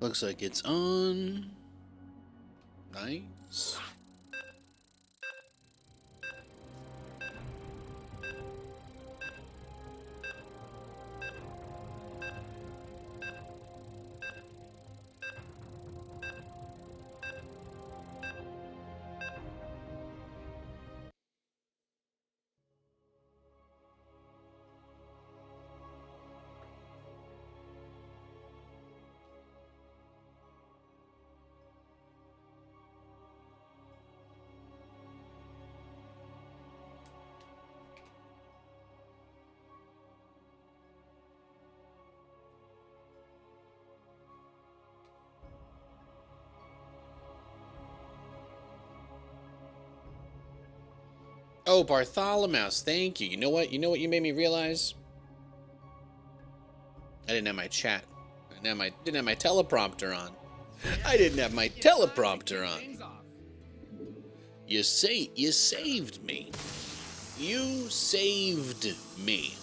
Looks like it's on. Nice. Oh, Bartholomeus, thank you. You know what? You know what you made me realize? I didn't have my chat. I didn't have my teleprompter on. I didn't have my teleprompter on. You saved me. You saved me.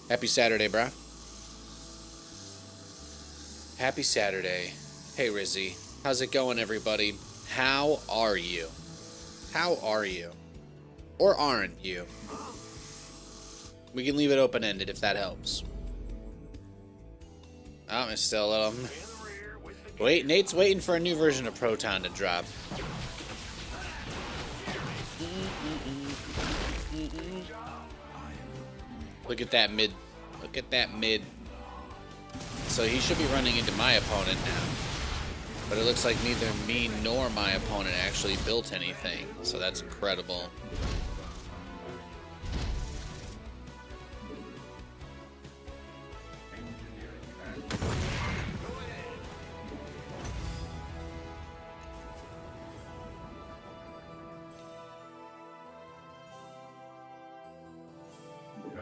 Happy Saturday, bruh. Happy Saturday. Hey, Rizzy. How's it going, everybody? How are you? How are you? Or aren't you? We can leave it open-ended if that helps. Oh, it's still a little... Wait, Nate's waiting for a new version of Proton to drop. Look at that mid. Look at that mid. So he should be running into my opponent now. But it looks like neither me nor my opponent actually built anything. So that's incredible.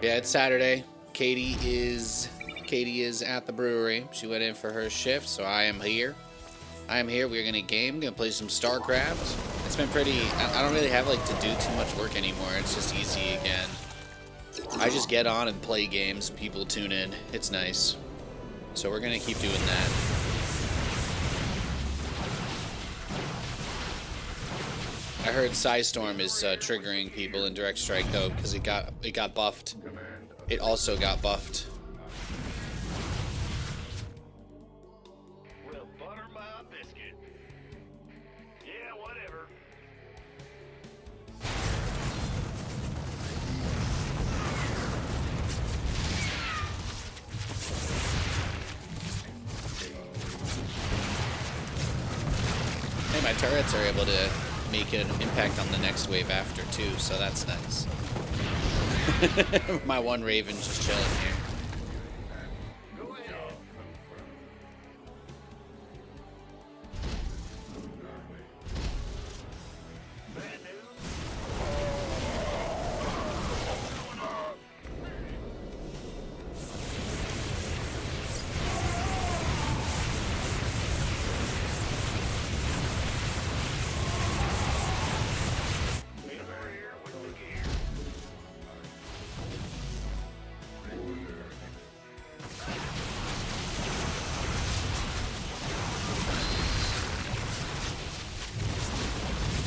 Yeah, it's Saturday. Katie is at the brewery. She went in for her shift, so I am here. We're gonna game, gonna play some Starcraft. It's been pretty. I don't really have like to do too much work anymore. It's just easy again. I just get on and play games. People tune in. It's nice. So we're gonna keep doing that. I heard Psystorm is triggering people in Direct Strike though, because it got buffed. It also got buffed. Well, butter my biscuit. Yeah, whatever. Hey, my turrets are able to make an impact on the next wave after too, so that's nice. My one Raven's just chilling here.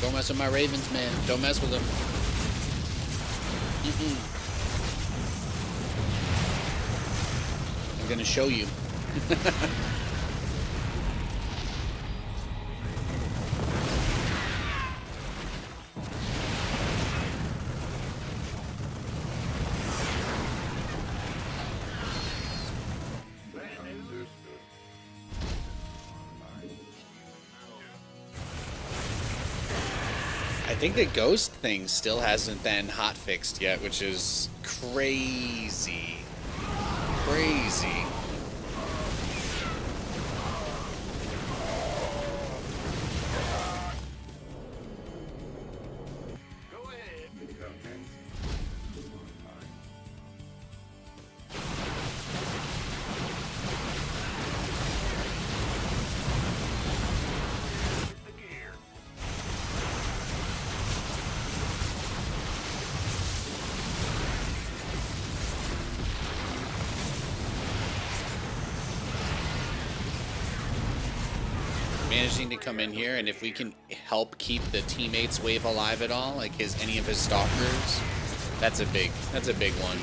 Don't mess with my Ravens, man. Don't mess with them. I'm gonna show you. I think the ghost thing still hasn't been hotfixed yet, which is crazy. Crazy. Go ahead. The gear. managing to come in here, and if we can help keep the teammates wave alive at all, like any of his stalkers, that's a big one.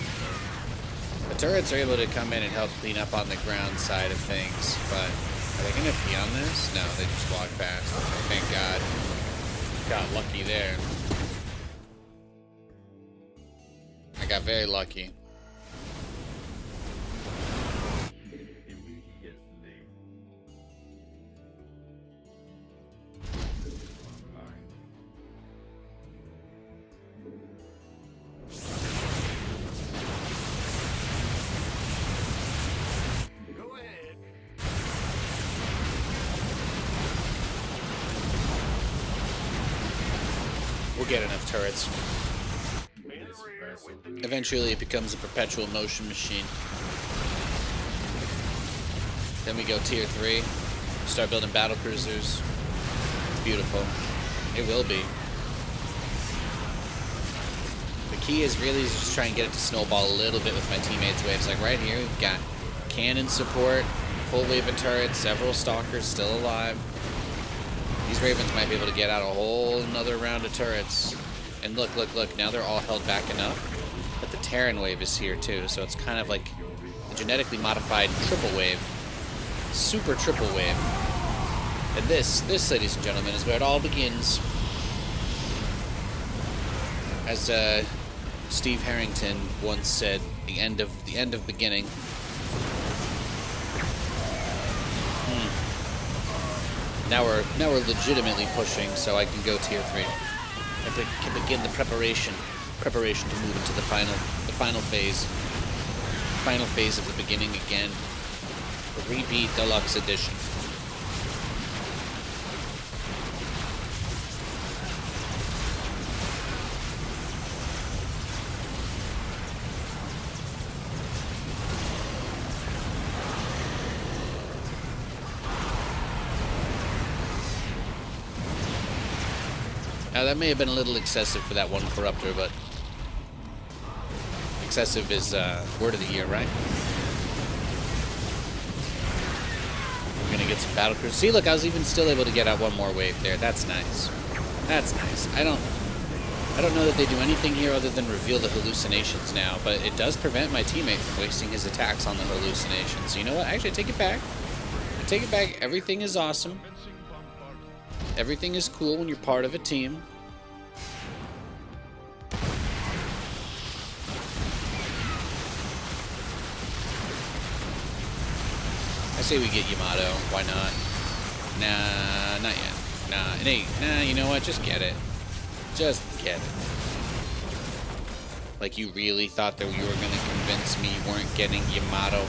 The turrets are able to come in and help clean up on the ground side of things, but are they gonna be on this? No, they just walk past. Thank God. Got lucky there. I got very lucky. Go ahead. We'll get enough turrets. In the rear with the Eventually it becomes a perpetual motion machine. Then we go tier 3. Start building battle cruisers. It's beautiful. It will be. The key is really just try and get it to snowball a little bit with my teammates' waves. Like right here, we've got cannon support, full wave of turrets, several stalkers still alive. These Ravens might be able to get out a whole another round of turrets. And look, now they're all held back enough. But the Terran wave is here too, so it's kind of like a genetically modified triple wave. Super triple wave. And this, ladies and gentlemen, is where it all begins. As Steve Harrington once said, the end of beginning. Now we're legitimately pushing, so I can go tier 3. If we can begin the preparation to move into the final phase of the beginning again. The repeat deluxe edition. Now that may have been a little excessive for that one corruptor, but excessive is word of the year, right? We're gonna get some battle cruisers. See, look, I was even still able to get out one more wave there. That's nice. That's nice. I don't know that they do anything here other than reveal the hallucinations now, but it does prevent my teammate from wasting his attacks on the hallucinations. So you know what? Actually, I take it back. I take it back. Everything is awesome. Everything is cool when you're part of a team. I say we get Yamato. Why not? Nah, not yet. Nah, it ain't. Nah, you know what? Just get it. Just get it. Like you really thought that you were going to convince me you weren't getting Yamato?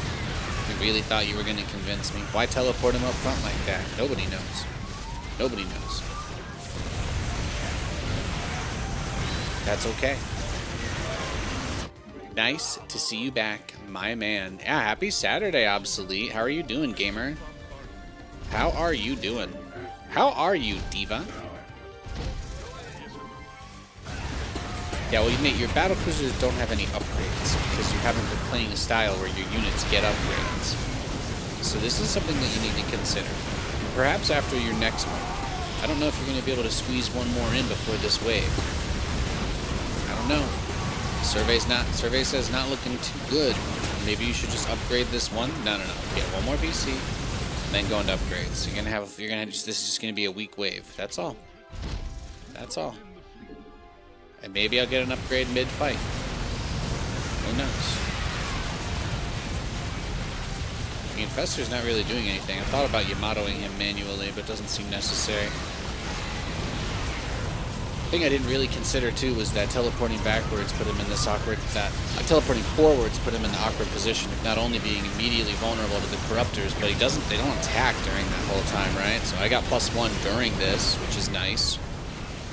You really thought you were going to convince me? Why teleport him up front like that? Nobody knows. Nobody knows. That's okay. Nice to see you back, my man. Yeah, happy Saturday, Obsolete. How are you doing, gamer? How are you doing? How are you, Diva? Yeah, well, mate, your battle cruisers don't have any upgrades because you haven't been playing a style where your units get upgrades. So this is something that you need to consider. Perhaps after your next one. I don't know if you're going to be able to squeeze one more in before this wave. I don't know. Survey says not looking too good. Maybe you should just upgrade this one. No. Get one more PC, then go into upgrades. This is just going to be a weak wave. That's all. That's all. And maybe I'll get an upgrade mid-fight. Who knows? The Infestor's not really doing anything. I thought about Yamatoing him manually, but it doesn't seem necessary. The thing I didn't really consider too was that teleporting backwards put him in this awkward, teleporting forwards put him in the awkward position of not only being immediately vulnerable to the corruptors, but they don't attack during that whole time, right? So I got +1 during this, which is nice.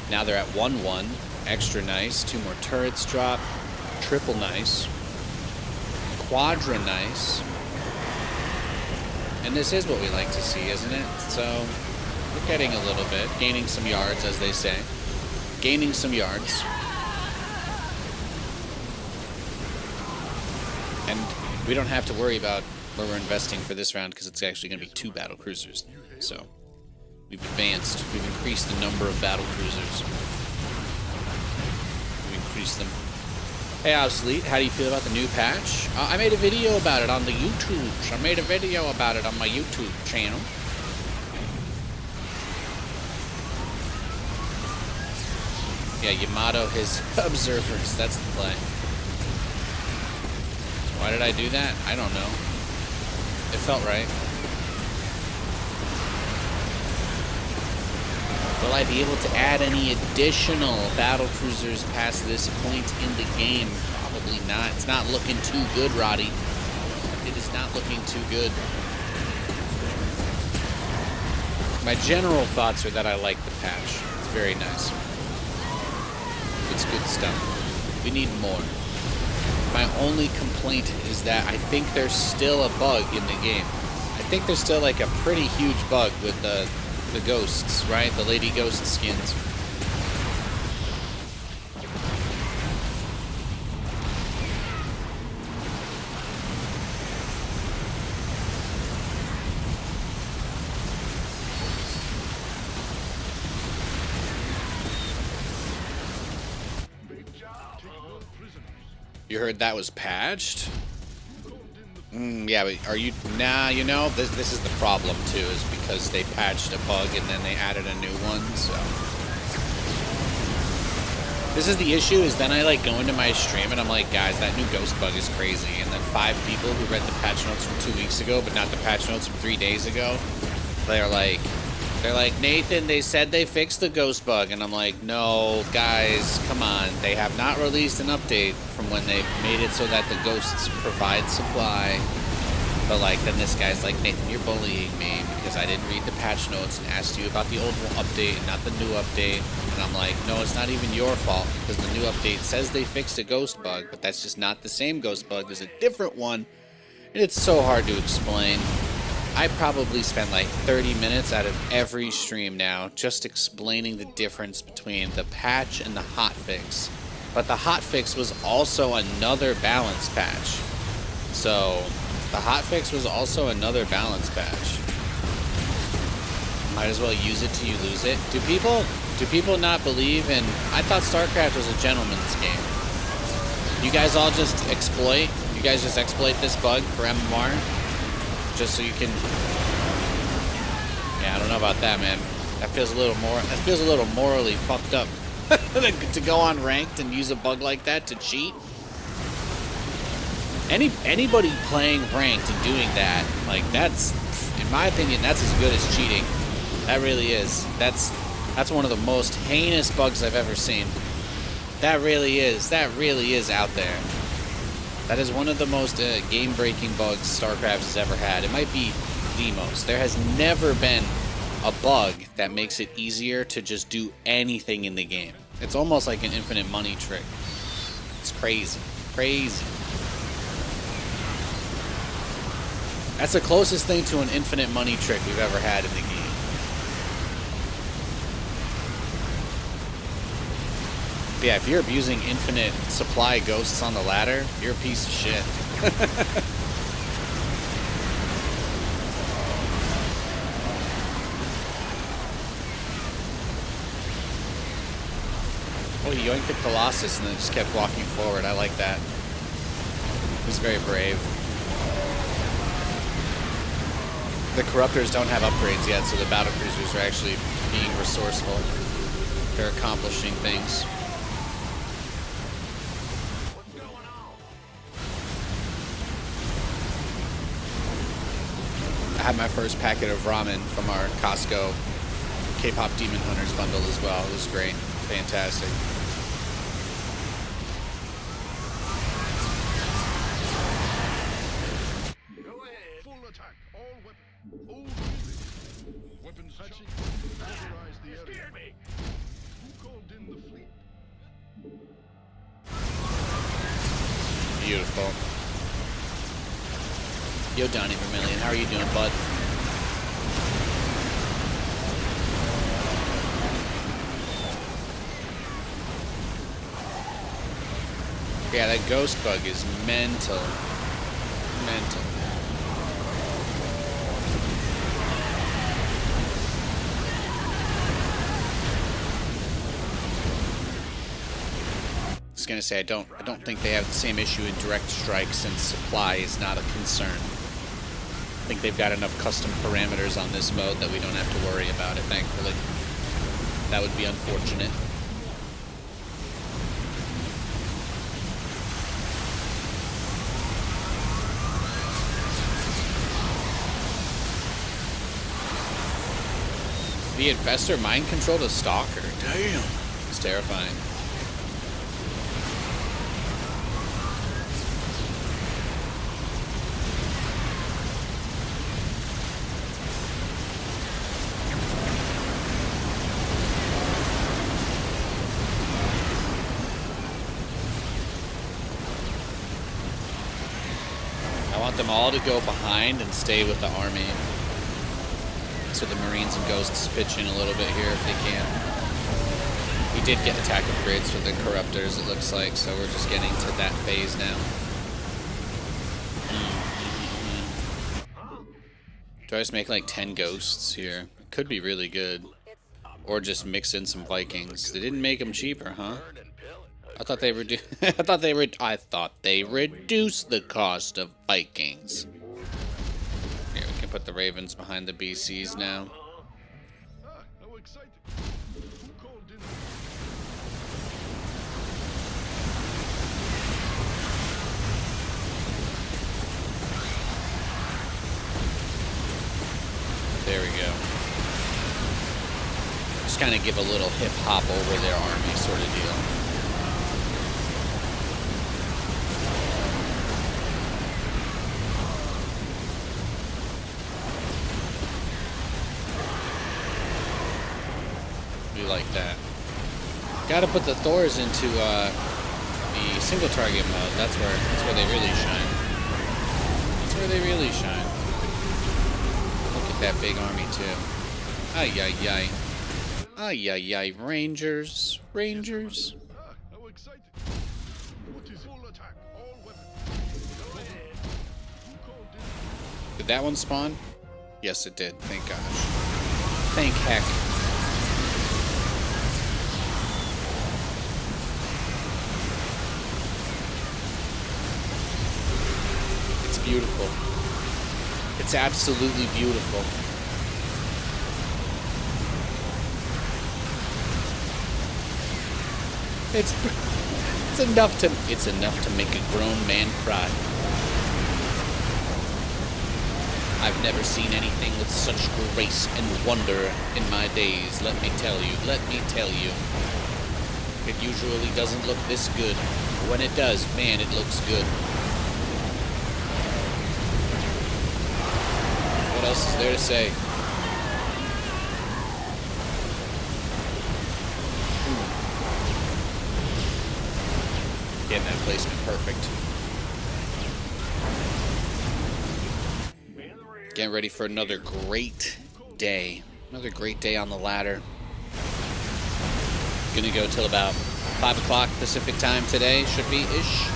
Now they're at 1-1, extra nice. 2 more turrets drop, triple nice, quadra nice. And this is what we like to see, isn't it? So, we're getting a little bit, gaining some yards, as they say. Gaining some yards. And we don't have to worry about where we're investing for this round, because it's actually going to be 2 battle cruisers. So, We've advanced. We've increased the number of battle cruisers. We've increased them. Hey, Obsolete, how do you feel about the new patch? I made a video about it on the YouTube. I made a video about it on my YouTube channel. Yeah, Yamato his observers. That's the play. Why did I do that? I don't know. It felt right. Will I be able to add any additional battle cruisers past this point in the game? Probably not. It's not looking too good, Roddy. It is not looking too good. My general thoughts are that I like the patch. It's very nice. It's good stuff. We need more. My only complaint is that I think there's still a bug in the game. I think there's still like a pretty huge bug with the ghosts, right? The lady ghost skins. You heard that was patched? Yeah, but are you... Nah, you know, this is the problem, too, is because they patched a bug and then they added a new one, so... This is the issue, is then I, like, go into my stream and I'm like, guys, that new ghost bug is crazy. And then 5 people who read the patch notes from 2 weeks ago, but not the patch notes from 3 days ago, they're like, Nathan, they said they fixed the ghost bug. And I'm like, no, guys, come on. They have not released an update from when they made it so that the ghosts provide supply. But, like, then this guy's like, Nathan, you're bullying me because I didn't read the patch notes and asked you about the old update, not the new update. And I'm like, no, it's not even your fault because the new update says they fixed a ghost bug, but that's just not the same ghost bug. There's a different one, and it's so hard to explain. I probably spend like 30 minutes out of every stream now just explaining the difference between the patch and the hotfix. But the hotfix was also another balance patch. So, the hotfix was also another balance patch. Might as well use it till you lose it. Do people not believe in... I thought Starcraft was a gentleman's game. You guys all just exploit? You guys just exploit this bug for MMR? Just so you can... Yeah, I don't know about that, man. That feels a little morally fucked up. To go on ranked and use a bug like that to cheat. Anybody playing ranked and doing that, like, that's, in my opinion, that's as good as cheating. That really is. That's one of the most heinous bugs I've ever seen. That really is out there. That is one of the most game-breaking bugs StarCraft has ever had. It might be the most. There has never been a bug that makes it easier to just do anything in the game. It's almost like an infinite money trick. It's crazy. Crazy. That's the closest thing to an infinite money trick we've ever had in the game. But yeah, if you're abusing infinite supply ghosts on the ladder, you're a piece of shit. Oh, he yoinked the Colossus and then just kept walking forward. I like that. He was very brave. The Corruptors don't have upgrades yet, so the battle cruisers are actually being resourceful. They're accomplishing things. I had my first packet of ramen from our Costco K-pop Demon Hunters bundle as well. It was great. Fantastic. Go ahead. Full attack. All weapons. All weapons hatching. Authorize the area. Scared me. Who called in the fleet? Beautiful. Yo, Donnie Vermillion, how are you doing, bud? Yeah, that ghost bug is mental. Mental. was gonna say I don't think they have the same issue in direct strike since supply is not a concern. I think they've got enough custom parameters on this mode that we don't have to worry about it, thankfully. That would be unfortunate. The Infestor mind controlled a Stalker. Damn. It's terrifying. I want them all to go behind and stay with the army. So the Marines and Ghosts pitch in a little bit here if they can. We did get attack upgrades for the Corruptors, it looks like, so we're just getting to that phase now. Do I just make like 10 Ghosts here? Could be really good. Or just mix in some Vikings. They didn't make them cheaper, huh? I thought they I thought they reduced the cost of Vikings. Here, we can put the Ravens behind the BCs now. How exciting. Who called in? There we go. Just kind of give a little hip hop over their army sort of deal. Like that. Gotta put the Thors into the single target mode. That's where they really shine. That's where they really shine. Look at that big army too. Ay ay ay. Ay ay ay. Rangers. Rangers. How exciting. What is full attack? All weapons. Who called in? Did that one spawn? Yes, it did. Thank gosh. Thank heck. Beautiful. It's absolutely beautiful. It's enough to make a grown man cry. I've never seen anything with such grace and wonder in my days, let me tell you. It usually doesn't look this good. But when it does, man, it looks good. What else is there to say? Getting that placement perfect. Getting ready for another great day. Another great day on the ladder. Gonna go till about 5 o'clock Pacific time today, should be ish.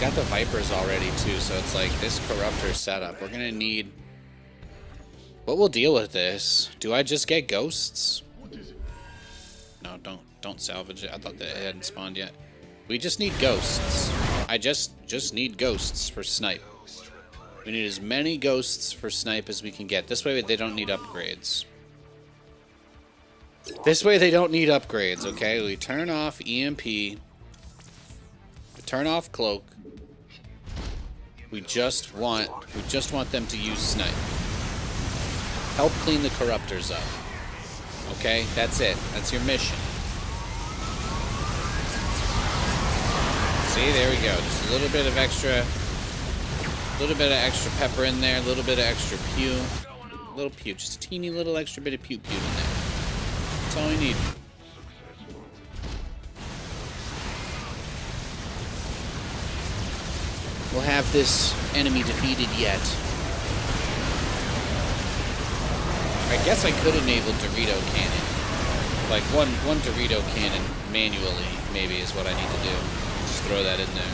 Got the Vipers already too, so it's like this Corruptor setup. We're gonna need. But we'll deal with this. Do I just get Ghosts? No, don't salvage it. I thought that it hadn't spawned yet. We just need Ghosts. I just need Ghosts for Snipe. We need as many Ghosts for Snipe as we can get. This way they don't need upgrades. Okay? We turn off EMP. We turn off Cloak. We just want them to use Snipe. Help clean the Corruptors up. Okay? That's it. That's your mission. See, there we go. Just a little bit of extra pepper in there, a little bit of extra pew. Just a teeny little extra bit of pew in there. That's all we need. We'll have this enemy defeated yet. I guess I could enable Dorito cannon. Like one Dorito cannon manually, maybe, is what I need to do. Just throw that in there.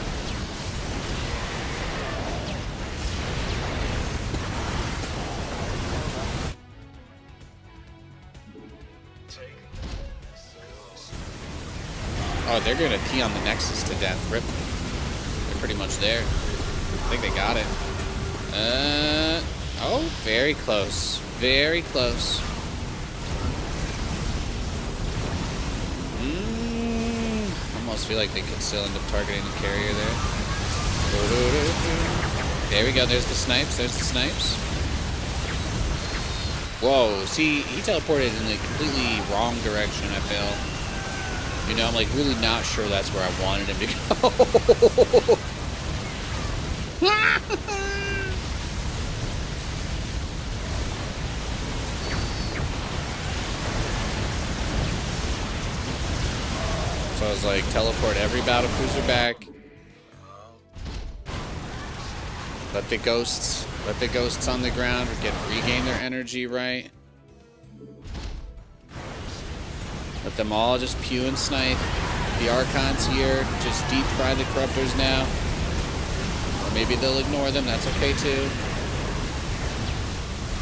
Oh, they're gonna pee on the Nexus to death. Rip. They're pretty much there. I think they got it. Oh, very close. Very close. Almost feel like they could still end up targeting the carrier there. There we go. There's the snipes. There's the snipes. Whoa. See, he teleported in the completely wrong direction, I feel. You know, I'm like really not sure that's where I wanted him to go. So I was like, teleport every battle cruiser back. Let the ghosts on the ground regain their energy, right? Let them all just pew and snipe. The Archons here, just deep fry the Corruptors now. Or maybe they'll ignore them, that's okay too.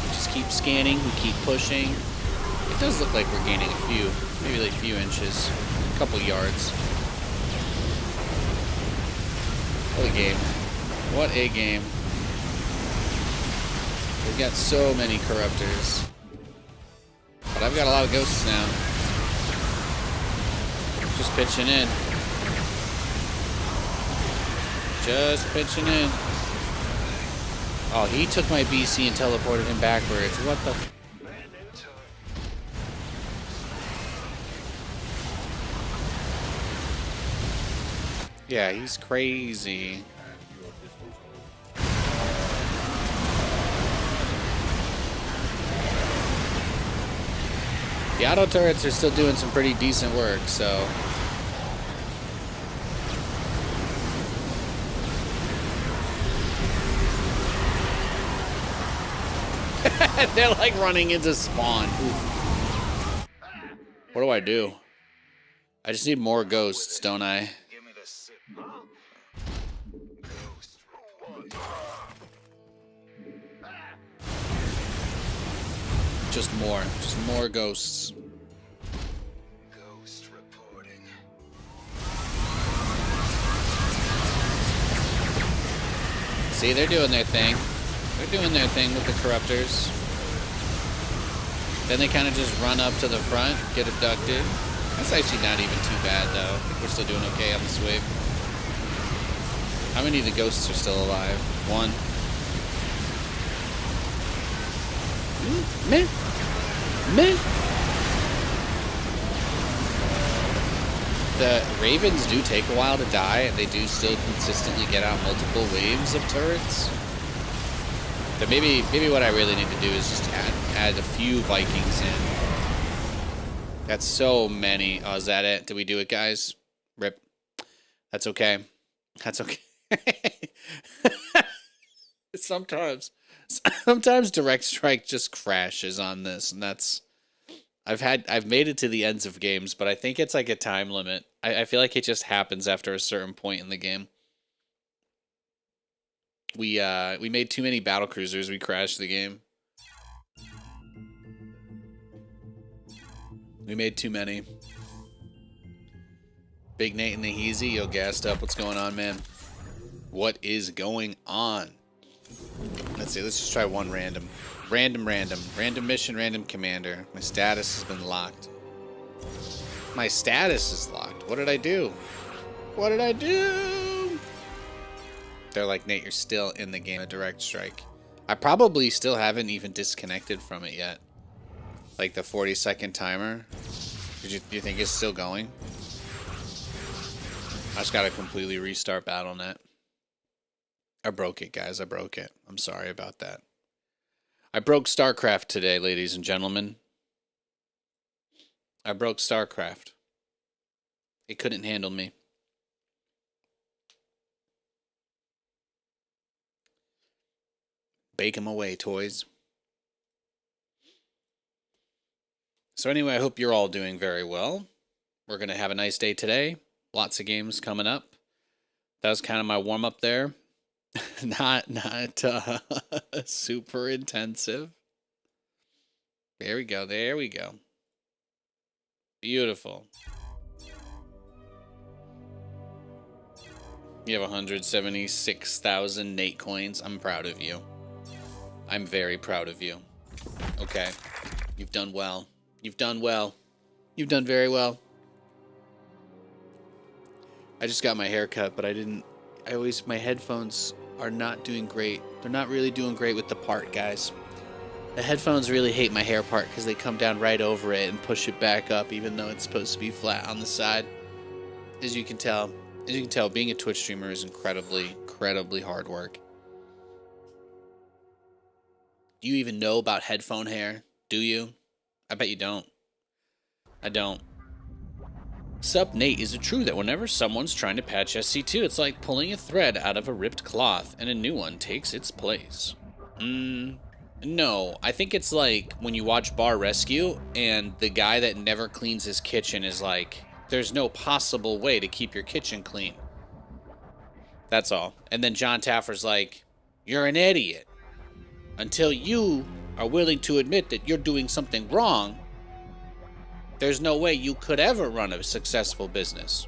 We just keep scanning, we keep pushing. It does look like we're gaining a few, maybe like a few inches, a couple yards. What a game. What a game. We've got so many Corruptors. But I've got a lot of ghosts now. Just pitching in. Just pitching in. Oh, he took my BC and teleported him backwards. What the... Yeah, he's crazy. The auto turrets are still doing some pretty decent work, so... They're like running into spawn. Oof. What do I do? I just need more ghosts, don't I? Just more ghosts. Ghost reporting. See, they're doing their thing. They're doing their thing with the Corruptors. Then they kind of just run up to the front, get abducted. That's actually not even too bad, though. I think we're still doing okay on this wave. How many of the ghosts are still alive? One. Meh. Meh. The Ravens do take a while to die, and they do still consistently get out multiple waves of turrets. But maybe what I really need to do is just add a few Vikings in. That's so many. Oh, is that it? Did we do it, guys? Rip. That's okay. That's okay. Sometimes Direct Strike just crashes on this, and that's... I've made it to the ends of games, but I think it's like a time limit. I feel like it just happens after a certain point in the game. We made too many battle cruisers. We crashed the game. We made too many. Big Nate and the Heezy, yo, gassed up. What's going on, man? What is going on? Let's see. Let's just try one random. Random mission, random commander. My status has been locked. My status is locked. What did I do? What did I do? They're like, Nate, you're still in the game of Direct Strike. I probably still haven't even disconnected from it yet. Like the 40-second timer. Do you think it's still going? I just gotta completely restart BattleNet. I broke it, guys. I broke it. I'm sorry about that. I broke Starcraft today, ladies and gentlemen. I broke Starcraft. It couldn't handle me. Bake 'em away, toys. So anyway, I hope you're all doing very well. We're going to have a nice day today. Lots of games coming up. That was kind of my warm-up there. not super intensive. There we go. There we go. Beautiful. You have 176,000 Nate coins. I'm proud of you. I'm very proud of you. Okay. You've done well. You've done well. You've done very well. I just got my hair cut, but my headphones are not doing great. They're not really doing great with the part, guys. The headphones really hate my hair part because they come down right over it and push it back up, even though it's supposed to be flat on the side. As you can tell, being a Twitch streamer is incredibly hard work. Do you even know about headphone hair? Do you? I bet you don't. I don't. Sup, Nate, is it true that whenever someone's trying to patch SC2, it's like pulling a thread out of a ripped cloth and a new one takes its place? No, I think it's like when you watch Bar Rescue and the guy that never cleans his kitchen is like, there's no possible way to keep your kitchen clean. That's all. And then John Taffer's like, you're an idiot. Until you are willing to admit that you're doing something wrong, there's no way you could ever run a successful business.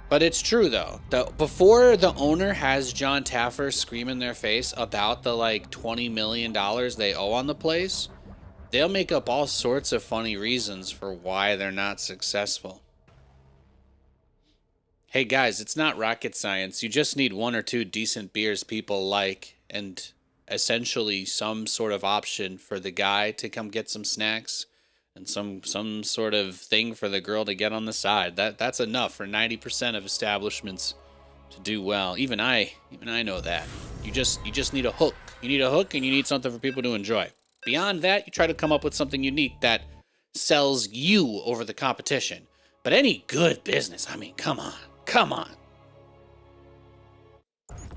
But it's true, though. Before the owner has John Taffer scream in their face about the, like, $20 million they owe on the place, they'll make up all sorts of funny reasons for why they're not successful. Hey, guys, it's not rocket science. You just need one or two decent beers people like and essentially some sort of option for the guy to come get some snacks and some sort of thing for the girl to get on the side. That's enough for 90% of establishments to do well. Even I know that. You just need a hook. You need a hook and you need something for people to enjoy. Beyond that, you try to come up with something unique that sells you over the competition. But any good business, I mean, come on.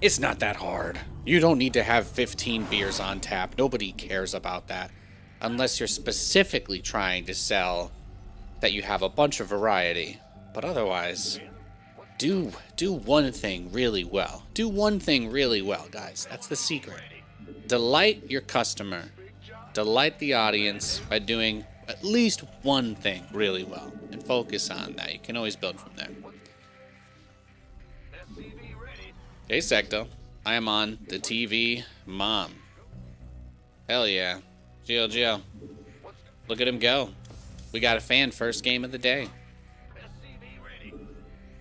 It's not that hard. You don't need to have 15 beers on tap. Nobody cares about that. Unless you're specifically trying to sell that you have a bunch of variety. But otherwise, do one thing really well. Do one thing really well, guys. That's the secret. Delight your customer. Delight the audience by doing at least one thing really well. And focus on that. You can always build from there. Hey, Secto. I am on the TV, Mom. Hell yeah. GLGL. Look at him go. We got a fan first game of the day.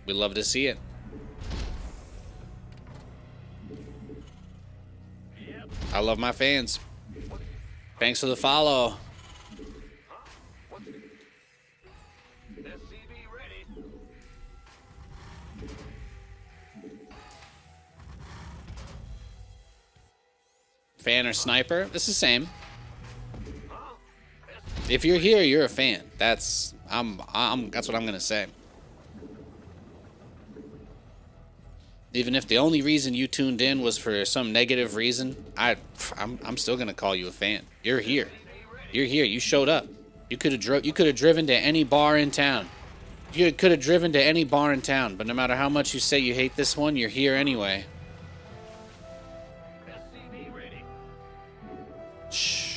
We love to see it. I love my fans. Thanks for the follow. Fan or sniper? It's the same. If you're here, you're a fan. That's what I'm gonna say. Even if the only reason you tuned in was for some negative reason, I'm still gonna call you a fan. You're here. You're here. You showed up. You could have driven to any bar in town. You could have driven to any bar in town. But no matter how much you say you hate this one, you're here anyway. Shh.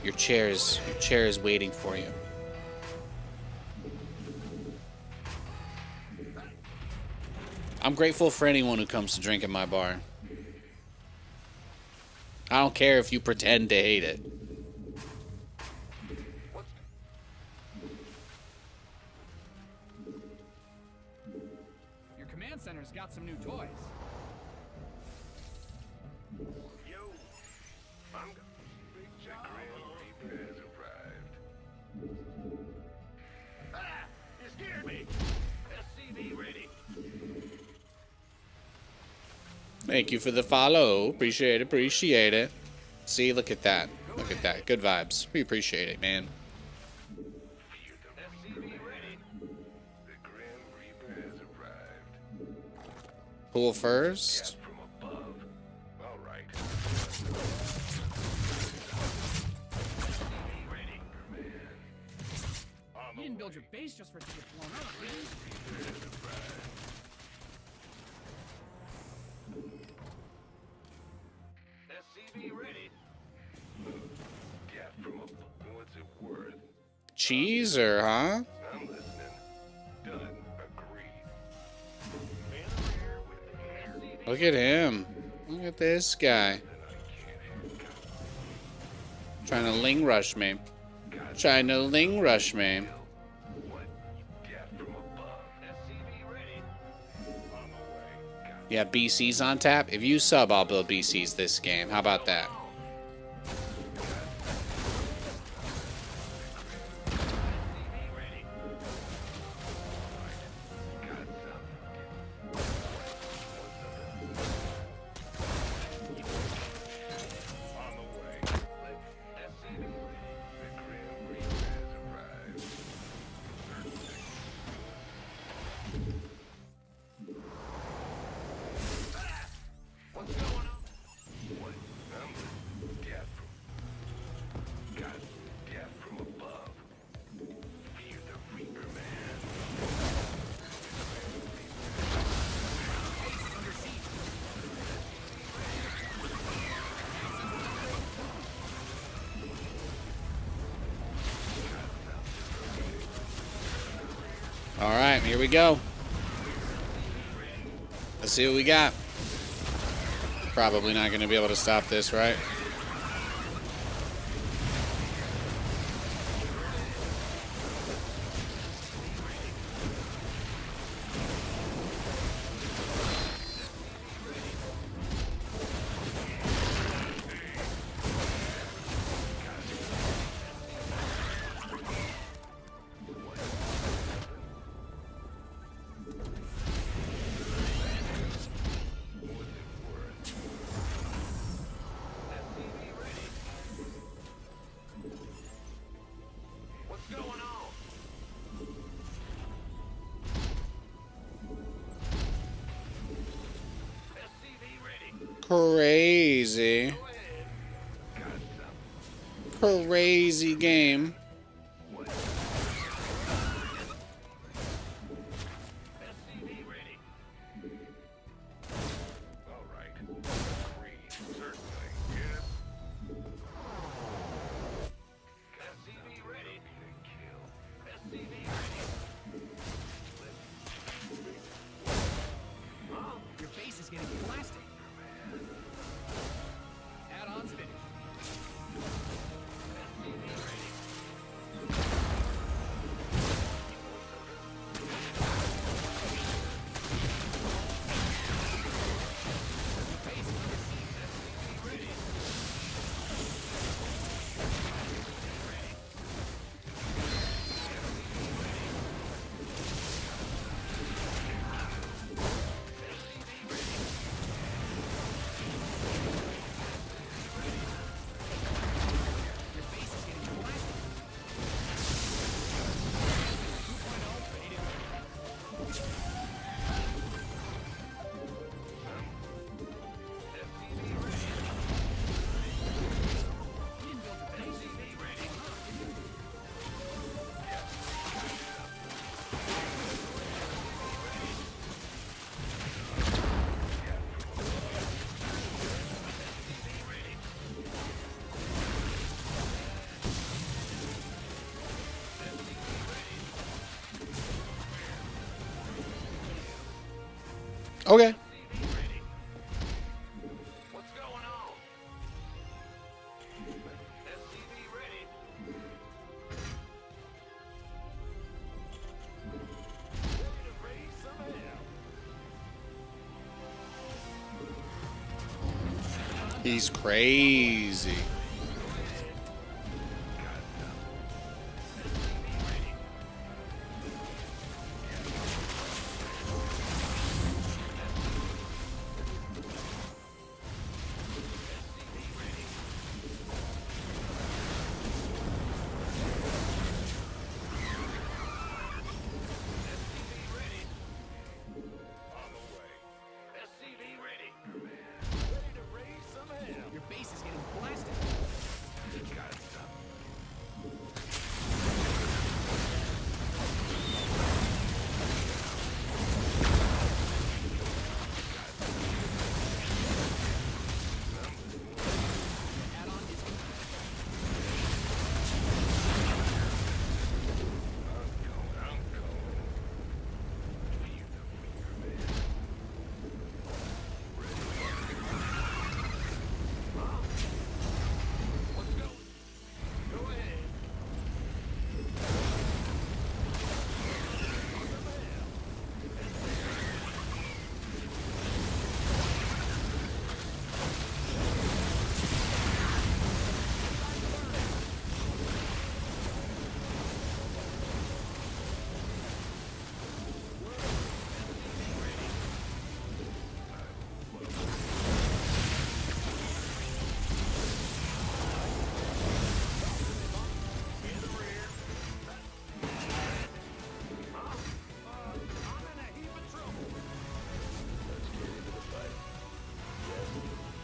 Your chair is waiting for you. I'm grateful for anyone who comes to drink at my bar. I don't care if you pretend to hate it. Your command center's got some new toys. Thank you for the follow. Appreciate it. See, look at that. Look at that. Good vibes. We appreciate it, man. Pool first. build your base just for it to get blown up, man. SCV ready. Cat from a... What's it worth? Cheeser, huh? I'm listening. Done. Agreed. Look at him. Look at this guy. Trying to ling rush me. Trying to ling rush me. What? Cat from above. SCV ready. On the way. Yeah, BC's on tap. If you sub, I'll build BC's this game. How about that? SCV ready. On the way. SCV ready. The Grim Reaper has arrived. What's going on? What? Cat from above. Fear the Reaper, man. All right, here we go. Let's see what we got. Probably not going to be able to stop this, right? SCV ready. What's going on? SCV ready. Crazy. Go ahead. Crazy game. SCV ready. All right. Agreed. Certainly. Yes. SCV ready. Kill. SCV ready. Oh, your base is getting blasted. Add-ons finished. SCV ready. Your base is getting blasted. 2.0 ready to go. SCV ready. You didn't build your base. SCV ready. Okay. What's going on? SCV ready. Ready to raise some hell. He's crazy. SCV ready. Ready to raise some hell. Your base is getting blasted.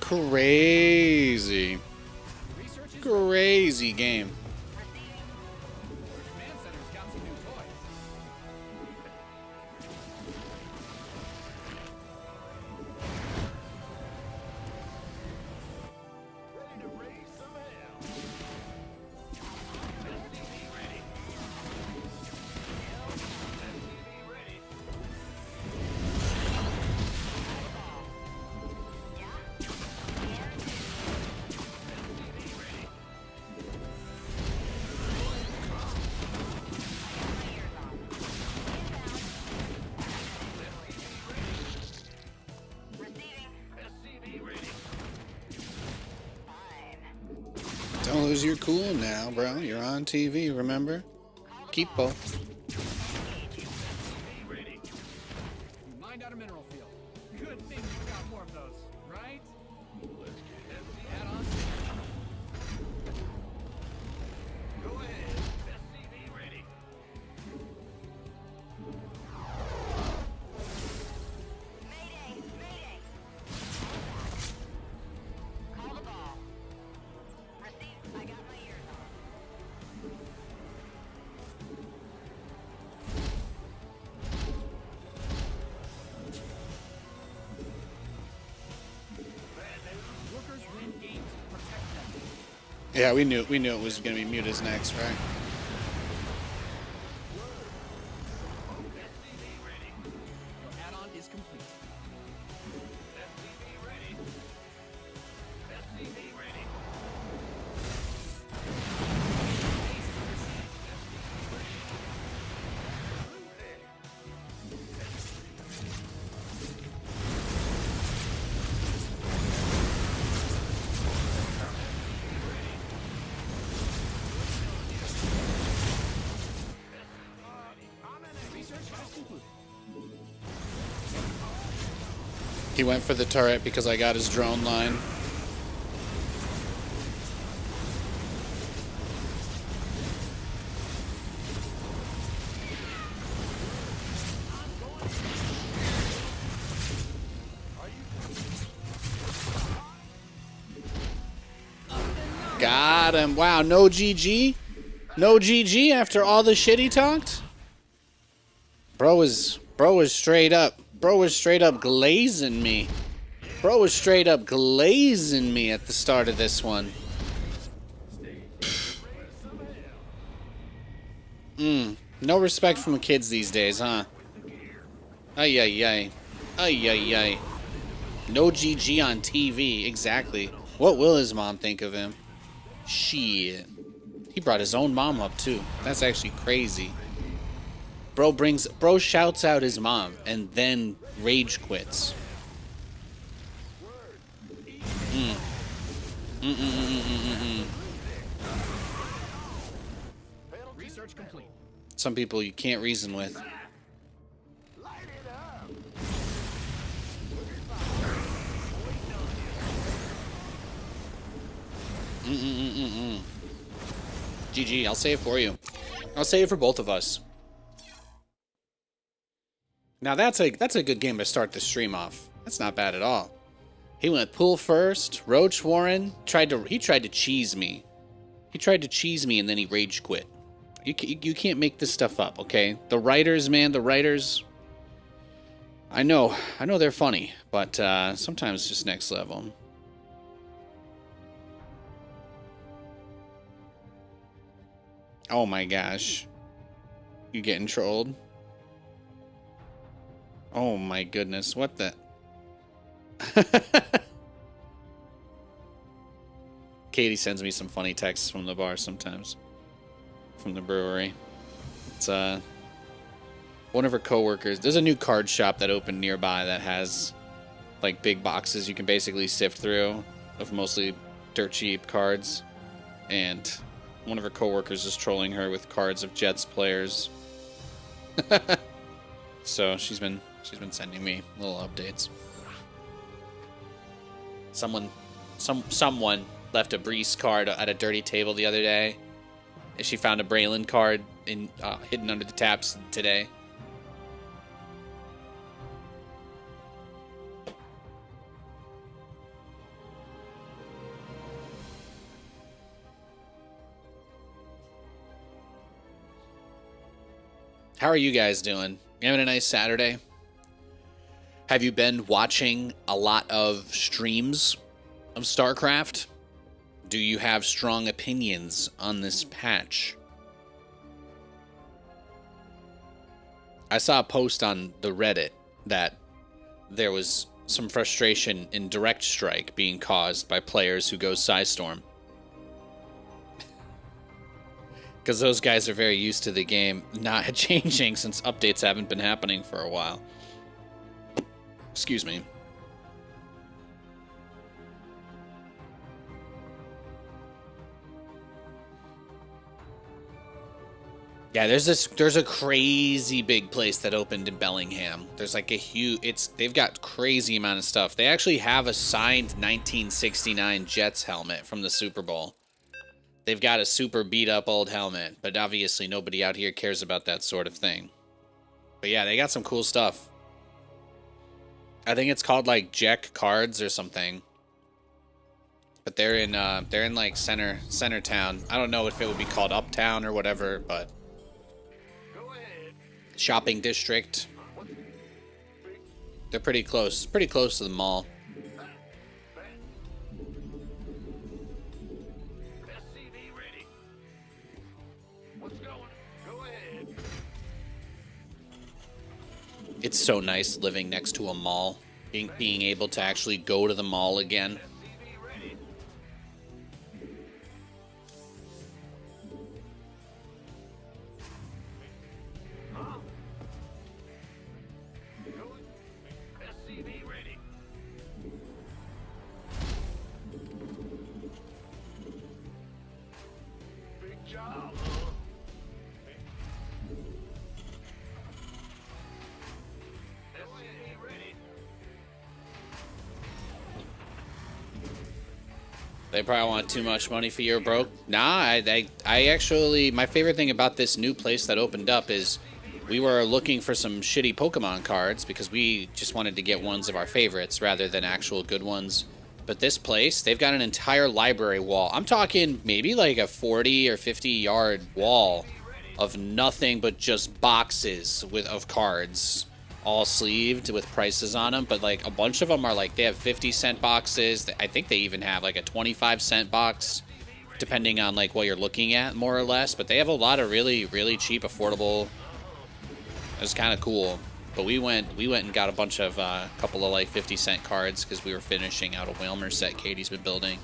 Crazy. Research is Crazy game. command center's got some new toys. Ready to raise some hell. SCV ready. SCV ready. SCV ready. Don't lose your cool now, bro. You're on TV, remember? Keep both. SCV ready. You mined out a mineral field. Good thing you got more of those, right? Let's get SCV. Add on. Go ahead. SCV ready. Mayday! Mayday! Call the ball. Receive. I got my ears on. Workers win games. Protect them. Yeah, we knew it was gonna be Muta's next, right? SCV ready. Your add-on is complete. SCV ready. SCV ready. Research is concluded. He went for the turret because I got his drone line. Got him. Wow, no GG? No GG after all the shit he talked? Bro was straight up glazing me. Bro was straight up glazing me at the start of this one. No respect from the kids these days, huh? Ay ay ay. Ay ay ay. No GG on TV, exactly. What will his mom think of him? Shit. He brought his own mom up too. That's actually crazy. Bro shouts out his mom and then rage quits. Research complete. Some people you can't reason with. Light it up. GG, I'll say it for you. I'll say it for both of us. Now that's a good game to start the stream off. That's not bad at all. He went pool first. Roach Warren tried to cheese me. He tried to cheese me and then he rage quit. You can't make this stuff up, okay? The writers, man, the writers. I know they're funny, but sometimes it's just next level. Oh my gosh. You getting trolled? Oh my goodness, what the... Katie sends me some funny texts from the bar sometimes. From the brewery. It's one of her coworkers. There's a new card shop that opened nearby that has like big boxes you can basically sift through of mostly dirt cheap cards. And one of her coworkers is trolling her with cards of Jets players. So she's been sending me little updates. Someone left a Breeze card at a dirty table the other day. And she found a Braylon card hidden under the taps today. How are you guys doing? You having a nice Saturday? Have you been watching a lot of streams of Starcraft? Do you have strong opinions on this patch? I saw a post on the Reddit that there was some frustration in Direct Strike being caused by players who go Psystorm. Because those guys are very used to the game not changing since updates haven't been happening for a while. Excuse me. Yeah, there's a crazy big place that opened in Bellingham. There's like a huge, they've got crazy amount of stuff. They actually have a signed 1969 Jets helmet from the Super Bowl. They've got a super beat up old helmet, but obviously nobody out here cares about that sort of thing. But yeah, they got some cool stuff. I think it's called like Jack Cards or something. But they're in like center town. I don't know if it would be called Uptown or whatever, but shopping district. They're pretty close to the mall. It's so nice living next to a mall, being able to actually go to the mall again. They probably want too much money for your broke. Nah, I actually, my favorite thing about this new place that opened up is we were looking for some shitty Pokemon cards because we just wanted to get ones of our favorites rather than actual good ones. But this place, they've got an entire library wall. I'm talking maybe like a 40 or 50 yard wall of nothing but just boxes of cards. All sleeved with prices on them, but like a bunch of them are like they have 50-cent boxes. I think they even have like a 25-cent box, depending on like what you're looking at, more or less. But they have a lot of really cheap, affordable. It was kind of cool. But we went and got a bunch of couple of like 50-cent cards because we were finishing out a Whalmer set Katie's been building.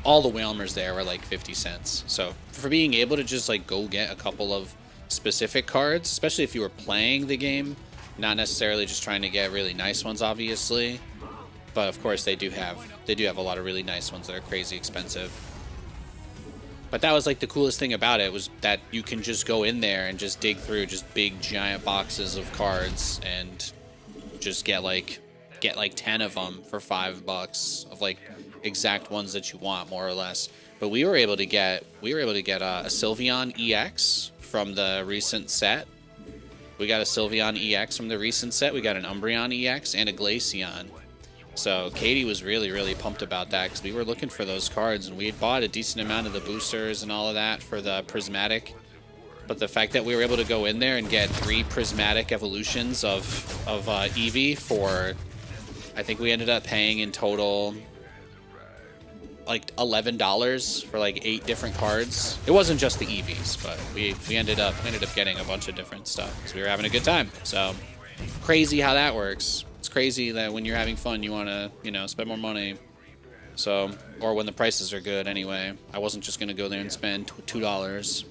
All the Whalmers there were like 50 cents. So for being able to just like go get a couple of specific cards, especially if you were playing the game, not necessarily just trying to get really nice ones, obviously, but of course they do have a lot of really nice ones that are crazy expensive. But that was like the coolest thing about it, was that you can just go in there and just dig through just big giant boxes of cards and just get like 10 of them for $5 of like exact ones that you want, more or less. But we were able to get a Sylveon EX from the recent set. We got a Sylveon EX from the recent set. We got an Umbreon EX and a Glaceon. So Katie was really pumped about that because we were looking for those cards, and we had bought a decent amount of the boosters and all of that for the Prismatic. But the fact that we were able to go in there and get 3 Prismatic evolutions of Eevee for, I think we ended up paying in total like $11 for like 8 different cards. It wasn't just the Eevees, but we ended up getting a bunch of different stuff because we were having a good time. So crazy how that works. It's crazy that when you're having fun, you want to, you know, spend more money. So, or when the prices are good anyway. I wasn't just going to go there and spend $2.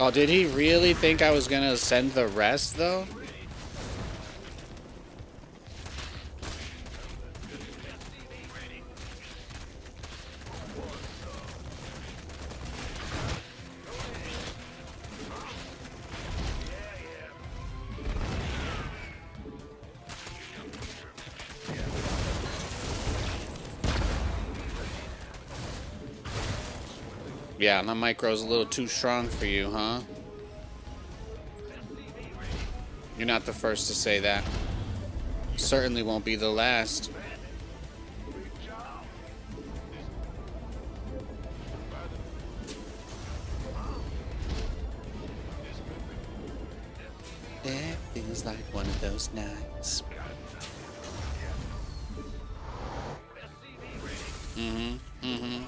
Oh, did he really think I was gonna send the rest, though? Yeah, my micro's a little too strong for you, huh? You're not the first to say that. Certainly won't be the last. It feels like one of those nights. Mm-hmm.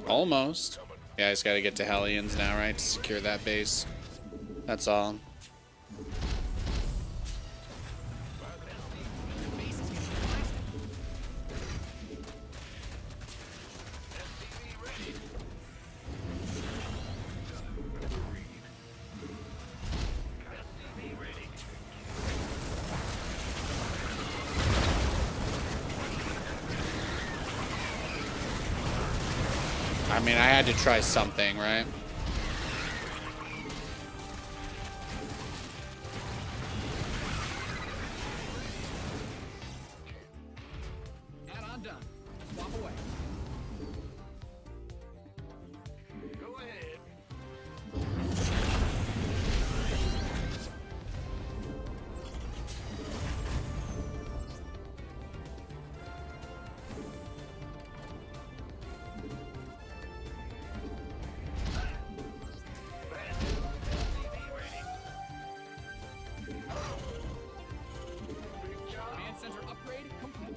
Almost. Yeah, I just gotta get to Hellions now, right? To secure that base. That's all. I mean, I had to try something, right? Add-on done. Swap away. Go ahead. Command center upgrade complete.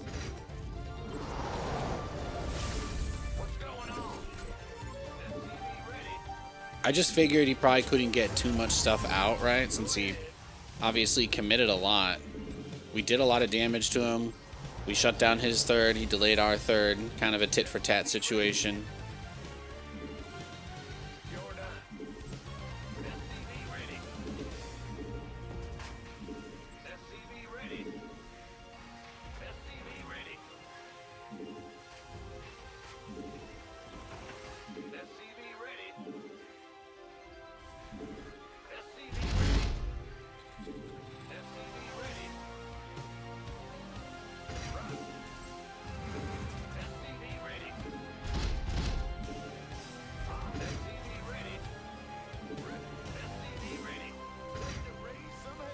What's going on? SCV ready. I just figured he probably couldn't get too much stuff out, right? Since he obviously committed a lot. We did a lot of damage to him. We shut down his third. He delayed our third. Kind of a tit-for-tat situation. You're done. SCV ready. SCV ready. SCV ready. SCV ready. SCV ready. SCV ready. SCV ready. SCV ready. SCV ready.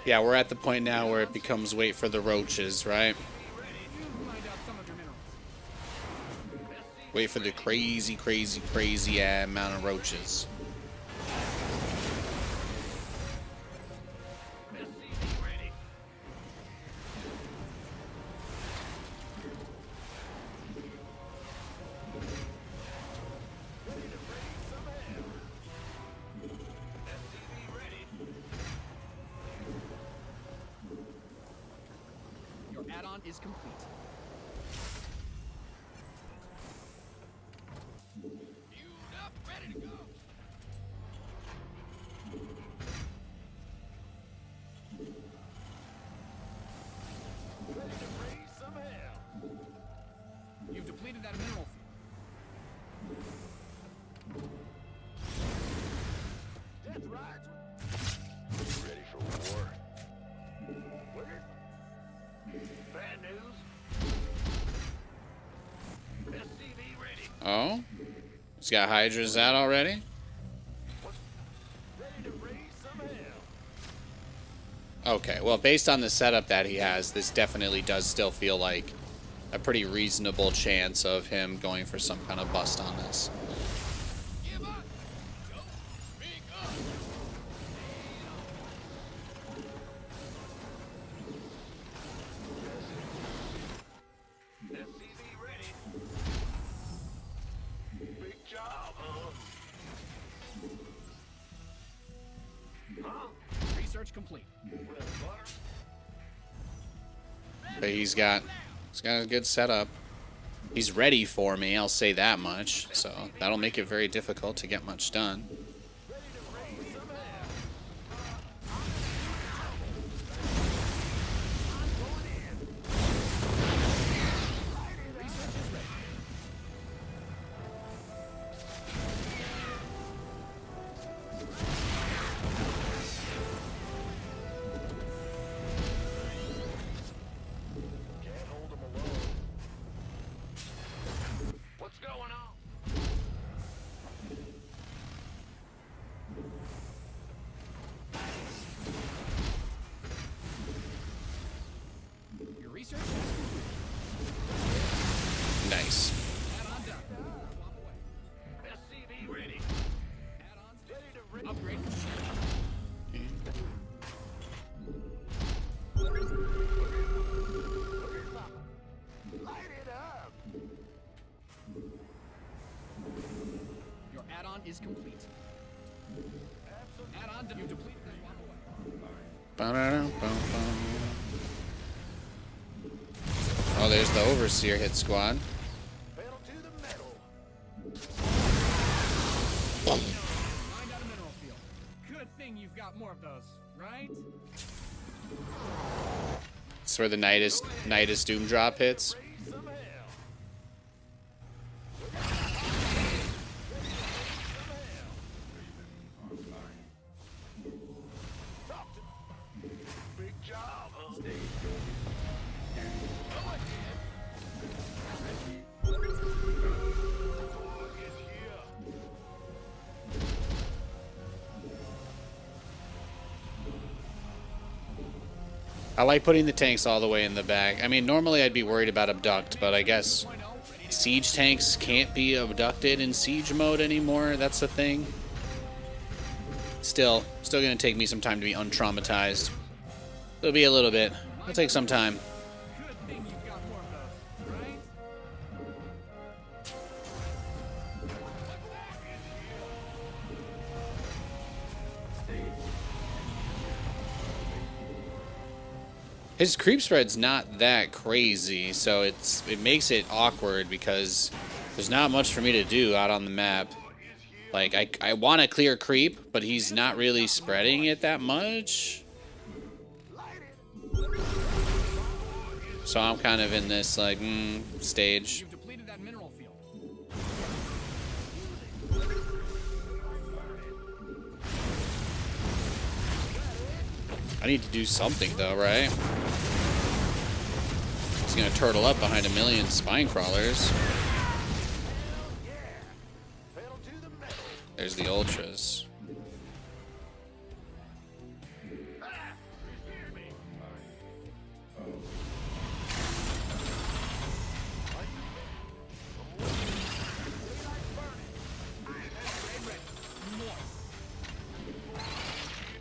Yeah, we're at the point now where it becomes wait for the roaches, right? You mined out some of your minerals. Wait for the crazy amount of roaches. SCV ready. SCV ready. Your add-on is complete. Queued up, ready to go. Ready to raise some hell. You've depleted that mineral field. Death rides with... Ready for war. Where? Bad news. SCV ready. Oh? He's got Hydras out already? Ready to raise some hell. Okay, well, based on the setup that he has, this definitely does still feel like a pretty reasonable chance of him going for some kind of bust on this. Give up. Don't speak up. Research complete. But he's got a good setup. He's ready for me, I'll say that much. So that'll make it very difficult to get much done. What's going on? Your research is complete. Nice. Add-on done. Swap away. SCV ready. Add-ons ready to upgrade complete. Light it up. Your add-on is complete. Add-on done. You depleted the swap away. Ba-da-dum-bum-bum. Oh, there's the Overseer hit squad. Pedal to the metal. Find out a mineral field. Good thing you've got more of those, right? It's where the Nidus Doom drop hits. Raise some hell. Talk to me. Big job, huh? Go ahead. Dog is here. I like putting the tanks all the way in the back. I mean, normally I'd be worried about abduct, but I guess siege tanks can't be abducted in siege mode anymore. That's the thing. Still gonna take me some time to be untraumatized. It'll be a little bit. It'll take some time. Good thing you've got more of those, right? His creep spread's not that crazy, so it makes it awkward because there's not much for me to do out on the map. Like, I want to clear creep, but he's not really spreading it that much. So I'm kind of in this, like, stage. You've depleted that mineral field. I need to do something, though, right? He's going to turtle up behind a million spine crawlers. Pedal to the metal. There's the ultras.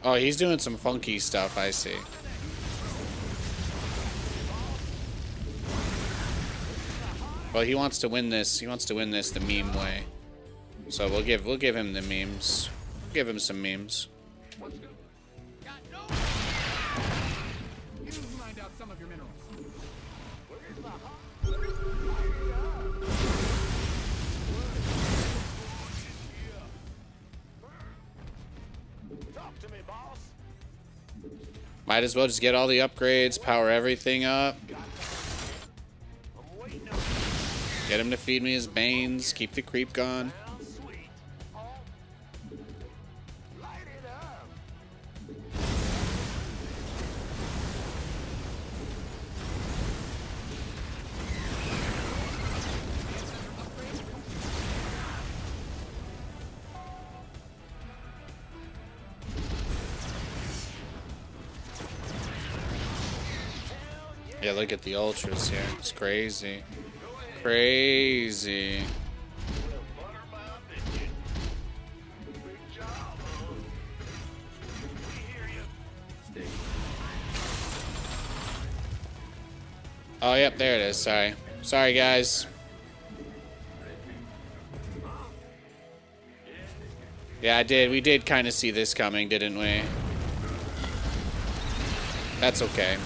Oh, he's doing some funky stuff, I see. Well, he wants to win this. He wants to win this the meme way. So we'll give him the memes. We'll give him some memes. You mined out some of your minerals. Talk to me, boss. Might as well just get all the upgrades, power everything up. I'm waiting on Get him to feed me his Banes. Keep the creep gone. you. Sweet. Light it up. Yeah, look at the ultras here. It's crazy. Crazy. Butter my biscuit. Big job, huh? We hear you. Oh, yep, there it is. Sorry. Sorry, guys. Yeah, I did. We did kind of see this coming, didn't we? That's okay.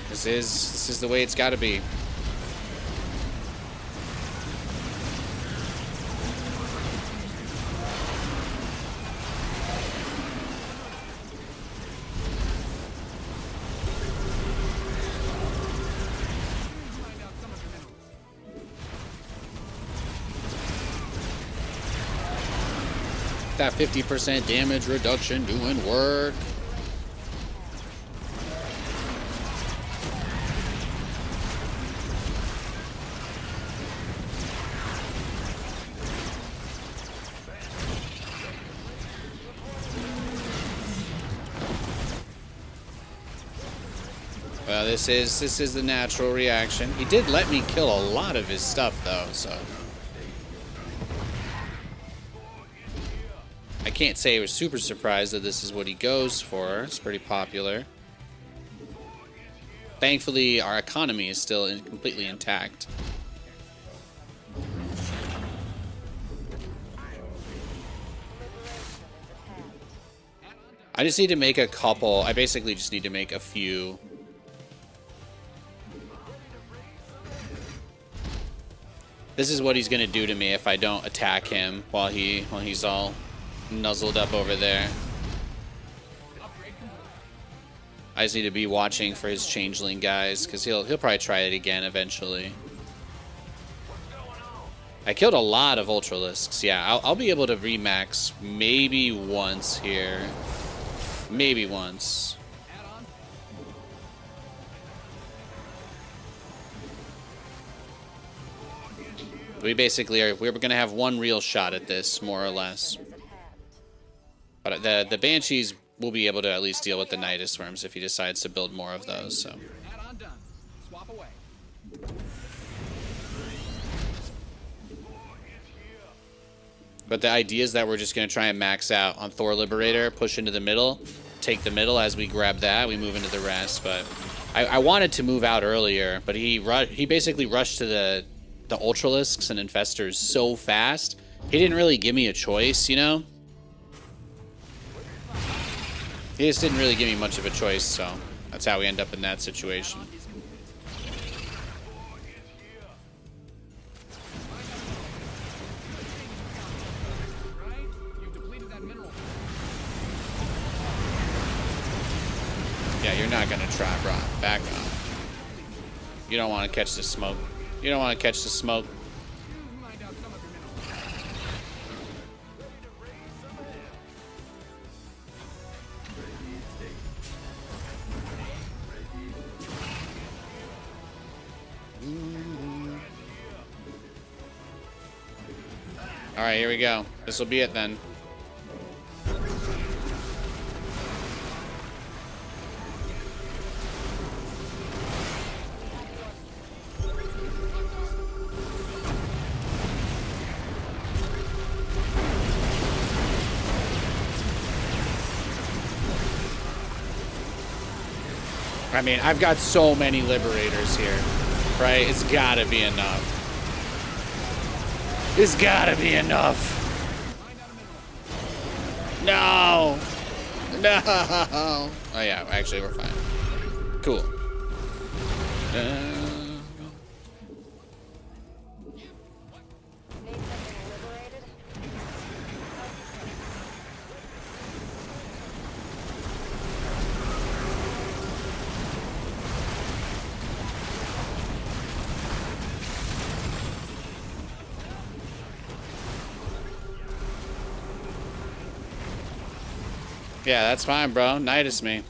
This is the way it's got to be. Find out some of your minerals. That 50% damage reduction doing work. Well, this is the natural reaction. He did let me kill a lot of his stuff though, so I can't say I was super surprised that this is what he goes for. It's pretty popular. Thankfully, our economy is still completely intact. I just need to make a couple. I basically just need to make a few. This is what he's gonna do to me if I don't attack him while he's all nuzzled up over there. I just need to be watching for his changeling guys, because he'll probably try it again eventually. I killed a lot of Ultralisks. Yeah, I'll be able to remax maybe once here. Maybe once. We basically we're gonna have one real shot at this, more or less. But the Banshees will be able to at least deal with the Nidus Worms if he decides to build more of those. So. Add-on done. Swap away. But the idea is that we're just gonna try and max out on Thor Liberator, push into the middle, take the middle. As we grab that, we move into the rest. But I wanted to move out earlier, but he basically rushed to the Ultralisks and Infestors so fast, he didn't really give me a choice, you know? He just didn't really give me much of a choice, so that's how we end up in that situation. Right? You've depleted that mineral. Yeah, you're not gonna try, bro. Back up. You don't want to catch the smoke. You don't want to catch the smoke. Find out some of your minerals. All right, here we go. This will be it then. I mean, I've got so many Liberators here, right? It's gotta be enough. It's gotta be enough. No! No! Oh yeah, actually we're fine. Cool. Need something liberated? Yeah, that's fine, bro. Nidus me.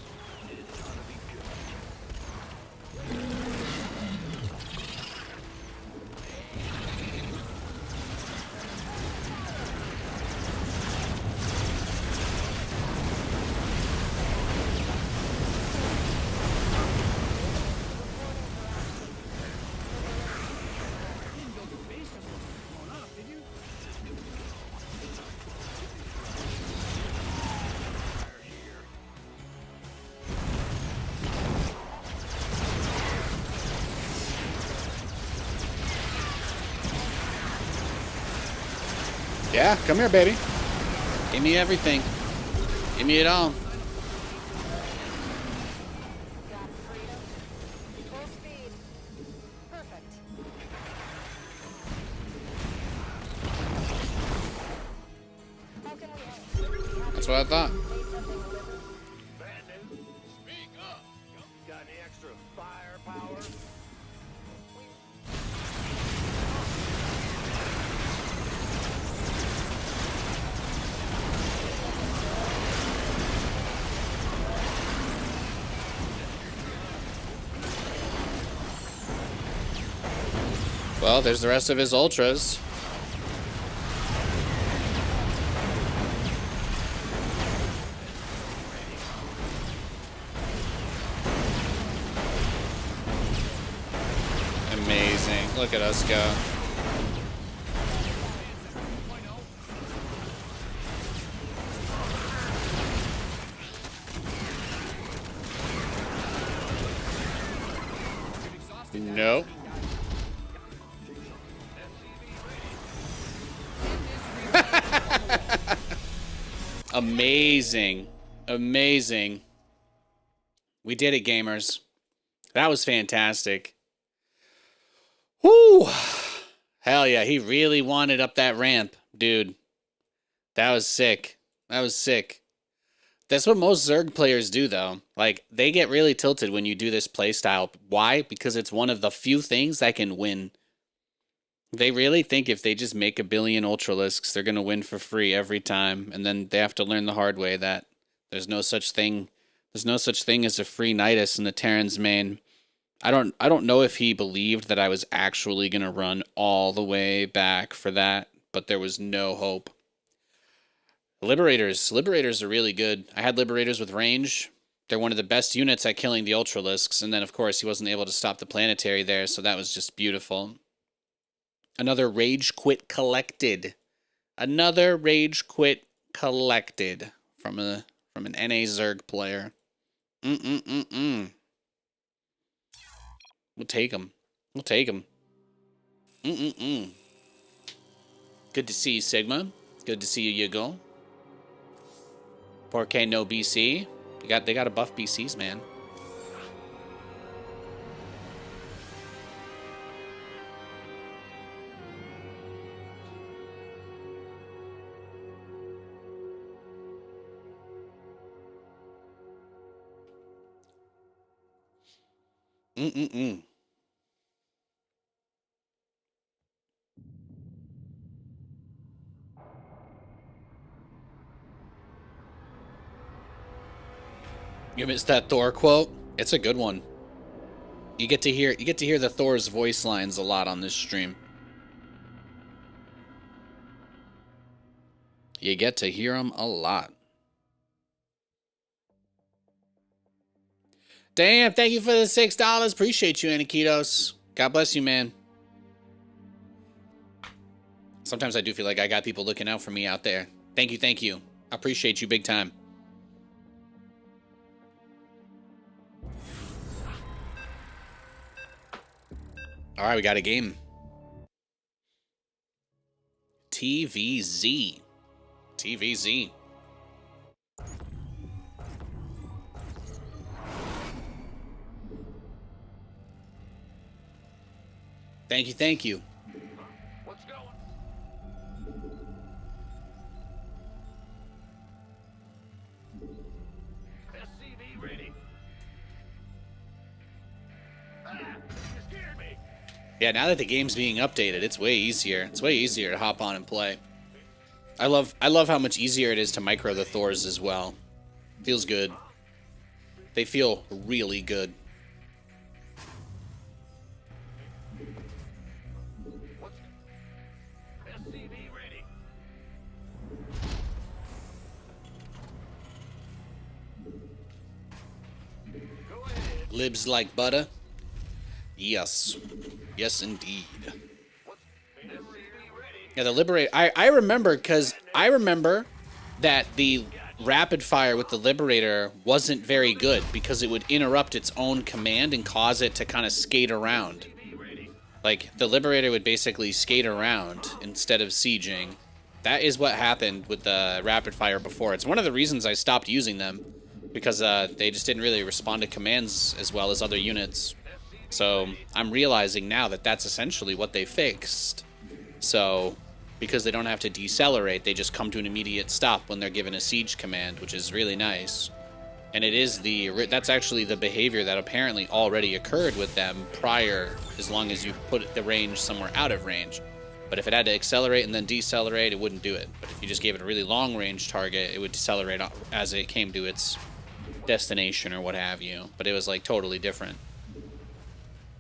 Yeah, come here, baby. Give me everything. Give me it all. Got freedom. Full speed. Perfect. How can we help? That's what I thought. Need something delivered? Bad news. Speak up. Got any extra firepower? Well, there's the rest of his ultras. Amazing. Look at us go. Nope. Amazing. Amazing. We did it, gamers. That was fantastic. Whoo! Hell yeah, he really wanted up that ramp, dude. That was sick. That was sick. That's what most Zerg players do, though. Like, they get really tilted when you do this playstyle. Why? Because it's one of the few things that can win. They really think if they just make a billion Ultralisks, they're going to win for free every time. And then they have to learn the hard way that there's no such thing. There's no such thing as a free Nidus in the Terran's main. I don't know if he believed that I was actually going to run all the way back for that, but there was no hope. Liberators are really good. I had Liberators with range. They're one of the best units at killing the Ultralisks. And then, of course, he wasn't able to stop the planetary there, so that was just beautiful. Another Rage Quit collected. Another Rage Quit collected from an NA Zerg player. We'll take him. We'll take him. Good to see you, Sigma. Good to see you, Yigo. 4K no BC. They got to buff BCs, man. You missed that Thor quote? It's a good one. You get to hear the Thor's voice lines a lot on this stream. You get to hear them a lot. Damn, thank you for the $6. Appreciate you, Anikitos. God bless you, man. Sometimes I do feel like I got people looking out for me out there. Thank you, thank you. I appreciate you big time. All right, we got a game. TVZ. TVZ. Thank you, thank you. What's going? SCV ready. Ah, you scared me. Yeah, now that the game's being updated, it's way easier. It's way easier to hop on and play. I love how much easier it is to micro the Thors as well. Feels good. They feel really good. What's SCV ready? Go ahead. Libs like butter? Yes. Yes, indeed. What's SCV ready? Yeah, the Liberator. I remember, because I remember that the rapid fire with the Liberator wasn't very good because it would interrupt its own command and cause it to kind of skate around. Like, the Liberator would basically skate around instead of sieging. That is what happened with the rapid fire before. It's one of the reasons I stopped using them, because they just didn't really respond to commands as well as other units. So I'm realizing now that that's essentially what they fixed. So because they don't have to decelerate, they just come to an immediate stop when they're given a siege command, which is really nice. And it is that's actually the behavior that apparently already occurred with them prior, as long as you put the range somewhere out of range. But if it had to accelerate and then decelerate, it wouldn't do it. But if you just gave it a really long range target, it would decelerate as it came to its destination or what have you. But it was like totally different.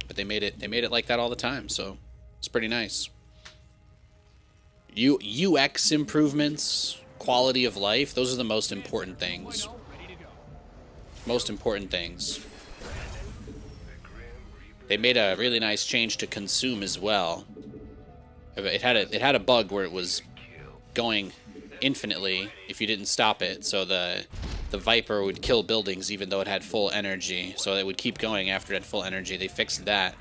But they made it like that all the time, so it's pretty nice. UX improvements, quality of life, those are the most important things. Most important things. They made a really nice change to consume as well. It had a bug where it was going infinitely if you didn't stop it. So the Viper would kill buildings even though it had full energy. So it would keep going after it had full energy. They fixed that.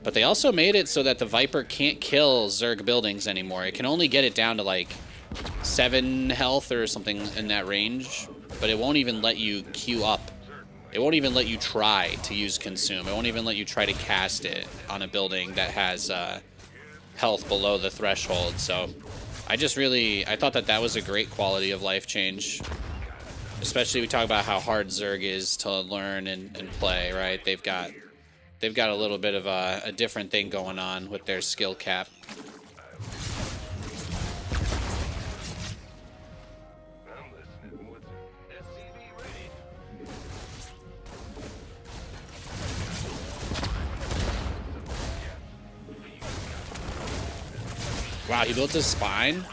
But they also made it so that the Viper can't kill Zerg buildings anymore. It can only get it down to like 7 health or something in that range. But it won't even let you queue up. It won't even let you try to use consume. It won't even let you try to cast it on a building that has health below the threshold. So I thought that was a great quality of life change. Especially we talk about how hard Zerg is to learn and play, right? They've got a little bit of a different thing going on with their skill cap. Wow, he built his spine?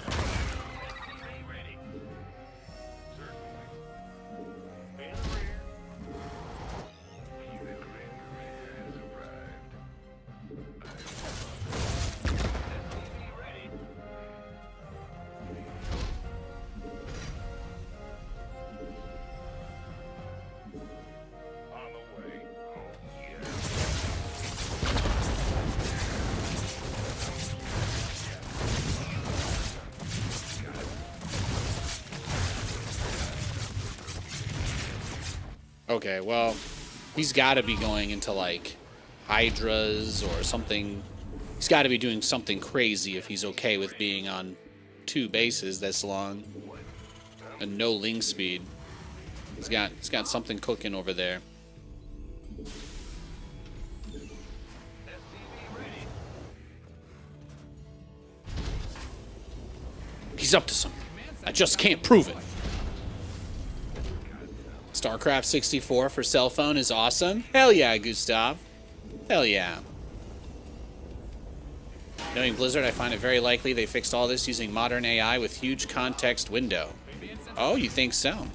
Okay, well, he's got to be going into, like, Hydras or something. He's got to be doing something crazy if he's okay with being on 2 bases this long. And no ling speed. He's got something cooking over there. He's up to something. I just can't prove it. Starcraft 64 for cell phone is awesome. Hell yeah, Gustav. Hell yeah. Knowing Blizzard, I find it very likely they fixed all this using modern AI with huge context window. Oh, you think so?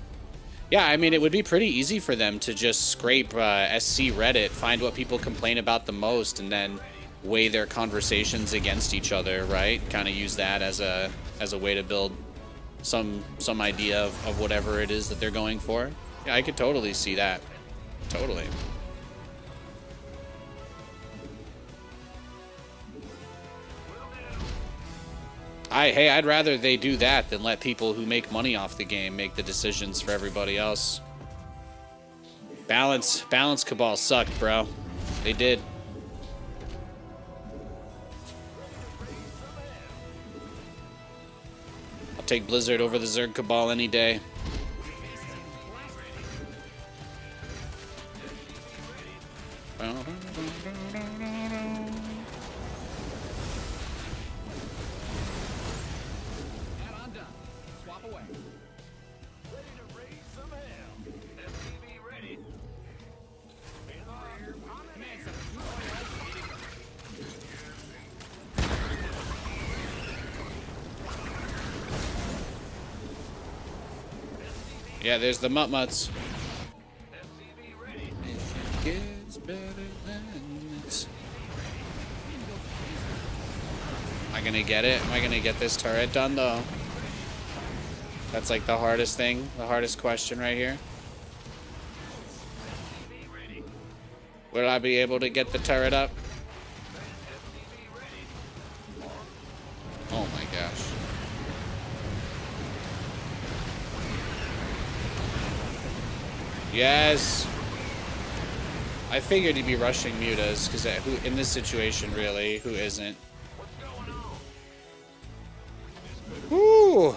Yeah, I mean, it would be pretty easy for them to just scrape SC Reddit, find what people complain about the most, and then weigh their conversations against each other, right? Kind of use that as a way to build some idea of whatever it is that they're going for. Yeah, I could totally see that. Totally. Hey, I'd rather they do that than let people who make money off the game make the decisions for everybody else. Balance Cabal sucked, bro. They did. I'll take Blizzard over the Zerg Cabal any day. Yeah, there's the Mutmuts. Gets better than this. Am I gonna get it? Am I gonna get this turret done though? That's like the hardest thing, the hardest question right here. Will I be able to get the turret up? Oh my gosh. Yes. I figured he'd be rushing mutas, because who in this situation, really, who isn't? What's going on? Woo!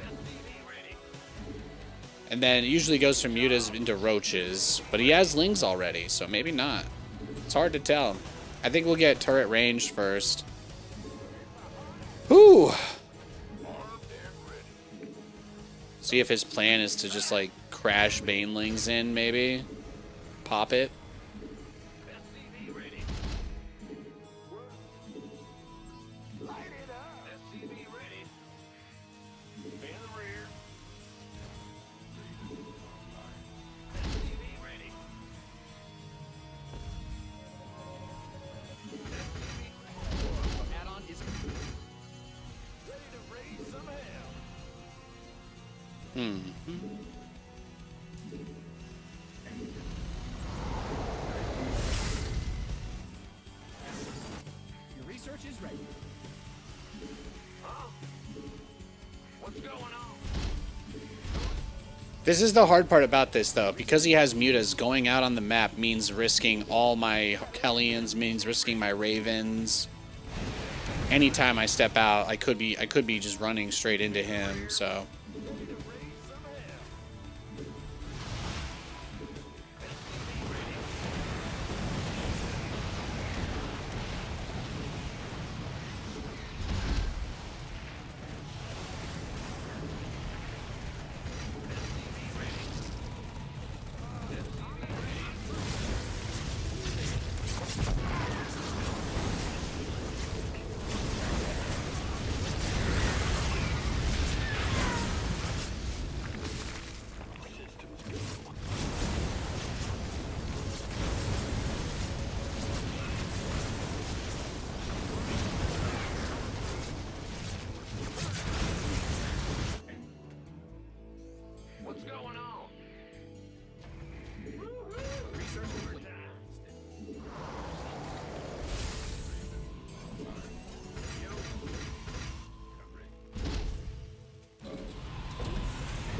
SCV ready. And then it usually goes from mutas into roaches, but he has lings already, so maybe not. It's hard to tell. I think we'll get turret ranged first. Whew! See if his plan is to just, like, crash banelings in, maybe? Pop it? SCV ready. Light it up. SCV ready. In the rear. SCV ready. Add-on is complete. Ready to raise some hell. Your research is ready. Huh? What's going on? This is the hard part about this, though. Because he has mutas, going out on the map means risking all my Hellions, means risking my Ravens. Anytime I step out, I could be just running straight into him, so... What's going on? Research complete.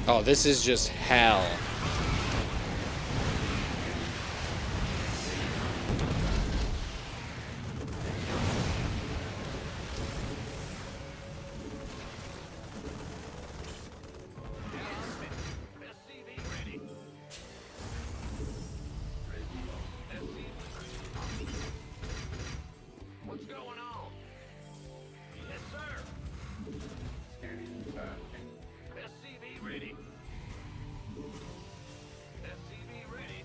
Oh, this is just hell. SCV ready. What's going on? Yes, sir. SCV ready. SCV ready.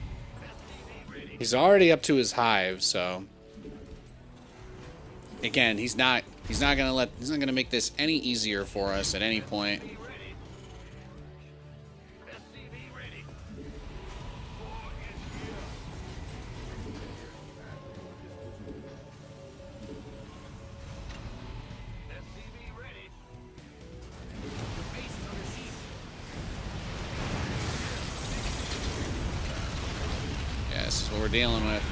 SCV ready. He's already up to his hive, so... Again, he's not gonna make this any easier for us at any point. SCV ready. SCV ready. SCV ready. Your base is under siege. Yeah, this is what we're dealing with.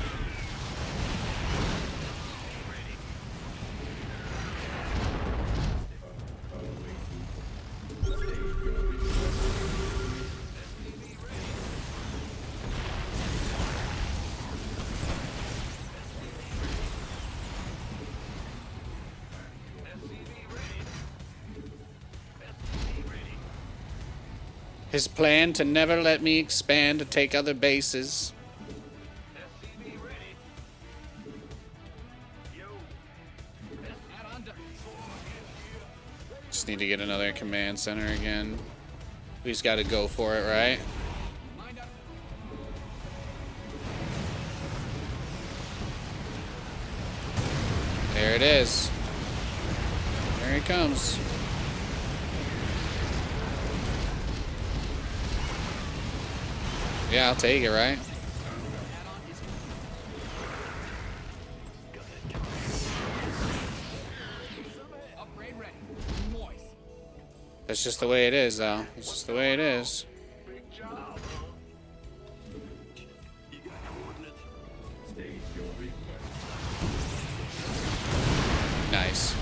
His plan to never let me expand to take other bases. SCV ready. Yo. Add-on done. Just need to get another command center again. We just got to go for it, right? Lined up. There it is. There he comes. Yeah, I'll take it, right? Add-on is complete. Upgrade ready. Moist. That's just the way it is, though. It's just the way it is. Big job, huh? You got coordinates. Stage your Nice.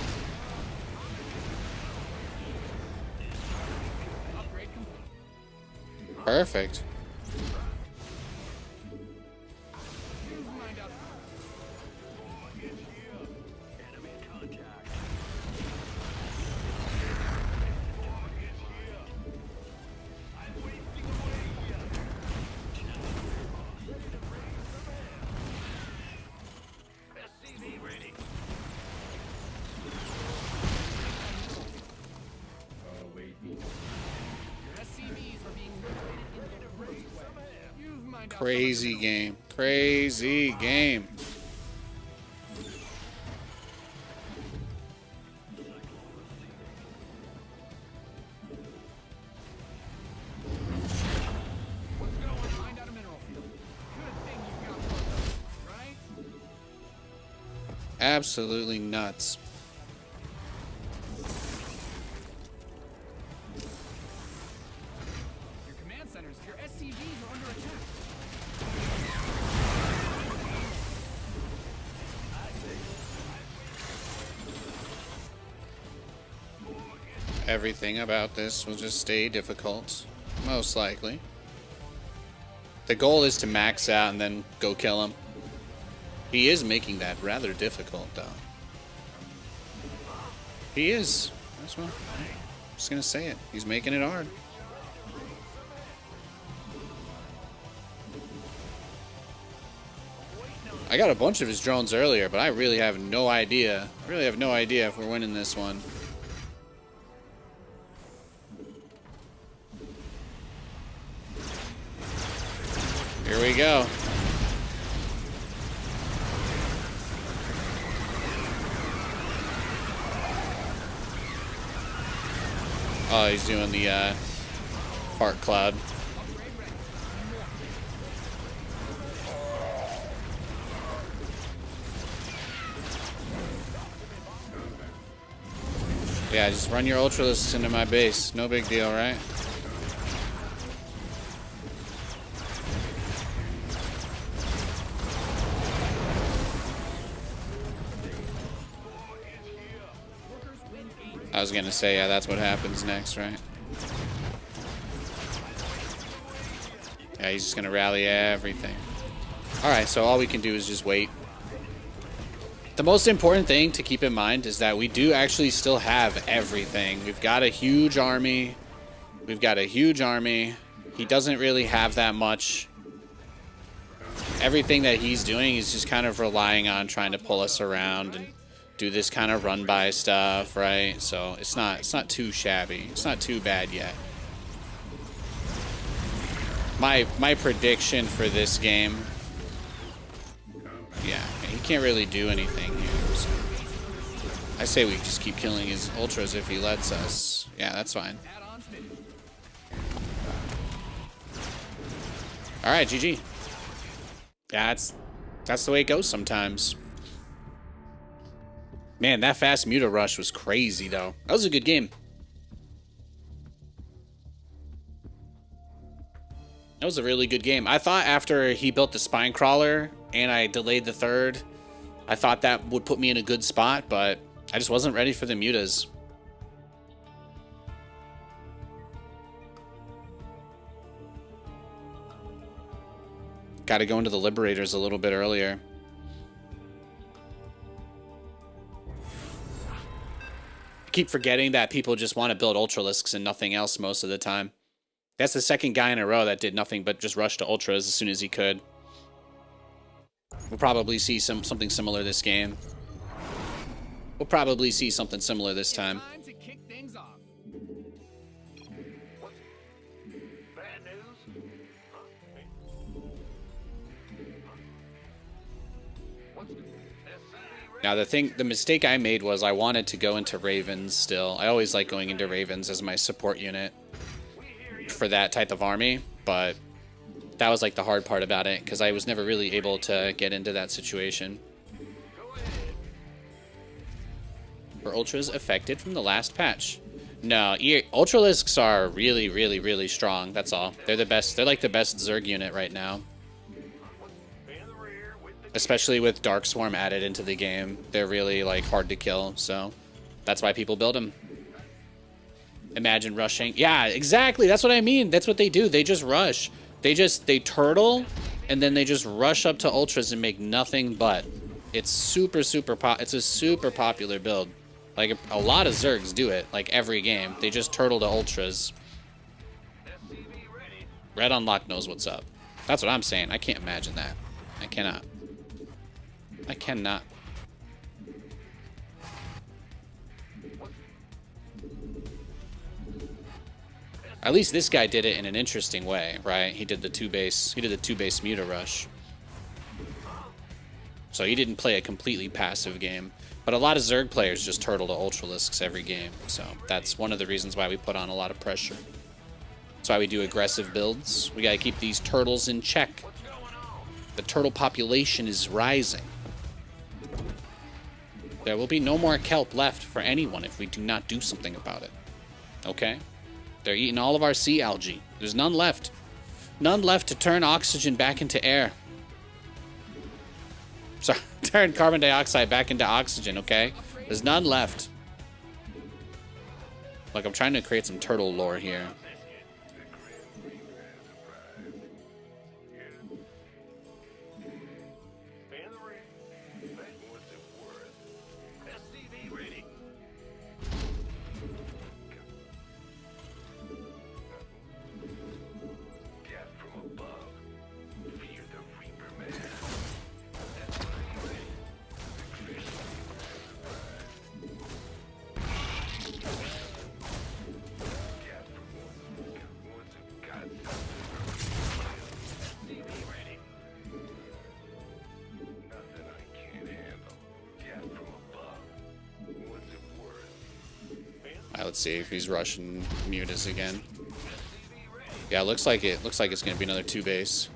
Upgrade complete. Perfect. Use mind up. Enemy contact. I'm wasting away here. Ready to raise the man. SCV ready. Your SCVs are being rotated in the right way. Use mind up. Crazy game. Crazy game. Find out a mineral field. Good thing you've got more of those, right? Absolutely nuts. Your command centers, your SCVs are under attack. Everything about this will just stay difficult. Most likely. The goal is to max out and then go kill him. He is making that rather difficult, though. He is. That's what I'm just gonna say it. He's making it hard. I got a bunch of his drones earlier, but I really have no idea. Really have no idea if we're winning this one. Here we go. Oh, he's doing the fart cloud. Yeah, just run your Ultralisks into my base. No big deal, right? I was gonna say, yeah, that's what happens next, right? Yeah, he's just gonna rally everything. Alright, so all we can do is just wait. The most important thing to keep in mind is that we do actually still have everything. We've got a huge army. We've got a huge army. He doesn't really have that much. Everything that he's doing is just kind of relying on trying to pull us around and do this kind of run by stuff, right? So it's not too shabby. It's not too bad yet. My prediction for this game, yeah, he can't really do anything here. So I say we just keep killing his ultras if he lets us. Yeah, that's fine. All right, GG. Yeah, that's the way it goes sometimes. Man, that fast Muta rush was crazy, though. That was a good game. That was a really good game. I thought after he built the Spine Crawler and I delayed the third, I thought that would put me in a good spot, but I just wasn't ready for the Mutas. Got to go into the Liberators a little bit earlier. Keep forgetting that people just want to build Ultralisks and nothing else most of the time. That's the second guy in a row that did nothing but just rush to Ultras as soon as he could. We'll probably see something similar this game. We'll probably see something similar this time. Time to kick things off. Bad news? What's SCV ready? Now the mistake I made was I wanted to go into Ravens still. I always like going into Ravens as my support unit for that type of army, but that was like the hard part about it because I was never really able to get into that situation. Were Ultras affected from the last patch? No, Ultralisks are really, really, really strong. That's all. They're the best. They're like the best Zerg unit right now. In the rear with the Especially with Dark Swarm added into the game. They're really, like, hard to kill, so that's why people build them. Imagine rushing. Yeah, exactly. That's what I mean. That's what they do. They just rush. They turtle, and then they just rush up to ultras and make nothing but. It's it's a super popular build. Like, a lot of Zergs do it, like, every game. They just turtle to ultras. Red Unlock knows what's up. That's what I'm saying. I can't imagine that. I cannot. I cannot. At least this guy did it in an interesting way, right? He did the two base Muta rush. So he didn't play a completely passive game. But a lot of Zerg players just turtle to Ultralisks every game. So that's one of the reasons why we put on a lot of pressure. That's why we do aggressive builds. We gotta keep these turtles in check. The turtle population is rising. There will be no more kelp left for anyone if we do not do something about it. Okay? They're eating all of our sea algae. There's none left. None left to turn oxygen back into air. Sorry, turn carbon dioxide back into oxygen, okay? There's none left. Like, I'm trying to create some turtle lore here. Let's see if he's rushing Mutas again. Yeah, looks like it's gonna be another 2 base.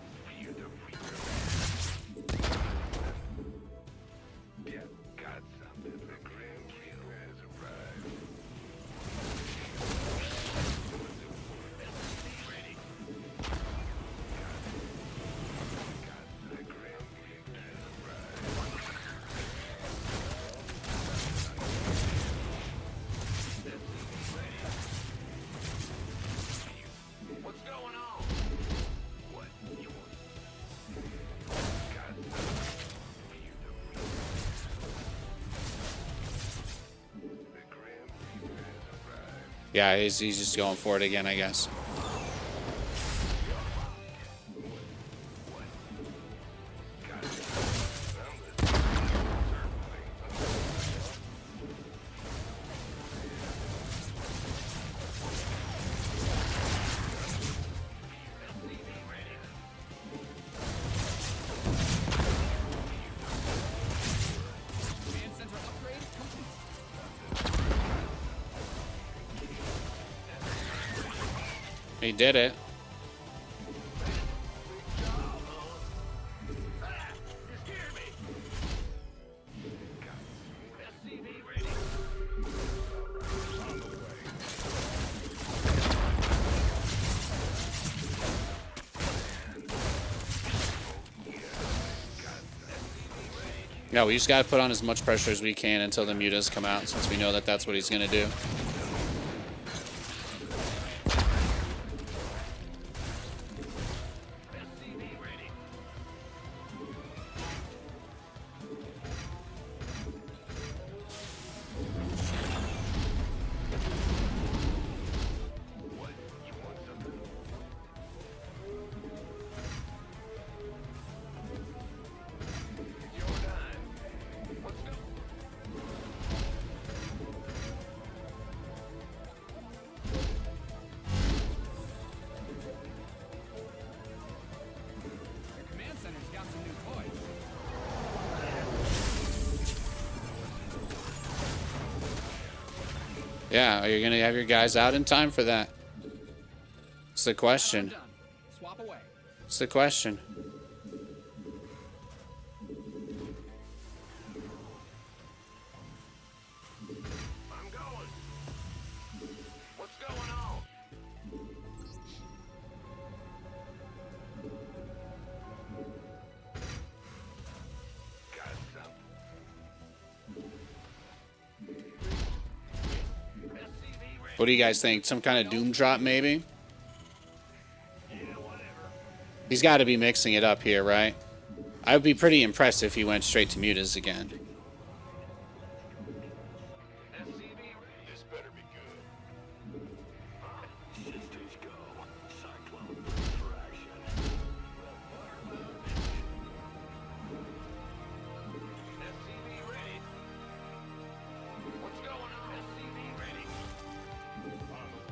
Yeah, he's just going for it again, I guess. He did it. Yeah, we just gotta put on as much pressure as we can until the mutas come out, since we know that that's what he's gonna do. Yeah, are you gonna have your guys out in time for that? It's the question. Swap away. It's the question. I'm going. What's going on? What do you guys think? Some kind of doom drop, maybe? He's got to be mixing it up here, right? I would be pretty impressed if he went straight to mutas again. This better be good. Systems go. Cyclone for action. SCV ready. What's going on? SCV ready. On the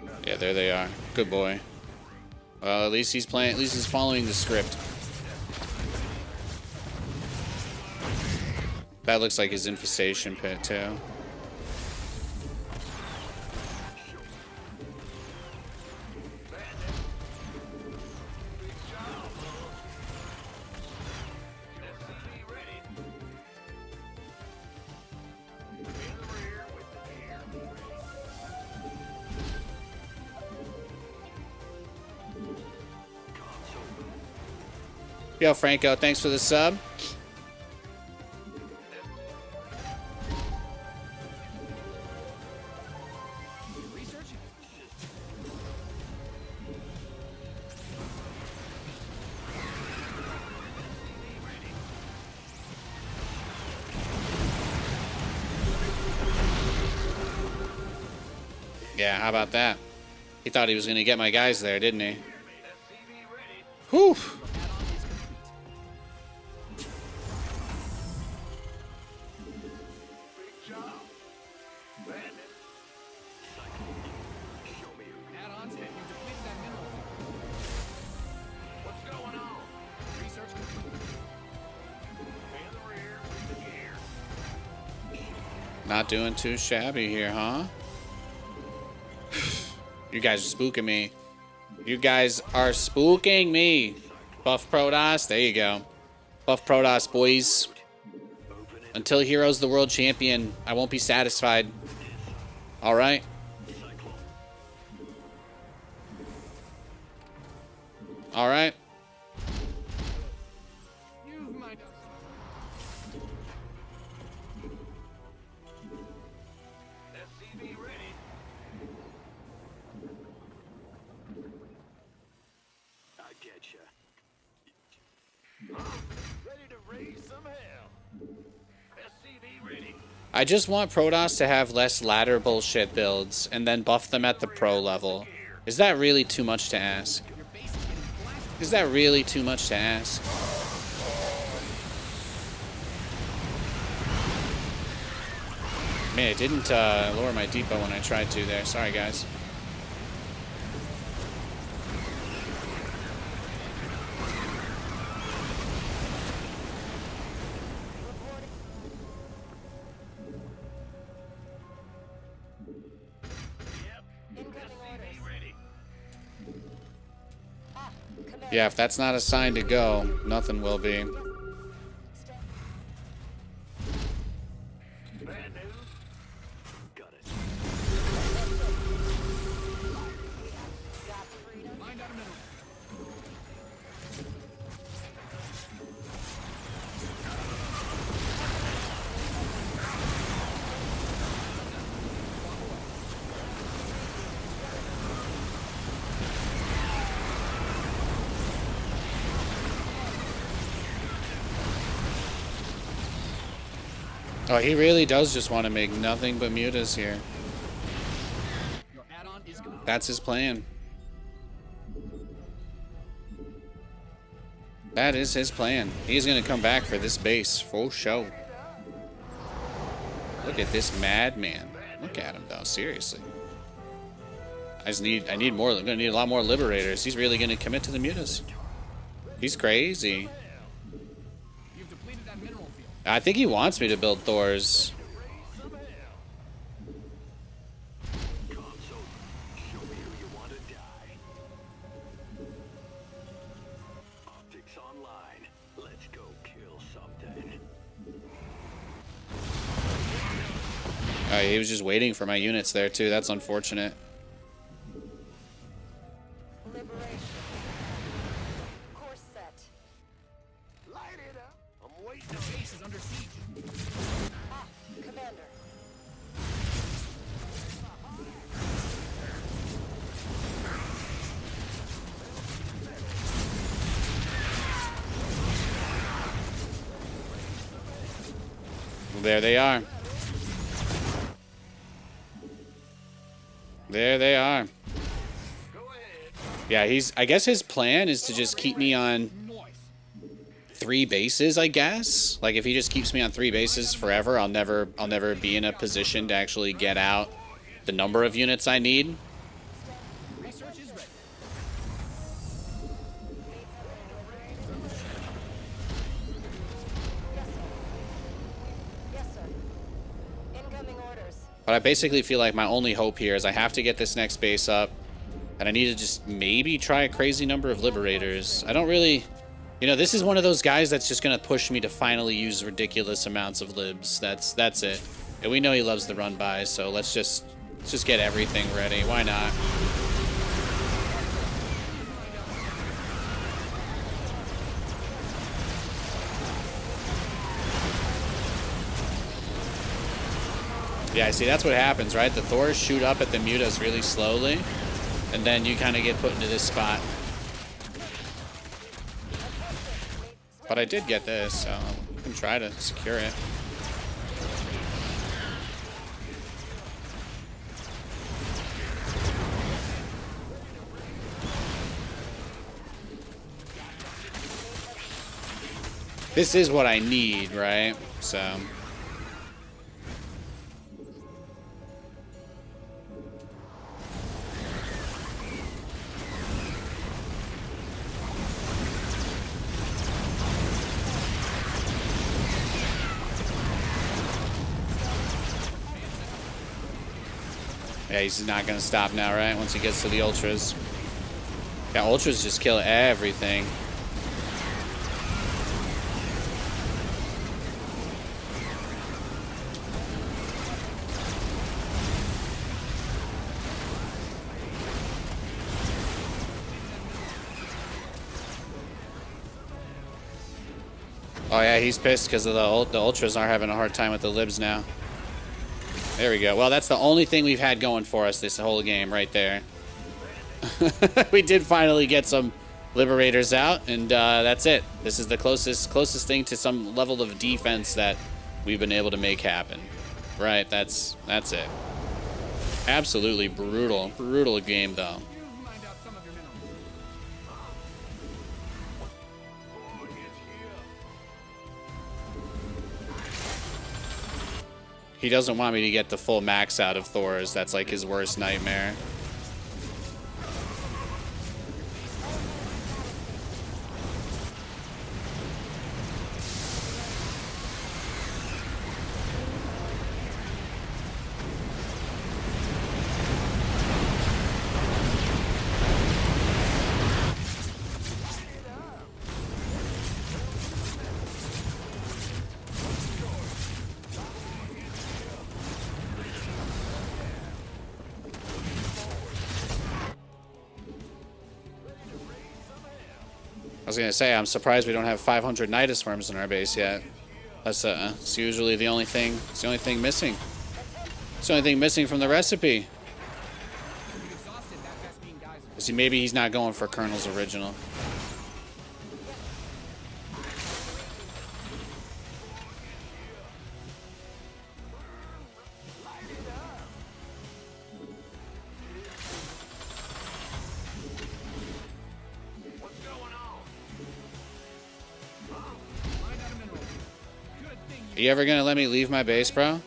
way. Yeah, there they are. Good boy. Well, at least he's playing. At least he's following the script. That looks like his infestation pit too. Yo, Franco, thanks for the sub. Yeah, how about that? He thought he was going to get my guys there, didn't he? Whew. Add-ons hit. You depleted that mineral. What's going on? Research complete. In the rear with the gear. Not doing too shabby here, huh? You guys are spooking me. You guys are spooking me. Buff Protoss. There you go. Buff Protoss, boys. Until Hero's the world champion, I won't be satisfied. All right. All right. You've my SCV ready. I get ya. Ready to raise some hell. SCV ready. I just want Protoss to have less ladder bullshit builds and then buff them at the pro level. Is that really too much to ask? your base is getting blasted. Is that really too much to ask? Man, it didn't lower my depot when I tried to there. Sorry, guys. SCV ready. Yeah, if that's not a sign to go, nothing will be. Bad news. Got it. Find out a mineral. Oh, he really does just want to make nothing but mutas here. Your add-on is complete. That's his plan. That is his plan. He's gonna come back for this base, full show. Look at this madman. Look at him though, seriously. I need more. I'm gonna need a lot more liberators. He's really gonna commit to the mutas. He's crazy. You've depleted that mineral field. I think he wants me to build Thors. Console, show me who you want to die. Optics online. Let's go kill something. He was just waiting for my units there too. That's unfortunate. Liberation. Course set. Light it up. I'm waiting on Your base is under siege. Commander. There they are. There they are. Yeah, I guess his plan is to just keep me on 3 bases, I guess. Like, if he just keeps me on 3 bases forever, I'll never be in a position to actually get out the number of units I need. Research is ready. Yes, sir. Incoming orders. But I basically feel like my only hope here is I have to get this next base up, and I need to just maybe try a crazy number of Liberators. I don't really... You know, this is one of those guys that's just going to push me to finally use ridiculous amounts of libs. That's it. And we know he loves the run by, so let's just get everything ready. Why not? Yeah, see, that's what happens, right? The Thors shoot up at the mutas really slowly, and then you kind of get put into this spot. But I did get this, so I can try to secure it. This is what I need, right? So... Yeah, he's not going to stop now, right? Once he gets to the Ultras. Yeah, Ultras just kill everything. Oh yeah, he's pissed because of the Ultras are having a hard time with the libs now. There we go. Well, that's the only thing we've had going for us this whole game right there. We did finally get some Liberators out, and that's it. This is the closest thing to some level of defense that we've been able to make happen. Right, that's it. Absolutely brutal game though. You mined out some of your minerals. He doesn't want me to get the full max out of Thors. That's like his worst nightmare. I was gonna say, I'm surprised we don't have 500 Nidus worms in our base yet. That's it's usually the only thing. It's the only thing missing. It's the only thing missing from the recipe. See, maybe he's not going for Colonel's original. Are you ever gonna let me leave my base, bro?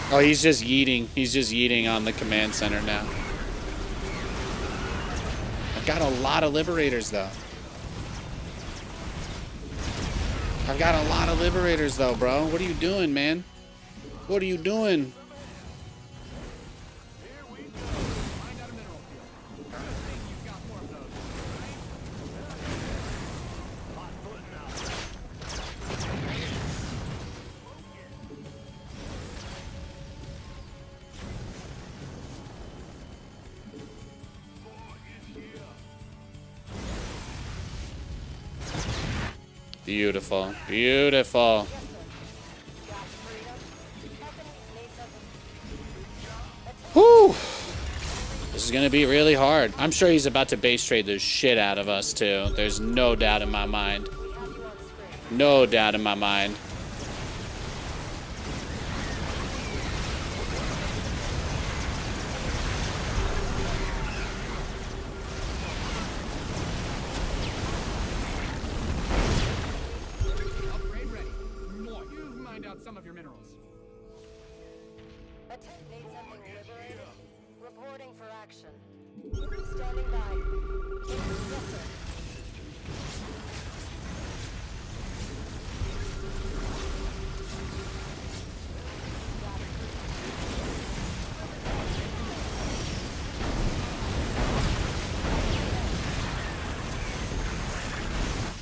Oh, he's just yeeting. He's just yeeting on the command center now. I've got a lot of Liberators, though. I've got a lot of Liberators, though, bro. What are you doing, man? What are you doing? Mined out a mineral field. Good thing you've got more of those, right? Beautiful. Beautiful. Whew. This is going to be really hard. I'm sure he's about to base trade the shit out of us, too. There's no doubt in my mind. No doubt in my mind. Upgrade ready. More. You've mined out some of your minerals. Need something liberated? Reporting for action. Standing by. Yes, sir.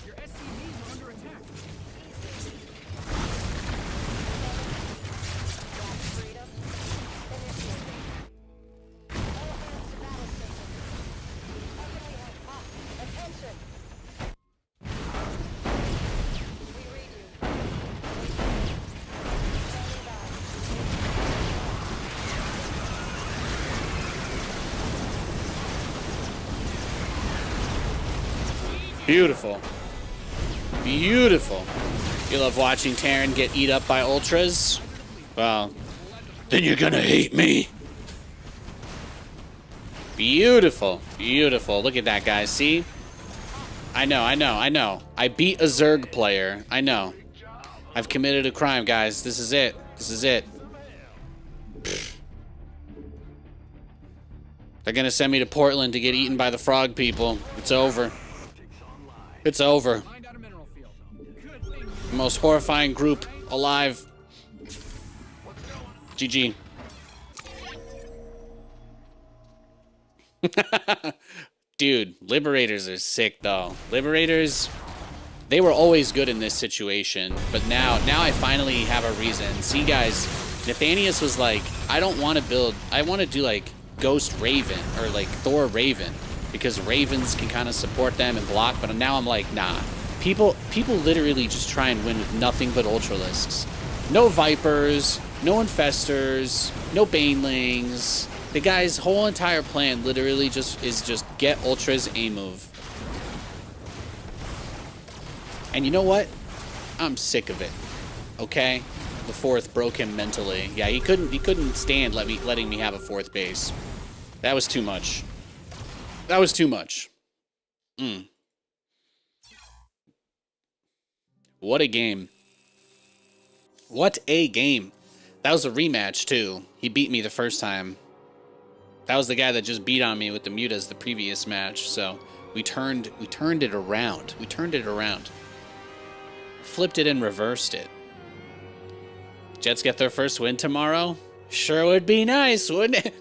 Your SCVs are under attack. Freedom. Initiating. All hands to battle station. How can we help? Attention. We read you. Standing by. Beautiful. Beautiful. You love watching Terran get eat up by ultras? Well, then you're gonna hate me. Beautiful. Beautiful. Look at that, guys. See? I know. I beat a Zerg player. I know. I've committed a crime, guys. This is it. This is it. They're gonna send me to Portland to get eaten by the frog people. It's over. It's over. Mined out a mineral field. Good thing you The most horrifying group alive. GG. Dude, Liberators are sick, though. Liberators, they were always good in this situation, but now I finally have a reason. See, guys, Nathanias was like, I don't want to build, I want to do, like, Ghost Raven, or, like, Thor Raven, because Ravens can kind of support them and block, but now I'm like, nah. People literally just try and win with nothing but Ultralisks. No Vipers, no Infestors, no Banelings. The guy's whole entire plan literally is just get Ultras a move. And you know what? I'm sick of it. Okay? The fourth broke him mentally. Yeah, he couldn't stand letting me have a fourth base. That was too much. That was too much. What a game. What a game. That was a rematch, too. He beat me the first time. That was the guy that just beat on me with the mutas the previous match. So we turned it around. We turned it around. Flipped it and reversed it. Jets get their first win tomorrow? Sure would be nice, wouldn't it?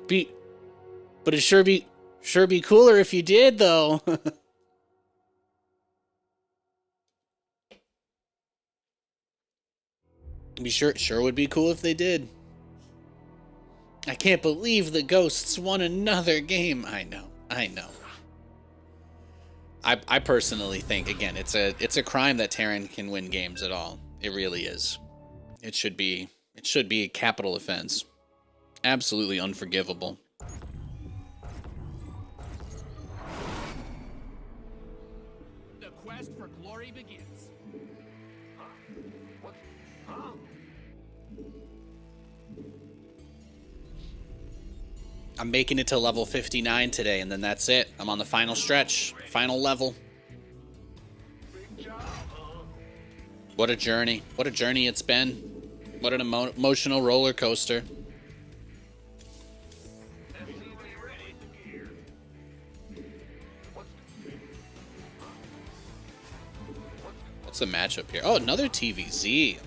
But it'd sure be cooler if you did, though. Sure would be cool if they did. I can't believe the Ghosts won another game. I know. I personally think, again, it's a crime that Terran can win games at all. It really is. It should be a capital offense. Absolutely unforgivable. The quest for glory begins. I'm making it to level 59 today, and then that's it. I'm on the final stretch, final level. What a journey. What a journey it's been. What an emotional roller coaster. What's the matchup here? Oh, another TVZ.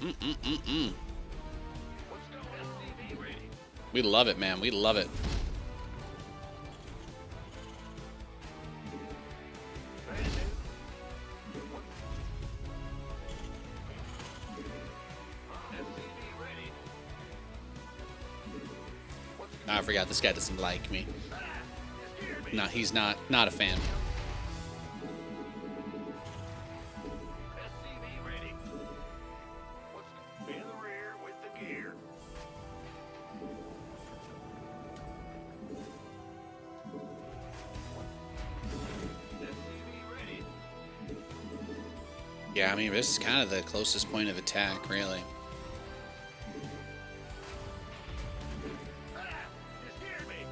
We love it, man. We love it. I forgot this guy doesn't like me. No, he's not a fan. Yeah, I mean, this is kind of the closest point of attack, really. You scared me.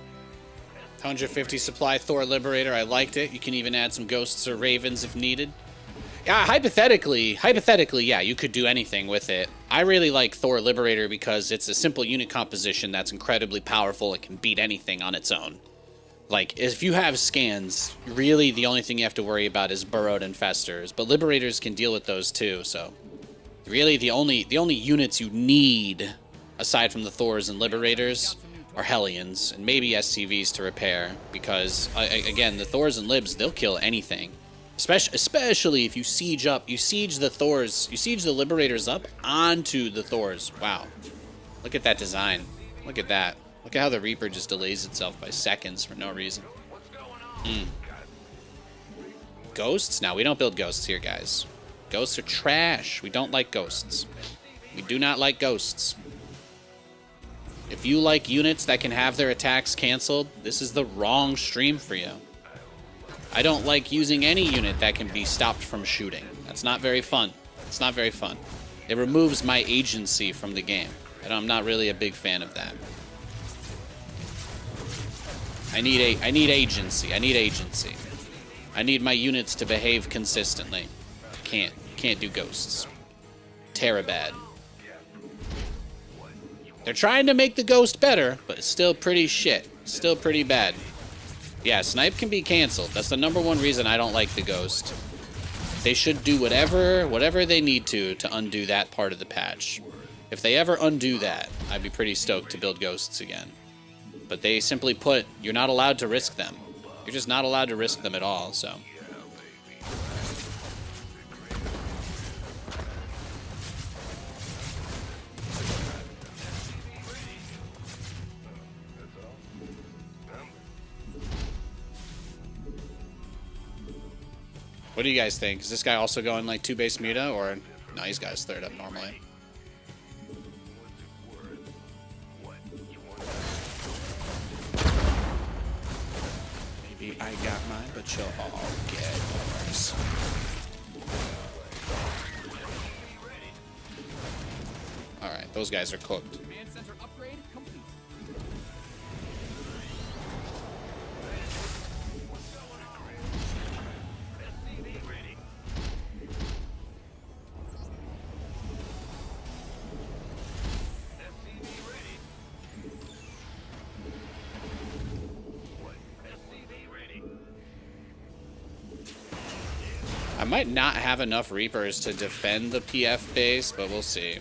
150 supply Thor Liberator. I liked it. You can even add some ghosts or ravens if needed. Yeah, hypothetically, yeah, you could do anything with it. I really like Thor Liberator because it's a simple unit composition that's incredibly powerful. It can beat anything on its own. Like, if you have scans, really the only thing you have to worry about is Burrowed Infestors. But Liberators can deal with those too, so... Really, the only units you need, aside from the Thors and Liberators, are Hellions, and maybe SCVs to repair. Because, again, the Thors and Libs, they'll kill anything. Especially if you siege the Thors, you siege the Liberators up onto the Thors. Wow. Look at that design. Look at that. Look at how the Reaper just delays itself by seconds for no reason. Ghosts? No, we don't build ghosts here, guys. Ghosts are trash. We don't like ghosts. We do not like ghosts. If you like units that can have their attacks canceled, this is the wrong stream for you. I don't like using any unit that can be stopped from shooting. That's not very fun. It's not very fun. It removes my agency from the game, and I'm not really a big fan of that. I need agency. I need agency. I need my units to behave consistently. Can't do ghosts. Terabad. They're trying to make the ghost better, but it's still pretty shit. Still pretty bad. Yeah, snipe can be canceled. That's the #1 reason I don't like the ghost. They should do whatever they need to undo that part of the patch. If they ever undo that, I'd be pretty stoked to build ghosts again. But they simply put, you're not allowed to risk them. You're just not allowed to risk them at all, so... What do you guys think? Is this guy also going like 2 base Muta, or no? He's got his 3rd up normally. Maybe I got mine, but you'll all get yours. All right, those guys are cooked. Command center upgrade complete. I might not have enough Reapers to defend the PF base, but we'll see.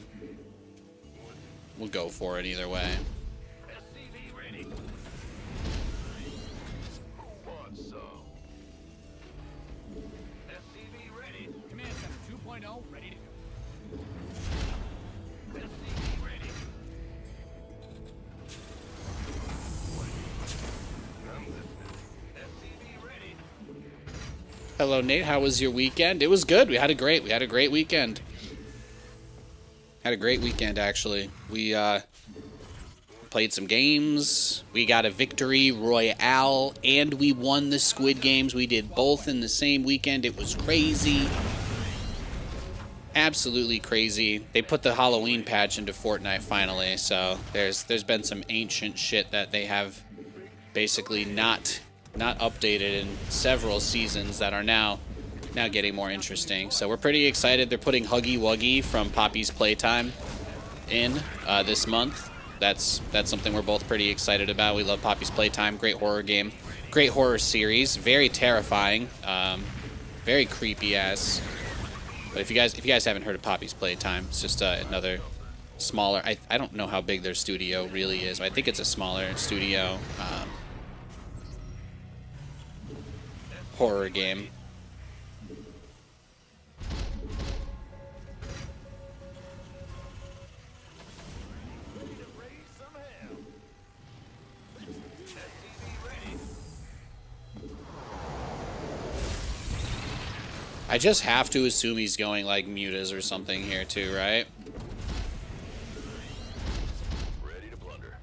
We'll go for it either way. Command center 2.0 ready to go. Hello, Nate. How was your weekend? It was good. We had a great weekend. Had a great weekend, actually. We played some games. We got a victory royale, and we won the Squid Games. We did both in the same weekend. It was crazy. Absolutely crazy. They put the Halloween patch into Fortnite finally, so there's been some ancient shit that they have basically not updated in several seasons that are now getting more interesting. So we're pretty excited. They're putting Huggy Wuggy from Poppy's Playtime in this month. That's something we're both pretty excited about. We love Poppy's Playtime. Great horror game. Great horror series. Very terrifying. Very creepy ass. But if you guys haven't heard of Poppy's Playtime, it's just another smaller... I don't know how big their studio really is, but I think it's a smaller studio horror game. I just have to assume he's going like mutas or something here too, right? Ready to plunder.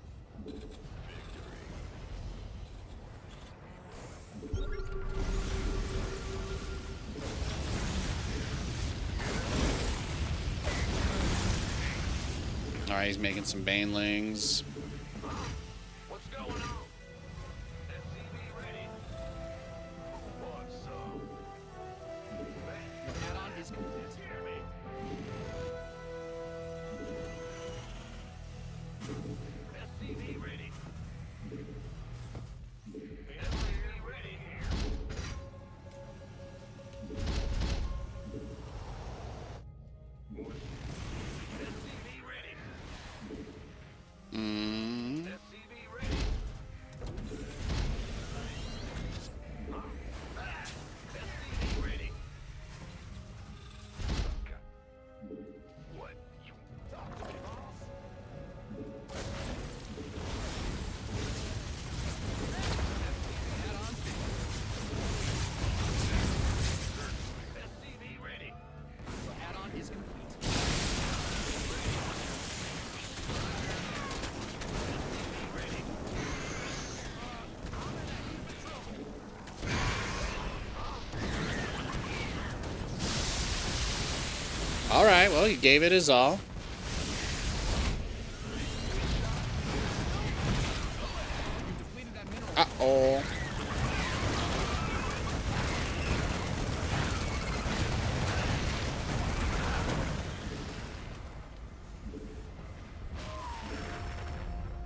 Alright, he's making some banelings. What's going on? SCV ready. What's up? Add-on is complete. Hear me? SCV ready. SCV ready here. SCV ready. SCV ready. SCV ready. What? You talk to me, boss? SCV ready. Add-on is complete. Ready. Alright, well, he gave it his all. You've depleted that mineral. Uh-oh.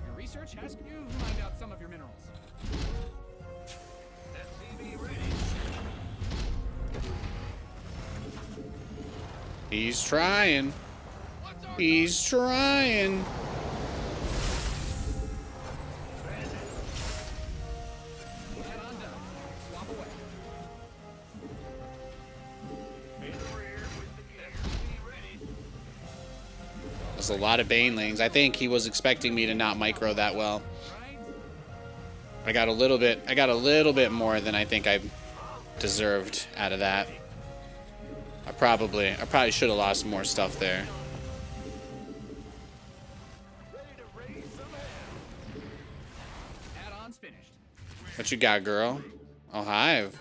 Your research has you mined out some of your minerals. SCV ready. He's trying. He's trying. Add-on done. Swap away. In the rear with the gear. SCV ready. There's a lot of banelings. I think he was expecting me to not micro that well. Right? I got a little bit more than I think I deserved out of that. I probably should have lost more stuff there. Ready to raise some hell. Add-on's finished. What you got, girl? Oh, Hive.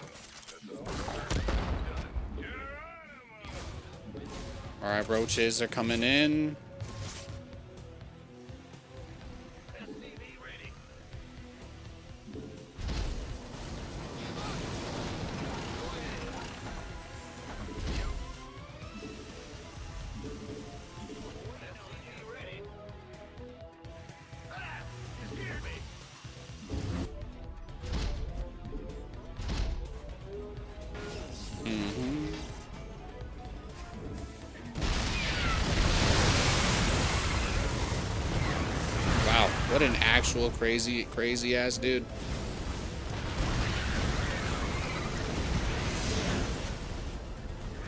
Alright, roaches are coming in. SCV ready. SCV ready. Ah! You scared me. Wow, what an actual crazy ass dude.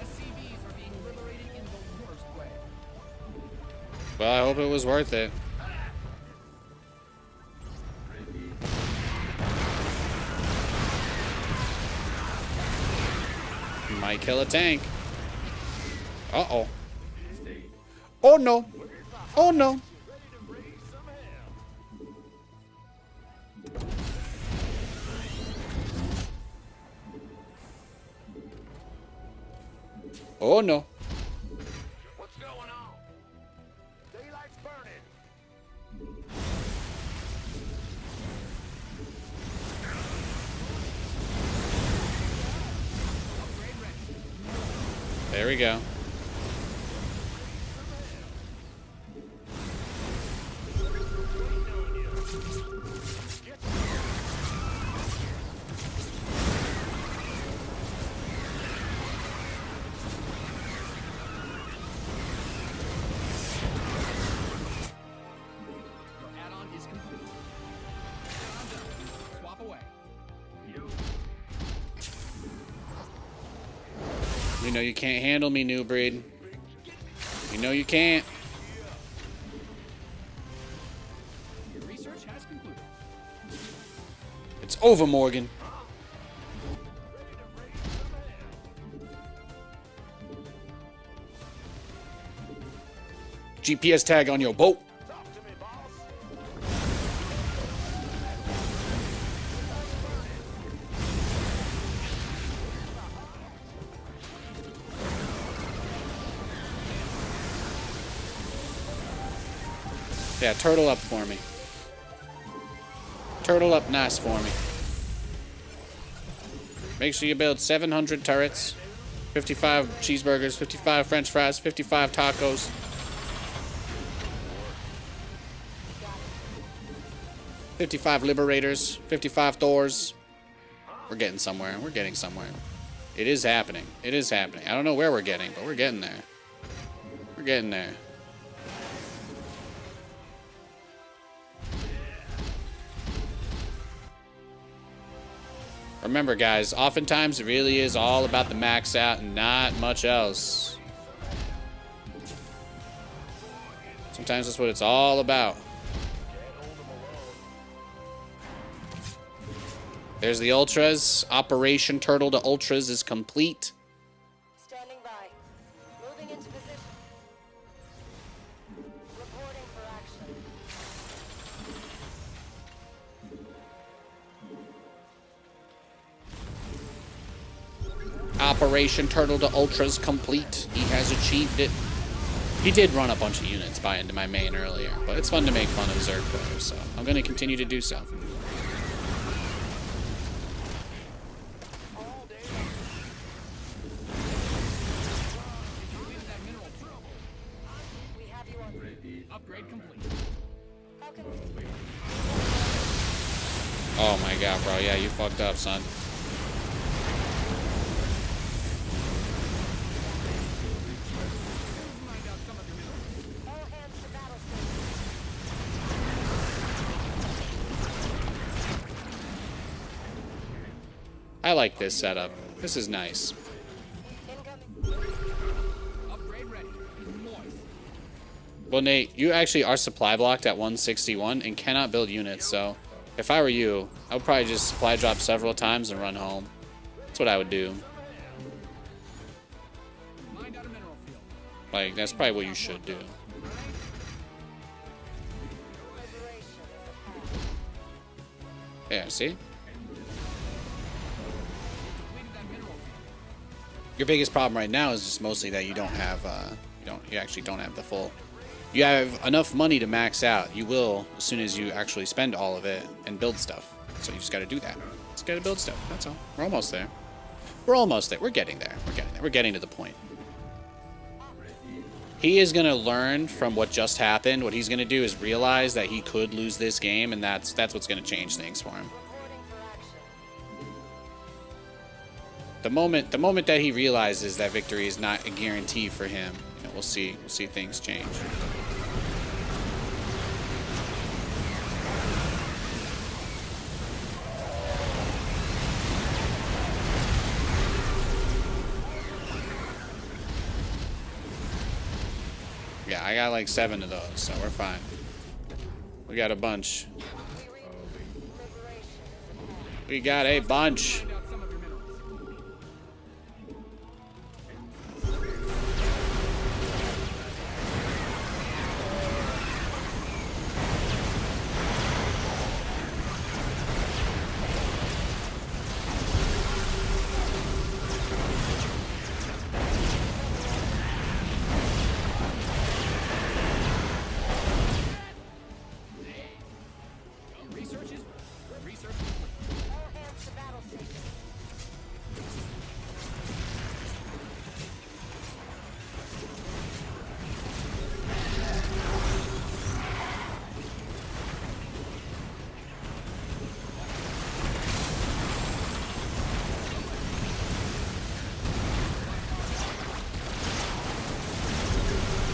SCVs are being liberated in the worst way. Well, I hope it was worth it. Might kill a tank. Uh-oh. Oh no. Oh no. Ready to raise some hell. Oh no. What's going on? Daylight's burning. Upgrade ready. There we go. Your add-on is complete. Add-on done. Swap away. You know you can't handle me, new breed. You know you can't. Your research has concluded. It's over, Morgan. GPS tag on your boat. Talk to me, boss. Yeah, turtle up for me. Turtle up nice for me. Make sure you build 700 turrets, 55 cheeseburgers, 55 french fries, 55 tacos. "55 liberators, 55 Thors." We're getting somewhere. We're getting somewhere. It is happening. It is happening. I don't know where we're getting, but we're getting there. We're getting there. Remember, guys, oftentimes it really is all about the max out and not much else. Sometimes that's what it's all about. There's the Ultras. Operation Turtle to Ultras is complete. Standing by. Moving into position. Reporting for action. Operation Turtle to Ultras complete. He has achieved it. He did run a bunch of units by into my main earlier, but it's fun to make fun of Zerg players, so I'm going to continue to do so. We have you on. Upgrade complete. How can we... Oh my god, bro. Yeah, you fucked up, son. Find out some of your minerals. All hands to battle station. I like this setup. This is nice. Incoming. Upgrade ready. Moist. Well, Nate, you actually are supply blocked at 161 and cannot build units, so if I were you, I would probably just supply drop several times and run home. That's what I would do. Find out a mineral field. Like, that's probably what you should do. Liberation is ahead. Yeah, see? Completed that mineral field. Your biggest problem right now is just mostly that you don't have, you actually don't have the full. You have enough money to max out. You will as soon as you actually spend all of it and build stuff. So you just got to do that. Just got to build stuff. That's all. We're almost there. We're almost there. We're getting there. We're getting there. We're getting to the point. He is going to learn from what just happened. What he's going to do is realize that he could lose this game, and that's what's going to change things for him. Reporting for action. The moment that he realizes that victory is not a guarantee for him, you know, we'll see things change. Yeah, I got like 7 of those, so we're fine. We got a bunch. We got a bunch. Find out some of your minerals. Researches. All hands to battle station.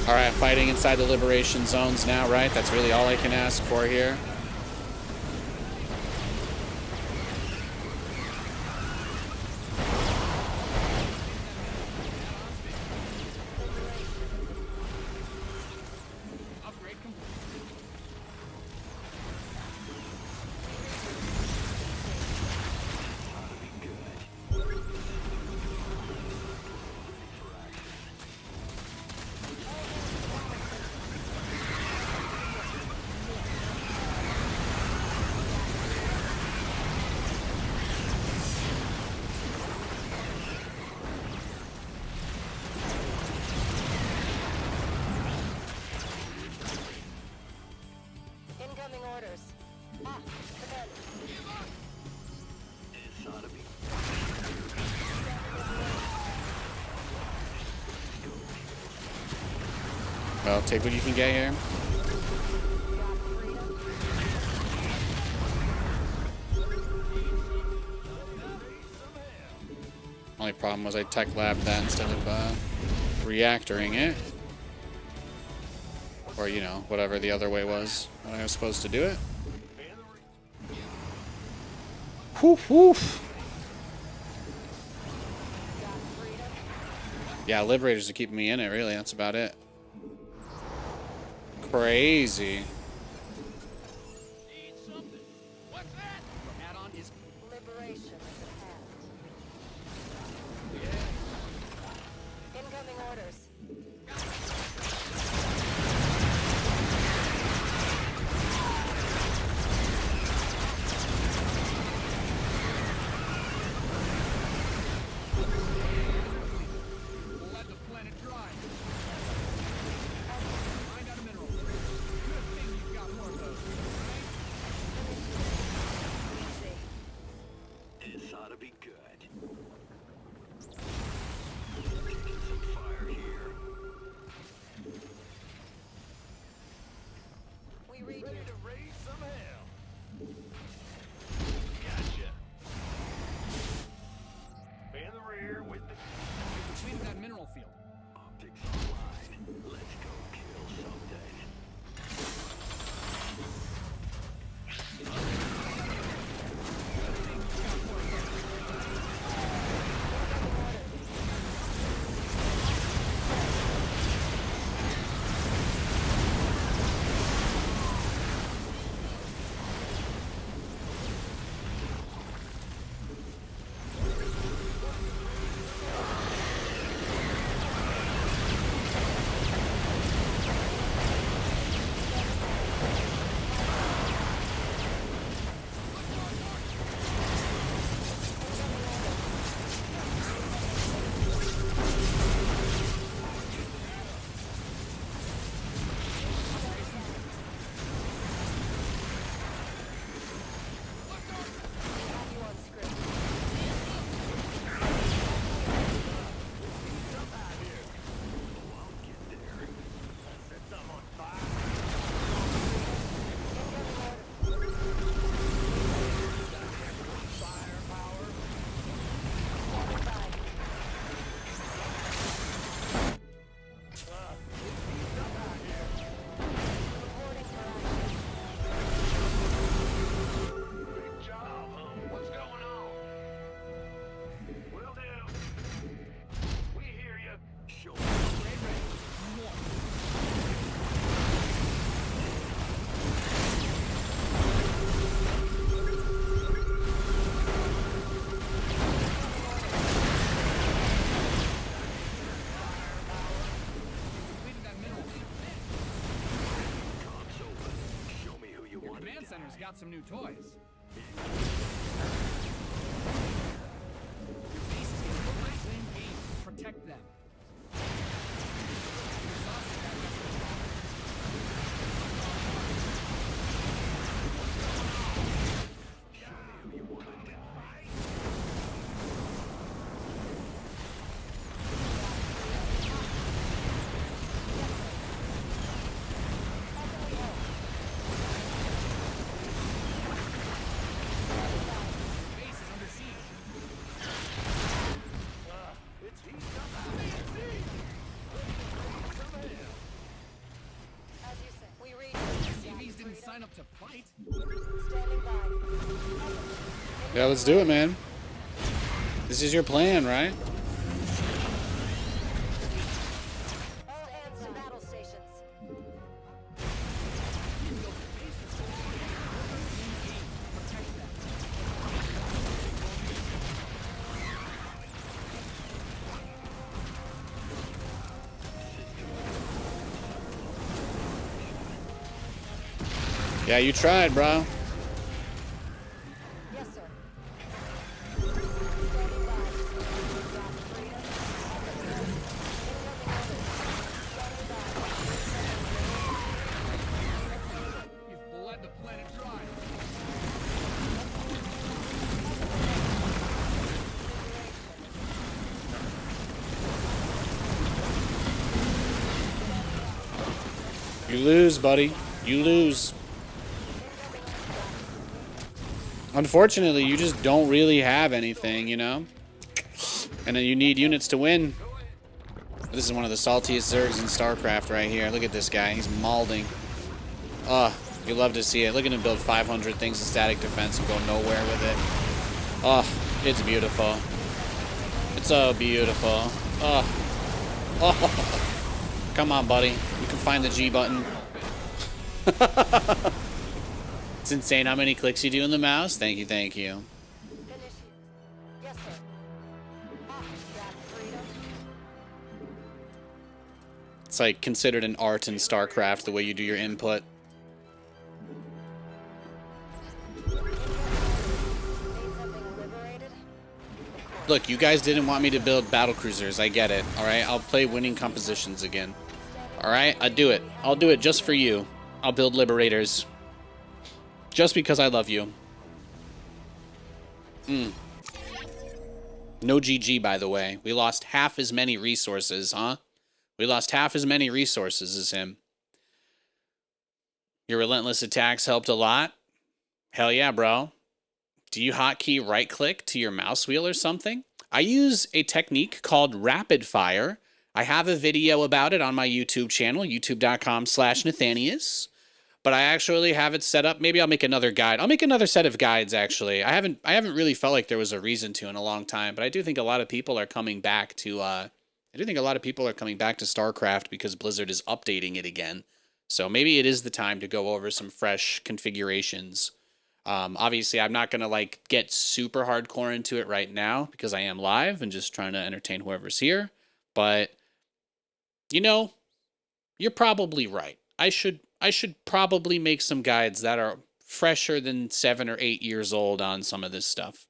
Alright, I'm fighting inside the liberation zones now, right? That's really all I can ask for here. Upgrade complete. Well, take what you can get here. Only problem was I tech labbed that instead of reactoring it. Or, you know, whatever the other way was when I was supposed to do it. Woof woof. Yeah, Liberators are keeping me in it, really. That's about it. Crazy. Add-on is Liberation is at hand. Incoming orders. we'll let the planet dry. Find out a mineral. Good thing you've got more of those, right? This ought to be good. Some fire here. We read Ready you. to raise some hell. Gotcha. In the rear with the Between that mineral field. optics online. Let's go kill something. Have you on script? Set some on fire. Incoming orders. Firepower. Standing by. Reporting for action. Big job, home. What's going on? Will do. We hear you. Sure. Completed that mineral field. Cops open. Show me who you Your want. command center's got some new toys. Your base is in the same game. Protect them. Base is under siege. It's heating up out there. Some hell. As you say. We read you. CVs didn't sign up to fight. Standing by. Yeah, let's do it, man. This is your plan, right? All hands to battle stations. Protect them. Yeah, you tried, bro. Yes, sir. Standing by. Got freedom. Incoming orders. Standing by. You've bled the planet dry. lose, buddy. You lose. Unfortunately, you just don't really have anything, you know? And then you need units to win. This is one of the saltiest Zergs in Starcraft right here. Look at this guy. He's malding. Oh, you love to see it. Look at him build 500 things in static defense and go nowhere with it. Oh, it's beautiful. It's so beautiful. Oh. Oh. Come on, buddy. You can find the G button. It's insane how many clicks you do in the mouse. Thank you, thank you. Initiate. Yes, sir. Ah, that freedom. It's like considered an art in StarCraft, the way you do your input. Need something liberated? Look, you guys didn't want me to build battlecruisers. I get it. All right, I'll play winning compositions again. All right, I'll do it. I'll do it just for you. I'll build liberators. Just because I love you. No GG, by the way. We lost half as many resources, huh? We lost half as many resources as him. Your relentless attacks helped a lot. Hell yeah, bro. Do you hotkey right-click to your mouse wheel or something? I use a technique called rapid fire. I have a video about it on my YouTube channel, youtube.com/Nathanias. But I actually have it set up. Maybe I'll make another guide. I'll make another set of guides, actually. I haven't really felt like there was a reason to in a long time, but I do think a lot of people are coming back to StarCraft because Blizzard is updating it again. So maybe it is the time to go over some fresh configurations. Obviously, I'm not going to like get super hardcore into it right now because I am live and just trying to entertain whoever's here. But, you know, you're probably right. I should probably make some guides that are fresher than 7 or 8 years old on some of this stuff.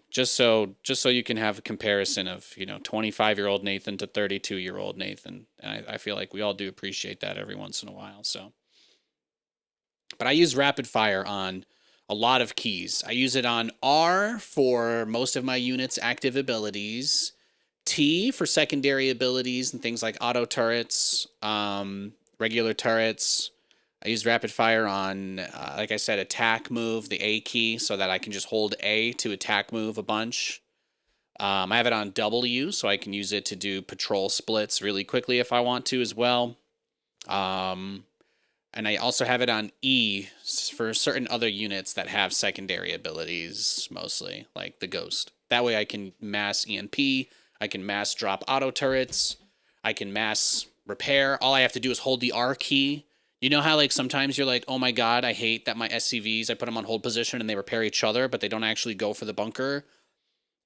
Just so you can have a comparison of, you know, 25-year-old Nathan to 32-year-old Nathan. And I feel like we all do appreciate that every once in a while. So, but I use rapid fire on a lot of keys. I use it on R for most of my units' active abilities, T for secondary abilities and things like auto turrets, regular turrets. I use rapid fire on, like I said, attack move, the A key, so that I can just hold A to attack move a bunch. I have it on W, so I can use it to do patrol splits really quickly if I want to as well. And I also have it on E for certain other units that have secondary abilities, mostly, like the Ghost. That way I can mass EMP, I can mass drop auto turrets, I can mass repair. All I have to do is hold the R key. You know how like sometimes you're like, oh my god, I hate that my SCVs, I put them on hold position and they repair each other, but they don't actually go for the bunker.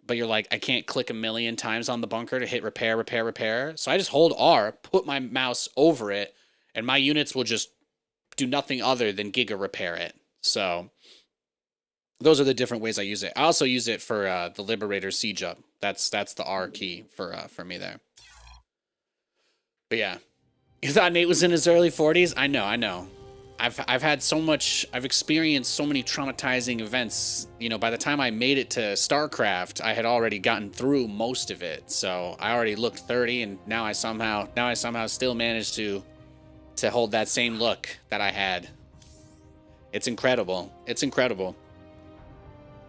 But you're like, I can't click a million times on the bunker to hit repair, repair, repair. So I just hold R, put my mouse over it, and my units will just do nothing other than giga repair it. So those are the different ways I use it. I also use it for the Liberator siege up. That's the R key for me there. But yeah, you thought Nate was in his early 40s? I know. I've had so much, I've experienced so many traumatizing events. You know, by the time I made it to StarCraft, I had already gotten through most of it. So I already looked 30, and now I somehow still managed to hold that same look that I had. It's incredible. It's incredible.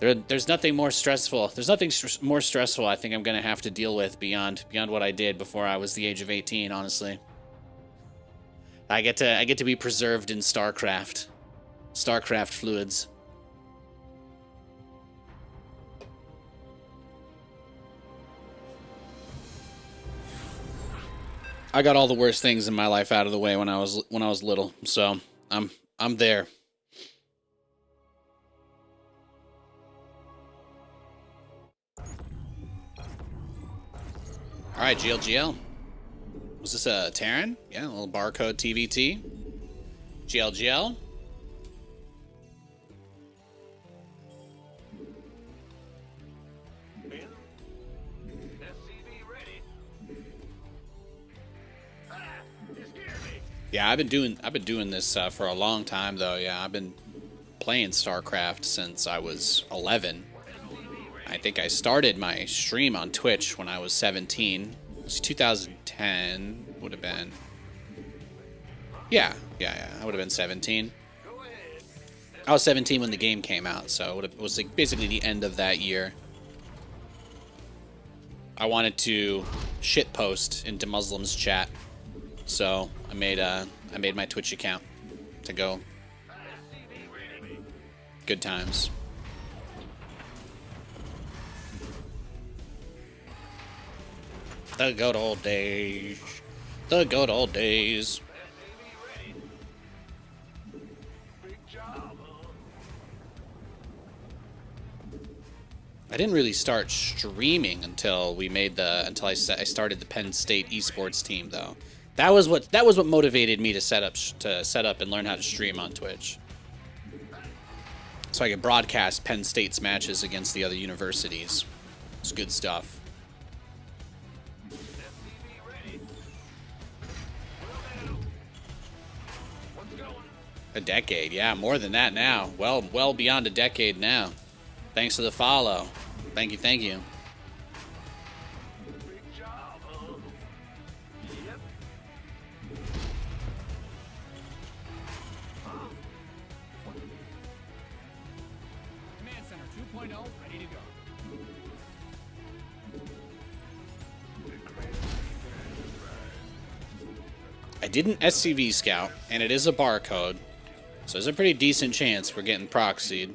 There's nothing more stressful. There's nothing more stressful I think I'm going to have to deal with beyond what I did before I was the age of 18, honestly. I get to be preserved in StarCraft. StarCraft fluids. I got all the worst things in my life out of the way when I was little, so I'm there. All right, GLGL. Was this a Terran? Yeah, a little barcode TVT. GLGL. SCV ready. Ah, you scared me. Yeah, I've been doing this for a long time though. Yeah, I've been playing StarCraft since I was 11. I think I started my stream on Twitch when I was 17. It was 2010 would have been. Yeah. I would have been 17. I was 17 when the game came out, so it was like basically the end of that year. I wanted to shitpost into Muslims chat, so I made my Twitch account to go. Good times. The good old days. The good old days. I didn't really start streaming until I started the Penn State esports team, though. That was what motivated me to set up and learn how to stream on Twitch, so I could broadcast Penn State's matches against the other universities. It's good stuff. A decade, yeah, more than that now. Well beyond a decade now. Thanks for the follow. Thank you. Command Center 2.0, ready to go. I didn't SCV scout, and it is a barcode, so there's a pretty decent chance we're getting proxied.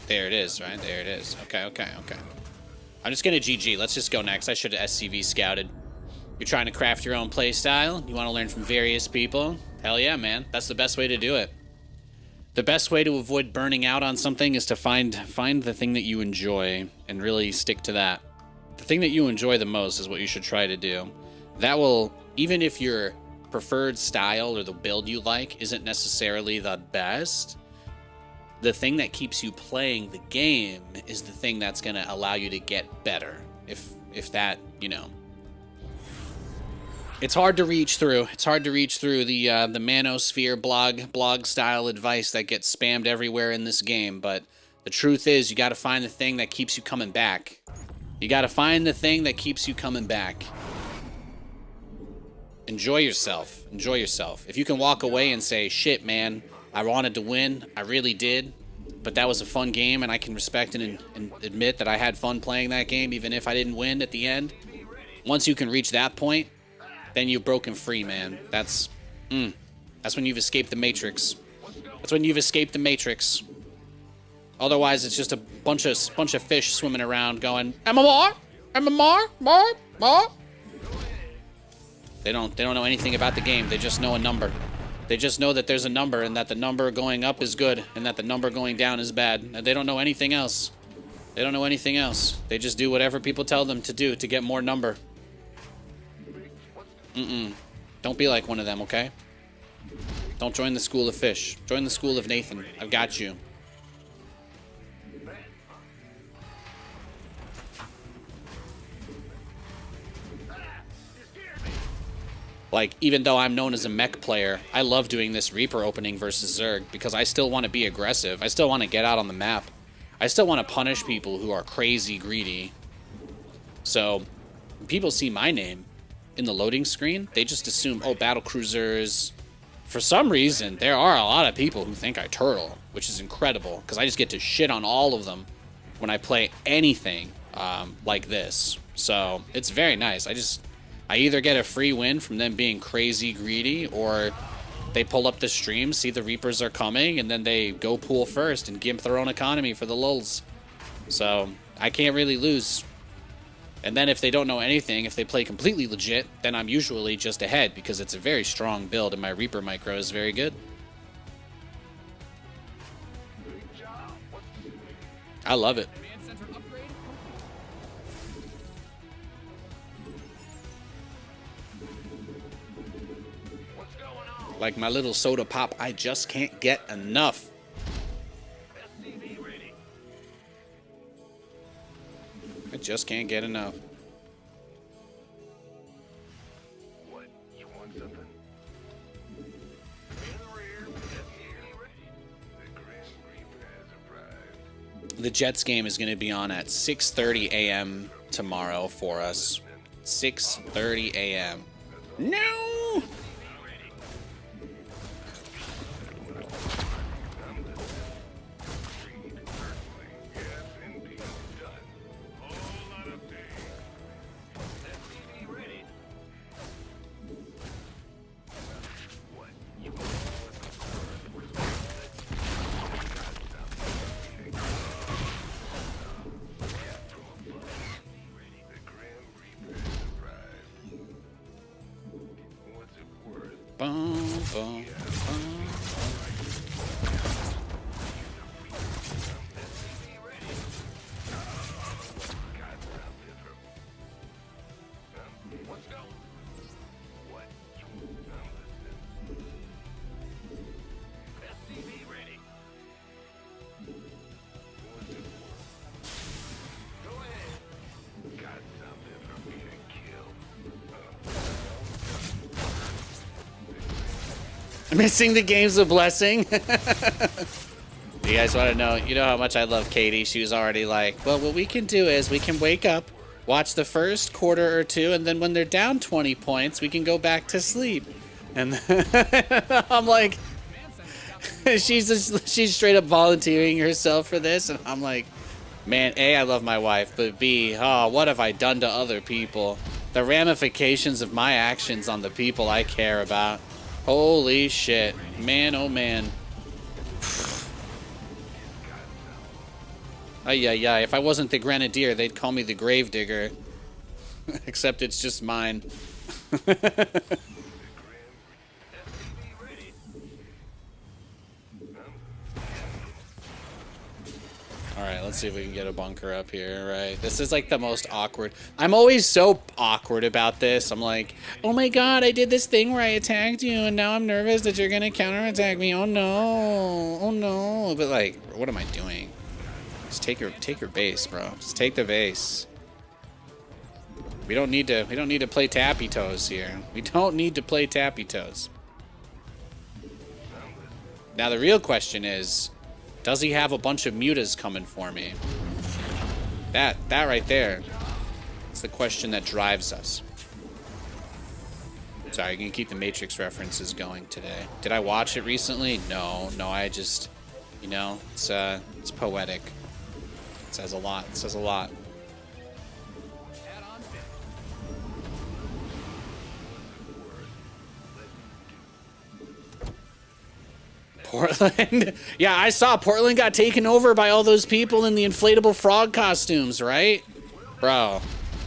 There it is, right? There it is. Okay. I'm just gonna GG. Let's just go next. I should have SCV scouted. You're trying to craft your own playstyle? You want to learn from various people? Hell yeah, man. That's the best way to do it. The best way to avoid burning out on something is to find the thing that you enjoy and really stick to that. The thing that you enjoy the most is what you should try to do. That will, even if your preferred style or the build you like isn't necessarily the best, the thing that keeps you playing the game is the thing that's going to allow you to get better. If that, you know. It's hard to reach through. It's hard to reach through the manosphere blog style advice that gets spammed everywhere in this game, but the truth is you got to find the thing that keeps you coming back. You got to find the thing that keeps you coming back. Enjoy yourself. Enjoy yourself. If you can walk away and say, shit, man, I wanted to win. I really did. But that was a fun game, and I can respect and admit that I had fun playing that game, even if I didn't win at the end. Once you can reach that point, then you've broken free, man. That's when you've escaped the Matrix. That's when you've escaped the Matrix. Otherwise, it's just a bunch of fish swimming around going, MMR? More? They don't know anything about the game. They just know a number. They just know that there's a number and that the number going up is good and that the number going down is bad. And they don't know anything else. They don't know anything else. They just do whatever people tell them to do to get more number. Don't be like one of them, okay? Don't join the school of fish. Join the school of Nathan. I've got you. Like, even though I'm known as a mech player, I love doing this Reaper opening versus Zerg because I still want to be aggressive. I still want to get out on the map. I still want to punish people who are crazy greedy. So, when people see my name in the loading screen, they just assume, oh, battle cruisers. For some reason, there are a lot of people who think I turtle, which is incredible because I just get to shit on all of them when I play anything like this. So, it's very nice. I either get a free win from them being crazy greedy, or they pull up the stream, see the Reapers are coming, and then they go pool first and gimp their own economy for the lulz. So, I can't really lose. And then if they don't know anything, if they play completely legit, then I'm usually just ahead, because it's a very strong build, and my Reaper micro is very good. I love it. Command Center upgrade complete. Like my little soda pop, I just can't get enough. I just can't get enough. What? You want something? In the rear, SC2 ready. The Grim Reaper has arrived. The Jets game is going to be on at 6:30 a.m. tomorrow for us. 6:30 a.m. No! Bum, bum, bum. What's going? What? SCV ready. Go ahead. Got something for me to kill. Missing the game's a blessing. You guys want to know? You know how much I love Katie. She was already like, well, what we can do is we can wake up, watch the first quarter or two, and then when they're down 20 points, we can go back to sleep. And I'm like, she's straight up volunteering herself for this, and I'm like, man, A, I love my wife, but B, oh, what have I done to other people? The ramifications of my actions on the people I care about. Holy shit. Man, oh man. Ay, ay, ay. If I wasn't the Grenadier, they'd call me the Gravedigger. Except it's just mine. Alright, let's see if we can get a bunker up here, right? This is like the most awkward. I'm always so awkward about this. I'm like, oh my god, I did this thing where I attacked you, and now I'm nervous that you're gonna counterattack me. Oh no. Oh no. But like, what am I doing? Just take your base, bro. Just take the base. We don't need to play tappy toes here. We don't need to play tappy toes. Now the real question is, does he have a bunch of mutas coming for me? That right there is the question that drives us. Sorry, you can keep the Matrix references going today. Did I watch it recently? No, I just, you know, it's poetic. It says a lot. It says a lot. Portland? Yeah, I saw Portland got taken over by all those people in the inflatable frog costumes, right? Bro,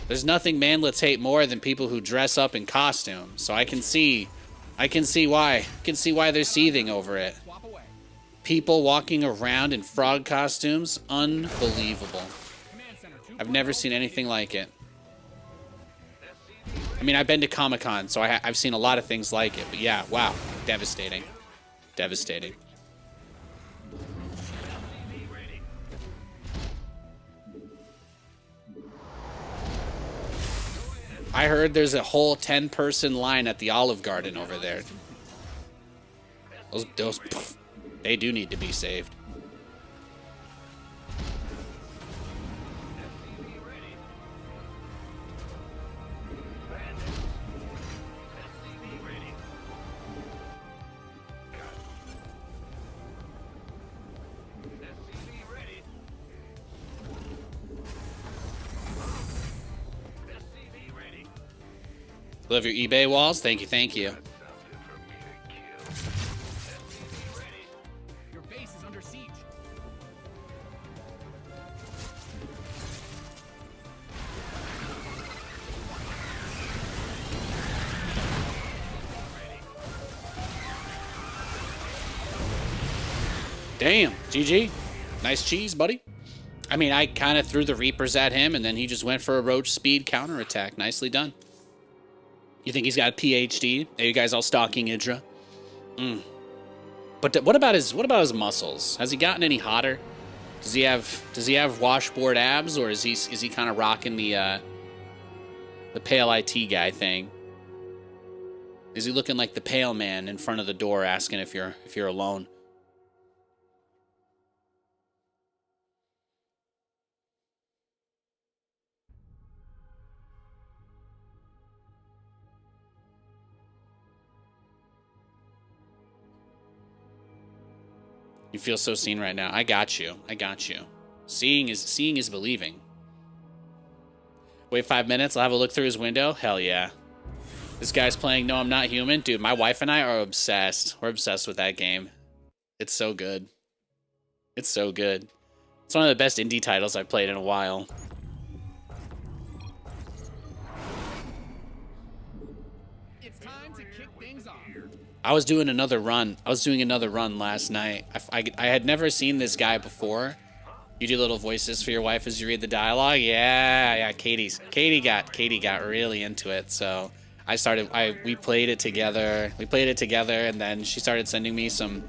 there's nothing manlets hate more than people who dress up in costumes. So I can see why. I can see why they're seething over it. People walking around in frog costumes, unbelievable. I've never seen anything like it. I mean, I've been to Comic-Con, so I've seen a lot of things like it. But yeah, wow, devastating. Devastating. I heard there's a whole 10-person line at the Olive Garden over there. Those they do need to be saved. Love your eBay walls. Thank you, thank you. Your base is under siege. Damn, GG. Nice cheese, buddy. I mean, I kind of threw the Reapers at him, and then he just went for a roach speed counterattack. Nicely done. You think he's got a PhD? Are you guys all stalking Idra? But what about his muscles? Has he gotten any hotter? Does he have washboard abs, or is he kind of rocking the pale IT guy thing? Is he looking like the pale man in front of the door asking if you're alone? You feel so seen right now. I got you. I got you. Seeing is believing. Wait 5 minutes. I'll have a look through his window. Hell yeah. This guy's playing No, I'm Not Human. Dude, my wife and I are obsessed. We're obsessed with that game. It's so good. It's so good. It's one of the best indie titles I've played in a while. It's time to kick things off. I was doing another run. I was doing another run last night. I had never seen this guy before. You do little voices for your wife as you read the dialogue. Yeah. Katie got really into it. So we played it together. And then she started sending me some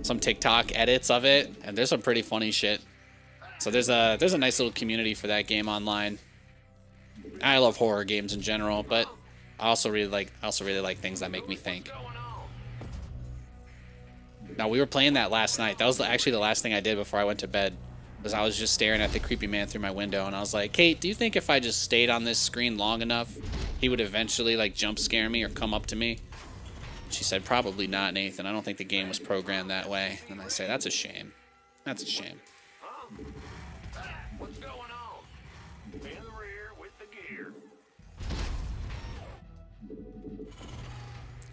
TikTok edits of it, and there's some pretty funny shit. So there's a nice little community for that game online. I love horror games in general, but I also really like things that make me think. Now, we were playing that last night. That was actually the last thing I did before I went to bed. Was I was just staring at the creepy man through my window, and I was like, Kate, do you think if I just stayed on this screen long enough, he would eventually like jump scare me or come up to me? She said, probably not, Nathan. I don't think the game was programmed that way. And I say, that's a shame. That's a shame. What's going on? In the rear with the gear.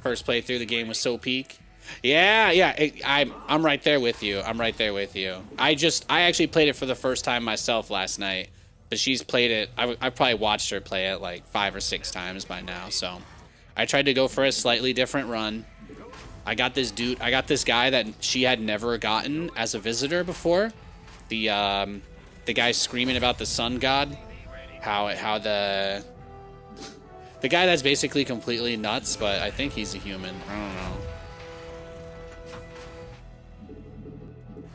First playthrough, the game was so peak. Yeah, I'm right there with you. I actually played it for the first time myself last night, but she's played it. I probably watched her play it like 5 or 6 times by now. So I tried to go for a slightly different run. I got this guy that she had never gotten as a visitor before. The guy screaming about the sun god, how the guy that's basically completely nuts, but I think he's a human. I don't know.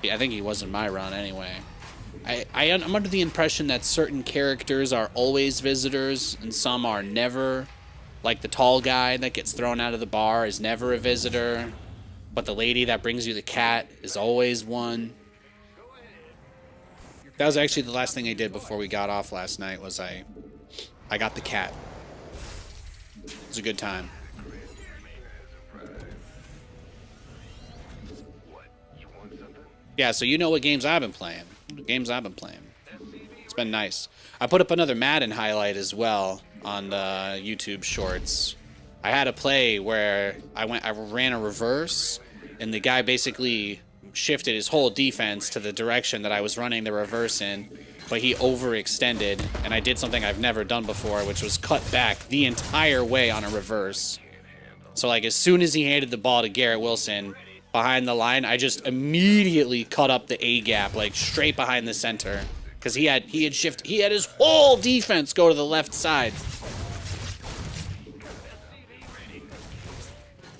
I think he wasn't my run anyway. I'm under the impression that certain characters are always visitors and some are never. Like the tall guy that gets thrown out of the bar is never a visitor, but the lady that brings you the cat is always one. That was actually the last thing I did before we got off last night. Was I got the cat. It was a good time. Yeah, so you know what games I've been playing. It's been nice. I put up another Madden highlight as well on the YouTube shorts. I had a play where I ran a reverse, and the guy basically shifted his whole defense to the direction that I was running the reverse in, but he overextended, and I did something I've never done before, which was cut back the entire way on a reverse. So like as soon as he handed the ball to Garrett Wilson behind the line, I just immediately cut up the A gap, like straight behind the center, because he had his whole defense go to the left side.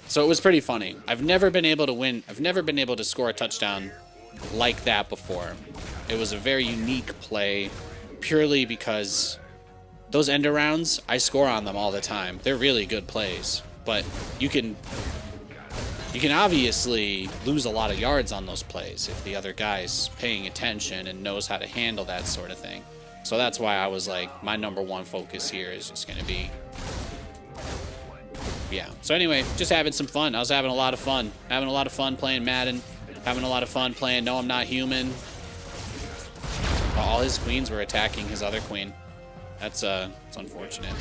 So it was pretty funny. I've never been able to win. I've never been able to score a touchdown like that before. It was a very unique play, purely because those end arounds, I score on them all the time. They're really good plays, but you can obviously lose a lot of yards on those plays if the other guy's paying attention and knows how to handle that sort of thing. So that's why I was like, my number one focus here is just going to be, yeah. So anyway, just having some fun. I was having a lot of fun. Having a lot of fun playing Madden. Having a lot of fun playing No I'm Not Human. All his queens were attacking his other queen. It's unfortunate.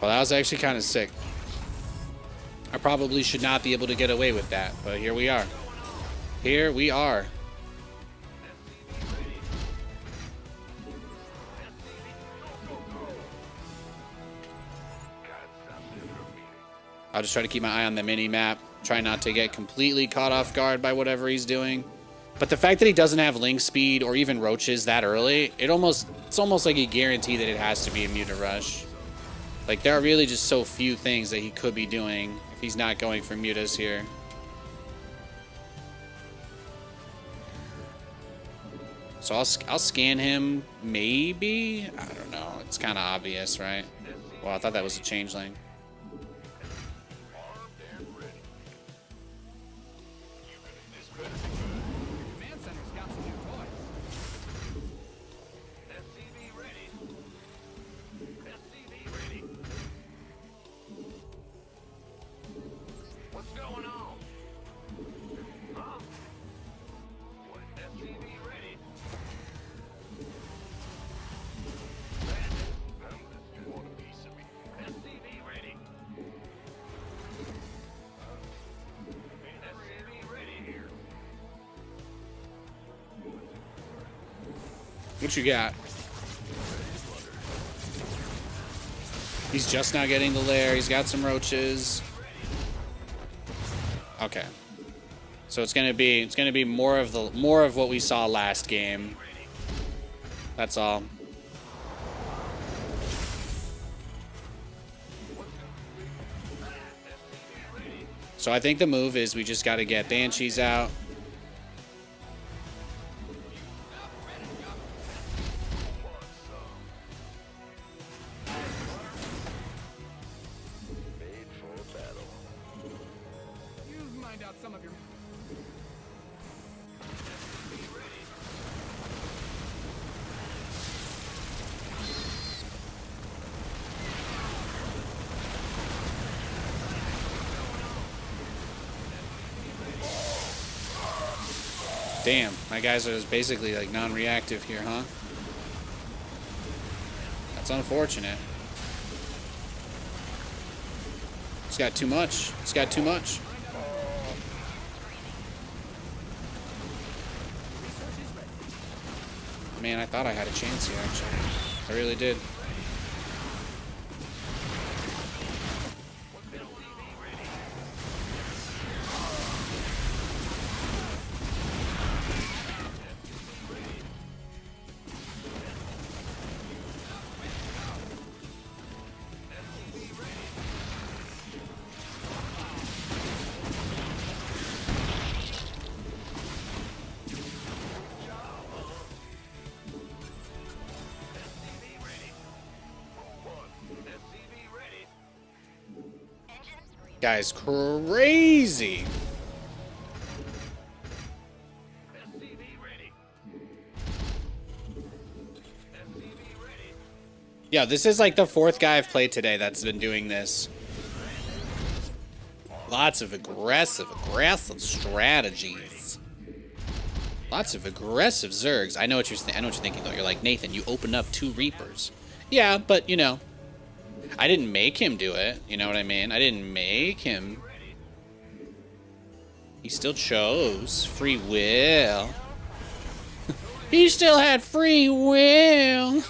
Well, that was actually kind of sick. I probably should not be able to get away with that, but here we are. Here we are. I'll just try to keep my eye on the mini-map. Try not to get completely caught off guard by whatever he's doing. But the fact that he doesn't have link speed or even roaches that early, it's almost like a guarantee that it has to be a mutant rush. Like, there are really just so few things that he could be doing if he's not going for mutas here. So I'll scan him, maybe? I don't know. It's kind of obvious, right? Well, I thought that was a changeling. Command center's got some new toys. SCV ready. SCV ready. What's going on? Huh? What? SCV ready. You want a piece of me? SCV ready. SCV ready here. What you got? He's just now getting the lair. He's got some roaches. Okay. So it's gonna be more of what we saw last game. That's all. So I think the move is we just got to get Banshees out. Made for battle. You mined out some of your... Damn, my guys are basically like non-reactive here, huh? That's unfortunate. He's got too much. He's got too much. Man, I thought I had a chance here, actually. I really did. Guy's crazy. SCV ready. SCV ready. Yeah, this is like the fourth guy I've played today that's been doing this. Lots of aggressive strategies. Lots of aggressive Zergs. I know what you're thinking though. You're like, Nathan, you opened up 2 Reapers. Yeah, but you know, I didn't make him do it. You know what I mean? I didn't make him. He still chose free will. He still had free will.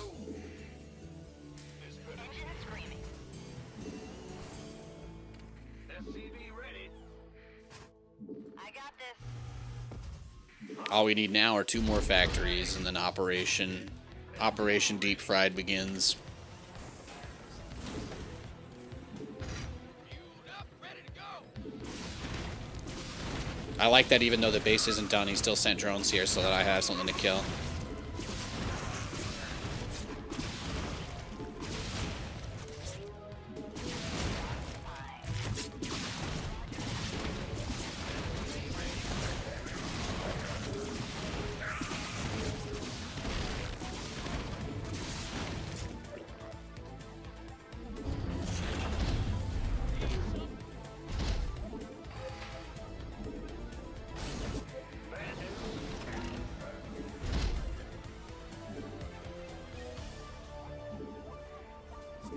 SCV ready. I got this. All we need now are 2 more factories, and then Operation Deep Fried begins. I like that even though the base isn't done, he still sent drones here so that I have something to kill.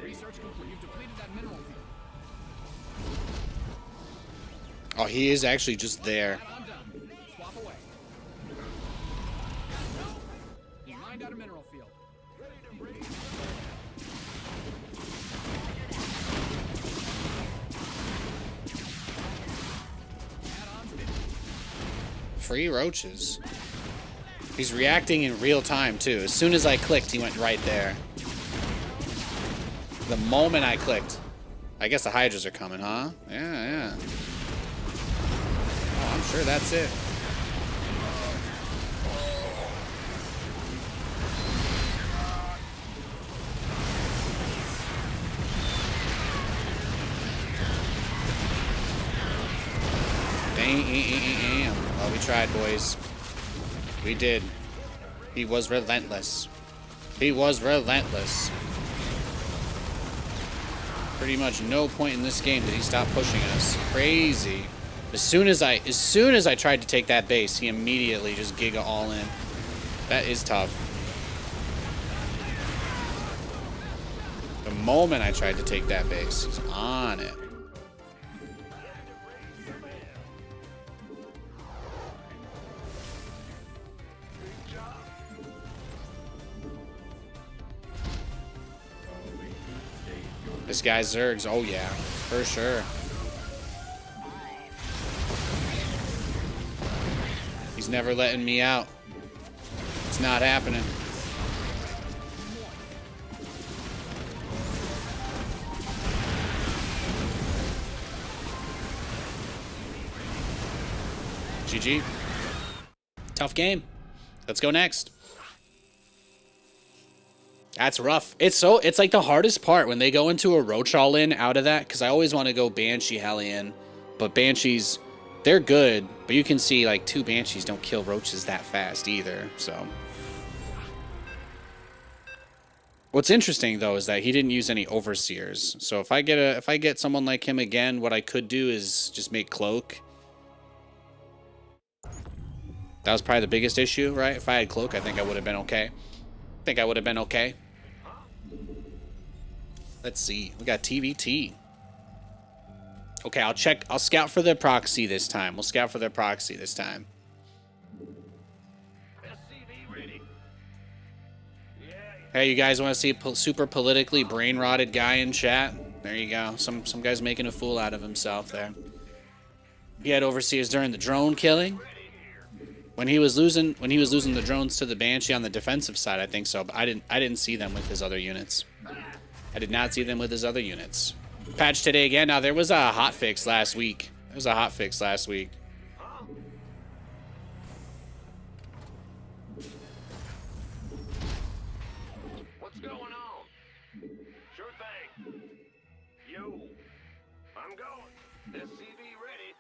Research complete. You've depleted that mineral field. Oh, he is actually just there. I'm done. Swap away. You mined out a mineral field. Add-ons free roaches. He's reacting in real time, too. As soon as I clicked, he went right there. The moment I clicked. I guess the Hydras are coming, huh? Yeah. Oh, I'm sure that's it. Damn. Well, we tried, boys. We did. He was relentless. He was relentless. Pretty much no point in this game did he stop pushing us. Crazy. As soon as I tried to take that base, he immediately just giga all in. That is tough. The moment I tried to take that base, he's on it. This guy's Zergs, oh yeah, for sure. He's never letting me out. It's not happening. GG. Tough game. Let's go next. That's rough. It's like the hardest part when they go into a roach all in out of that, because I always want to go Banshee Hellion, but Banshees, they're good, but you can see like 2 Banshees don't kill roaches that fast either. So what's interesting though is that he didn't use any overseers. So if I get someone like him again, what I could do is just make cloak. That was probably the biggest issue, right? If I had cloak, I think I would have been okay. Let's see. We got TVT. Okay, I'll scout for the proxy this time. We'll scout for the proxy this time. SCV ready. Yeah. Hey, you guys want to see a super politically brain-rotted guy in chat? There you go. Some guy's making a fool out of himself there. He had overseers during the drone killing. When he was losing the drones to the Banshee on the defensive side, I think so, but I didn't see them with his other units. I did not see them with his other units. Patch today again. Now there was a hotfix last week. What's going on? Sure thing. Yo, I'm going. SCV ready.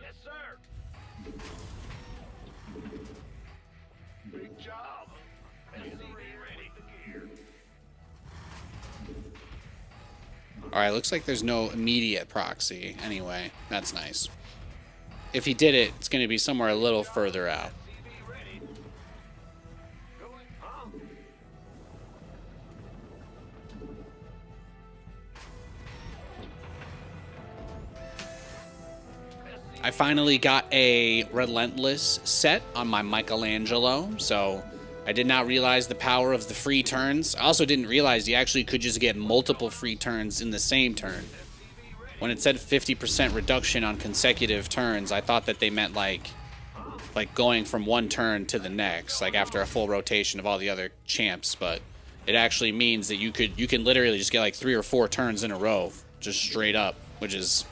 Yes, sir. Big job. SCV ready. The gear. Alright, looks like there's no immediate proxy. Anyway, that's nice. If he did it, it's going to be somewhere a little further out. SCV ready. Going, huh? I finally got a Relentless set on my Michelangelo, so I did not realize the power of the free turns. I also didn't realize you actually could just get multiple free turns in the same turn. When it said 50% reduction on consecutive turns, I thought that they meant like going from one turn to the next, like after a full rotation of all the other champs, but it actually means that you can literally just get like 3 or 4 turns in a row, just straight up, which is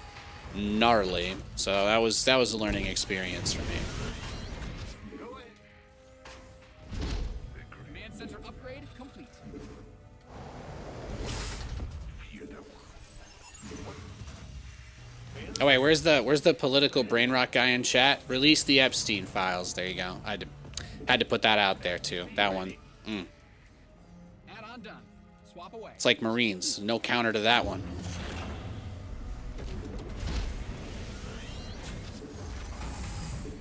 gnarly. So that was a learning experience for me. Command center upgrade complete. Oh wait, where's the political brain rot guy in chat? Release the Epstein files. There you go. I had to put that out there too. That one. Add-on done. Swap away. It's like Marines. No counter to that one.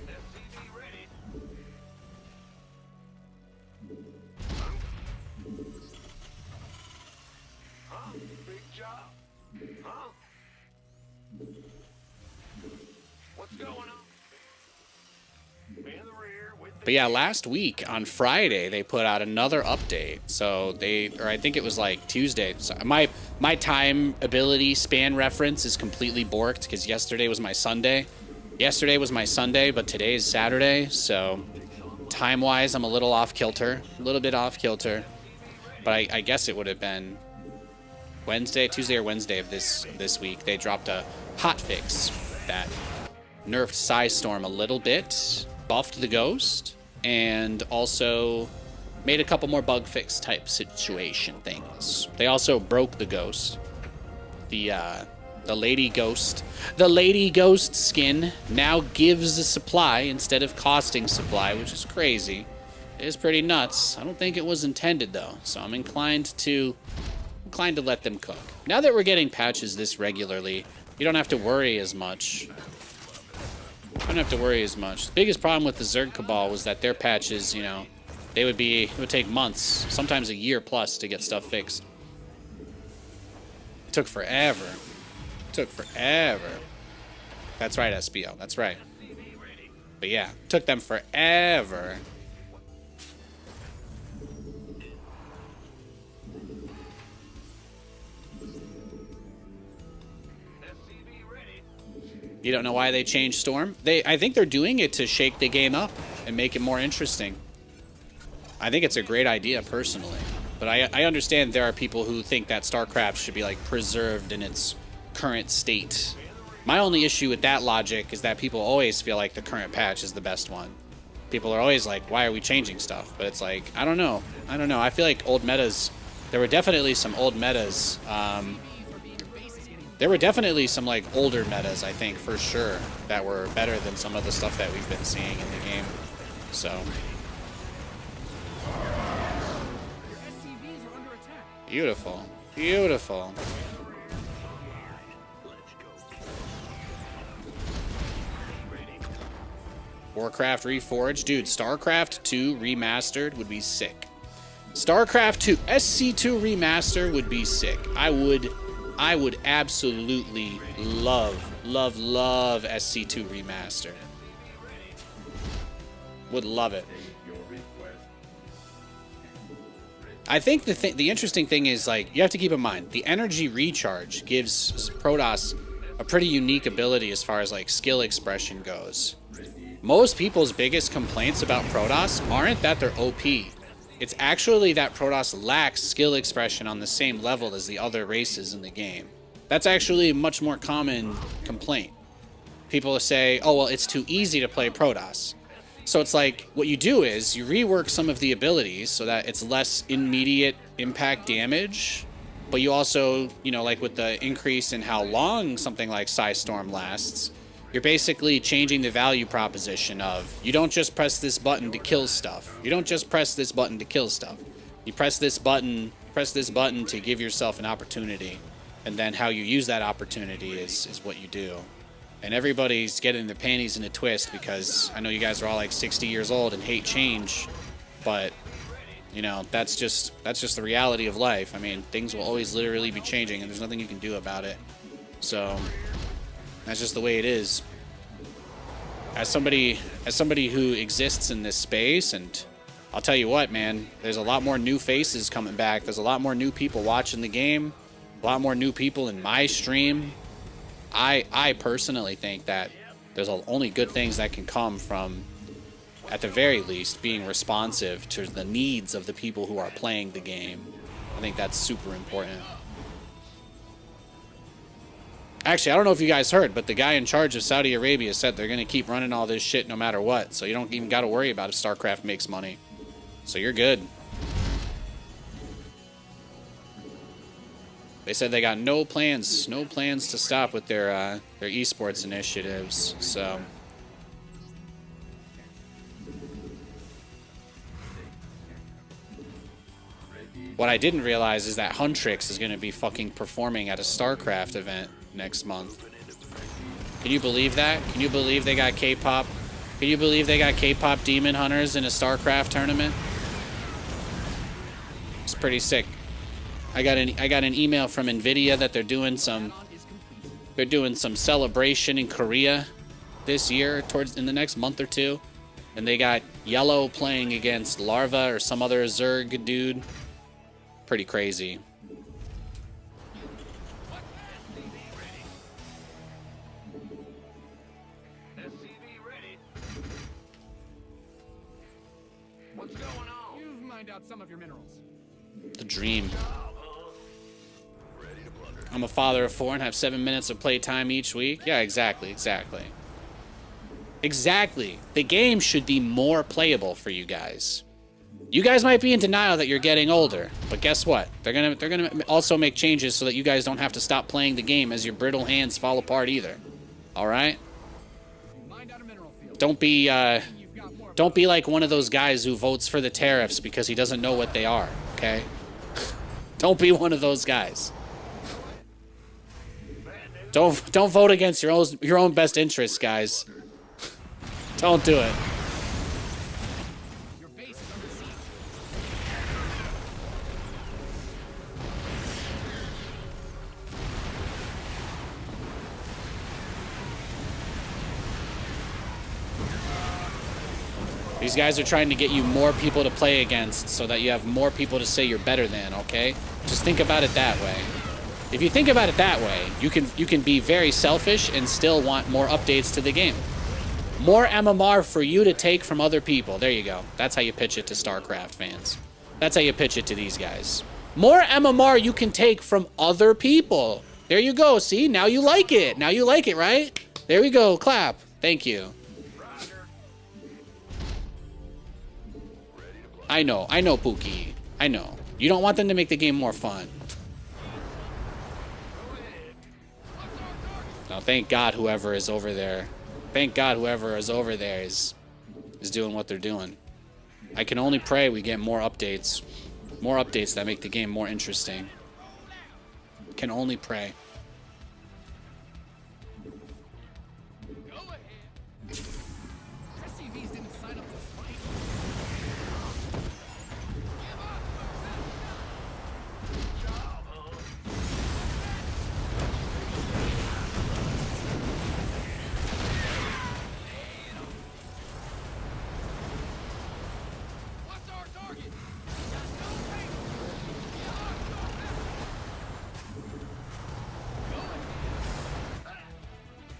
SCV ready. Huh? Big job. Huh? What's going on? In the rear with But yeah, last week on Friday they put out another update. So or I think it was like Tuesday. So my time ability span reference is completely borked because yesterday was my Sunday. Yesterday was my Sunday, but today is Saturday. So time-wise, I'm a little off kilter, a little bit off kilter. But I guess it would have been Tuesday or Wednesday of this week. They dropped a hotfix that nerfed Psystorm a little bit, buffed the Ghost, and also made a couple more bug fix type situation things. They also broke the Ghost. The Lady Ghost skin now gives a supply instead of costing supply, which is crazy. It is pretty nuts. I don't think it was intended though, so I'm inclined to let them cook. Now that we're getting patches this regularly, you don't have to worry as much. The biggest problem with the Zerg Cabal was that their patches, you know, it would take months, sometimes a year plus to get stuff fixed. It took forever. That's right, SBO. That's right. But yeah, it took them forever. You don't know why they changed Storm? I think they're doing it to shake the game up and make it more interesting. I think it's a great idea, personally. But I understand there are people who think that Starcraft should be, like, preserved in its current state. My only issue with that logic is that people always feel like the current patch is the best one. People are always like, why are we changing stuff? But it's like, I don't know. I feel like old metas, there were definitely some old metas, there were definitely some, like, older metas, I think, for sure, that were better than some of the stuff that we've been seeing in the game. So. Beautiful. Beautiful. Warcraft Reforged. Dude, Starcraft 2 Remastered would be sick. Starcraft 2 SC2 Remaster would be sick. I would absolutely love SC2 Remaster. Would love it. I think the interesting thing is, like, you have to keep in mind, the energy recharge gives Protoss a pretty unique ability as far as, like, skill expression goes. Most people's biggest complaints about Protoss aren't that they're OP. It's actually that Protoss lacks skill expression on the same level as the other races in the game. That's actually a much more common complaint. People say, oh, well, it's too easy to play Protoss. So it's like, what you do is you rework some of the abilities so that it's less immediate impact damage, but you also, you know, like with the increase in how long something like Psystorm lasts, you're basically changing the value proposition of, you don't just press this button to kill stuff. You don't just press this button to kill stuff. You press this button to give yourself an opportunity. And then how you use that opportunity is what you do. And everybody's getting their panties in a twist because I know you guys are all like 60 years old and hate change, but you know, that's just the reality of life. I mean, things will always literally be changing and there's nothing you can do about it. So that's just the way it is. As somebody who exists in this space, and I'll tell you what, man, there's a lot more new faces coming back. There's a lot more new people watching the game, a lot more new people in my stream. I personally think that there's only good things that can come from, at the very least, being responsive to the needs of the people who are playing the game. I think that's super important. Actually, I don't know if you guys heard, but the guy in charge of Saudi Arabia said they're going to keep running all this shit no matter what. So you don't even got to worry about if StarCraft makes money. So you're good. They said they got no plans to stop with their esports initiatives. So what I didn't realize is that Huntrix is going to be fucking performing at a StarCraft event next month. Can you believe that? Can you believe they got K-pop? Can you believe they got K-pop demon hunters in a StarCraft tournament? It's pretty sick. I got an email from Nvidia that they're doing some celebration in Korea this year in the next month or two. And they got yellow playing against Larva or some other Zerg dude. Pretty crazy. SCV ready. What's going on? You've mined out some of your minerals. The dream. Ready to plunder. I'm a father of 4 and have 7 minutes of play time each week. Yeah, exactly. Exactly. The game should be more playable for you guys. You guys might be in denial that you're getting older, but guess what? They're gonna also make changes so that you guys don't have to stop playing the game as your brittle hands fall apart either. All right? Mined out a mineral field. Don't be You've got more of don't be like one of those guys who votes for the tariffs because he doesn't know what they are. Okay? Don't be one of those guys. Don't vote against your own best interests, guys. Don't do it. your base is under siege. These guys are trying to get you more people to play against so that you have more people to say you're better than, okay? Just think about it that way. If you think about it that way, you can be very selfish and still want more updates to the game. More MMR for you to take from other people. There you go. That's how you pitch it to StarCraft fans. That's how you pitch it to these guys. More MMR you can take from other people. There you go. See? Now you like it. Now you like it, right? There we go. Clap. Thank you. I know, Pookie. I know. You don't want them to make the game more fun. No, thank God whoever is over there. Thank God whoever is over there is doing what they're doing. I can only pray we get more updates. More updates that make the game more interesting. Can only pray. Go ahead. SCVs didn't sign up to fight. What's our target?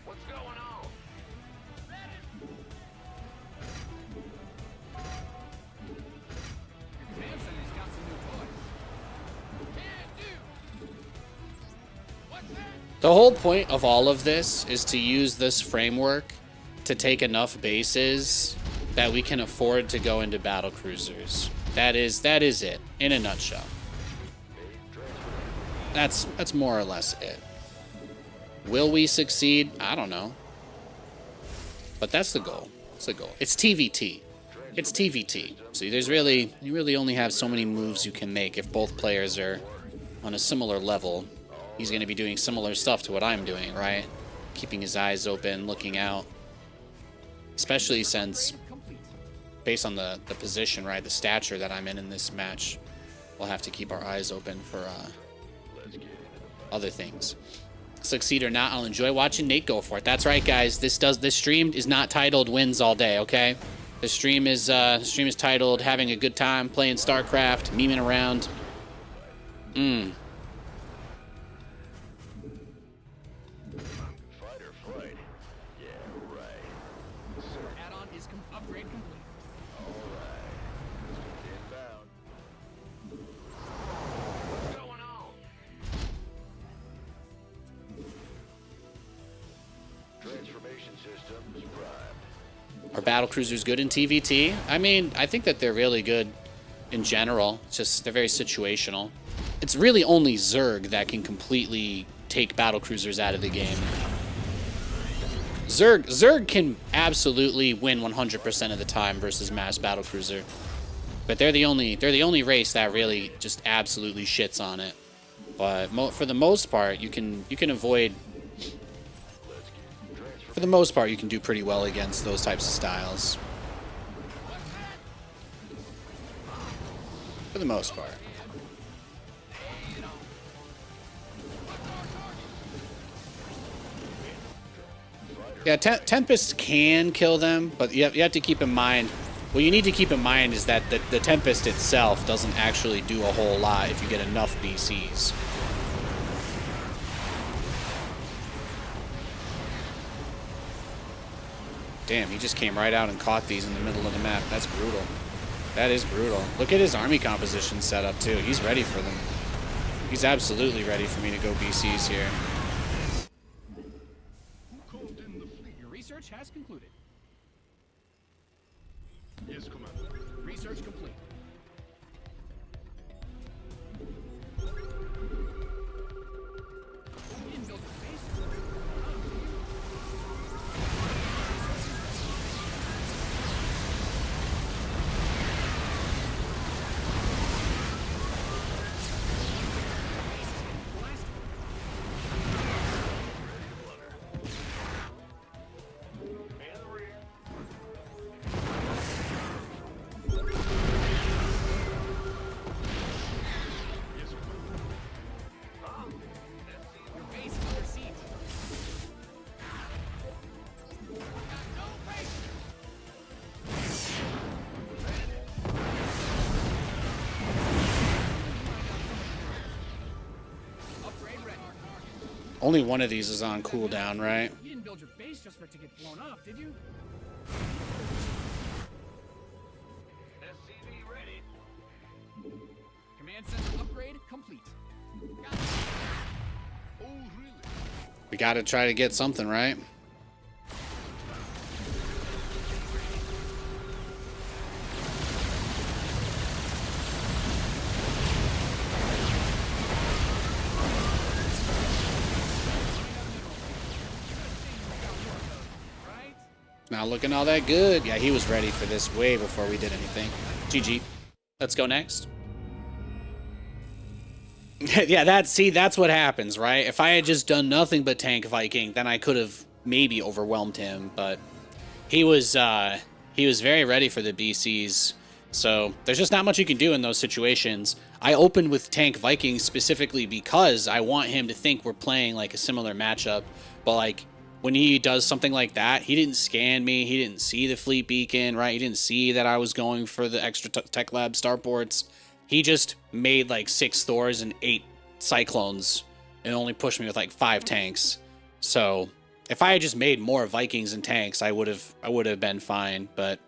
What's going on? Command center's got some new toys. Can do. What's that? The whole point of all of this is to use this framework to take enough bases that we can afford to go into battle cruisers. That is it in a nutshell. That's more or less it. Will we succeed? I don't know. But that's the goal. It's the goal. It's TVT. It's TVT. See, you really only have so many moves you can make if both players are on a similar level. He's going to be doing similar stuff to what I'm doing, right? Keeping his eyes open, looking out. Especially since, Complete. based on the position, right, the stature that I'm in this match, we'll have to keep our eyes open for other things. Succeed or not, I'll enjoy watching Nate go for it. That's right, guys. This stream is not titled Wins All Day, okay? The stream is titled Having a Good Time Playing StarCraft, memeing around. Fight or flight? Yeah, right. Add-on is upgrade complete. Inbound. What's going on? Transformation systems primed. Are battle cruisers good in TVT? I mean, I think that they're really good in general. It's just they're very situational. It's really only Zerg that can completely take battle cruisers out of the game. Zerg can absolutely win 100% of the time versus mass battle cruiser, but they're the only race that really just absolutely shits on it. But for the most part, you can avoid. For the most part, you can do pretty well against those types of styles. For the most part. Fight or Yeah, Tempests can kill them, but you have to keep in mind. What you need to keep in mind is that the Tempest itself doesn't actually do a whole lot if you get enough BCs. Damn, he just came right out and caught these in the middle of the map. That's brutal. That is brutal. Look at his army composition set up, too. He's ready for them. He's absolutely ready for me to go BCs here. Who called in the fleet? Your research has concluded. Yes, Commander. Research complete. You didn't build a base. In the rear. Yes, Commander. Huh? Your base is under siege. Upgrade ready. Only one of these is on cooldown, right? You didn't build your base just for it to get blown up, did you? SCV ready. Command center upgrade complete. Oh, really? We gotta try to get something, right? Right? Not looking all that good. Yeah, he was ready for this way before we did anything. GG. Let's go next. Yeah, that's what happens, right? If I had just done nothing but tank Viking, then I could have maybe overwhelmed him, but he was very ready for the BCs. So there's just not much you can do in those situations. I opened with tank Vikings specifically because I want him to think we're playing like a similar matchup, but like when he does something like that, he didn't scan me, he didn't see the fleet beacon, right? He didn't see that I was going for the extra tech lab starports. He just made like 6 Thors and 8 Cyclones and only pushed me with like 5 tanks. So if I had just made more Vikings and tanks, I would have been fine, but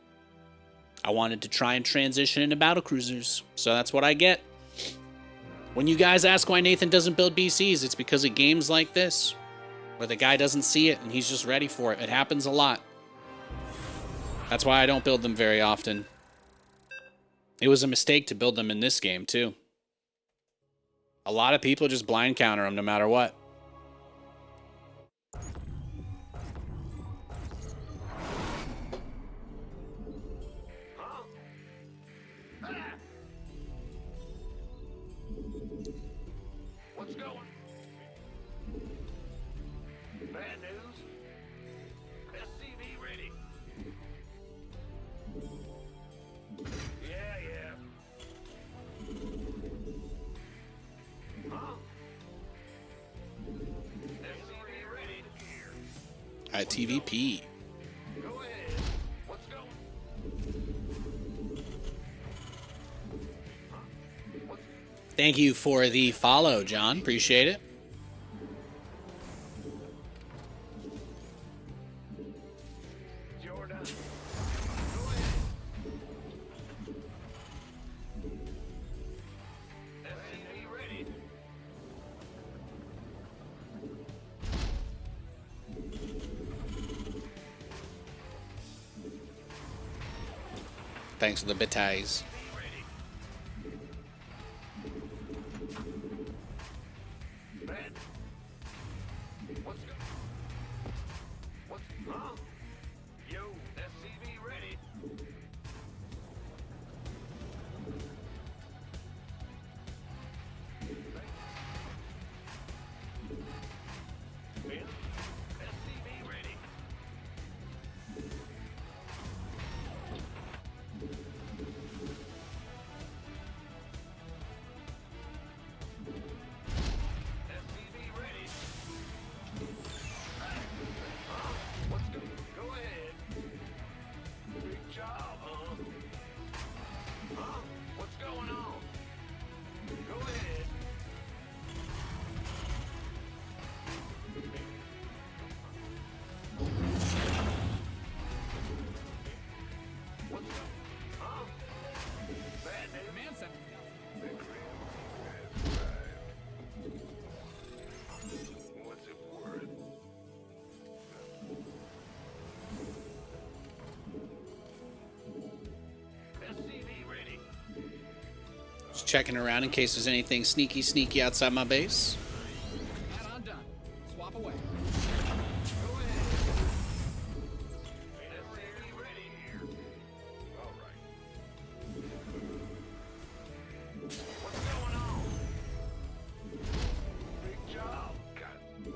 I wanted to try and transition into battle cruisers. So that's what I get. When you guys ask why Nathan doesn't build BCs, it's because of games like this, where the guy doesn't see it and he's just ready for it. It happens a lot. That's why I don't build them very often. It was a mistake to build them in this game, too. A lot of people just blind counter them no matter what. Huh? Ah! What's going? Bad news? SCV ready. Yeah. Huh? SCV ready. At TVP. Go ahead. What's going? Huh? What's Thank you for the follow, John. Appreciate it. Jordan? Go ahead. SCV ready. Thanks for the bitais. Ready. Man. What's go? What's huh? Yo, SCV ready. Ben, SCV ready. command center. What's it worth? SCV ready. Just checking around in case there's anything sneaky outside my base. Add-on done. Swap away. SCV ready here. All right. What's going on? Big job. Got it.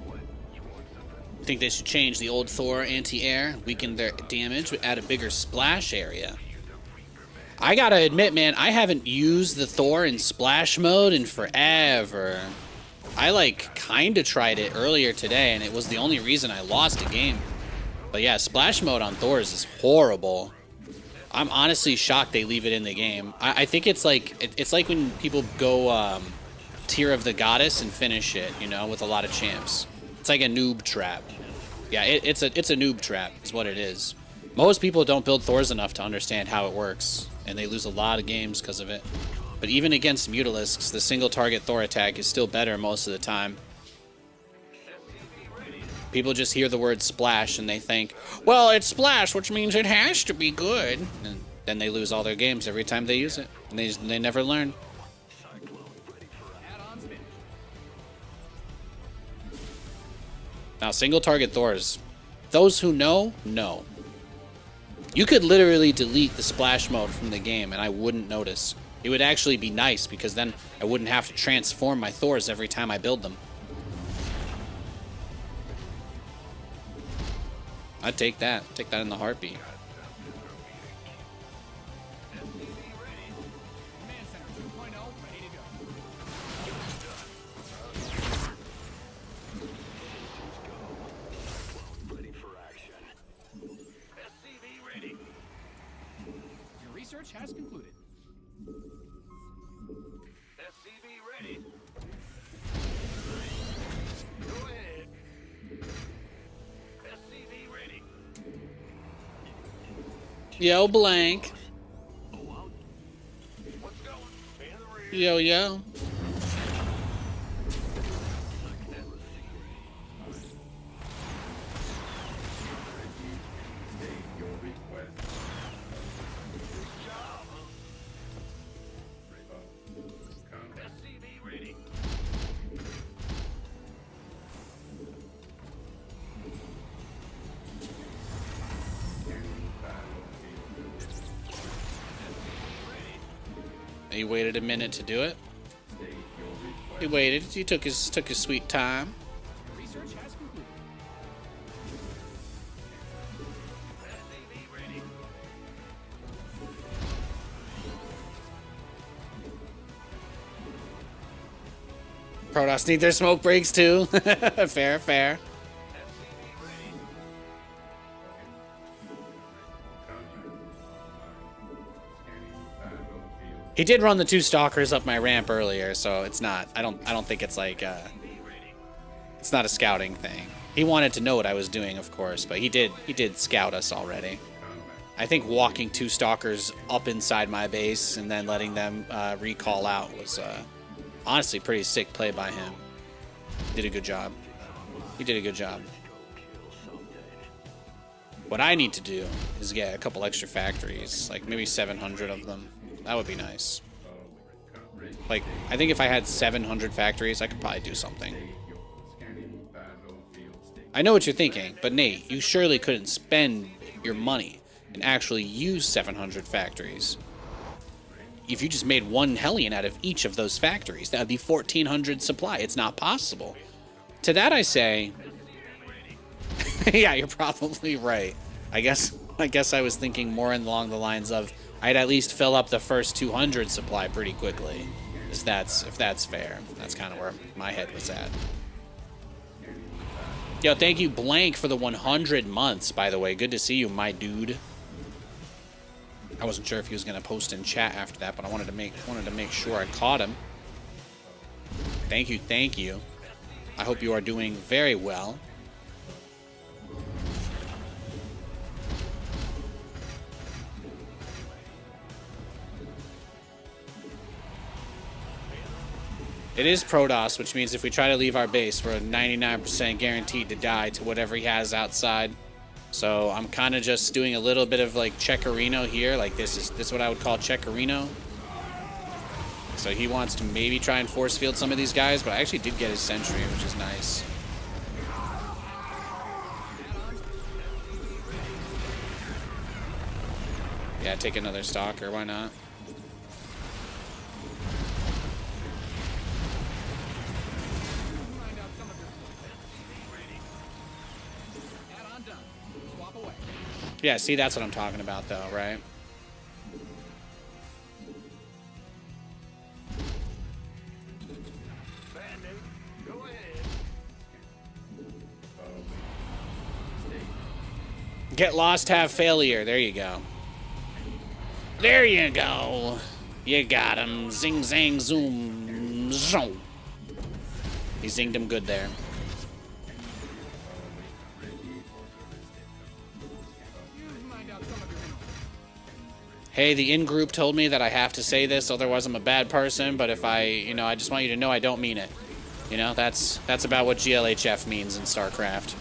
What? You want something? I think they should change the old Thor anti-air, weaken their damage, but add a bigger splash area. I gotta admit, man, I haven't used the Thor in splash mode in forever. I, like, kinda tried it earlier today, and it was the only reason I lost a game. But yeah, splash mode on Thors is horrible. I'm honestly shocked they leave it in the game. I think it's like when people go Tier of the Goddess and finish it, you know, with a lot of champs. It's like a noob trap. Yeah, it's a noob trap is what it is. Most people don't build Thors enough to understand how it works, and they lose a lot of games because of it. But even against Mutalisks, the single target Thor attack is still better most of the time. People just hear the word splash and they think, well, it's splash, which means it has to be good. And then they lose all their games every time they use it. And they never learn. Add-ons finished. Now, single target Thors, those who know. You could literally delete the splash mode from the game and I wouldn't notice. It would actually be nice because then I wouldn't have to transform my Thors every time I build them. I'd take that. Take that in the heartbeat. Command center 2.0 ready to go. Ready for action. SCV ready. Your research has concluded. SCV ready. Go ahead. SCV ready. Yo, blank. What's going? In the rear. Yo. SCV ready. He waited a minute to do it. He waited. He took his sweet time. Your research has concluded. SCV ready. Protoss need their smoke breaks too. Fair. SCV ready. He did run the 2 stalkers up my ramp earlier, so it's not. I don't think it's like it's not a scouting thing. He wanted to know what I was doing, of course, but he did scout us already. I think walking 2 stalkers up inside my base and then letting them recall out was honestly pretty sick play by him. Did a good job. He did a good job. What I need to do is get a couple extra factories, like maybe 700 of them. That would be nice. Like, I think if I had 700 factories, I could probably do something. I know what you're thinking, but Nate, you surely couldn't spend your money and actually use 700 factories. If you just made 1 Hellion out of each of those factories, that would be 1,400 supply. It's not possible. To that I say, yeah, you're probably right. I guess I was thinking more along the lines of I'd at least fill up the first 200 supply pretty quickly. If that's fair. That's kind of where my head was at. Yo, thank you, Blank, for the 100 months, by the way. Good to see you, my dude. I wasn't sure if he was going to post in chat after that, but I wanted to make sure I caught him. Thank you. I hope you are doing very well. It is Protoss, which means if we try to leave our base, we're 99% guaranteed to die to whatever he has outside. So I'm kind of just doing a little bit of like Checkerino here. Like this is what I would call Checkerino. So he wants to maybe try and force field some of these guys, but I actually did get his sentry, which is nice. Yeah, take another stalker, why not? Yeah, see, that's what I'm talking about, though, right? Go ahead. Get lost, have failure. There you go. There you go. You got him. Zing, zang, zoom, zoom. He zinged him good there. Hey, the in-group told me that I have to say this, otherwise I'm a bad person, but if I just want you to know I don't mean it. You know, that's about what GLHF means in StarCraft.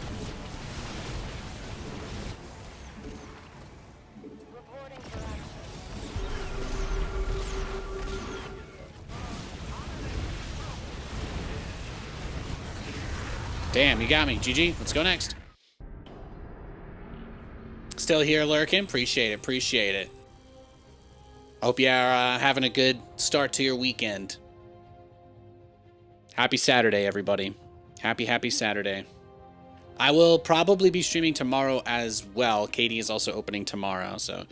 Reporting for action. Damn, you got me. GG. Let's go next. Still here lurking. Appreciate it. Appreciate it. Hope you are having a good start to your weekend. Happy Saturday, everybody. Happy Saturday. I will probably be streaming tomorrow as well. Katie is also opening tomorrow. So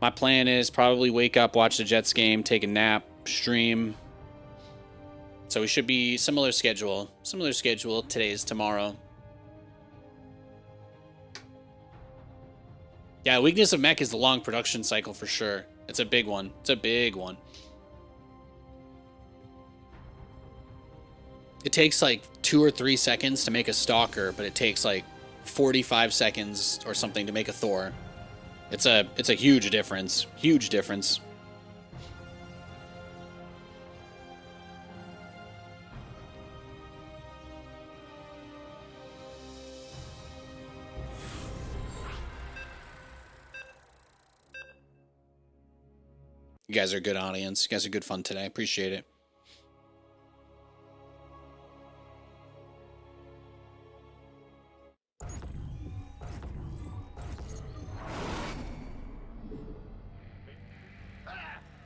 my plan is probably wake up, watch the Jets game, take a nap, stream. So we should be similar schedule. Similar schedule. Today is tomorrow. Yeah, weakness of mech is the long production cycle for sure. It's a big one. It's a big one. It takes like 2 or 3 seconds to make a Stalker, but it takes like 45 seconds or something to make a Thor. It's a huge difference. Huge difference. You guys are a good audience. You guys are good fun today. Appreciate it.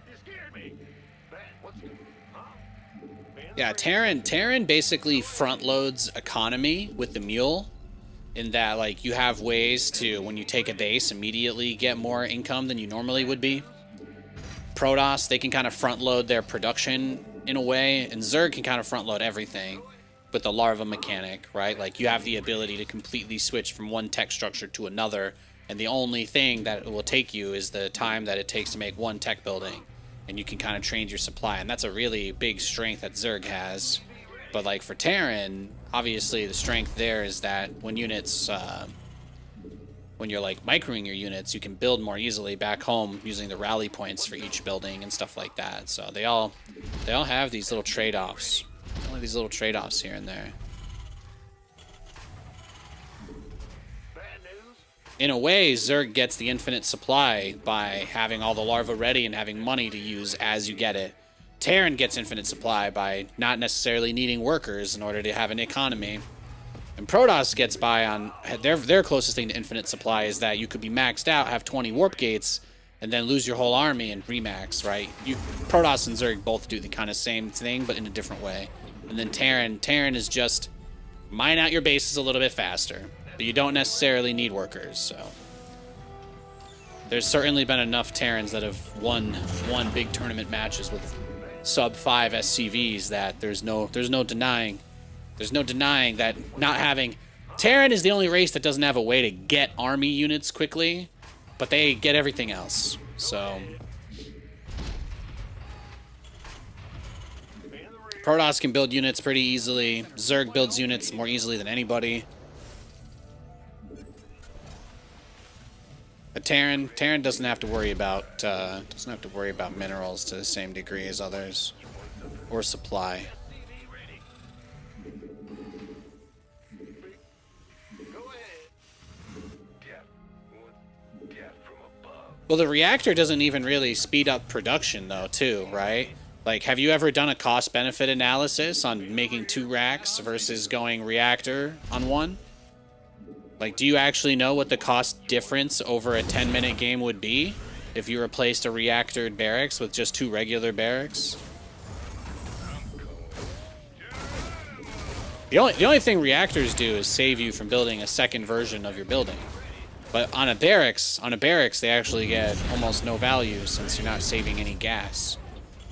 You scared me. What's huh? Yeah, Terran basically front loads economy with the mule, in that like you have ways to, when you take a base, immediately get more income than you normally would be. Protoss, they can kind of front load their production in a way, and Zerg can kind of front load everything with the larva mechanic, right? Like you have the ability to completely switch from one tech structure to another, and the only thing that it will take you is the time that it takes to make one tech building, and you can kind of change your supply, and that's a really big strength that Zerg has. But like for Terran, obviously the strength there is that when units, when you're like microing your units, you can build more easily back home using the rally points for each building and stuff like that. So they all have these little trade-offs. Only these little trade-offs here and there. In a way, Zerg gets the infinite supply by having all the larvae ready and having money to use as you get it. Terran gets infinite supply by not necessarily needing workers in order to have an economy. And Protoss gets by on their closest thing to infinite supply is that you could be maxed out, have 20 warp gates, and then lose your whole army and remax, right? Protoss and Zerg both do the kind of same thing, but in a different way. And then Terran is just mine out your bases a little bit faster, but you don't necessarily need workers. So there's certainly been enough Terrans that have won big tournament matches with sub 5 SCVs that there's no denying. There's no denying that not having... Terran is the only race that doesn't have a way to get army units quickly, but they get everything else. So Protoss can build units pretty easily. Zerg builds units more easily than anybody. But Terran doesn't have to worry about minerals to the same degree as others, or supply. Well, the reactor doesn't even really speed up production, though, too, right? Like, have you ever done a cost-benefit analysis on making 2 racks versus going reactor on 1? Like, do you actually know what the cost difference over a 10-minute game would be if you replaced a reactored barracks with just 2 regular barracks? The only thing reactors do is save you from building a second version of your building. But on a barracks, they actually get almost no value since you're not saving any gas.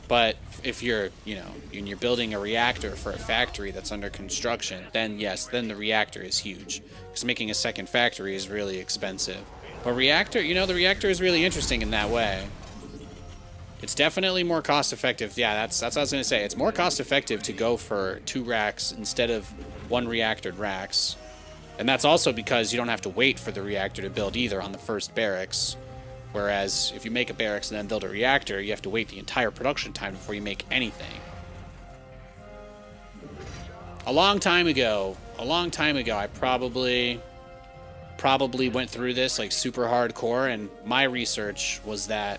But if you're, you know, and you're building a reactor for a factory that's under construction, then yes, then the reactor is huge. Because making a second factory is really expensive. But reactor, you know, the reactor is really interesting in that way. It's definitely more cost effective. Yeah, that's what I was going to say. It's more cost effective to go for 2 racks instead of 1 reactored racks. And that's also because you don't have to wait for the reactor to build either on the first barracks. Whereas if you make a barracks and then build a reactor, you have to wait the entire production time before you make anything. A long time ago, I probably went through this like super hardcore, and my research was that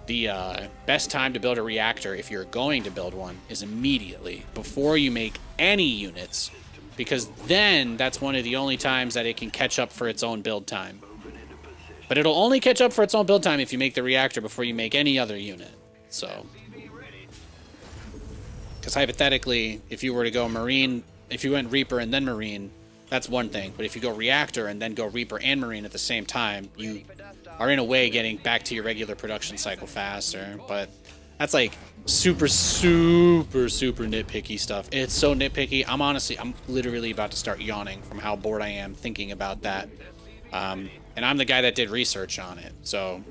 the best time to build a reactor, if you're going to build one, is immediately before you make any units, because then that's one of the only times that it can catch up for its own build time. But it'll only catch up for its own build time if you make the reactor before you make any other unit. So, because hypothetically, if you were to go Marine, if you went Reaper and then Marine, that's one thing. But if you go Reactor and then go Reaper and Marine at the same time, you are in a way getting back to your regular production cycle faster. But that's like super nitpicky stuff. It's so nitpicky. I'm literally about to start yawning from how bored I am thinking about that. And I'm the guy that did research on it, so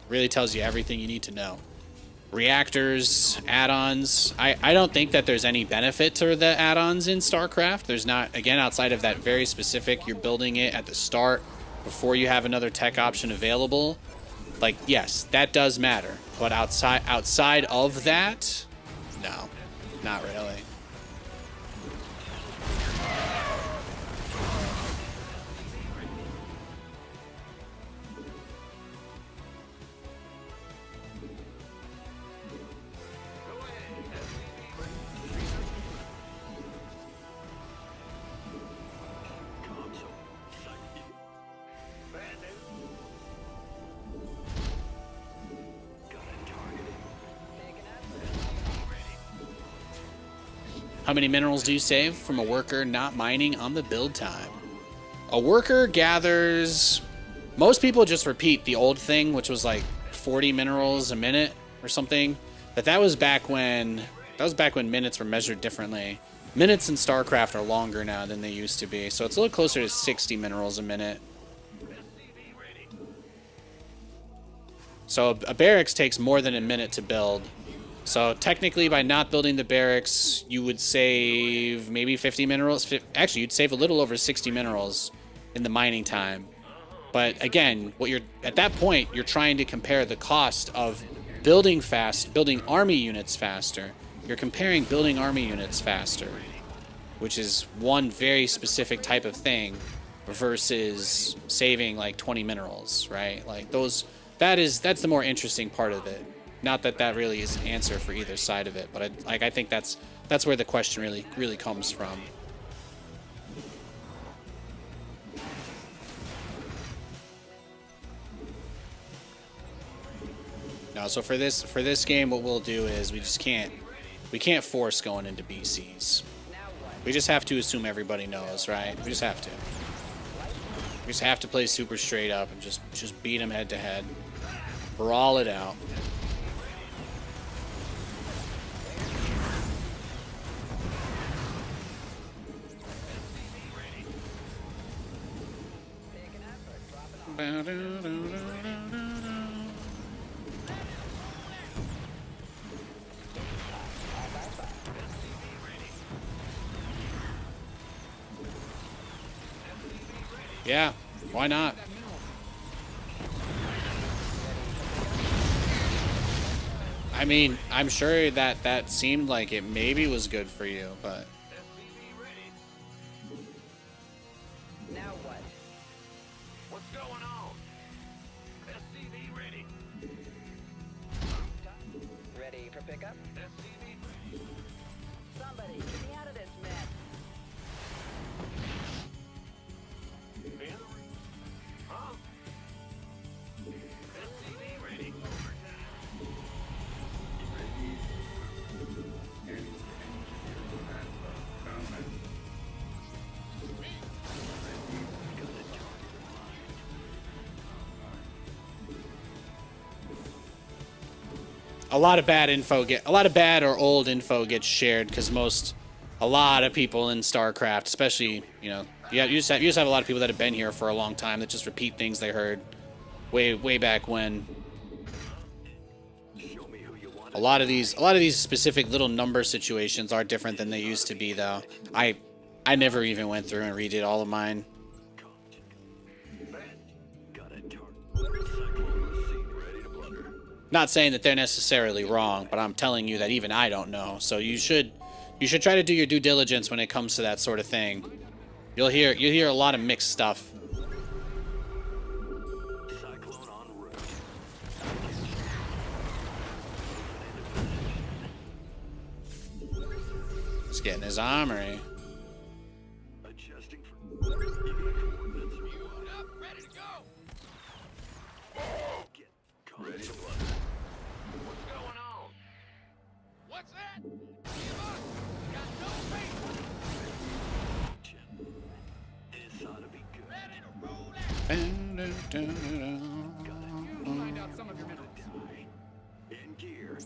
really tells you everything you need to know. Reactors, add-ons. I don't think that there's any benefit to the add-ons in StarCraft. There's not, again, outside of that very specific, you're building it at the start before you have another tech option available. Like, yes, that does matter. But outside of that, no, not really. How many minerals do you save from a worker not mining on the build time? A worker gathers... Most people just repeat the old thing, which was like 40 minerals a minute or something. But that was back when minutes were measured differently. Minutes in StarCraft are longer now than they used to be, so it's a little closer to 60 minerals a minute. So a barracks takes more than a minute to build. So technically, by not building the barracks, you would save maybe 50 minerals. Actually, you'd save a little over 60 minerals in the mining time. But again, at that point, you're trying to compare the cost of building army units faster. You're comparing building army units faster, which is one very specific type of thing, versus saving like 20 minerals, right? Like that's the more interesting part of it. Not that that really is an answer for either side of it, but I think that's where the question really comes from. No, so for this game, what we'll do is we can't force going into BCs. We just have to assume everybody knows, right? We just have to. We just have to play super straight up and just beat them head to head, brawl it out. Yeah, why not? I mean, I'm sure that seemed like it maybe was good for you, but... Now what? What's going on? SCV ready. for pickup? SCV Somebody, get me out of this mess. in. Huh? SCV ready. A lot of bad or old info gets shared because a lot of people in StarCraft, especially, you know, you just have a lot of people that have been here for a long time that just repeat things they heard way back when. A lot of these specific little number situations are different than they used to be, though. I never even went through and redid all of mine. Not saying that they're necessarily wrong, but I'm telling you that even I don't know. So you should try to do your due diligence when it comes to that sort of thing. You'll hear a lot of mixed stuff. He's getting his armory. Adjusting for. Ready to go. Ready to blood. What's going on? What's that? Give up. Got no faith. This ought to be good. Ready to roll out. You find out some of your minerals. In gear.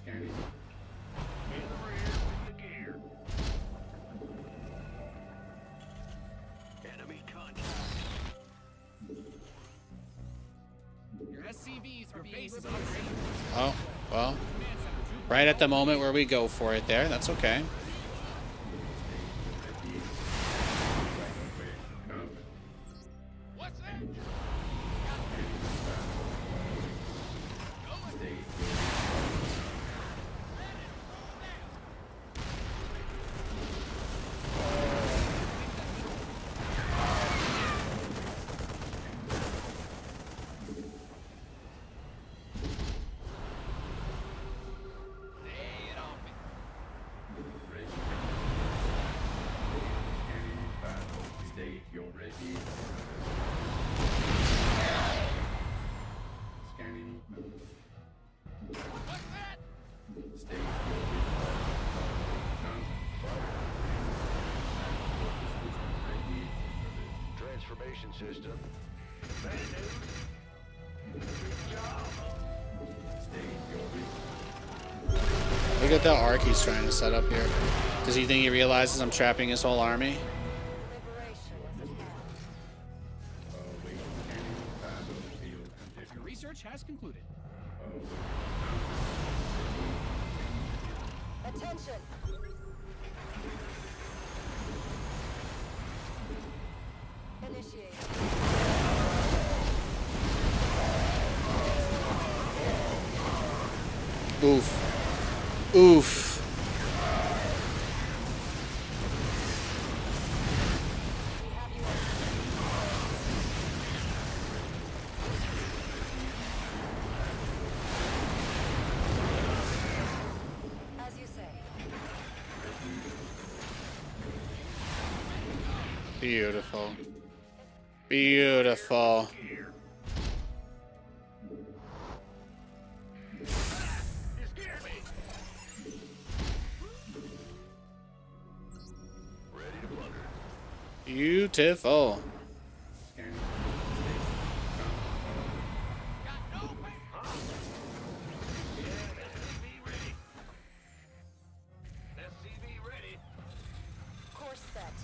Scanning. In the rear with the gear. Enemy contact. Your SCVs are base is upgraded. Oh, well, Command center, right at the moment where we go for it there. That's okay. What's that? State you're ready. Scanning. What's that? State you're ready. Transformation system. Bad news. Good job. State you're ready. Look at the arc he's trying to set up here. Does he think he realizes I'm trapping his whole army? Liberation is at hand. your research has concluded. Attention! Initiate. Oof. Oof. We have you. As you say. Beautiful. Beautiful. You scared me. Ready to blunder. Beautiful. Scanning. Got no faith. Huh? Yeah, SCV ready. SCV ready. Course set.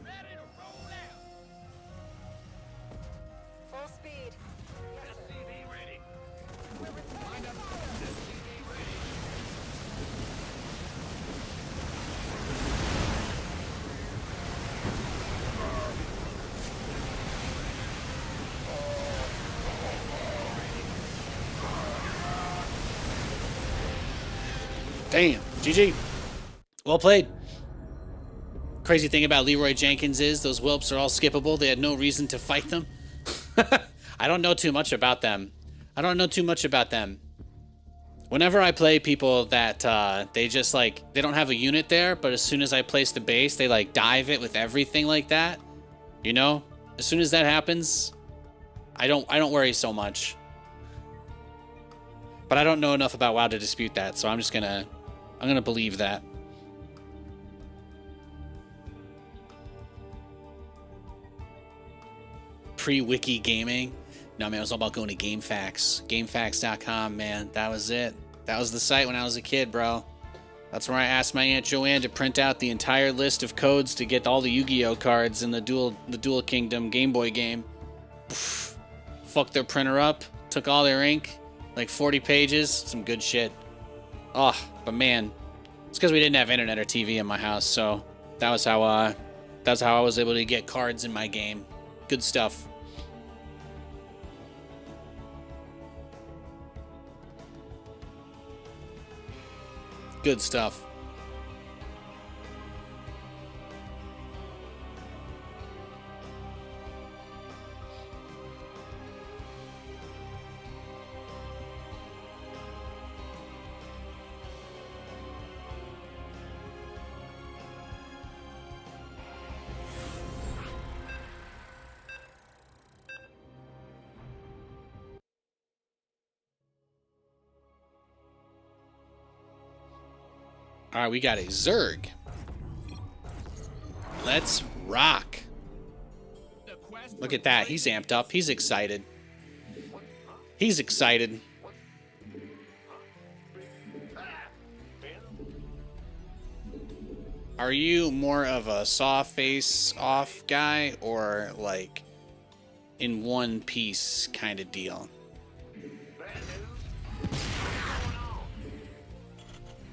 Ready to roll out. Full speed. Yes, sir. SCV ready. We're returning to fire. SCV ready. Damn. GG. Well played. Crazy thing about Leroy Jenkins is those whelps are all skippable. They had no reason to fight them. I don't know too much about them. I don't know too much about them. Whenever I play people that they just like they don't have a unit there, but as soon as I place the base, they like dive it with everything like that. You know, as soon as that happens, I don't worry so much. But I don't know enough about WoW to dispute that, so I'm gonna believe that. Pre-wiki gaming. No, man, it was all about going to GameFAQs. GameFAQs.com, man. That was it. That was the site when I was a kid, bro. That's where I asked my Aunt Joanne to print out the entire list of codes to get all the Yu-Gi-Oh cards in the Dual Kingdom Game Boy game. Pff, fucked their printer up. Took all their ink. Like 40 pages. Some good shit. Oh, but man. It's because we didn't have internet or TV in my house, so that's how I was able to get cards in my game. Good stuff. Good stuff. All right, we got a Zerg. Let's rock. Look at that. He's amped up. He's excited. He's excited. Are you more of a saw face off guy or like in one piece kind of deal?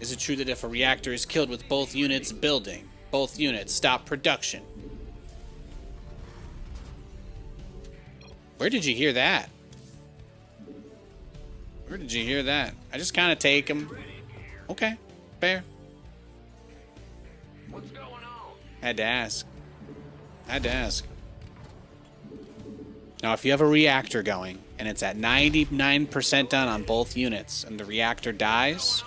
Is it true that if a reactor is killed with both units building, both units stop production? Where did you hear that? Where did you hear that? I just kind of take them. Okay, fair. What's going on? Had to ask. Had to ask. Now, if you have a reactor going and it's at 99% done on both units and the reactor dies,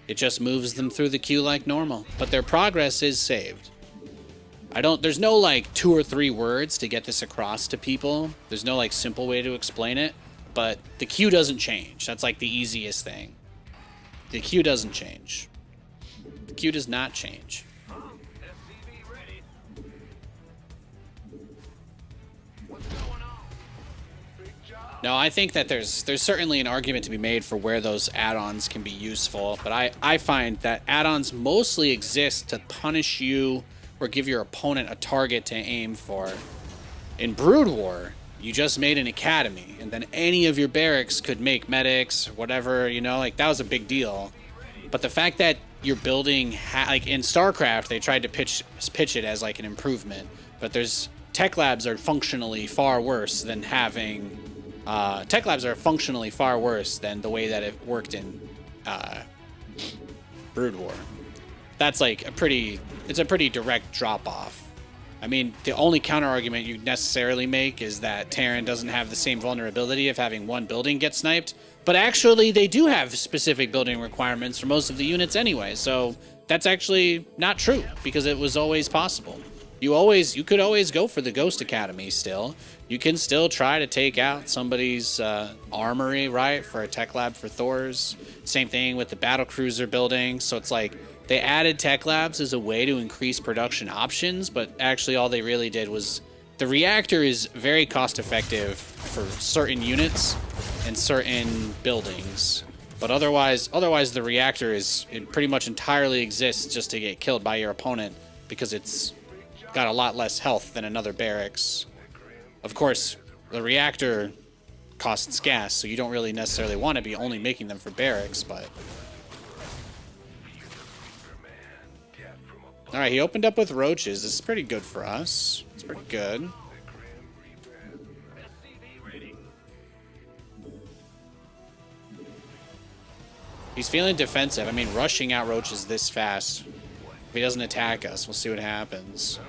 it just moves them through the queue like normal, but their progress is saved. There's no like 2 or 3 words to get this across to people. There's no like simple way to explain it, but the queue doesn't change. That's like the easiest thing. The queue doesn't change. The queue does not change. SCV ready. What's going on? Big job. No, I think that there's certainly an argument to be made for where those add-ons can be useful, but I find that add-ons mostly exist to punish you or give your opponent a target to aim for. In Brood War, you just made an academy, and then any of your barracks could make medics or whatever, you know, like that was a big deal. But the fact that you're building, like in Starcraft, they tried to pitch it as like an improvement, but tech labs are functionally far worse than having. Tech labs are functionally far worse than the way that it worked in Brood War. That's like it's a pretty direct drop off. I mean, the only counter argument you necessarily make is that Terran doesn't have the same vulnerability of having one building get sniped, but actually they do have specific building requirements for most of the units anyway, so that's actually not true because it was always possible. You could always go for the Ghost Academy still. You can still try to take out somebody's armory, right, for a tech lab for Thor's. Same thing with the battlecruiser building. So it's like they added tech labs as a way to increase production options, but actually all they really did was the reactor is very cost effective for certain units and certain buildings. But otherwise the reactor it pretty much entirely exists just to get killed by your opponent because it's got a lot less health than another barracks. Of course, the reactor costs gas, so you don't really necessarily want to be only making them for barracks, but... Alright, he opened up with roaches. This is pretty good for us. It's pretty good. He's feeling defensive. I mean, rushing out roaches this fast. If he doesn't attack us, we'll see what happens.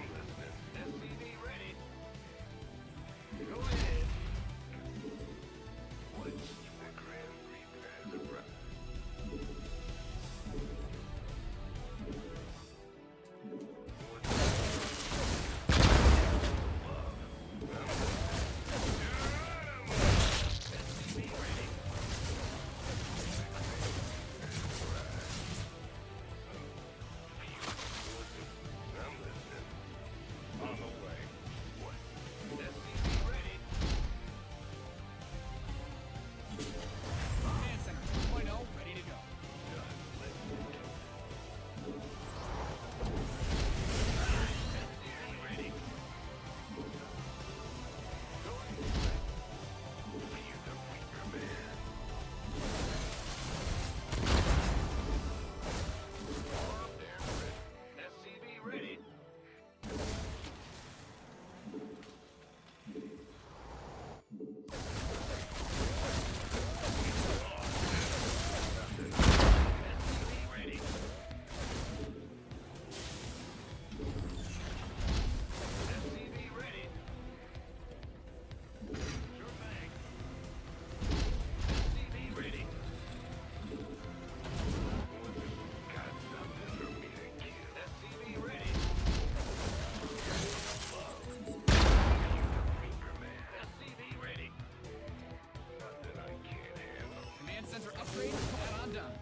Command center upgrade. Add on done.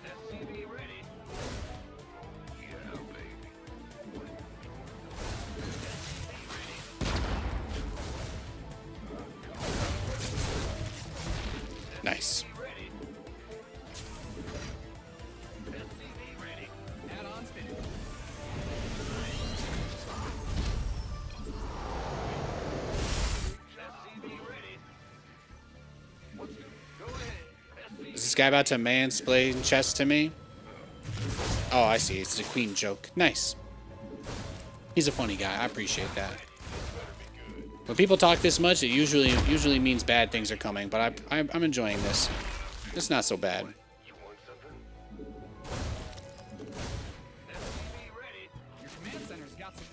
SCV ready. Yeah, baby. Nice. Ready. SCV ready. Add-ons finished. SCV ready. Go ahead. Is this guy about to mansplain chess to me? Oh, I see. It's a queen joke. Nice. He's a funny guy. I appreciate that. When people talk this much, it usually means bad things are coming. But I'm enjoying this. It's not so bad. You want something? SCV ready. Your command center's got some.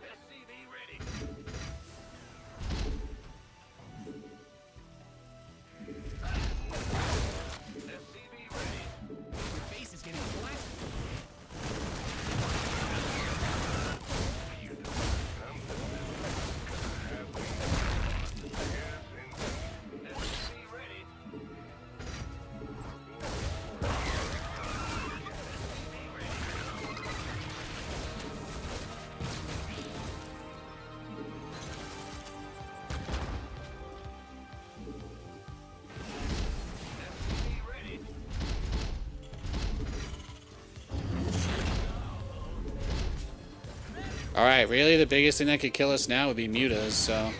SCV ready. SCV ready. Your base is getting blasted. SCV ready. SCV ready. Alright, really the biggest thing that could kill us now would be mutas, so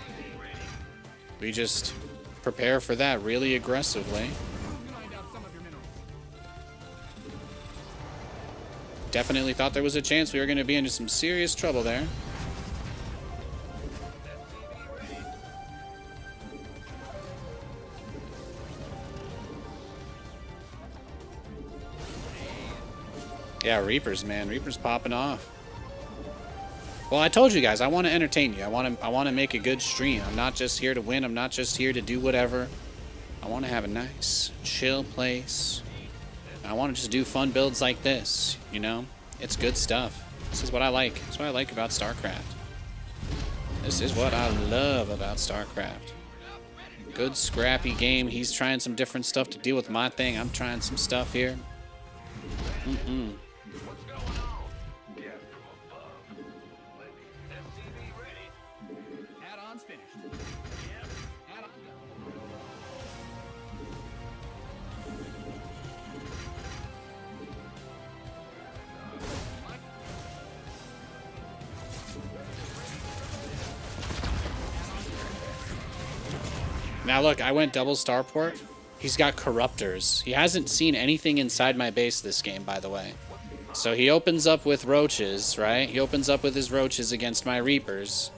we just prepare for that really aggressively. Grind out some of your minerals. Definitely thought there was a chance we were going to be into some serious trouble there. Yeah, Reapers, man. Reapers popping off. Well, I told you guys, I want to entertain you. I want to make a good stream. I'm not just here to win. I'm not just here to do whatever. I want to have a nice, chill place. I want to just do fun builds like this, you know? It's good stuff. This is what I like. That's what I like about Starcraft. This is what I love about Starcraft. Good, scrappy game. He's trying some different stuff to deal with my thing. I'm trying some stuff here. What's going on? Death from above. SCV ready. Add-ons finished. Yep. Add-on done. Now look, I went double starport. He's got corruptors. He hasn't seen anything inside my base this game, by the way. So he opens up with roaches, right? He opens up with his roaches against my reapers.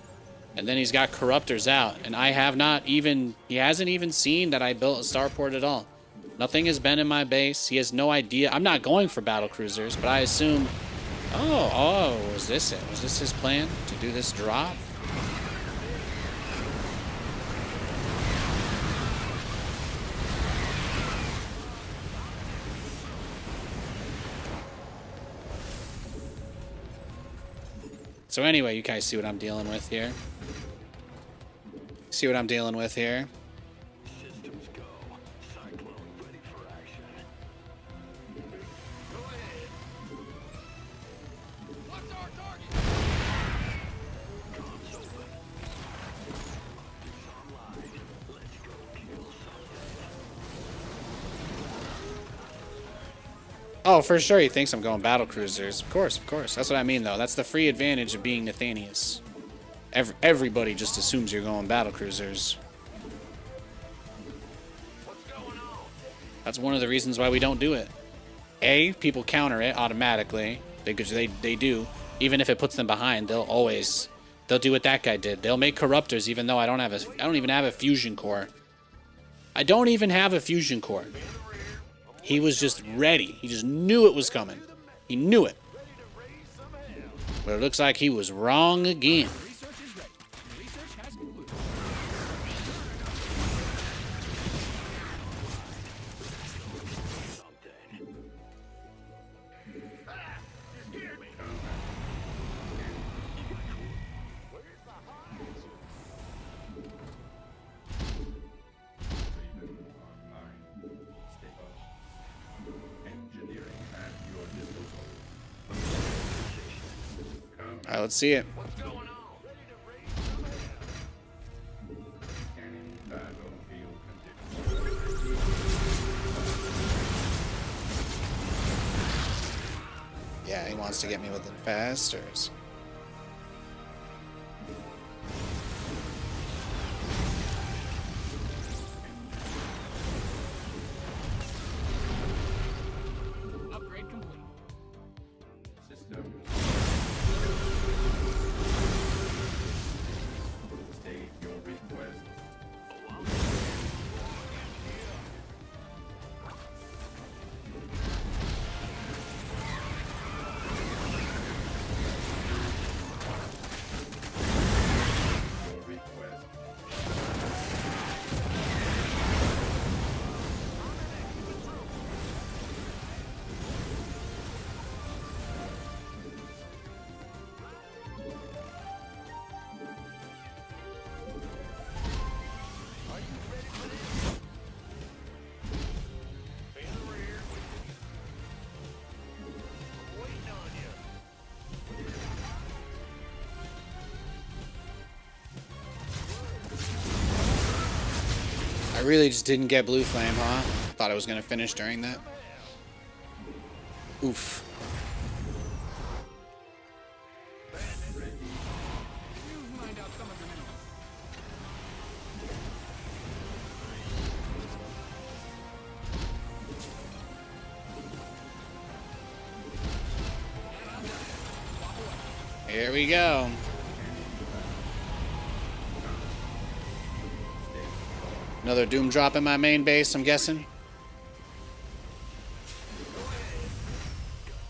And then he's got corruptors out. And I have not even... He hasn't even seen that I built a starport at all. Nothing has been in my base. He has no idea. I'm not going for battle cruisers, but I assume... Oh, was this it? Was this his plan? To do this drop? So anyway, you guys see what I'm dealing with here. See what I'm dealing with here. Systems go. Cyclone ready for action. Go ahead. What's our target? Guns open. It's online. Let's go kill something. Oh, for sure he thinks I'm going battle cruisers. Of course, of course. That's what I mean, though. That's the free advantage of being Nathanias. Everybody just assumes you're going battle cruisers. What's going on? That's one of the reasons why we don't do it. A, people counter it automatically. Because they do. Even if it puts them behind, they'll do what that guy did. They'll make corruptors even though I don't even have a fusion core. I don't even have a fusion core. He was just ready. He just knew it was coming. He knew it. But it looks like he was wrong again. Research is ready. Your research has concluded. Something. You scared me. Oh, let's see it. What's going on? Ready to raise some hell. Yeah, he wants to get me with it fast, or is... Upgrade complete. State your request. Your request. Be in the rear. Waiting on you. I really just didn't get blue flame, huh? Thought I was gonna finish during that. Oof. You mined out some of your minerals. Here we go. Another doom drop in my main base, I'm guessing.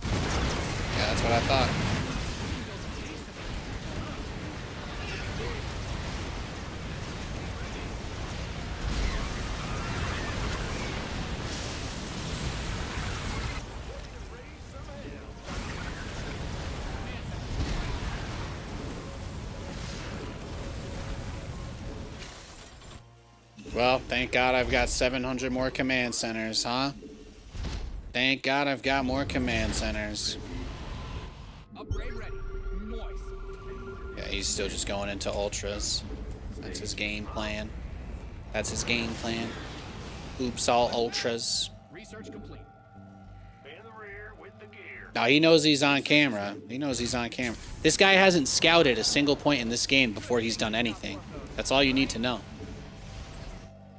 Yeah, that's what I thought. Well, thank God I've got 700 more command centers, huh? Thank God I've got more command centers. Upgrade ready. Nice. Yeah, he's still just going into ultras. That's his game plan. That's his game plan. Oops, all ultras. Research complete. Be in the rear with the gear. Now he knows he's on camera. He knows he's on camera. This guy hasn't scouted a single point in this game before he's done anything. That's all you need to know.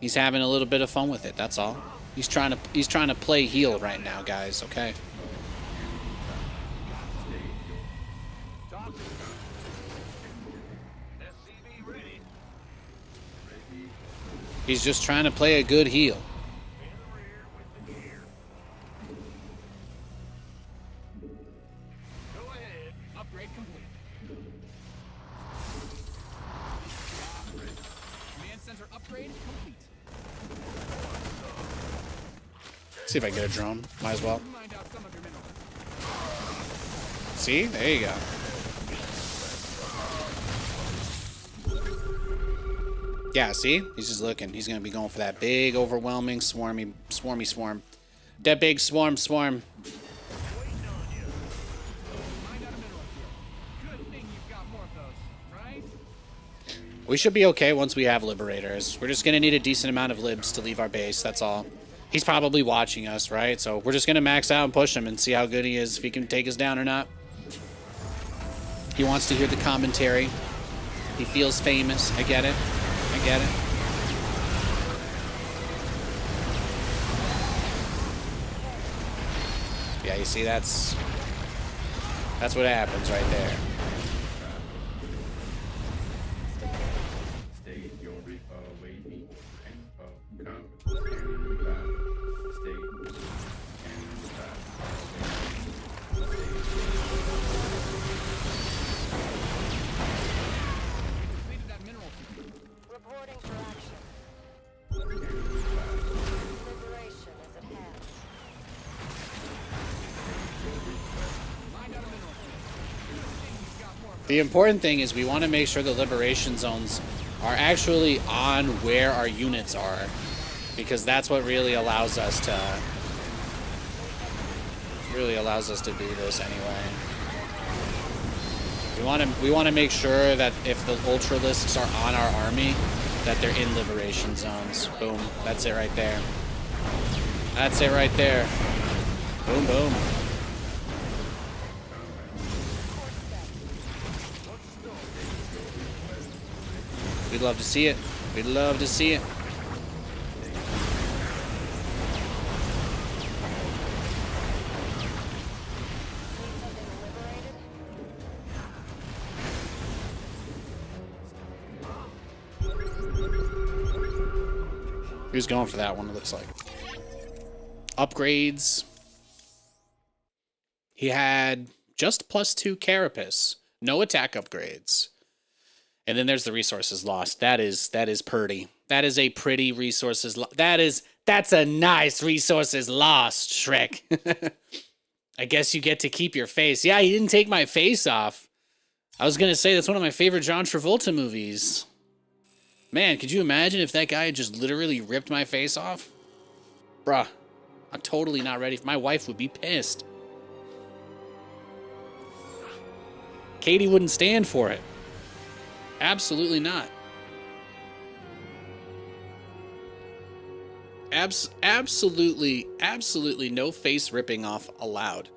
He's having a little bit of fun with it, that's all. He's trying to play heel right now, guys, okay? SCV ready. He's just trying to play a good heel. Be in the rear with the gear. Go ahead. Upgrade complete. Command center upgrade complete. See if I can get a drone. Might as well. You mined out some of your minerals. See? There you go. Yeah, see? He's just looking. He's going to be going for that big, overwhelming, swarmy swarm. That big swarm. Mined out a mineral field. Good thing you've got more of those, right? We should be okay once we have liberators. We're just going to need a decent amount of libs to leave our base. That's all. He's probably watching us, right? So we're just going to max out and push him and see how good he is, if he can take us down or not. He wants to hear the commentary. He feels famous. I get it. I get it. Yeah, you see, that's what happens right there. State your waiting. State Completed that mineral field. Reporting for action. Liberation is at hand. Mined out a mineral field. Good thing you've got more of those. The important thing is we want to make sure the liberation zones are actually on where our units are, because that's what really allows us to do this anyway. We want to make sure that if the Ultralisks are on our army, that they're in liberation zones. Boom. That's it right there. That's it right there. Boom, boom. We'd love to see it. We'd love to see it. He was going for that one, it looks like. Upgrades. He had just +2 carapace. No attack upgrades. And then there's the resources lost. That is pretty. That is a pretty resources that's a nice resources lost, Shrek. I guess you get to keep your face. Yeah, he didn't take my face off. I was gonna say that's one of my favorite John Travolta movies. Man, could you imagine if that guy had just literally ripped my face off? Bruh, I'm totally not ready. My wife would be pissed. Katie wouldn't stand for it. Absolutely not. Absolutely no face ripping off allowed.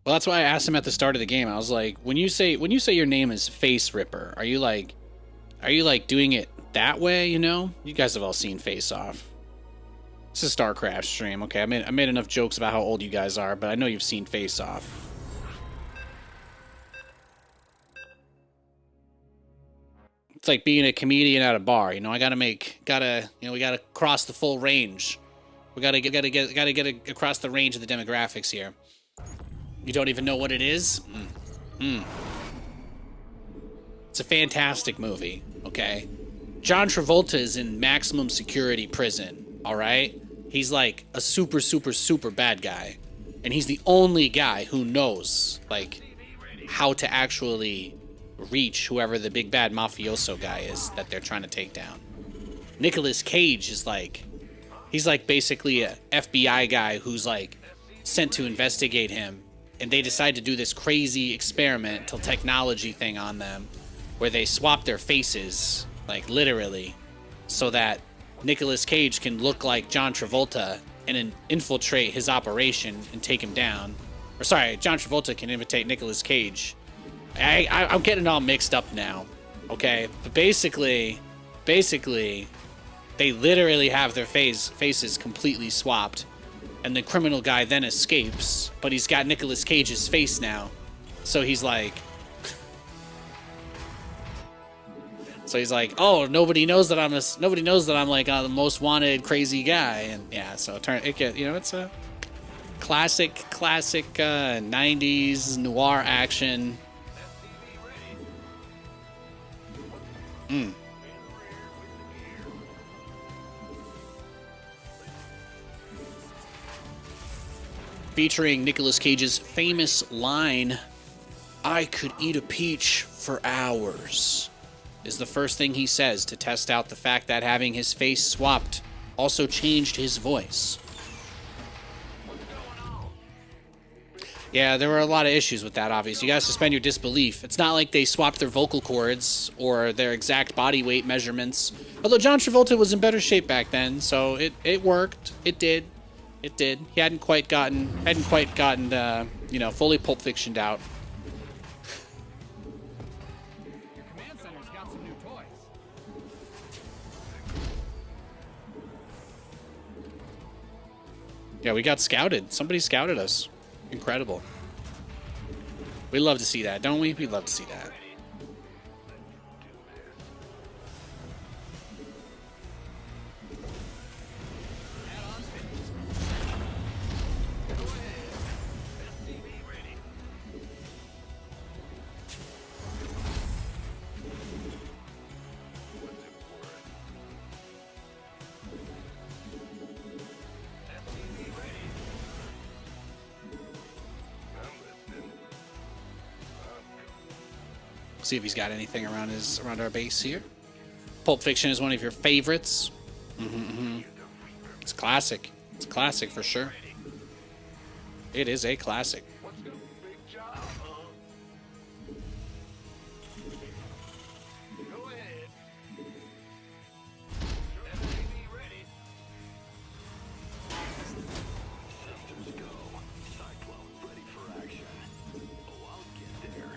Well, that's why I asked him at the start of the game. I was like, when you say your name is Face Ripper, are you like doing it that way, you know? You guys have all seen Face Off. It's a Starcraft stream, okay? I made enough jokes about how old you guys are, but I know you've seen Face Off. It's like being a comedian at a bar, you know. We gotta cross the full range. We gotta get across the range of the demographics here. You don't even know what it is? It's a fantastic movie, okay? John Travolta is in maximum security prison, all right? He's like a super, super, super bad guy. And he's the only guy who knows, like, how to actually reach whoever the big bad mafioso guy is that they're trying to take down. Nicolas Cage is like, he's like basically a FBI guy who's like sent to investigate him. And they decide to do this crazy experimental technology thing on them where they swap their faces, like literally, so that Nicolas Cage can look like John Travolta and infiltrate his operation and take him down. Or sorry, John Travolta can imitate Nicolas Cage. I'm getting it all mixed up now, okay? But basically, they literally have their faces completely swapped. And the criminal guy then escapes, but he's got Nicolas Cage's face now. So he's like, oh, nobody knows that I'm like the most wanted crazy guy. And yeah, so it's a classic 90s noir action. Featuring Nicolas Cage's famous line, "I could eat a peach for hours," is the first thing he says to test out the fact that having his face swapped also changed his voice. Yeah, there were a lot of issues with that, obviously. You gotta suspend your disbelief. It's not like they swapped their vocal cords or their exact body weight measurements. Although John Travolta was in better shape back then, so it worked. It did. It did. He hadn't quite gotten, fully Pulp Fictioned out. Your command center's got some new toys. Yeah, we got scouted. Somebody scouted us. Incredible. We love to see that, don't we? We love to see that. See if he's got anything around our base here. Pulp Fiction is one of your favorites. It's classic. It's a classic for sure. It is a classic. What's the big job, huh? Go ahead. SCV ready. Systems go. Cyclone ready for action. Oh, I'll get there.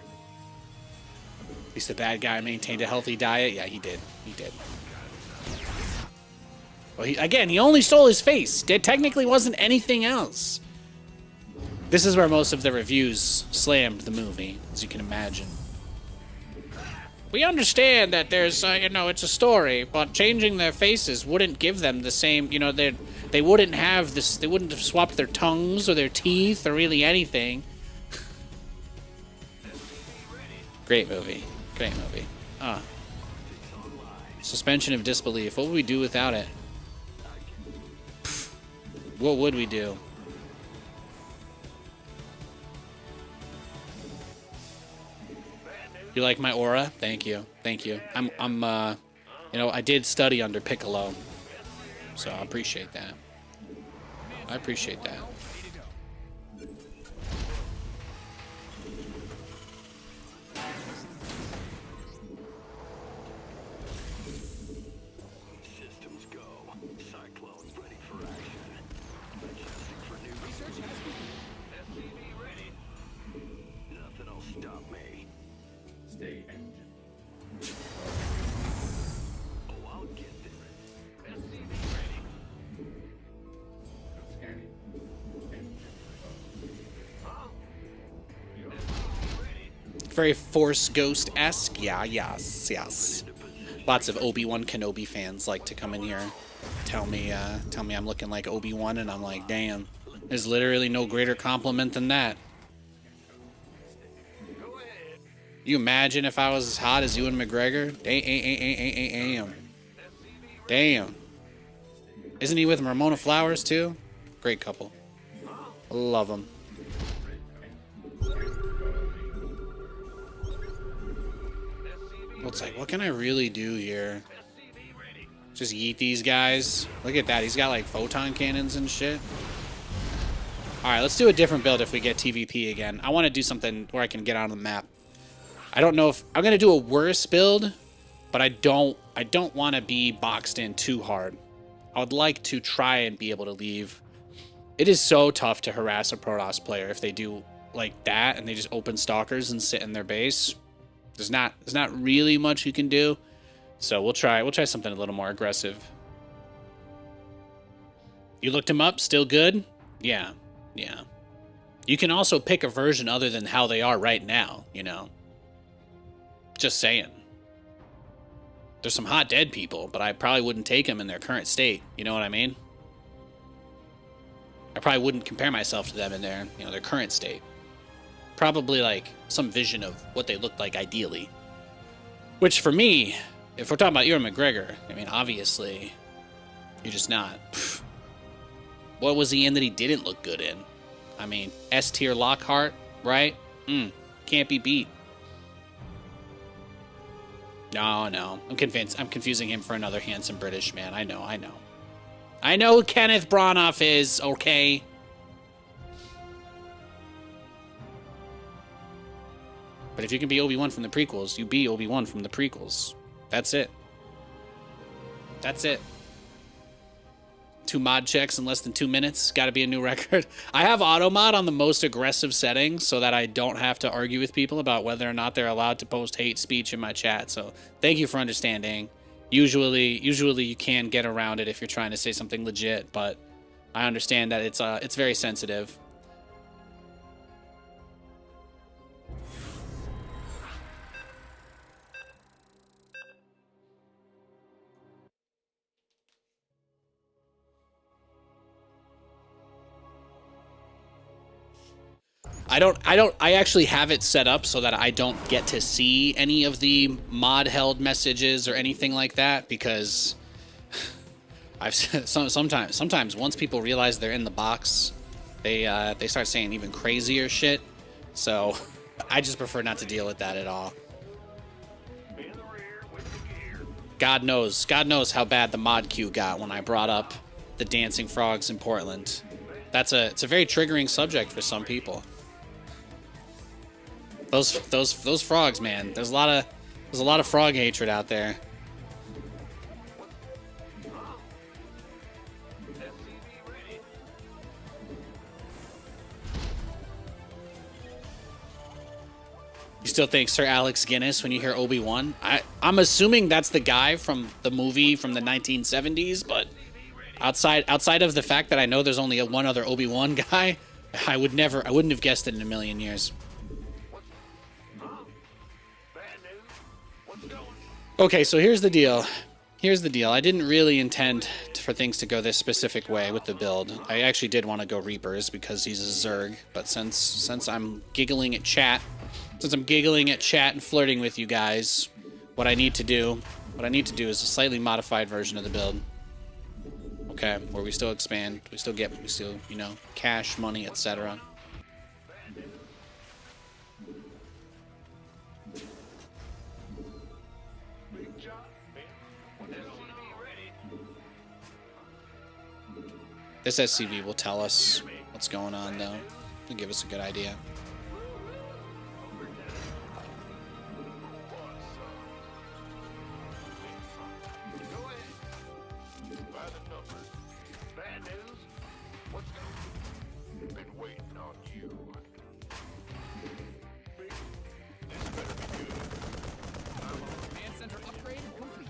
At least the bad guy maintained a healthy diet. Yeah, he did. He did. Well, he only stole his face. There technically wasn't anything else. This is where most of the reviews slammed the movie, as you can imagine. We understand that there's, it's a story, but changing their faces wouldn't give them the same, they wouldn't have this, they wouldn't have swapped their tongues or their teeth or really anything. Great movie. Great movie. Suspension of disbelief. What would we do without it? What would we do? You like my aura? Thank you. Thank you. I did study under Piccolo, so I appreciate that. I appreciate that. Systems go. Cyclone ready for action. Adjusting for new research. SCV ready. Nothing'll stop me. Stay engine. Oh, I'll get there. SCV ready. Scanning. Engine. Huh? SCV ready. Very Force Ghost-esque. Yeah, yes. Lots of Obi-Wan Kenobi fans like to come in here, tell me I'm looking like Obi-Wan, and I'm like, damn. There's literally no greater compliment than that. Go ahead. You imagine if I was as hot as Ewan McGregor? Damn. Damn. Isn't he with Ramona Flowers too? Great couple. Love them. Well, it's like, what can I really do here? SCV ready. Just yeet these guys. Look at that. He's got like photon cannons and shit. Alright, let's do a different build if we get TVP again. I want to do something where I can get on the map. I don't know if I'm gonna do a worse build, but I don't want to be boxed in too hard. I would like to try and be able to leave. It is so tough to harass a Protoss player if they do like that and they just open stalkers and sit in their base. There's not really much you can do. So we'll try something a little more aggressive. You looked him up, still good? Yeah. You can also pick a version other than how they are right now, Just saying. There's some hot dead people, but I probably wouldn't take them in their current state. You know what I mean? I probably wouldn't compare myself to them in their current state. Probably like some vision of what they looked like ideally. Which for me, if we're talking about Ewan McGregor, I mean, obviously, you're just not. What was he in that he didn't look good in? I mean, S-tier Lockhart, right? Can't be beat. No. I'm convinced. I'm confusing him for another handsome British man. I know. I know who Kenneth Branagh is, okay? But if you can be Obi-Wan from the prequels, you be Obi-Wan from the prequels. That's it. 2 mod checks in less than 2 minutes. Got to be a new record. I have auto mod on the most aggressive settings so that I don't have to argue with people about whether or not they're allowed to post hate speech in my chat. So thank you for understanding. Usually you can get around it if you're trying to say something legit, but I understand that it's very sensitive. I actually have it set up so that I don't get to see any of the mod held messages or anything like that, because I've sometimes once people realize they're in the box, they start saying even crazier shit. So I just prefer not to deal with that at all. In the rear with the gear. God knows how bad the mod queue got when I brought up the dancing frogs in Portland. It's a very triggering subject for some people. Those frogs, man. There's a lot of frog hatred out there. You still think Sir Alex Guinness when you hear Obi-Wan? I'm assuming that's the guy from the movie from the 1970s, but outside of the fact that I know there's only one other Obi-Wan guy, I wouldn't have guessed it in a million years. Okay, so here's the deal. I didn't really intend for things to go this specific way with the build. I actually did want to go Reapers because he's a Zerg, but since I'm giggling at chat, and flirting with you guys, what I need to do is a slightly modified version of the build. Okay, where we still expand, we still, you know, cash, money, etc. This SCV will tell us what's going on, though. It'll give us a good idea. Command center upgrade complete.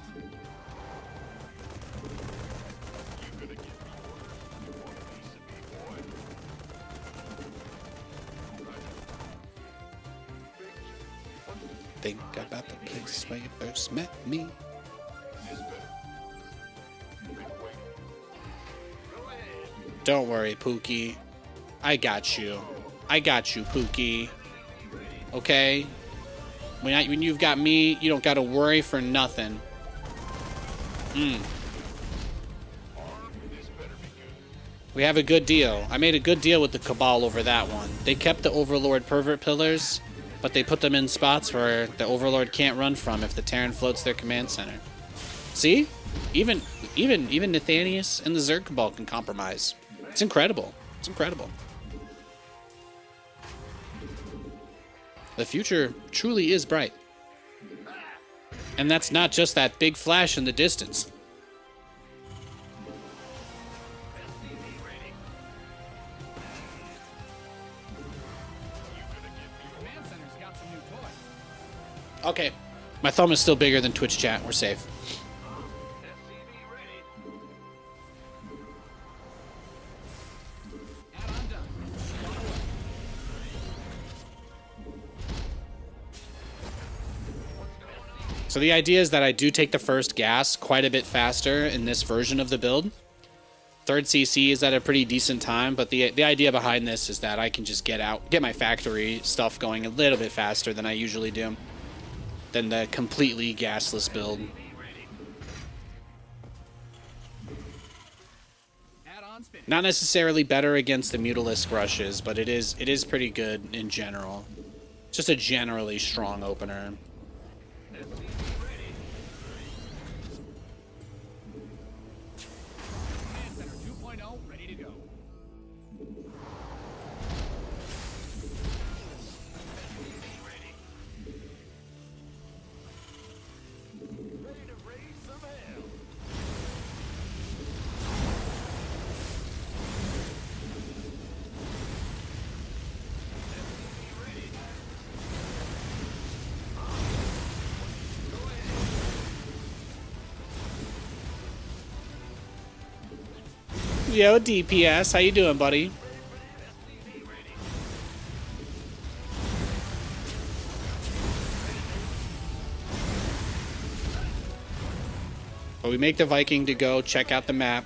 Think about the place where you first met me. Don't worry, Pookie. I got you. Pookie. Okay? When you've got me, you don't gotta worry for nothing. We have a good deal. I made a good deal with the Cabal over that one. They kept the Overlord Pervert Pillars, but they put them in spots where the Overlord can't run from if the Terran floats their command center. See? Even Nathanias and the Zerg Cabal can compromise. It's incredible. The future truly is bright. And that's not just that big flash in the distance. Command center's got some new toys. Okay. My thumb is still bigger than Twitch chat. We're safe. Add-on done. So the idea is that I do take the first gas quite a bit faster in this version of the build. Third CC is at a pretty decent time, but the idea behind this is that I can just get my factory stuff going a little bit faster than I usually do. Than the completely gasless build. Add-ons finished. Not necessarily better against the Mutalisk rushes, but it is pretty good in general. Just a generally strong opener. Command center 2.0 ready to go. Yo, DPS, how you doing, buddy? But we make the Viking to go check out the map.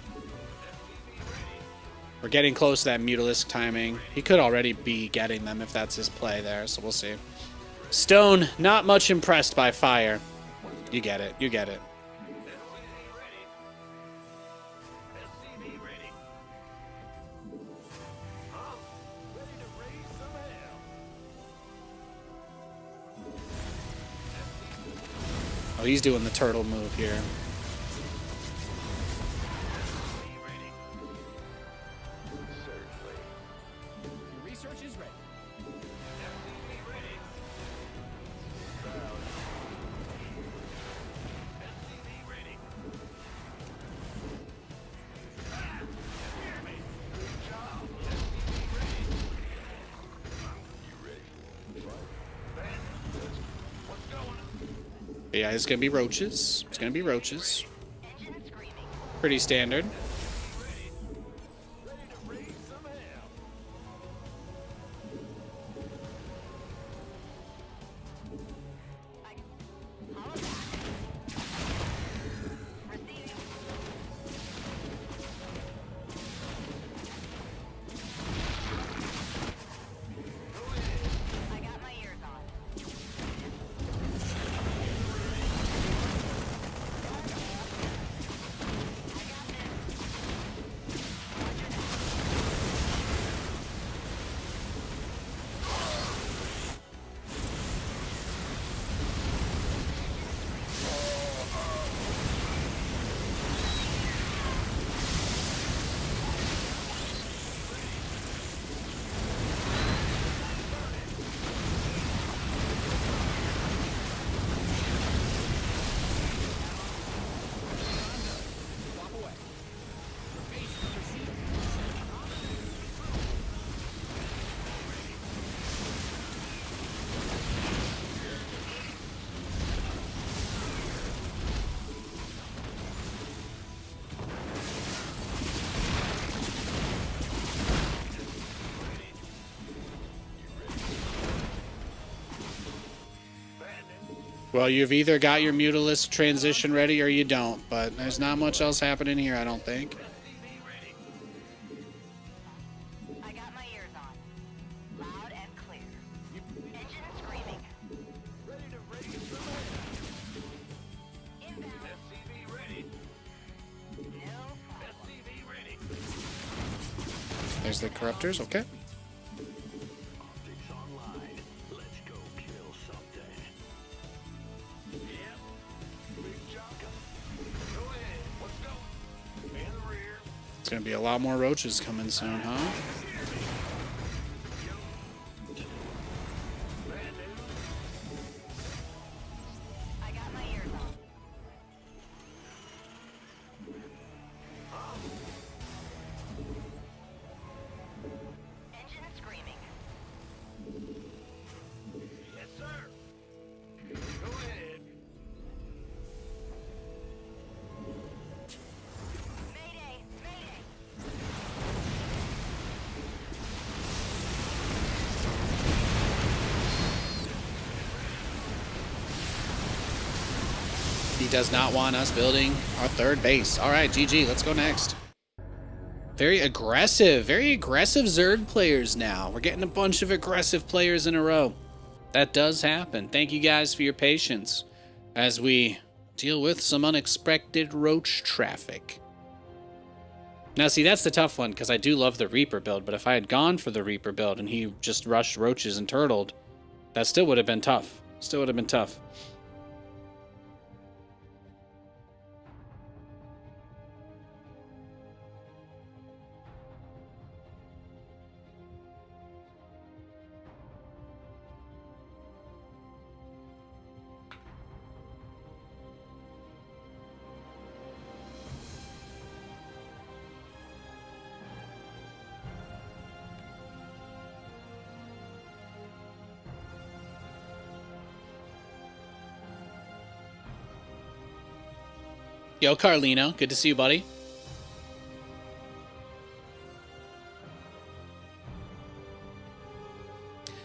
We're getting close to that Mutalisk timing. He could already be getting them if that's his play there, so we'll see. Stone, not much impressed by fire. You get it, you get it. Oh, he's doing the turtle move here. But yeah, it's gonna be roaches. It's gonna be roaches. Pretty standard. Ready to raise some hell. I got my ears on. Walk away. Your base is under siege. Well, you've either got your Mutalisk transition ready or you don't, but there's not much else happening here, I don't think. I got my ears on. Loud and clear. Engine screaming. Ready to raise some hell. Inbound. SCV ready. No problem. SCV ready. There's the Corruptors, okay. Optics online. Let's go kill something. Yep. Big chopper. Go ahead. Let's go. In the rear. It's gonna be a lot more roaches coming soon, huh? Bad news. I got my ears on. Engine screaming. Yes, sir. Go ahead. Mayday! Mayday! He does not want us building our third base. All right, GG, let's go next. Very aggressive Zerg players now. We're getting a bunch of aggressive players in a row. That does happen. Thank you guys for your patience as we deal with some unexpected roach traffic. Now, see, that's the tough one, because I do love the Reaper build, but if I had gone for the Reaper build and he just rushed roaches and turtled, that still would have been tough. Still would have been tough. Yo, Carlino, good to see you, buddy.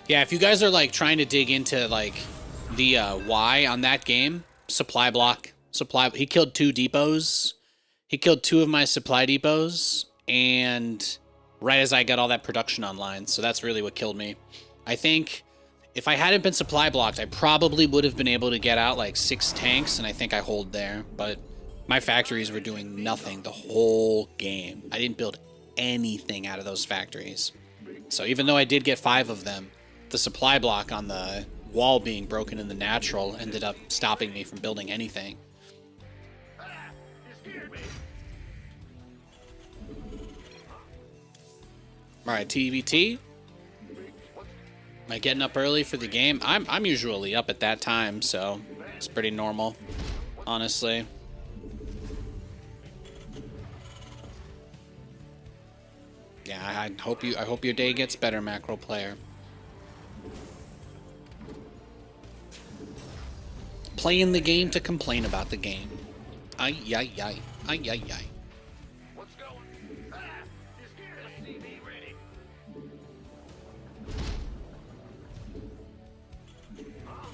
Yeah, if you guys are like trying to dig into like the why on that game, supply block, he killed 2 depots. He killed 2 of my supply depots, and right as I got all that production online, so that's really what killed me. I think if I hadn't been supply blocked, I probably would have been able to get out like 6 tanks, and I think I hold there, but my factories were doing nothing the whole game. I didn't build anything out of those factories. So even though I did get 5 of them, the supply block on the wall being broken in the natural ended up stopping me from building anything. Ah, you scared me. All right, TBT. Am I getting up early for the game? I'm usually up at that time, so it's pretty normal, honestly. Yeah, I hope your day gets better, macro player. playing the game to complain about the game. Ay, ay, ay. Ay, ay, ay. What's going? Ah! Is SCV ready? Huh?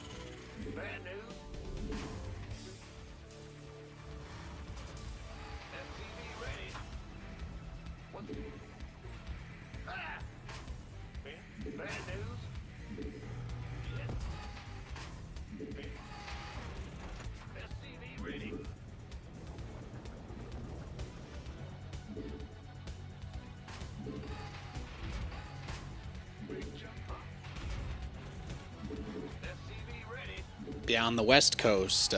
Bad news? SCV ready? What's... Ah! Bad news? SCV ready? SCV ready? Yeah, on the West Coast,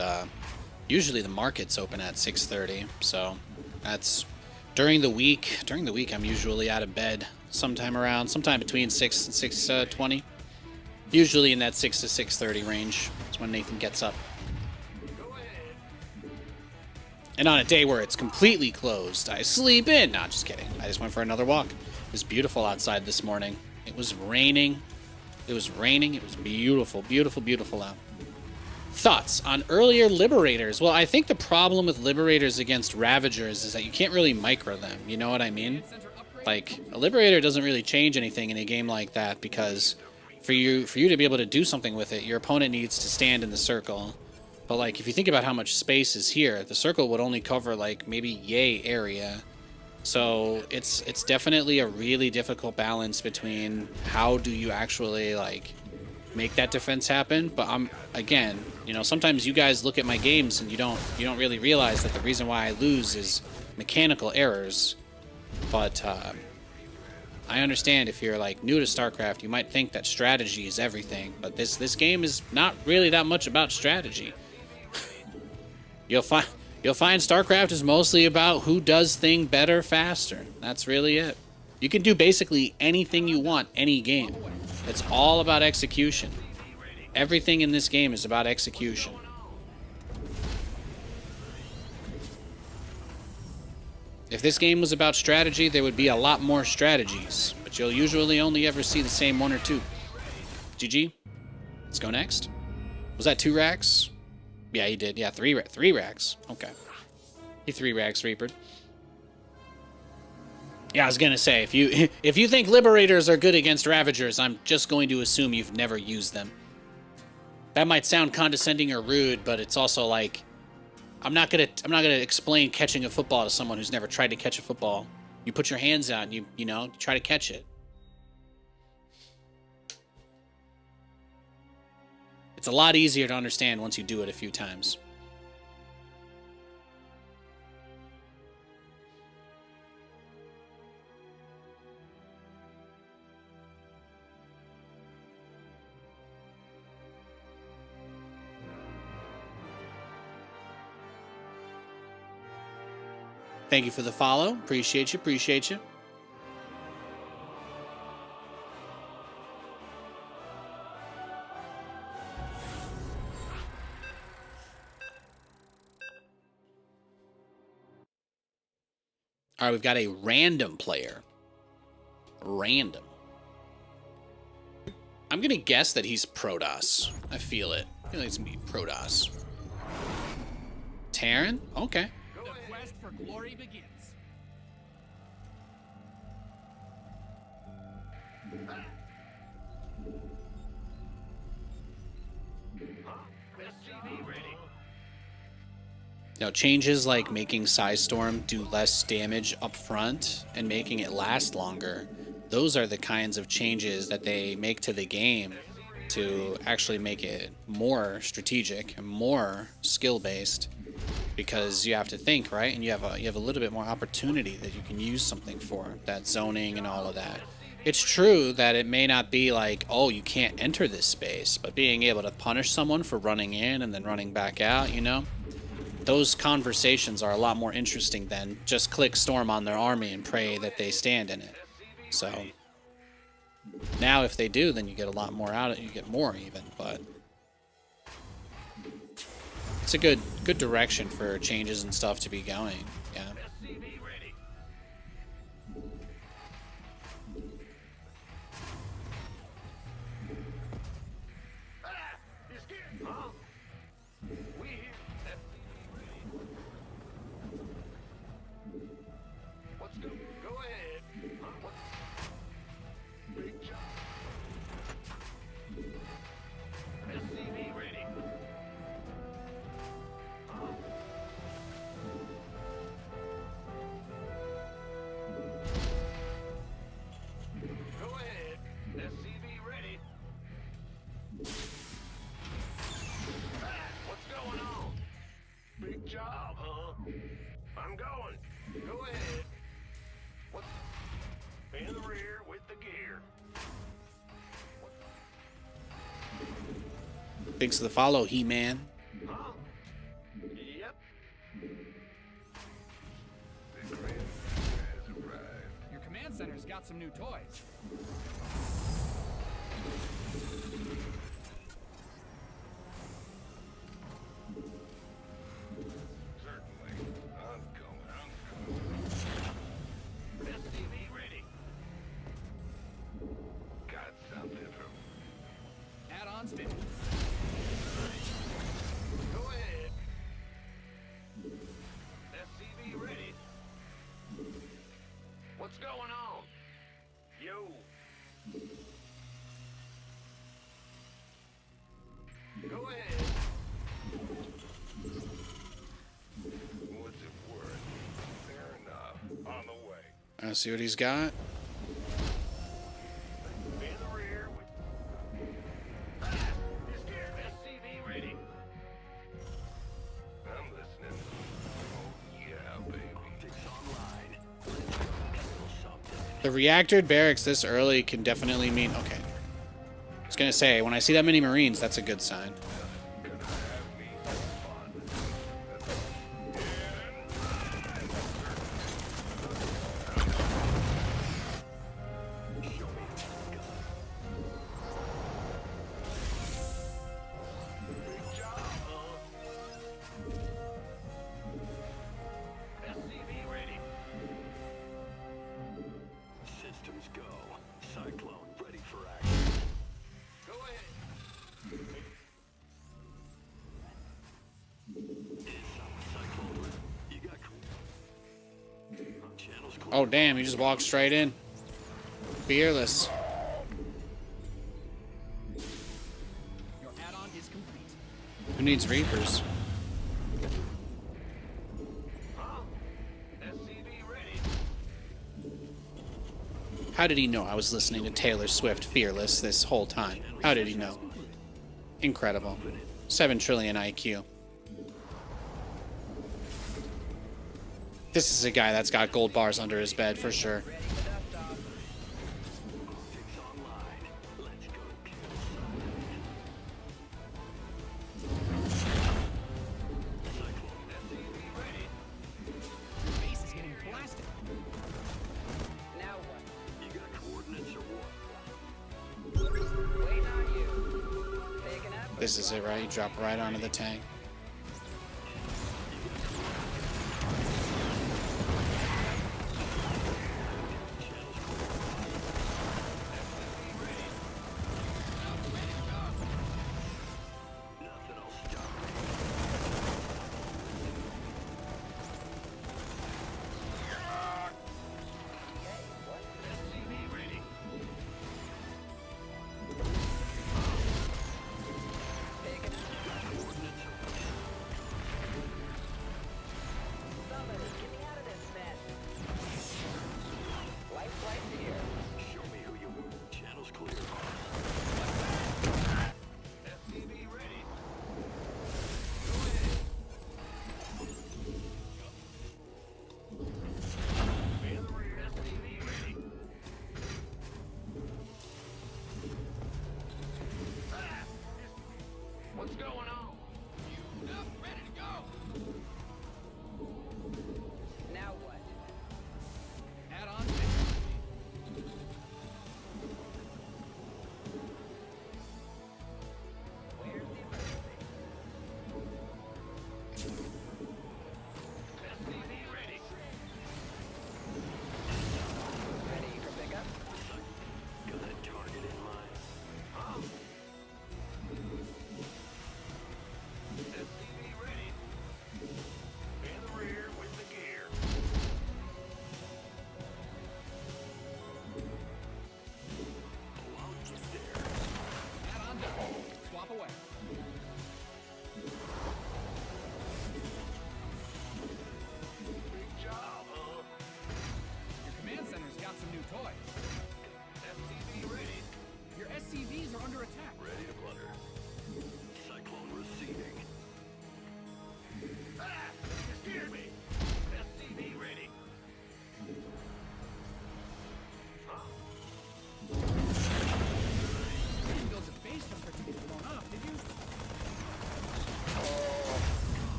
usually the market's open at 6:30, so that's during the week. During the week, I'm usually out of bed sometime between 6 and 6:20. Usually in that 6 to 6:30 range. That's when Nathan gets up. And on a day where it's completely closed, I sleep in. Nah, just kidding. I just went for another walk. It was beautiful outside this morning. It was raining. It was beautiful, beautiful, beautiful out. Thoughts on earlier Liberators? Well, I think the problem with Liberators against Ravagers is that you can't really micro them. You know what I mean? Like, a Liberator doesn't really change anything in a game like that because for you to be able to do something with it, your opponent needs to stand in the circle. But, like, if you think about how much space is here, the circle would only cover, like, maybe yay area. So it's definitely a really difficult balance between how do you actually, like, make that defense happen. But again, you know, sometimes you guys look at my games and you don't really realize that the reason why I lose is mechanical errors. But I understand if you're like new to StarCraft, you might think that strategy is everything. But this game is not really that much about strategy. You'll find StarCraft is mostly about who does thing better faster. That's really it. You can do basically anything you want, any game. It's all about execution. Everything in this game is about execution. If this game was about strategy, there would be a lot more strategies. But you'll usually only ever see the same one or two. GG. Let's go next. Was that 2 racks? Yeah, he did. Yeah, 3 racks. Okay. He 3 racks Reapered. Yeah, I was gonna say, if you think Liberators are good against Ravagers, I'm just going to assume you've never used them. That might sound condescending or rude, but it's also like I'm not gonna explain catching a football to someone who's never tried to catch a football. You put your hands out and you know, try to catch it. It's a lot easier to understand once you do it a few times. Thank you for the follow. Appreciate you. Appreciate you. All right, we've got a random player. Random. I'm going to guess that he's Protoss. I feel it. I feel like it's going to be Protoss. Terran? Okay. The quest for glory begins. SCV ready? Now, changes like making Size Storm do less damage up front and making it last longer, those are the kinds of changes that they make to the game to actually make it more strategic and more skill-based, because you have to think, right? And you have a little bit more opportunity that you can use something for, that zoning and all of that. It's true that it may not be like, oh, you can't enter this space, but being able to punish someone for running in and then running back out, you know? Those conversations are a lot more interesting than just click Storm on their army and pray that they stand in it. So now if they do, then you get a lot more out of it. You get more even, but it's a good direction for changes and stuff to be going. Yeah. SCV ready? Ah! He's getting... Huh? Thanks for the follow, He-Man. Huh? Yep. The Grand has arrived. Your command center's got some new toys. Certainly. I'm coming. SCV ready. Got something from Add-ons finished. Go ahead. SCV ready. What's going on? Yo. Go ahead. what's it worth. Fair enough. On the way. Let's see what he's got. Be in the rear. SCV ready. I'm listening. Oh, yeah, baby. The reactored barracks this early can definitely mean... Okay. I was going to say, when I see that many Marines, that's a good sign. Gonna have me some fun. Big job, SCV ready. Systems go. Cyclone ready for action. Go ahead. Cyclone, you got channels clear. Oh, damn. He just walked straight in. Fearless. Your add-on is complete. Who needs Reapers? Huh? SCV ready. How did he know I was listening to Taylor Swift Fearless this whole time? How did he know? Incredible. 7 trillion IQ. This is a guy that's got gold bars under his bed for sure. Ready for dust-off. Things online. Let's go kill SCV ready. Your base is getting blasted. Now what? You got coordinates or what? Waiting on you. Picking up. This is it, right? You drop right onto the tank. Nothing will stop me. SCV ready. Picking up.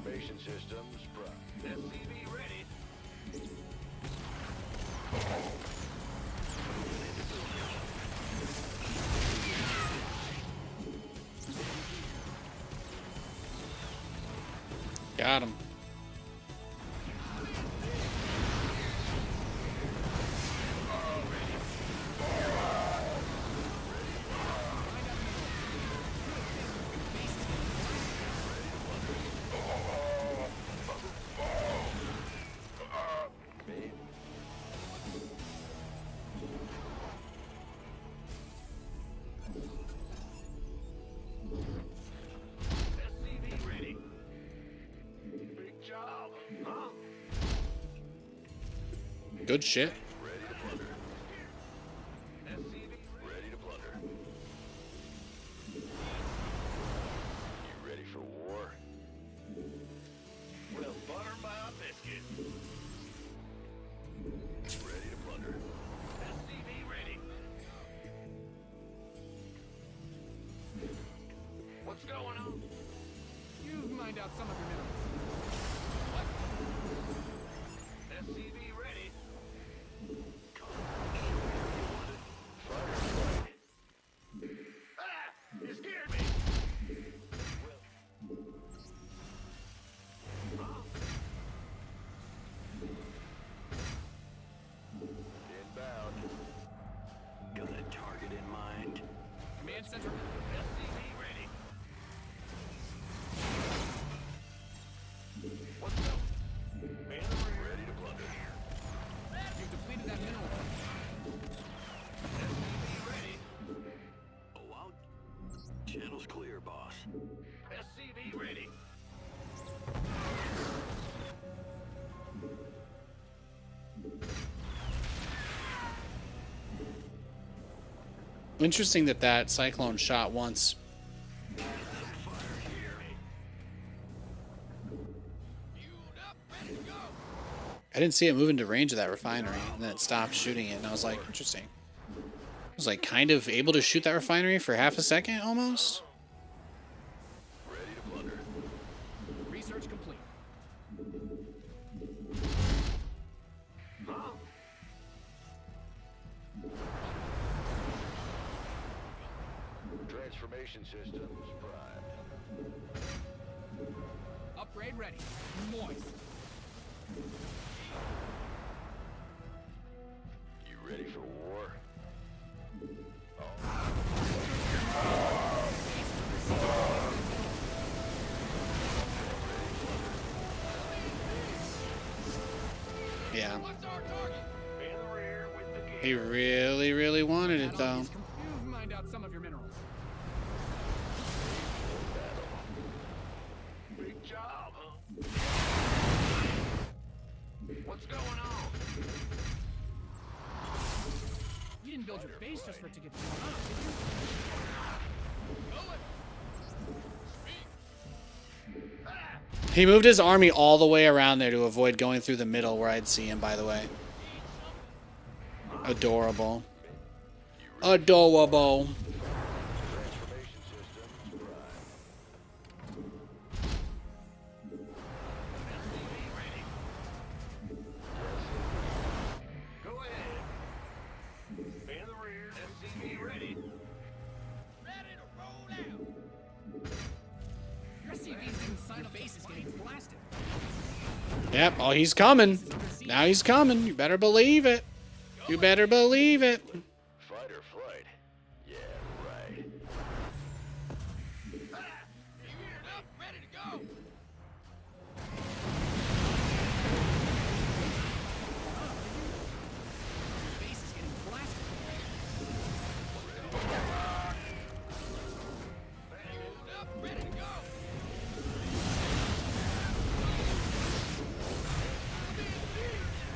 Transformation systems prime. SCV ready. Got him. SCV ready. Big job, huh? Good shit. SCV Ready to plunder. You ready for war? Well, butter my biscuit. Ready to plunder. SCV ready. What's going on? You've mined out some of your minerals. SCV ready. Ah! You scared me! Well... Huh? Inbound. Got a target in mind. Command center. SCV ready. What's up? Man in the rear. Ready to plunder. You've depleted that mineral. SCV ready. Oh, out. Channel's clear, boss. SCV ready. Interesting that that cyclone shot once. I didn't see it move into range of that refinery, and then it stopped shooting it, and I was like, interesting. I was like kind of able to shoot that refinery for half a second, almost. Ready to plunder. Research complete. Huh? Transformation systems prime. Upgrade ready. Moist. You ready for war? Yeah. What's our target? Man in the rear with the gear. He really, really wanted it, That though. obvious You've mined out some of your minerals. Big job, huh? What's going on? You didn't build your base just for it to get blown up, did you? He moved his army all the way around there to avoid going through the middle where I'd see him, by the way. Adorable. Adorable. Transformation systems prime. SCV ready. Go ahead. Man in the rear. SCV ready. Ready to roll out. Your SCVs didn't sign up. Base is getting blasted. Yep, oh, he's coming. Now he's coming. You better believe it. You better believe it. Fight or flight? Yeah, right. Ah! You geared up, ready to go. Your base is getting blasted. Geared up, ready to go.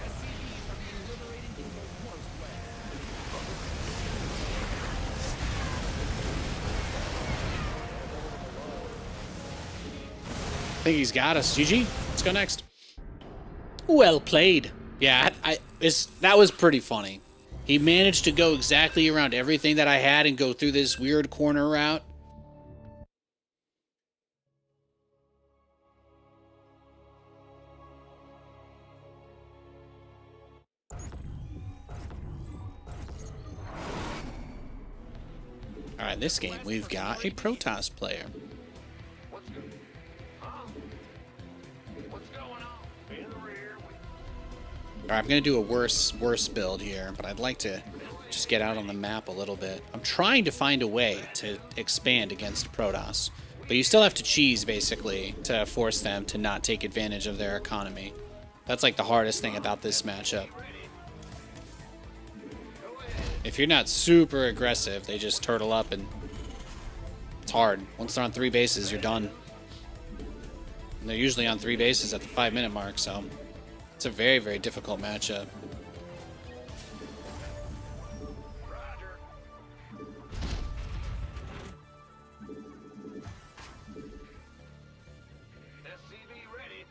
SCVs are being liberated in the worst way. I think he's got us. GG. Let's go next. Well played. Yeah, that was pretty funny. He managed to go exactly around everything that I had and go through this weird corner route. Alright, this game we've got a Protoss player. What's going on? In the rear. Alright, I'm gonna do a worse build here, but I'd like to just get out on the map a little bit. I'm trying to find a way to expand against Protoss, but you still have to cheese, basically, to force them to not take advantage of their economy. That's like the hardest thing about this matchup. If you're not super aggressive, they just turtle up and it's hard. Once they're on 3 bases, you're done. And they're usually on 3 bases at the 5-minute mark, so it's a very, very difficult matchup. SCV ready.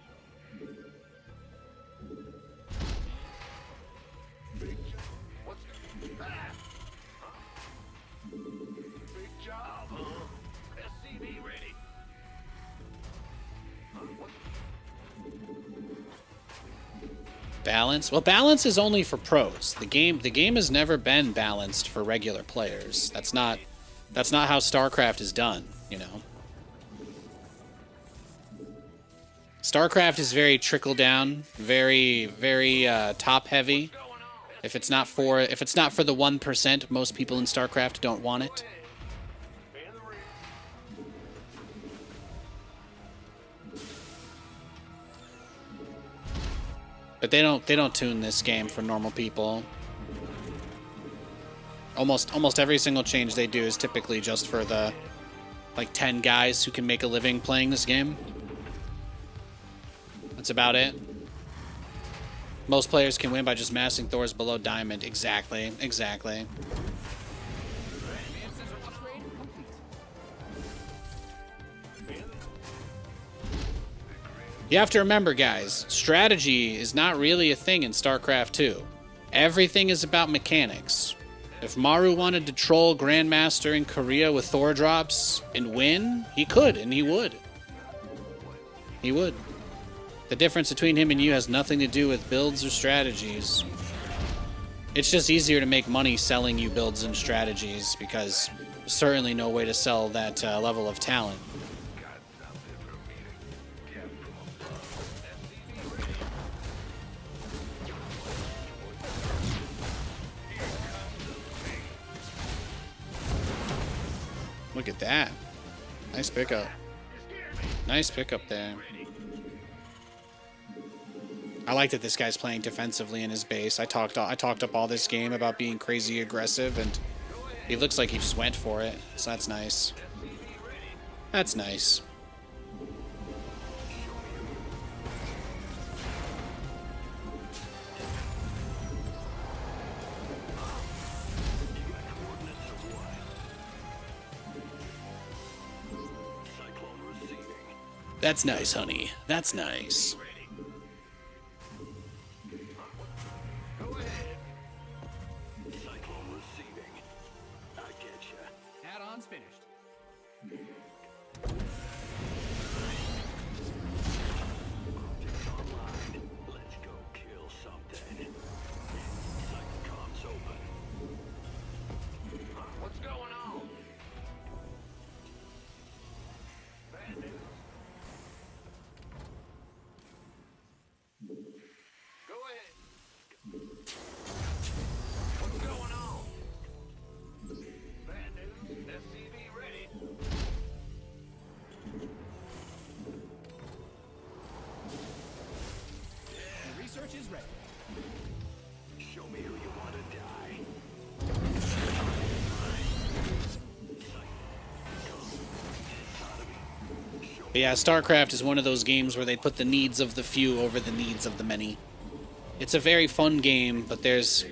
What's big job, huh? SCV ready. Balance? Well, balance is only for pros. The game has never been balanced for regular players. That's not how Starcraft is done, you know. Starcraft is very trickle down, very top heavy. If it's not for the 1%, most people in Starcraft don't want it. But they don't tune this game for normal people. Almost every single change they do is typically just for the like 10 guys who can make a living playing this game. That's about it. Most players can win by just massing Thors below diamond. Exactly. You have to remember, guys, strategy is not really a thing in StarCraft 2. Everything is about mechanics. If Maru wanted to troll Grandmaster in Korea with Thor drops and win, he could, and he would. He would. The difference between him and you has nothing to do with builds or strategies. It's just easier to make money selling you builds and strategies, because there's certainly no way to sell that level of talent. Look at that. Nice pickup. Nice pickup there. I like that this guy's playing defensively in his base. I talked up all this game about being crazy aggressive, and he looks like he just went for it. So that's nice. That's nice. That's nice, honey. That's nice. Add-on's finished. Let's go kill something. Comms open. What's going on? Bad news. Go ahead. What's going on? Bad news. SCV ready. The research is ready. Show me who you want to die. But yeah, StarCraft is one of those games where they put the needs of the few over the needs of the many. It's a very fun game, but there's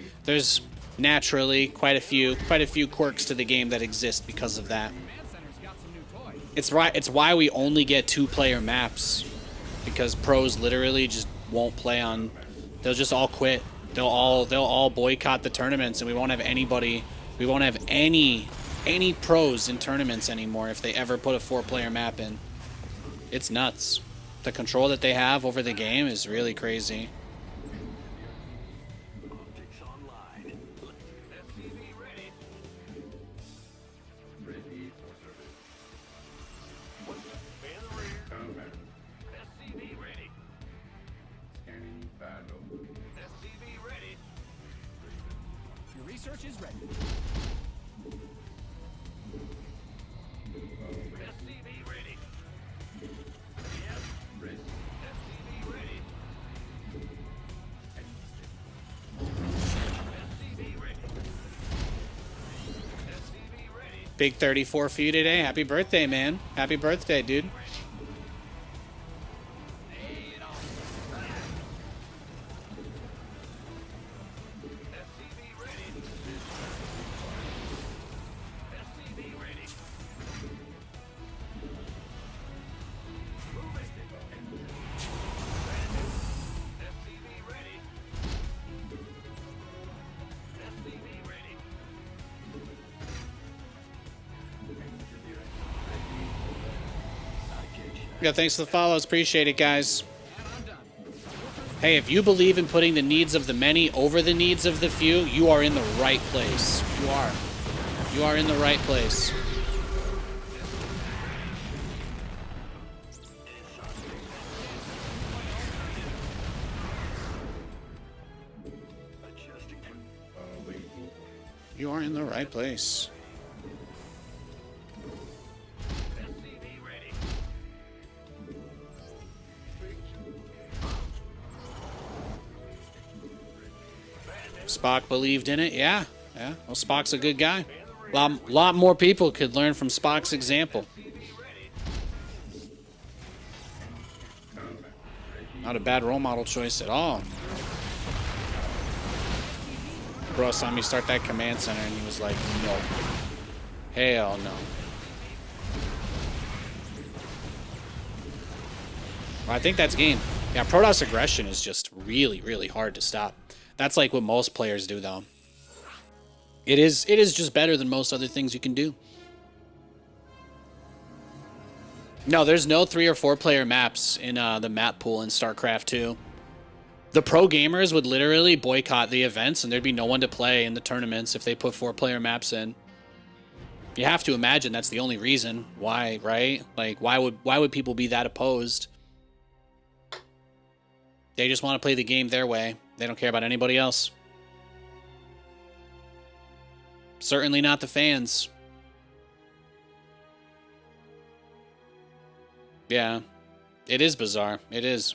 naturally quite a few quirks to the game that exist because of that. Command Center's got some new toys. It's why we only get 2-player maps, because pros literally just won't play on. They'll just all quit. They'll all boycott the tournaments, and we won't have anybody. We won't have any pros in tournaments anymore if they ever put a 4-player map in. It's nuts. The control that they have over the game is really crazy. Optics online. SCV ready. is ready. SCV ready. Yep. Ready. SCV ready. SCV ready. SCV ready. Big 34 for you today. Happy birthday, man. Happy birthday, dude. SCV ready. SCV ready. Move it. SCV ready. SCV ready. Yeah, thanks for the follows. Appreciate it, guys. Hey, if you believe in putting the needs of the many over the needs of the few, you are in the right place. You are. You are in the right place. Adjusting. Waiting. You are in the right place. SCV ready. Spock believed in it. Yeah. Yeah. Well, Spock's a good guy. Lot more people could learn from Spock's example. Not a bad role model choice at all. Bro saw me start that command center and he was like, no. Hell no. Well, I think that's game. Yeah, Protoss aggression is just really, really hard to stop. That's like what most players do, though. It is just better than most other things you can do. No, there's no 3 or 4 player maps in the map pool in StarCraft 2. The pro gamers would literally boycott the events and there'd be no one to play in the tournaments if they put 4 player maps in. You have to imagine that's the only reason why, right? Like, why would people be that opposed? They just want to play the game their way. They don't care about anybody else. Certainly not the fans. Yeah, it is bizarre. It is.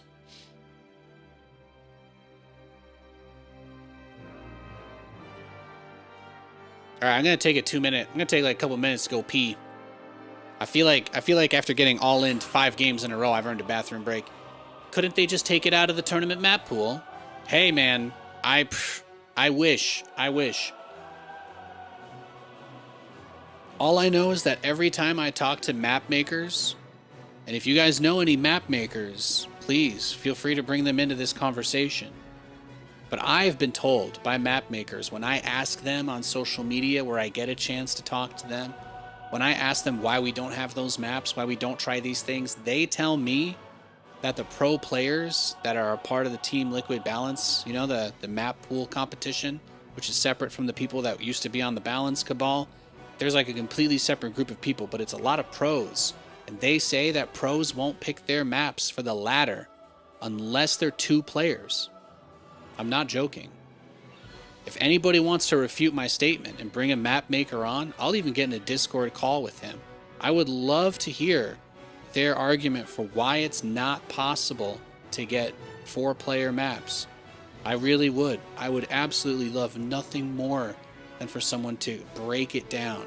All right, I'm gonna take a 2-minute. I'm gonna take like a couple minutes to go pee. I feel like after getting all in 5 games in a row, I've earned a bathroom break. Couldn't they just take it out of the tournament map pool? Hey, man, I wish. All I know is that every time I talk to map makers, and if you guys know any map makers, please feel free to bring them into this conversation. But I've been told by map makers when I ask them on social media where I get a chance to talk to them, when I ask them why we don't have those maps, why we don't try these things, they tell me that the pro players that are a part of the Team Liquid Balance, you know, the map pool competition, which is separate from the people that used to be on the Balance Cabal, there's like a completely separate group of people, but it's a lot of pros. And they say that pros won't pick their maps for the ladder unless they're 2 players. I'm not joking. If anybody wants to refute my statement and bring a map maker on, I'll even get in a Discord call with him. I would love to hear their argument for why it's not possible to get 4-player maps. I really would. I would absolutely love nothing more than for someone to break it down,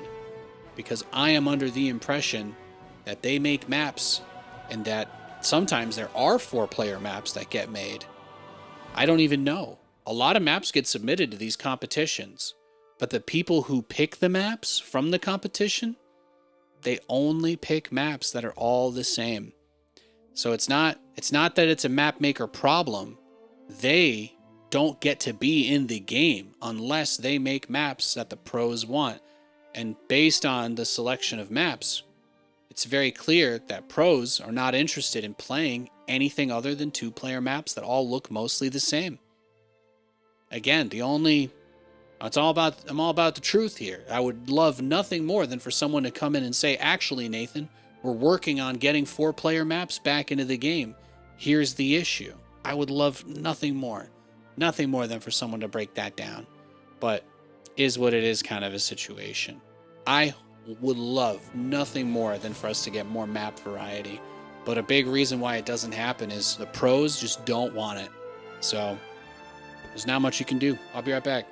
because I am under the impression that they make maps and that sometimes there are 4-player maps that get made. I don't even know. A lot of maps get submitted to these competitions, but the people who pick the maps from the competition, they only pick maps that are all the same. So it's not that it's a map maker problem. They don't get to be in the game unless they make maps that the pros want. And based on the selection of maps, it's very clear that pros are not interested in playing anything other than 2-player maps that all look mostly the same. Again, I'm all about the truth here. I would love nothing more than for someone to come in and say, actually, Nathan, we're working on getting 4-player maps back into the game. Here's the issue. I would love nothing more than for someone to break that down. But is what it is kind of a situation. I would love nothing more than for us to get more map variety. But a big reason why it doesn't happen is the pros just don't want it. So there's not much you can do. I'll be right back.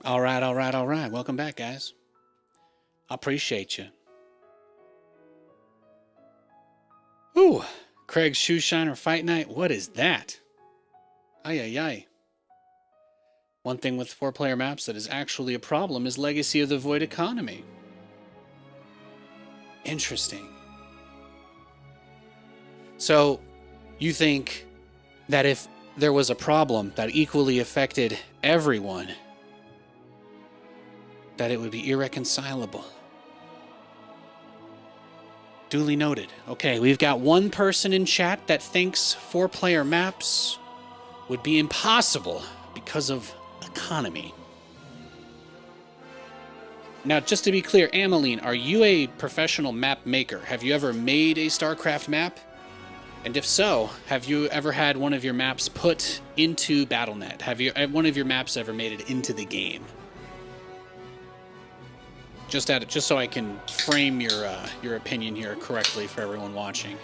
All right, all right, all right. Welcome back, guys. I appreciate you. Ooh, Craig's Shoe Shiner Fight Night. What is that? Ay, ay, ay. One thing with 4-player maps that is actually a problem is Legacy of the Void Economy. Interesting. So, you think that if there was a problem that equally affected everyone, that it would be irreconcilable. Duly noted. Okay, we've got one person in chat that thinks 4-player maps would be impossible because of economy. Now, just to be clear, Ameline, are you a professional map maker? Have you ever made a Starcraft map? And if so, have you ever had one of your maps put into Battle.net? Have one of your maps ever made it into the game? Just so I can frame your opinion here correctly for everyone watching.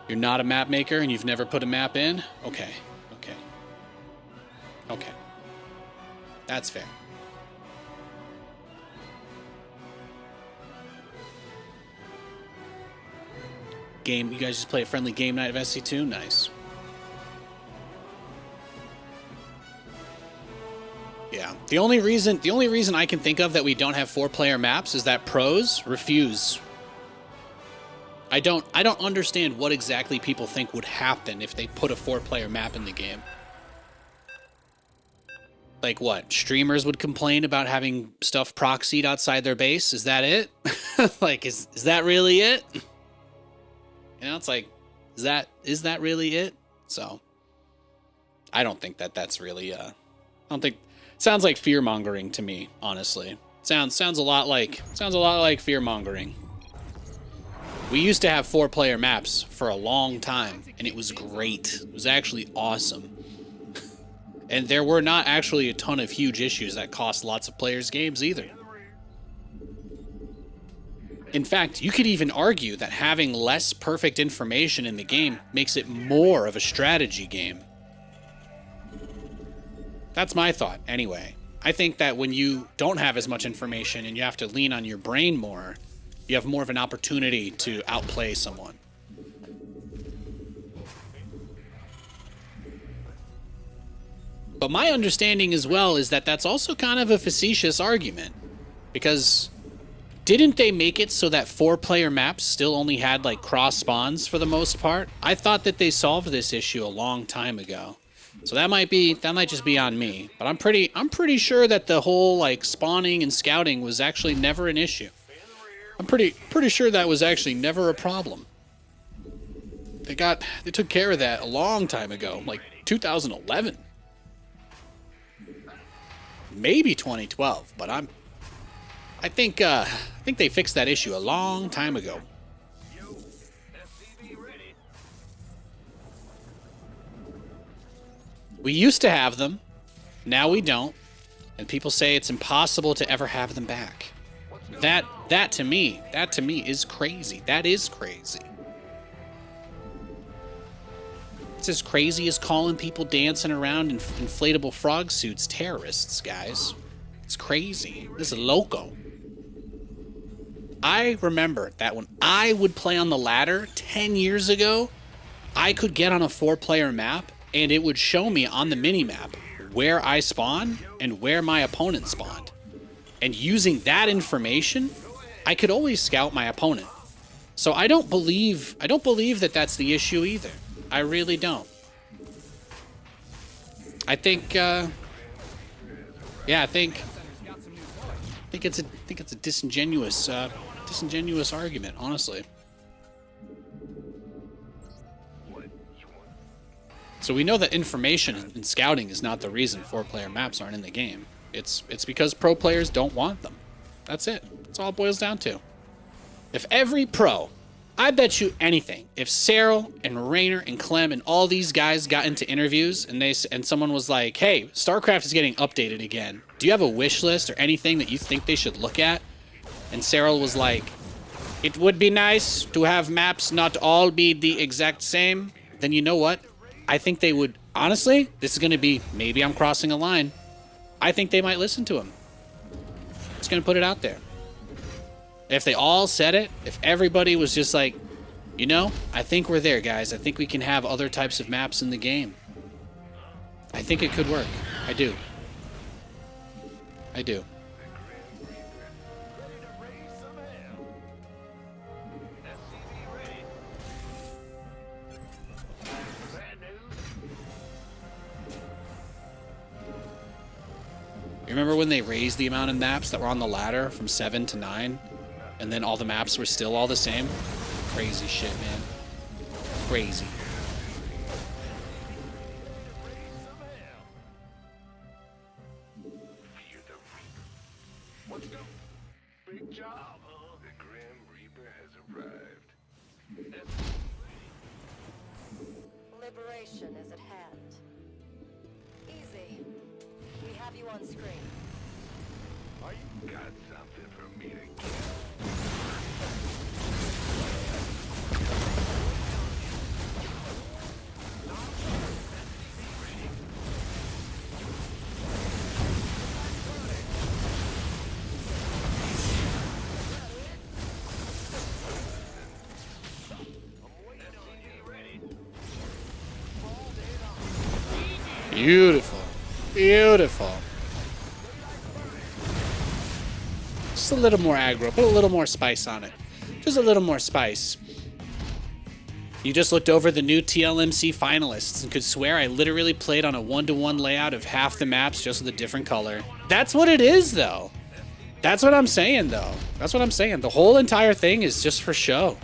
You're not a map maker and you've never put a map in? Okay. That's fair. You guys just play a friendly game night of SC2? Nice. Yeah. The only reason I can think of that we don't have 4-player maps is that pros refuse. I don't understand what exactly people think would happen if they put a 4-player map in the game. Like what? Streamers would complain about having stuff proxied outside their base? Is that it? Like, is that really it? You know, it's like, is that really it? So, I don't think that's really, sounds like fear-mongering to me, honestly. Sounds a lot like fear-mongering. We used to have 4-player maps for a long time, and it was great. It was actually awesome. And there were not actually a ton of huge issues that cost lots of players games either. In fact, you could even argue that having less perfect information in the game makes it more of a strategy game. That's my thought, anyway. I think that when you don't have as much information and you have to lean on your brain more, you have more of an opportunity to outplay someone. But my understanding as well is that that's also kind of a facetious argument. Because didn't they make it so that 4-player maps still only had like cross spawns for the most part? I thought that they solved this issue a long time ago. So that might just be on me. But I'm pretty sure that the whole like spawning and scouting was actually never an issue. I'm pretty sure that was actually never a problem. They took care of that a long time ago, like 2011. Maybe 2012, but I think they fixed that issue a long time ago. We used to have them, now we don't, and people say it's impossible to ever have them back. That to me is crazy. That is crazy. It's as crazy as calling people dancing around in inflatable frog suits terrorists, guys. It's crazy. This is loco. I remember that when I would play on the ladder 10 years ago, I could get on a 4-player map and it would show me on the mini-map where I spawned and where my opponent spawned. And using that information, I could always scout my opponent. So I don't believe that that's the issue either. I really don't. I think it's a disingenuous argument, honestly. So we know that information and scouting is not the reason 4-player maps aren't in the game. It's because pro players don't want them. That's it. That's all it boils down to. If every pro, I bet you anything, if Cyril and Rainer and Clem and all these guys got into interviews and someone was like, hey, StarCraft is getting updated again. Do you have a wish list or anything that you think they should look at? And Cyril was like, it would be nice to have maps not all be the exact same. Then you know what? I think they would, honestly, this is going to be, maybe I'm crossing a line. I think they might listen to him. Just going to put it out there. If they all said it, if everybody was just like, you know, I think we're there, guys. I think we can have other types of maps in the game. I think it could work. I do. I do. You remember when they raised the amount of maps that were on the ladder from 7 to 9? And then all the maps were still all the same? Crazy shit, man. Crazy. Let's go. Big job, huh? The Grim Reaper has arrived. Liberation is at hand. Easy. We have you on screen. Got something for me to get. Beautiful. Beautiful. Just a little more aggro. Put a little more spice on it. Just a little more spice. You just looked over the new TLMC finalists and could swear I literally played on a 1-to-1 layout of half the maps just with a different color. That's what it is, though. That's what I'm saying, though. That's what I'm saying. The whole entire thing is just for show.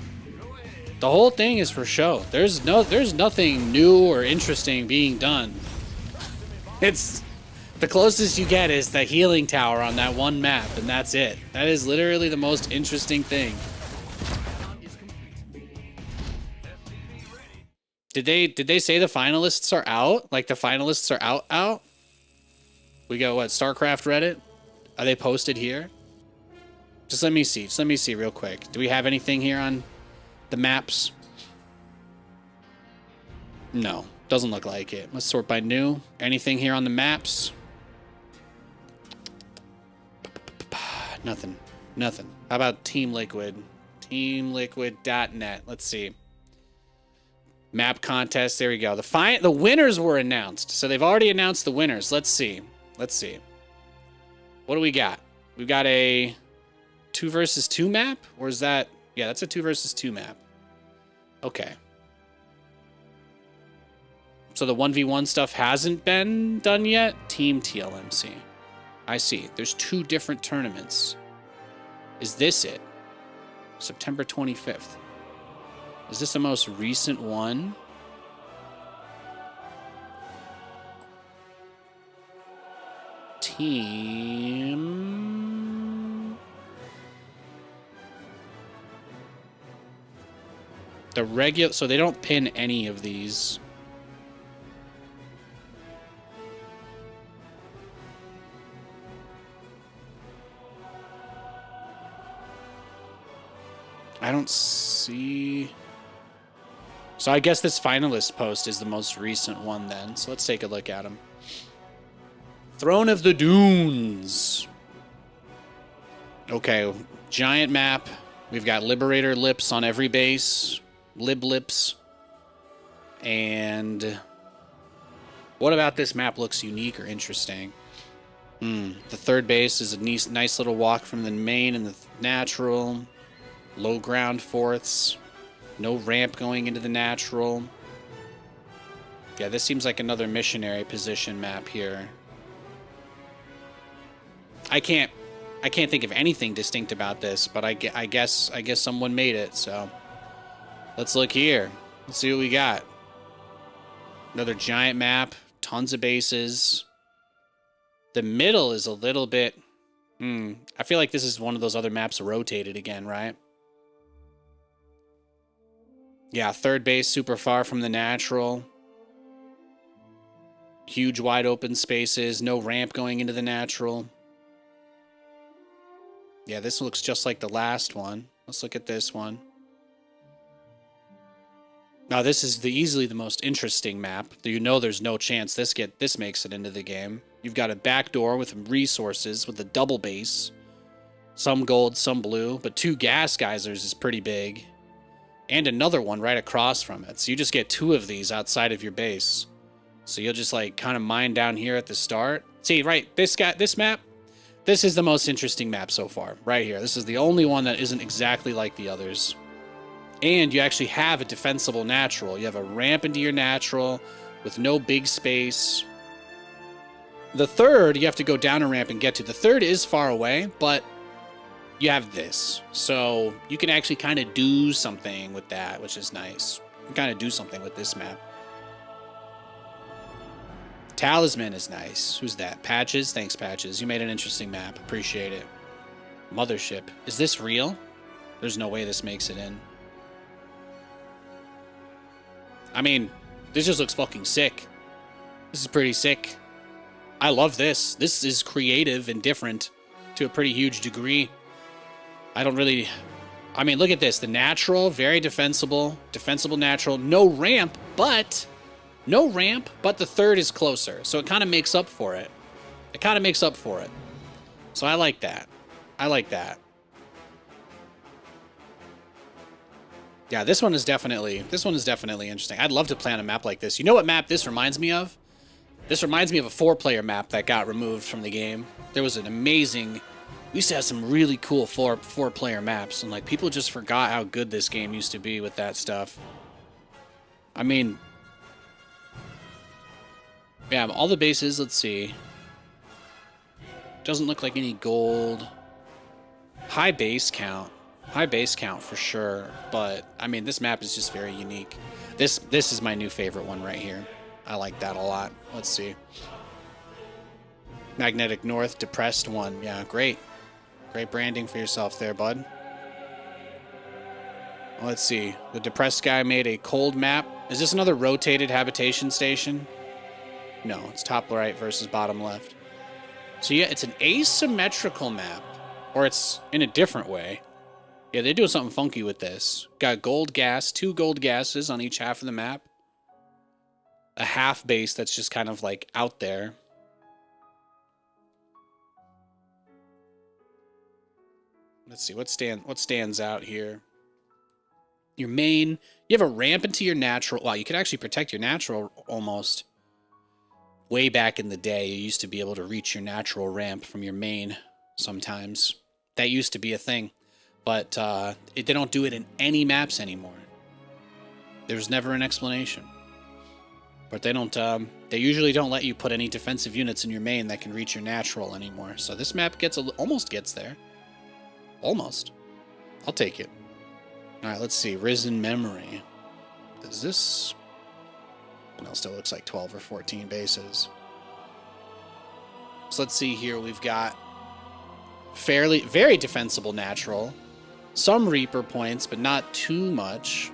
The whole thing is for show. There's nothing new or interesting being done. It's the closest you get is the healing tower on that one map, and that's it. That is literally the most interesting thing. Did they say the finalists are out? Like the finalists are out? We got what, Starcraft Reddit? Are they posted here? Just let me see. Just let me see real quick. Do we have anything here on the maps? No, doesn't look like it. Let's sort by new. Anything here on the maps? Nothing. Nothing. How about Team Liquid? TeamLiquid.net. Let's see. Map contest. There we go. The winners were announced. So they've already announced the winners. Let's see. Let's see. What do we got? We've got a 2 versus 2 map? Or is that... Yeah, that's a 2 versus 2 map. Okay. So the 1v1 stuff hasn't been done yet? Team TLMC. I see. There's 2 different tournaments. Is this it? September 25th. Is this the most recent one? Team... The regular... So they don't pin any of these. I don't see... So I guess this finalist post is the most recent one then. So let's take a look at them. Throne of the Dunes. Okay, giant map. We've got Liberator lips on every base. Lib lips. And what about this map looks unique or interesting? The third base is a nice little walk from the main and the natural. Low ground fourths. No ramp going into the natural. Yeah, this seems like another missionary position map here. I can't think of anything distinct about this, but I guess someone made it, so let's look here. Let's see what we got. Another giant map, tons of bases. The middle is a little bit I feel like this is one of those other maps rotated again, right? Yeah, third base super far from the natural. Huge wide open spaces, no ramp going into the natural. Yeah, this looks just like the last one. Let's look at this one. Now, this is easily the most interesting map. You know there's no chance this makes it into the game. You've got a back door with resources with a double base. Some gold, some blue, but 2 gas geysers is pretty big. And another one right across from it. So you just get 2 of these outside of your base. So you'll just like kind of mine down here at the start. See, right, this map, this is the most interesting map so far, right here. This is the only one that isn't exactly like the others. And you actually have a defensible natural. You have a ramp into your natural with no big space. The third, you have to go down a ramp and get to. The third is far away, but you have this. So you can actually kind of do something with that, which is nice. You can kind of do something with this map. Talisman is nice. Who's that? Patches? Thanks, Patches. You made an interesting map. Appreciate it. Mothership. Is this real? There's no way this makes it in. I mean, this just looks fucking sick. This is pretty sick. I love this. This is creative and different to a pretty huge degree. I mean, look at this. The natural, very defensible. Defensible natural. No ramp, but the third is closer. So it kind of makes up for it. So I like that. Yeah, this one is definitely interesting. I'd love to play on a map like this. You know what map this reminds me of? This reminds me of a 4-player map that got removed from the game. There was an amazing... We used to have some really cool four-player maps, and like people just forgot how good this game used to be with that stuff. I mean... Yeah, all the bases, let's see. Doesn't look like any gold. High base count for sure, but I mean this map is just very unique. This is my new favorite one right here. I like that a lot. Let's see. Magnetic North, depressed one. Yeah, great branding for yourself there, bud. Let's see. The depressed guy made a cold map. Is this another rotated habitation station? No, it's top right versus bottom left. So yeah, it's an asymmetrical map, or it's in a different way. Yeah, they're doing something funky with this. Got gold gas, 2 gold gases on each half of the map. A half base that's just kind of like out there. Let's see, what stands out here? your main, you have a ramp into your natural. Wow, you could actually protect your natural almost. Way back in the day, you used to be able to reach your natural ramp from your main sometimes. That used to be a thing. But they don't do it in any maps anymore. There's never an explanation. But they don't. They usually don't let you put any defensive units in your main that can reach your natural anymore. So this map almost gets there. Almost. I'll take it. All right, let's see. Risen Memory. Is this? No, still looks like 12 or 14 bases. So let's see here. We've got very defensible natural. Some Reaper points, but not too much.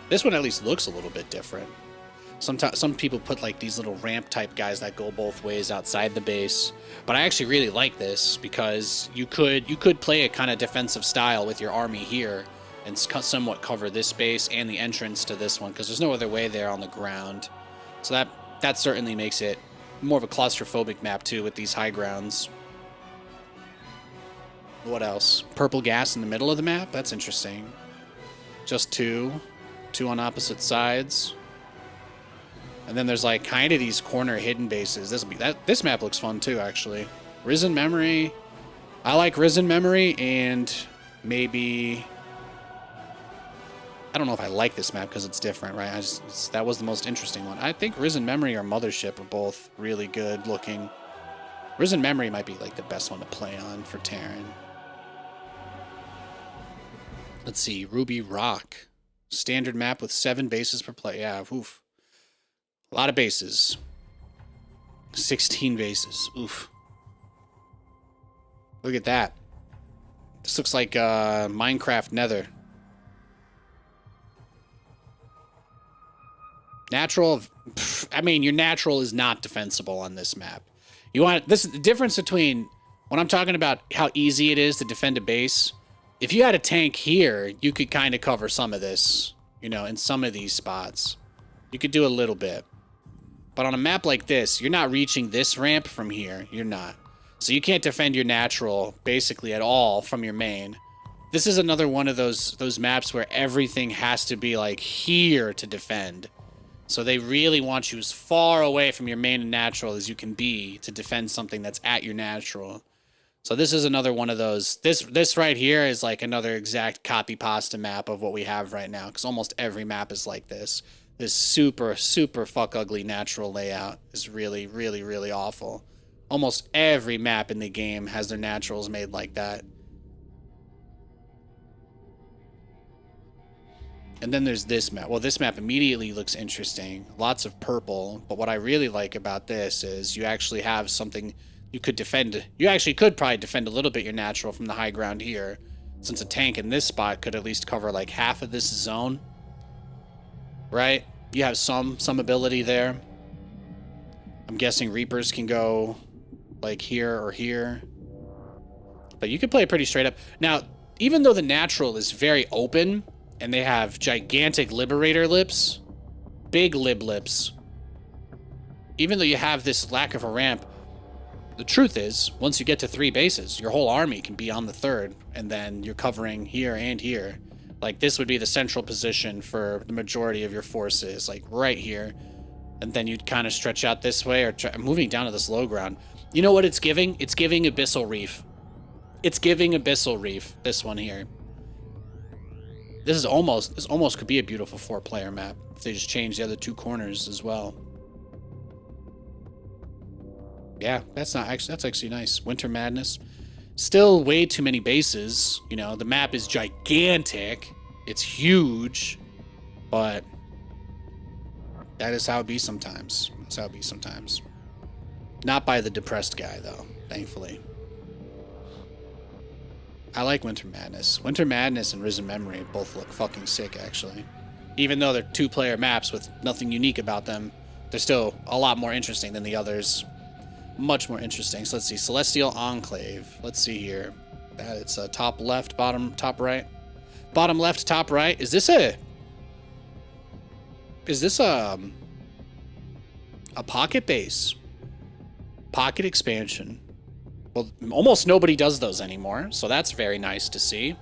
This one at least looks a little bit different. Some people put like these little ramp type guys that go both ways outside the base. But I actually really like this because you could play a kind of defensive style with your army here and somewhat cover this base and the entrance to this one because there's no other way there on the ground. So that certainly makes it more of a claustrophobic map too with these high grounds. What else? Purple gas in the middle of the map? That's interesting. Just two on opposite sides. And then there's like kind of these corner hidden bases. This map looks fun too, actually. Risen Memory. I like Risen Memory and maybe... I don't know if I like this map because it's different, right? That was the most interesting one. I think Risen Memory or Mothership are both really good looking. Risen Memory might be like the best one to play on for Terran. Let's see, Ruby Rock. Standard map with 7 bases per play. Yeah, oof. A lot of bases. 16 bases. Oof. Look at that. This looks like Minecraft Nether. Natural, I mean, your natural is not defensible on this map. This is the difference between when I'm talking about how easy it is to defend a base. If you had a tank here, you could kind of cover some of this, in some of these spots. You could do a little bit. But on a map like this, you're not reaching this ramp from here. You're not. So you can't defend your natural basically at all from your main. This is another one of those maps where everything has to be like here to defend. So they really want you as far away from your main and natural as you can be to defend something that's at your natural. So this is another one of those. This right here is like another exact copy pasta map of what we have right now, because almost every map is like this. This super, super fuck ugly natural layout is really, really, really awful. Almost every map in the game has their naturals made like that. And then there's this map. Well, this map immediately looks interesting. Lots of purple. But what I really like about this is you actually have something you could defend. You actually could probably defend a little bit your natural from the high ground here, since a tank in this spot could at least cover like half of this zone. Right? You have some ability there. I'm guessing Reapers can go like here or here. But you could play it pretty straight up. Now, even though the natural is very open, and they have gigantic Liberator lips, big lib lips, even though you have this lack of a ramp, the truth is, once you get to 3 bases, your whole army can be on the 3rd, and then you're covering here and here. Like, this would be the central position for the majority of your forces, like right here. And then you'd kind of stretch out this way, or moving down to this low ground. You know what it's giving? It's giving Abyssal Reef. It's giving Abyssal Reef, this one here. This almost could be a beautiful 4-player map if they just change the other 2 corners as well. Yeah, that's actually nice. Winter Madness. Still way too many bases. The map is gigantic. It's huge. But that is how it be sometimes. That's how it be sometimes. Not by the depressed guy, though, thankfully. I like Winter Madness. Winter Madness and Risen Memory both look fucking sick, actually. Even though they're 2-player maps with nothing unique about them, they're still a lot more interesting than the others. Much more interesting. So let's see. Celestial Enclave. Let's see here. It's top left, bottom, top right. Bottom left, top right. Is this a pocket base? Pocket expansion. Well, almost nobody does those anymore, so that's very nice to see.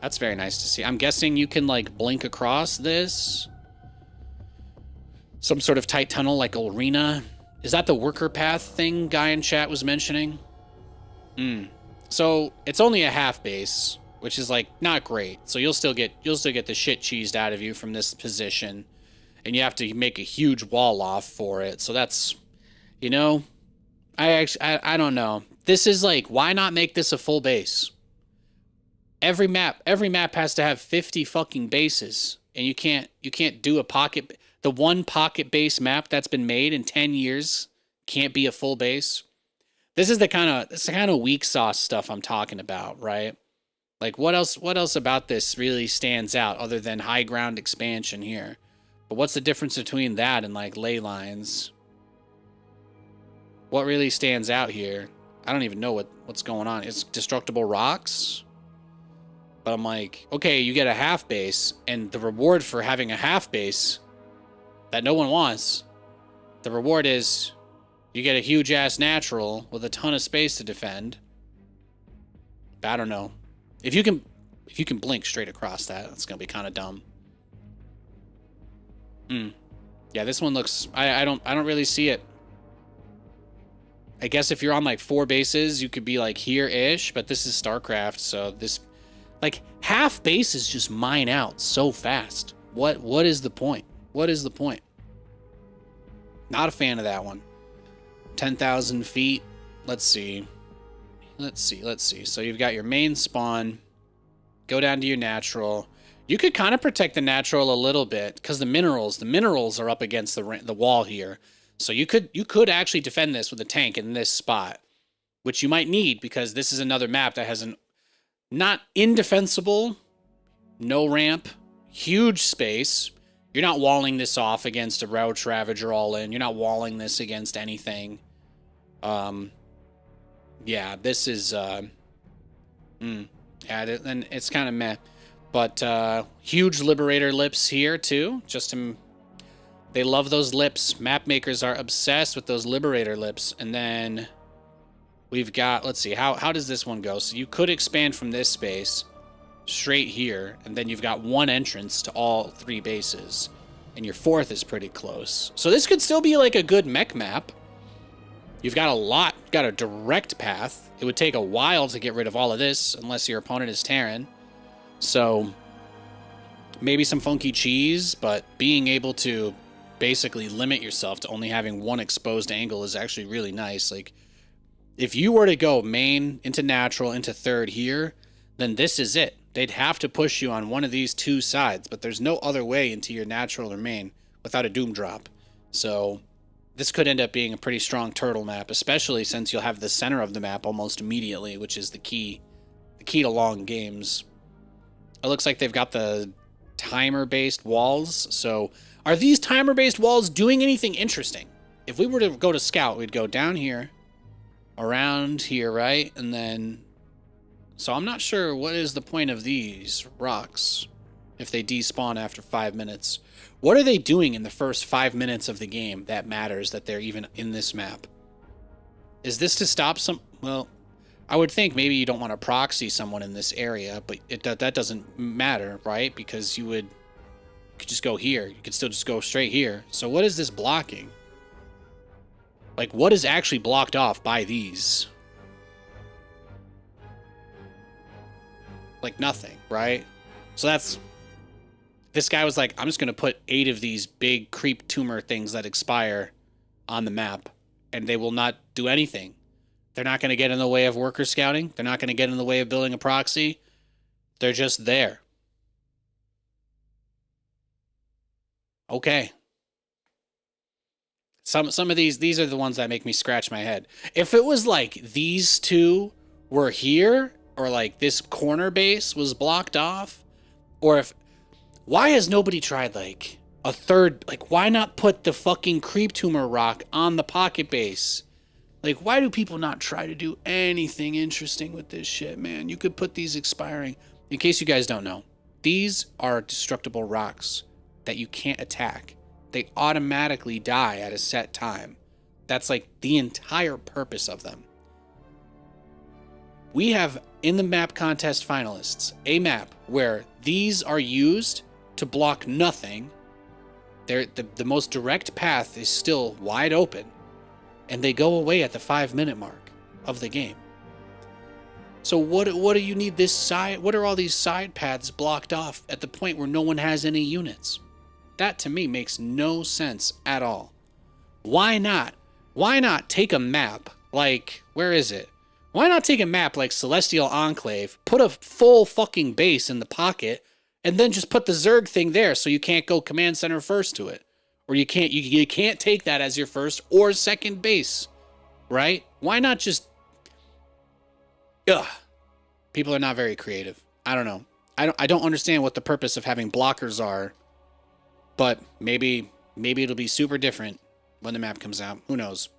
That's very nice to see. I'm guessing you can, like, blink across this. Some sort of tight tunnel, like arena. Is that the worker path thing guy in chat was mentioning? So it's only a half base, which is, like, not great. So you'll still get the shit cheesed out of you from this position, and you have to make a huge wall off for it. So that's, you know, I don't know. This is like, why not make this a full base? Every map has to have 50 fucking bases, and you can't do a pocket. The one pocket base map that's been made in 10 years can't be a full base. This is the kind of weak sauce stuff I'm talking about, right? Like, what else about this really stands out other than high ground expansion here? But what's the difference between that and, like, ley lines? What really stands out here? I don't even know what's going on. It's destructible rocks. But I'm like, okay, you get a half base, and the reward for having a half base that no one wants, the reward is you get a huge ass natural with a ton of space to defend. But I don't know. If you can blink straight across that, that's gonna be kind of dumb. Yeah, this one looks. I don't really see it. I guess if you're on, like, 4 bases, you could be, like, here-ish, but this is StarCraft, so this, like, half bases just mine out so fast. What is the point? What is the point? Not a fan of that one. 10,000 feet. Let's see. So you've got your main spawn. Go down to your natural. You could kind of protect the natural a little bit because the minerals are up against the wall here. So you could actually defend this with a tank in this spot, which you might need because this is another map that has an not indefensible, no ramp, huge space. You're not walling this off against a Roach Ravager all in. You're not walling this against anything. Yeah, this is and it's kind of meh. But huge Liberator lips here too. They love those lips. Map makers are obsessed with those Liberator lips. And then we've got, let's see, how does this one go? So you could expand from this space straight here, and then you've got one entrance to all 3 bases. And your 4th is pretty close. So this could still be like a good mech map. You've got a direct path. It would take a while to get rid of all of this, unless your opponent is Terran. So maybe some funky cheese, but being able to basically limit yourself to only having one exposed angle is actually really nice. Like, if you were to go main into natural into 3rd here, then this is it. They'd have to push you on one of these 2 sides, but there's no other way into your natural or main without a doom drop. So this could end up being a pretty strong turtle map, especially since you'll have the center of the map almost immediately, which is the key to long games. It looks like they've got the timer-based walls. So are these timer-based walls doing anything interesting? If we were to go to scout, we'd go down here, around here, right? And then, so I'm not sure what is the point of these rocks if they despawn after 5 minutes. What are they doing in the first 5 minutes of the game that matters that they're even in this map? Is this to stop some, well, I would think maybe you don't want to proxy someone in this area, but that doesn't matter, right? Because you could just go here. You could still just go straight here. So what is this blocking? Like, what is actually blocked off by these? Like, nothing, right? So that's... This guy was like, I'm just going to put 8 of these big creep tumor things that expire on the map, and they will not do anything. They're not going to get in the way of worker scouting. They're not going to get in the way of building a proxy. They're just there. Okay. Some of these are the ones that make me scratch my head. If it was like these 2 were here, or like this corner base was blocked off, or if... Why has nobody tried, like, a 3rd... Like, why not put the fucking creep tumor rock on the pocket base? Like, why do people not try to do anything interesting with this shit, man? You could put these expiring... In case you guys don't know, these are destructible rocks that you can't attack. They automatically die at a set time. That's, like, the entire purpose of them. We have in the map contest finalists a map where these are used to block nothing. The most direct path is still wide open, and they go away at the 5-minute mark of the game. So what do you need this side? What are all these side paths blocked off at the point where no one has any units? That to me makes no sense at all. Why not? Why not take a map like, where is it? Why not take a map like Celestial Enclave, put a full fucking base in the pocket, and then just put the Zerg thing there so you can't go command center first to it? Or you can't take that as your first or second base, right? Why not just... Ugh. People are not very creative. I don't know. I don't understand what the purpose of having blockers are, but maybe it'll be super different when the map comes out. Who knows?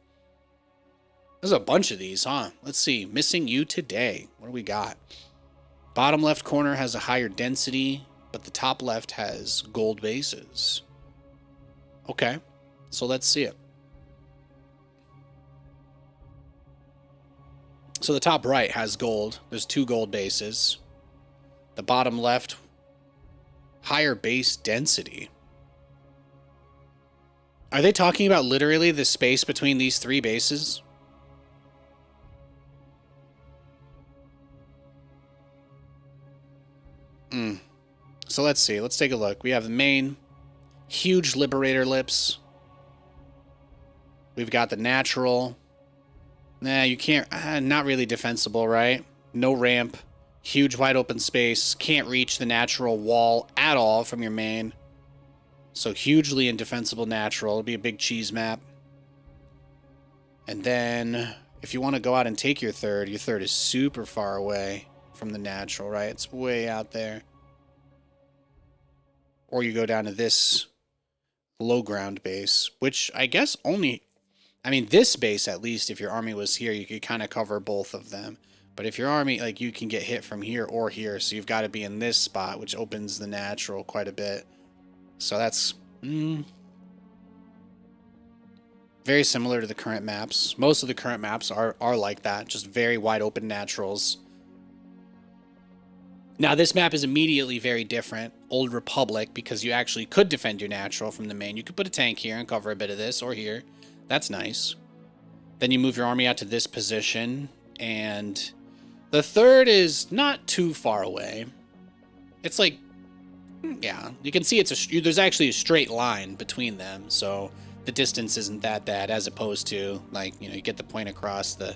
There's a bunch of these, huh? Let's see. Missing you today. What do we got? Bottom left corner has a higher density, but the top left has gold bases. Okay, so let's see it. So the top right has gold. There's 2 gold bases. The bottom left, higher base density. Are they talking about literally the space between these 3 bases? So let's see. Let's take a look. We have the main, huge Liberator Lips. We've got the natural. Nah, you can't... not really defensible, right? No ramp. Huge wide open space. Can't reach the natural wall at all from your main. So hugely indefensible natural. It'll be a big cheese map. And then, if you want to go out and take your third is super far away from the natural, right? It's way out there. Or you go down to this low ground base, which I guess only... I mean, this base, at least, if your army was here, you could kind of cover both of them. But if your army, like, you can get hit from here or here, so you've got to be in this spot, which opens the natural quite a bit. So that's very similar to the current maps. Most of the current maps are like that, just very wide open naturals. Now, this map is immediately very different. Old Republic, because you actually could defend your natural from the main. You could put a tank here and cover a bit of this, or here. That's nice. Then you move your army out to this position, and the third is not too far away. It's like, yeah, you can see there's actually a straight line between them, so the distance isn't that bad, as opposed to, like, you know, you get the point across. The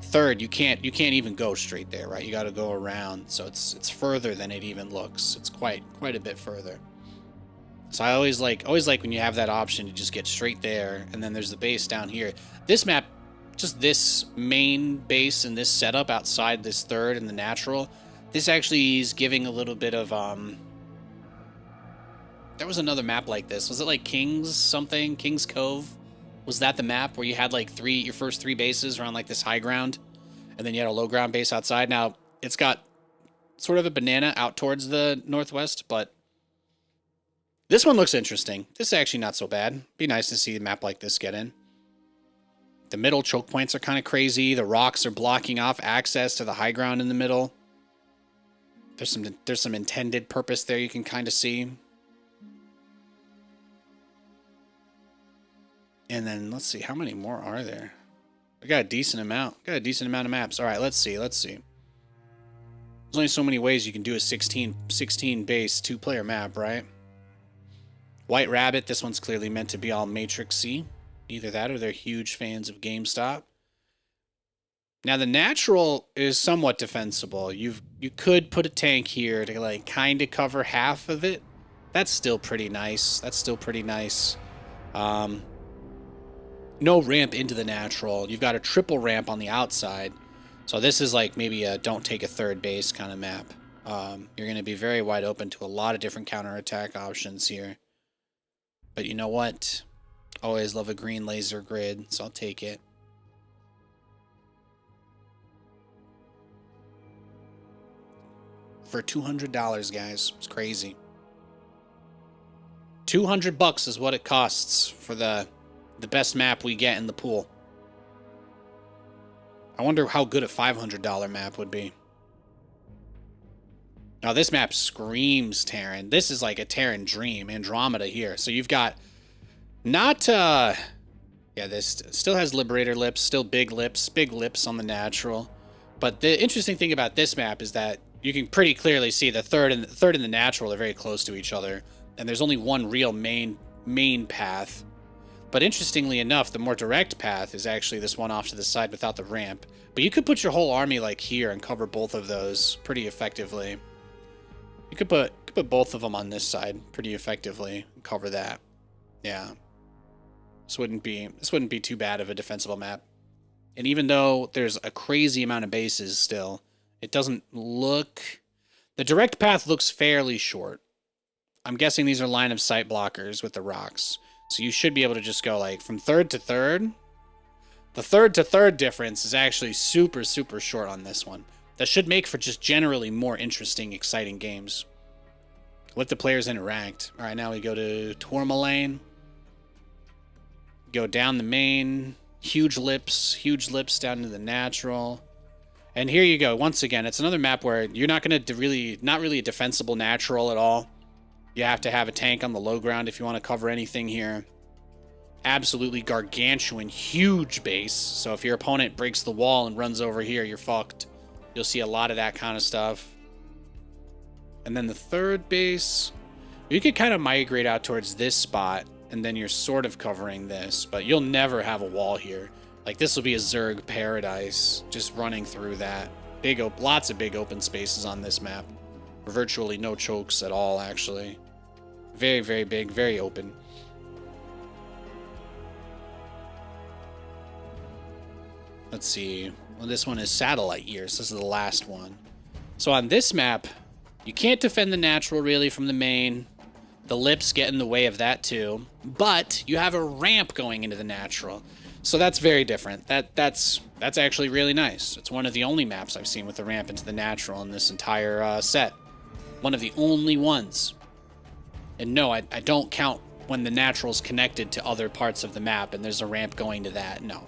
third, you can't even go straight there, right? You got to go around, so it's further than it even looks. It's quite a bit further. So I always like when you have that option to just get straight there, and then there's the base down here. This map, just this main base and this setup outside this third and the natural, this actually is giving a little bit of there was another map like this. Was it like King's something? King's Cove? Was that the map where you had like your first 3 bases around like this high ground, and then you had a low ground base outside? Now, it's got sort of a banana out towards the northwest, but this one looks interesting. This is actually not so bad. Be nice to see a map like this get in. The middle choke points are kind of crazy. The rocks are blocking off access to the high ground in the middle. There's some intended purpose there you can kind of see. And then let's see, how many more are there? We got a decent amount. Got a decent amount of maps. All right, let's see. There's only so many ways you can do a 16 base 2-player map, right? White Rabbit, this one's clearly meant to be all Matrix-y. Either that or they're huge fans of GameStop. Now, the natural is somewhat defensible. You could put a tank here to, like, kind of cover half of it. That's still pretty nice. No ramp into the natural. You've got a triple ramp on the outside. So this is like maybe a don't take a third base kind of map. You're going to be very wide open to a lot of different counterattack options here. But you know what? Always love a green laser grid, so I'll take it. For $200, guys. It's crazy. $200 is what it costs for the best map we get in the pool. I wonder how good a $500 map would be. Now this map screams Terran. This is like a Terran dream. Andromeda here. So you've got not yeah, this still has Liberator lips, still big lips on the natural. But the interesting thing about this map is that you can pretty clearly see the third and the natural are very close to each other, and there's only one real main path. But interestingly enough, the more direct path is actually this one off to the side without the ramp. But you could put your whole army like here and cover both of those pretty effectively. You could put both of them on this side pretty effectively and cover that. Yeah. This wouldn't be too bad of a defensible map. And even though there's a crazy amount of bases still, it doesn't look... The direct path looks fairly short. I'm guessing these are line of sight blockers with the rocks. So you should be able to just go like from third to third. The third to third difference is actually super, super short on this one. That should make for just generally more interesting, exciting games. Let the players interact. All right, now we go to Tourmaline. Go down the main. Huge lips down to the natural. And here you go. Once again, it's another map where you're not going to not really a defensible natural at all. You have to have a tank on the low ground if you want to cover anything here. Absolutely gargantuan, huge base. So if your opponent breaks the wall and runs over here, you're fucked. You'll see a lot of that kind of stuff. And then the third base, you could kind of migrate out towards this spot, and then you're sort of covering this, but you'll never have a wall here. Like, this will be a Zerg paradise, just running through that. Lots of big open spaces on this map. Virtually no chokes at all, actually. Very, very big, very open. Let's see. Well, this one is satellite years. This is the last one. So on this map, you can't defend the natural really from the main. The lips get in the way of that too. But you have a ramp going into the natural. So that's very different. That's actually really nice. It's one of the only maps I've seen with the ramp into the natural in this entire set. One of the only ones. And no, I don't count when the natural's connected to other parts of the map and there's a ramp going to that. No.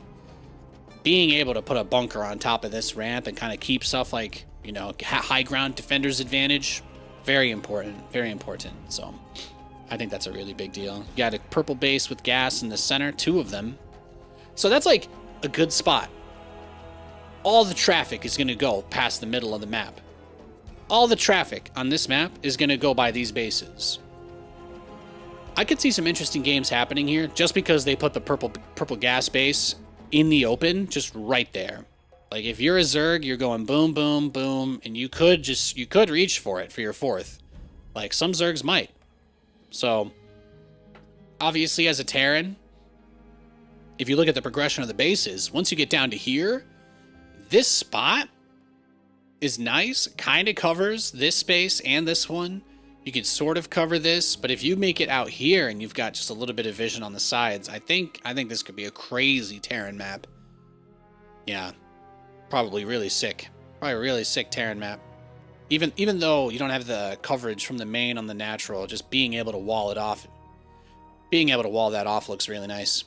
Being able to put a bunker on top of this ramp and kind of keep stuff like, you know, high ground defender's advantage, very important, very important. So I think that's a really big deal. You got a purple base with gas in the center, 2 of them. So that's like a good spot. All the traffic is going to go past the middle of the map. All the traffic on this map is going to go by these bases. I could see some interesting games happening here just because they put the purple gas base in the open, just right there. Like if you're a Zerg, you're going boom, boom, boom, and you could reach for it for your 4th. Like some Zergs might. So obviously as a Terran, if you look at the progression of the bases, once you get down to here, this spot is nice, kind of covers this space and this one. You could sort of cover this, but if you make it out here and you've got just a little bit of vision on the sides, I think this could be a crazy Terran map. Yeah, probably really sick. Probably a really sick Terran map. Even though you don't have the coverage from the main on the natural, just being able to wall it off, being able to wall that off looks really nice.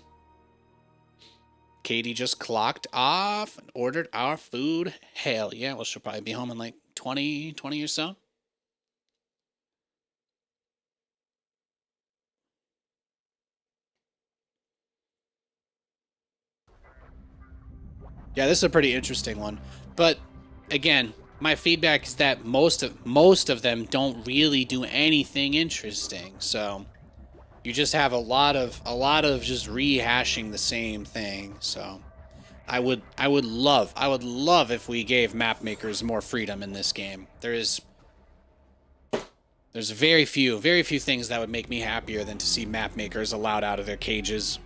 Katie just clocked off and ordered our food. Hell yeah, well, she'll probably be home in like 20 or so. Yeah, this is a pretty interesting one. But again, my feedback is that most of them don't really do anything interesting. So you just have a lot of just rehashing the same thing. So I would love if we gave map makers more freedom in this game. There's very few things that would make me happier than to see map makers allowed out of their cages.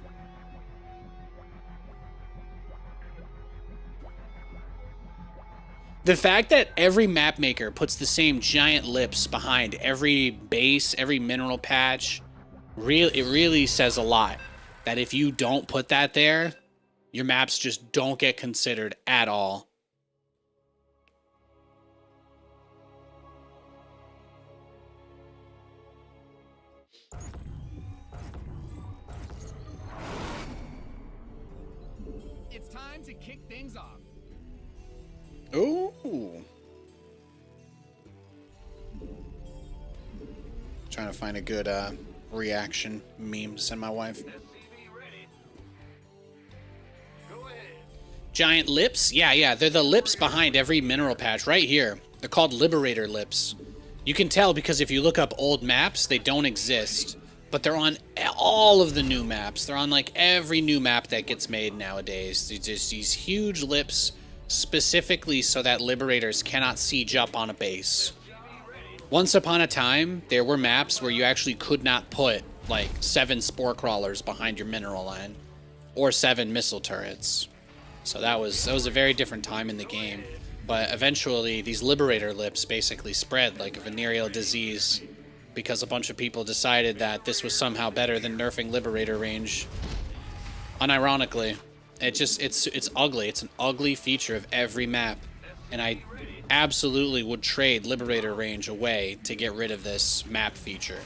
The fact that every map maker puts the same giant lips behind every base, every mineral patch, it really says a lot. That if you don't put that there, your maps just don't get considered at all. It's time to kick things off. Ooh. Trying to find a good reaction meme to send my wife. SCV ready. Go ahead. Giant lips? Yeah, they're the lips behind every mineral patch right here. They're called Liberator lips. You can tell because if you look up old maps, they don't exist. But they're on all of the new maps. They're on like every new map that gets made nowadays. There's just these huge lips specifically so that Liberators cannot siege up on a base. Once upon a time, there were maps where you actually could not put like 7 spore crawlers behind your mineral line or 7 missile turrets. So that was a very different time in the game. But eventually, these Liberator lips basically spread like a venereal disease because a bunch of people decided that this was somehow better than nerfing Liberator range. Unironically, it's ugly. It's an ugly feature of every map, and I absolutely would trade Liberator range away to get rid of this map feature.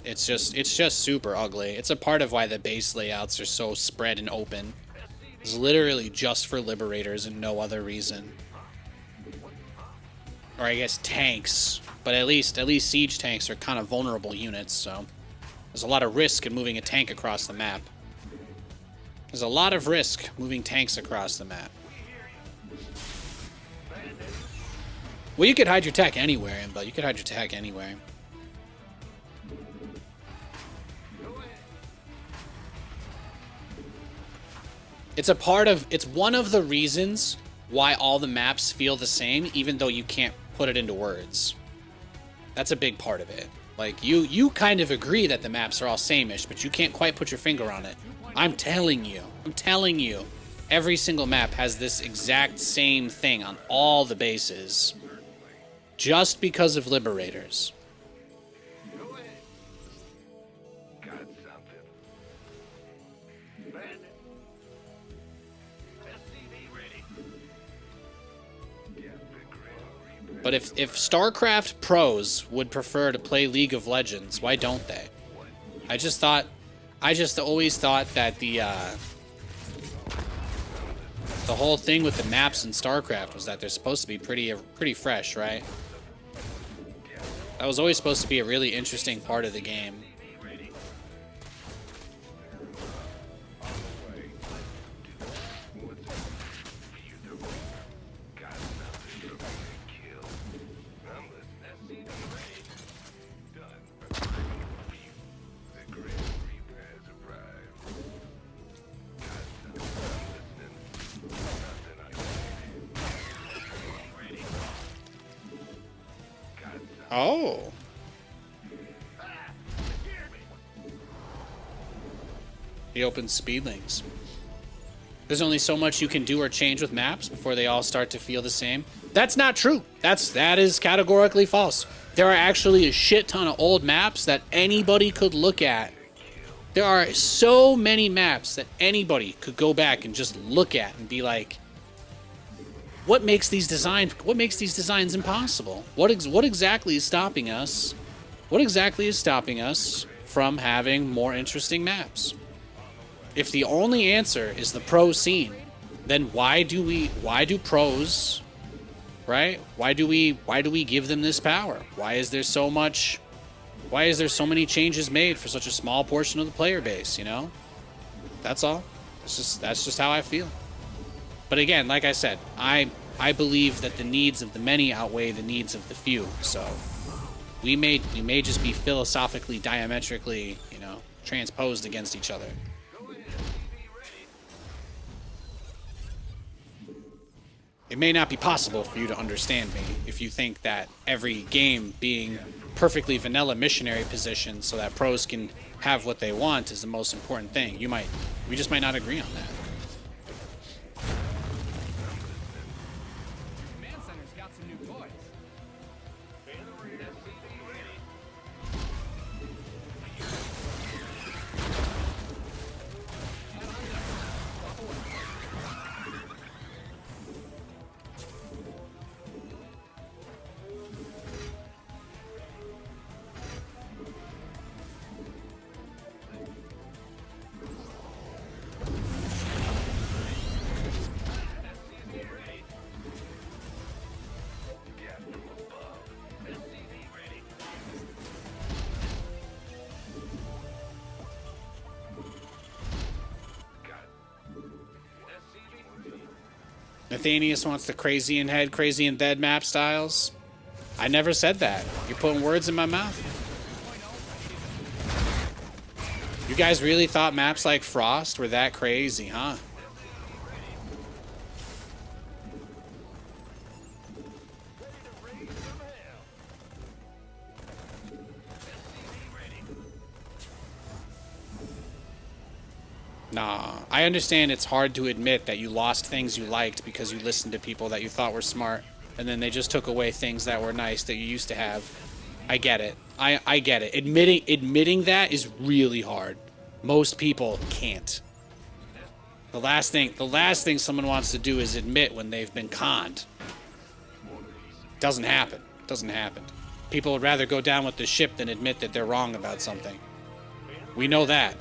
It's just super ugly. It's a part of why the base layouts are so spread and open. It's literally just for Liberators and no other reason. Or I guess tanks, but at least siege tanks are kind of vulnerable units, so there's a lot of risk in moving a tank across the map. There's a lot of risk moving tanks across the map. Well, you could hide your tech anywhere, but you could hide your tech anywhere. It's one of the reasons why all the maps feel the same, even though you can't put it into words. That's a big part of it. Like, you kind of agree that the maps are all same-ish, but you can't quite put your finger on it. I'm telling you, every single map has this exact same thing on all the bases. Just because of Liberators. Go ahead. Got something. Bandit. SCV ready. Get the grid. But if StarCraft pros would prefer to play League of Legends, why don't they? I just always thought that the whole thing with the maps in StarCraft was that they're supposed to be pretty fresh, right? That was always supposed to be a really interesting part of the game. Oh. He opens speed links. There's only so much you can do or change with maps before they all start to feel the same. That's not true. That is categorically false. There are actually a shit ton of old maps that anybody could look at. There are so many maps that anybody could go back and just look at and be like, what makes these designs impossible? What exactly is stopping us? What exactly is stopping us from having more interesting maps? If the only answer is the pro scene, then why do pros, right? Why do we give them this power? Why is there so many changes made for such a small portion of the player base, you know? That's all. That's just how I feel. But again, like I said, I believe that the needs of the many outweigh the needs of the few. So we may just be philosophically diametrically, you know, transposed against each other. It may not be possible for you to understand me if you think that every game being perfectly vanilla missionary position so that pros can have what they want is the most important thing. We just might not agree on that. Command Center's got some new toys. Nathanias wants the crazy in head, crazy in dead map styles. I never said that. You're putting words in my mouth. You guys really thought maps like Frost were that crazy, huh? Nah, I understand it's hard to admit that you lost things you liked because you listened to people that you thought were smart, and then they just took away things that were nice that you used to have. I get it. I get it. Admitting that is really hard. Most people can't. The last thing someone wants to do is admit when they've been conned. Doesn't happen. Doesn't happen. People would rather go down with the ship than admit that they're wrong about something. We know that.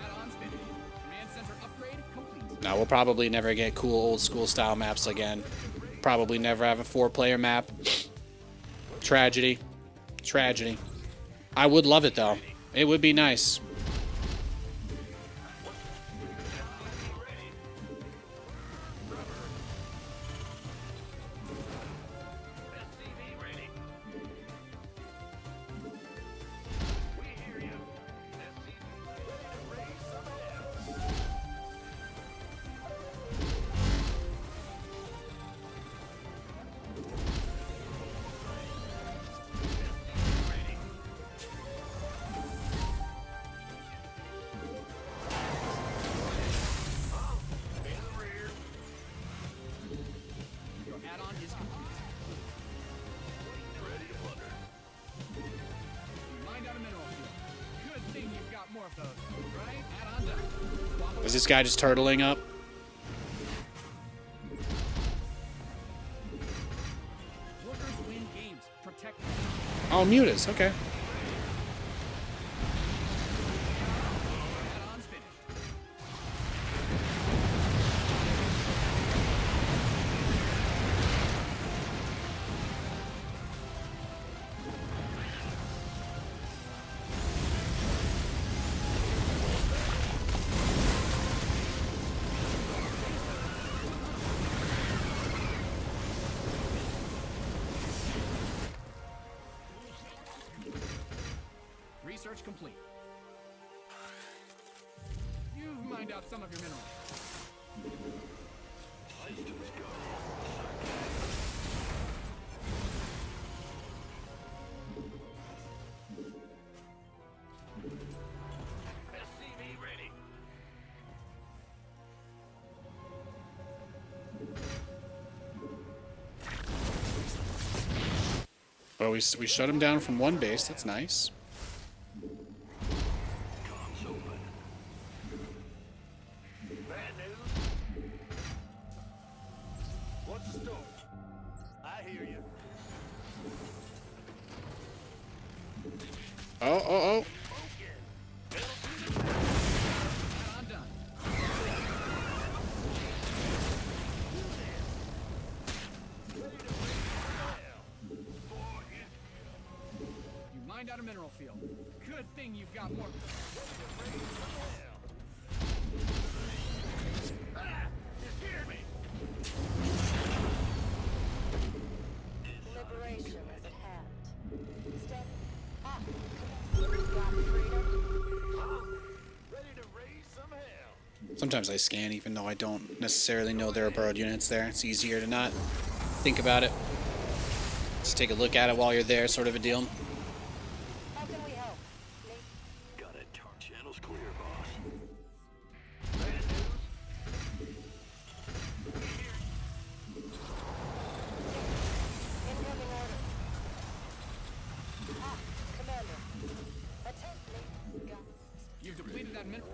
Add-ons finished. Command center upgrade complete. Now, we'll probably never get cool old school style maps again. Probably never have a 4-player map. Tragedy. Tragedy. I would love it, though. It would be nice. Your add-on is complete. Mine out a mineral field. Good thing you've got more of those, right? Add-on done. Swap Is this guy just turtling up? workers win games. Protect them. Oh, Mutas. Okay. Add-ons finished. Research complete. You've mined out some of your minerals. SCV ready. Well, we shut him down from one base. That's nice. Comms open. Bad news? What's the story? I hear you. Oh. Add-on done. You mined out a mineral field. Good thing you've got more. Liberation is at hand. Stand up. Got freedom. Ready to raise some hell. Sometimes I scan even though I don't necessarily know there are burrowed units there. It's easier to not think about it. Just take a look at it while you're there, sort of a deal. How can we help? Got it. Channel's clear, boss. Bad news? Incoming order. Commander. Attend me. Got You've depleted that mineral.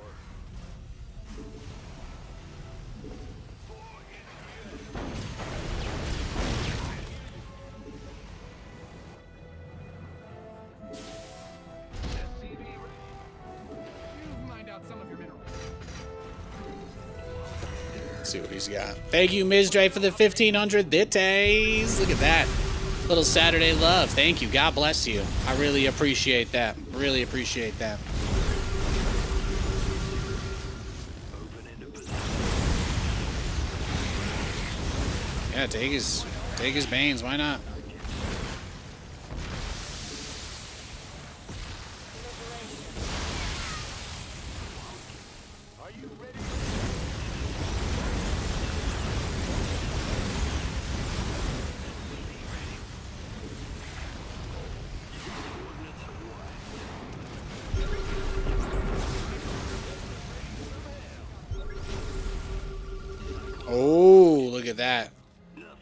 SCV ready. You've mined out some of your minerals. Let's see what he's got. Thank you, Ms. Dre, for the 1,500 bitties. Look at that. Little Saturday love. Thank you. God bless you. I really appreciate that. Really appreciate that. Open into position. Yeah, take his Banes. Why not? Are you ready? Oh, look at that.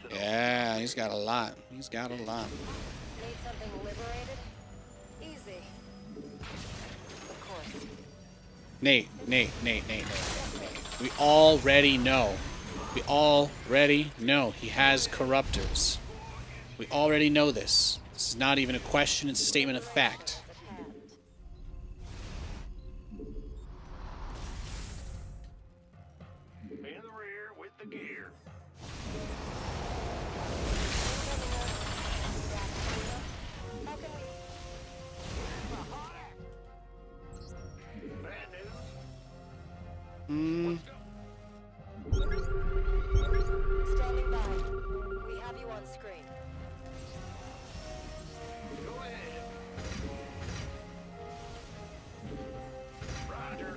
Yeah, he's got a lot. He's got a lot. Need something liberated? Easy. Of course. Nate. We already know. We already know he has corruptors. We already know this. This is not even a question, it's a statement of fact. At hand. In the rear with the gear. How can we... Bad news. Hmm. Standing by. We have you on screen. Go ahead. Roger.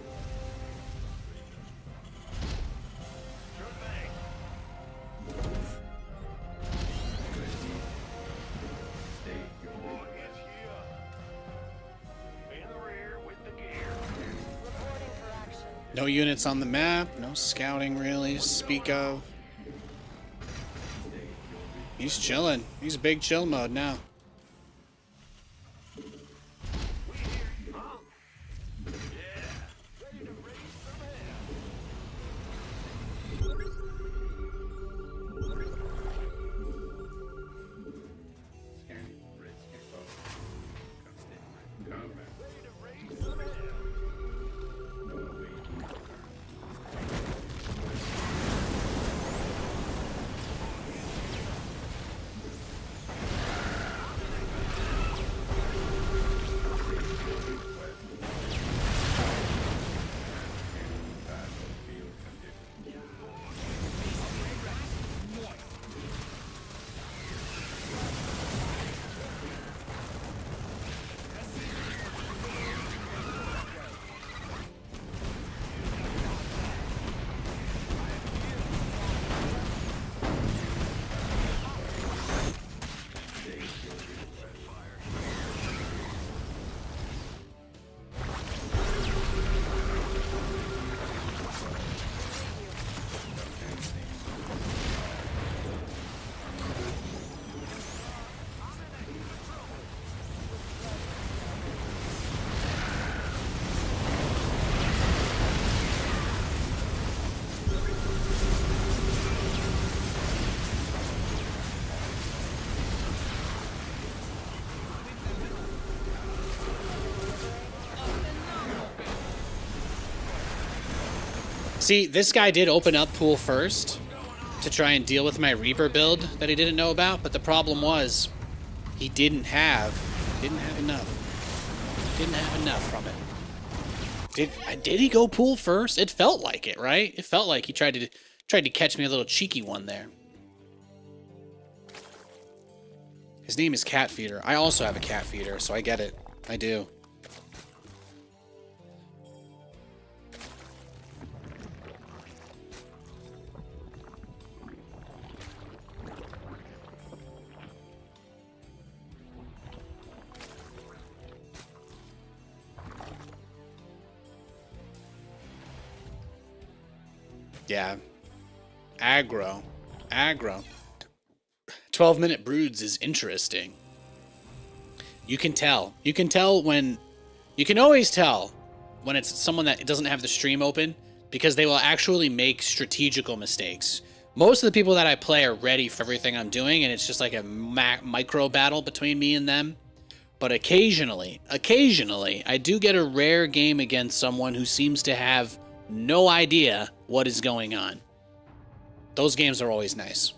Sure thing. Stay your Boy, is here. In the rear with the gear. Reporting for action. No units on the map, no scouting really to speak of. He's chilling. He's big chill mode now. We hear you, huh? Yeah. Ready to raise some hell. scanning. Red scan. Oh. Constant combat. Ready to raise some hell. No awaiting return. Battlefield conditions. See, this guy did open up pool first to try and deal with my Reaper build that he didn't know about, but the problem was he didn't have enough. Didn't have enough from it. Did he go pool first? It felt like it, right? It felt like he tried to catch me a little cheeky one there. His name is Cat Feeder. I also have a cat feeder, so I get it. I do. Yeah. Aggro. 12-minute broods is interesting. You can tell. You can always tell when it's someone that doesn't have the stream open because they will actually make strategical mistakes. Most of the people that I play are ready for everything I'm doing, and it's just like a micro battle between me and them. But occasionally, I do get a rare game against someone who seems to have no idea what is going on. Those games are always nice.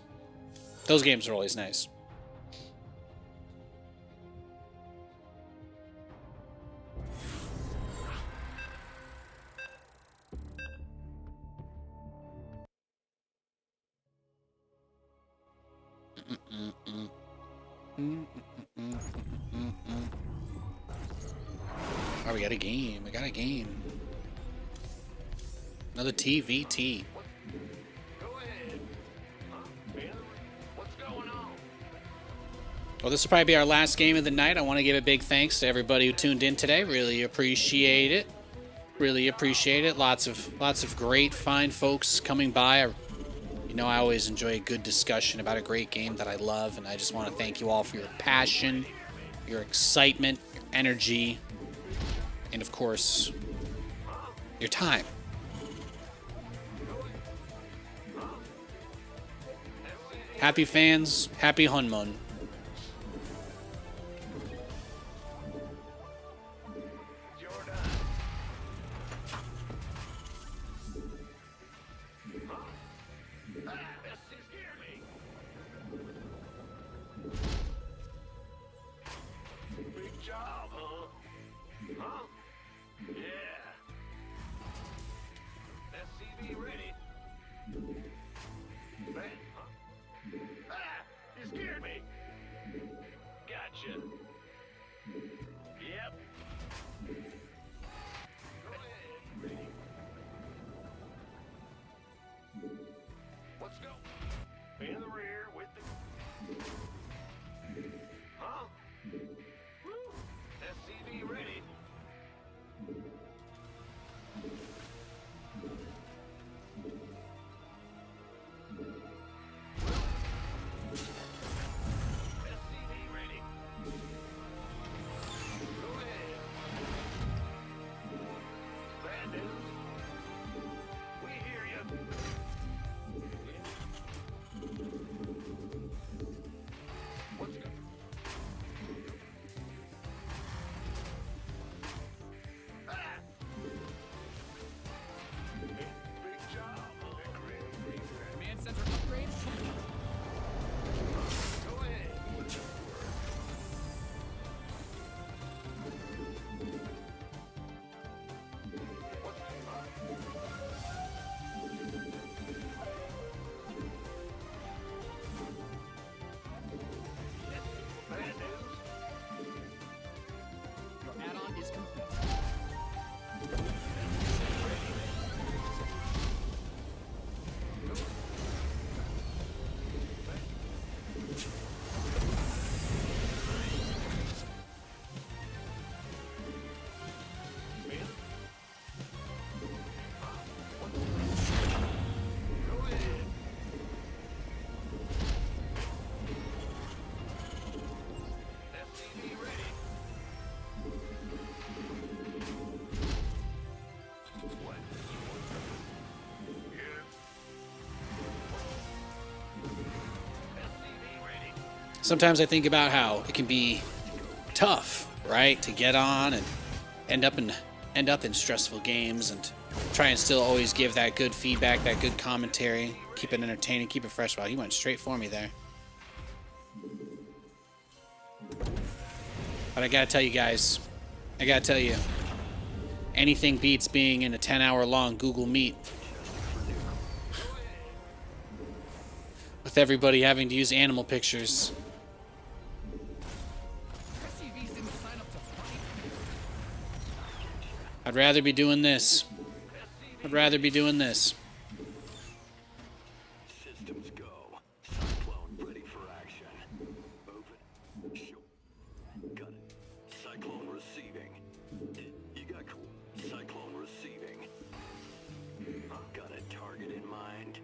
Oh, we got a game. We got a game. Another TVT. Go ahead. Huh? Man, what's going on? Well, this will probably be our last game of the night. I want to give a big thanks to everybody who tuned in today. Really appreciate it. Really appreciate it. Lots of great, fine folks coming by. You know, I always enjoy a good discussion about a great game that I love, and I just want to thank you all for your passion, your excitement, your energy, and of course, your time. Happy fans, happy Hunmun. Big job, huh? Huh? Yeah. SCV ready. Man, huh? Ah! You scared me. Gotcha. Yep. Go ahead. Ready. Let's go. In the rear with the... Huh? Woo! SCV ready. SCV ready. Go ahead. Bad news. We hear you. Let's go. Ah! Big job, huh? Command center upgrade. Go ahead. Bad news. Your add-on is complete. Go ahead. SCV ready. What? Yeah. SCV ready. Sometimes I think about how it can be tough, right, to get on and end up in stressful games, and try and still always give that good feedback, that good commentary, keep it entertaining, keep it fresh. Wow, he went straight for me there. But I gotta tell you guys, anything beats being in a 10-hour long Google Meet with everybody having to use animal pictures. SCVs didn't sign up to fight. I'd rather be doing this. Systems go. Cyclone ready for action. Open. Show. Got it. Cyclone receiving. You got cool. Cyclone receiving. Got a target in mind.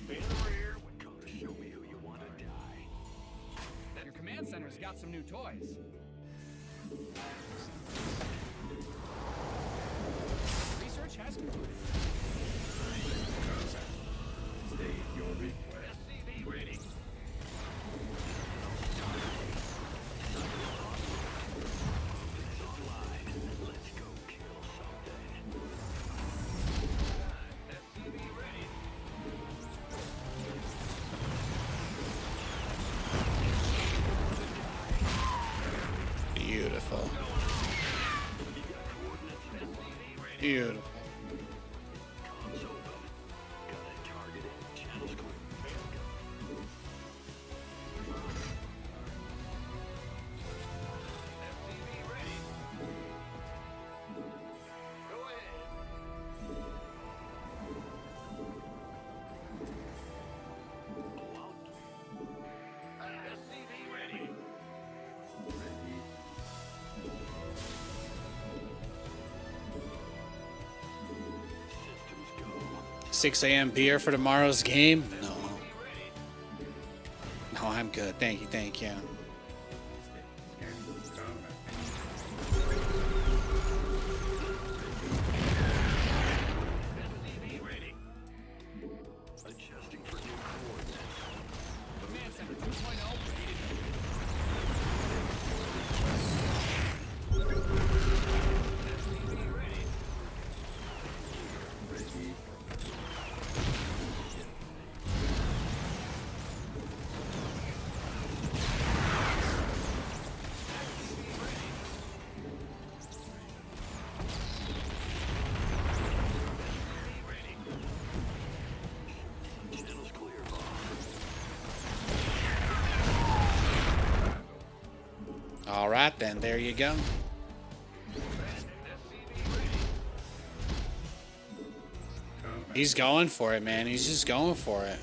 In the rear. Come to show me who you want to die. Your command center's got some new toys. Research has concluded. State your request. SCV ready. Let's go kill something. SCV ready. Beautiful. Beautiful. Comms open. Got a target in. Channels 6 a.m. beer for tomorrow's game? No. No, I'm good. Thank you, thank you. Adjusting for new coordinates. Command Center 2.0. Channel's clear, Bob. All right, then. There you go. He's going for it, man. He's just going for it.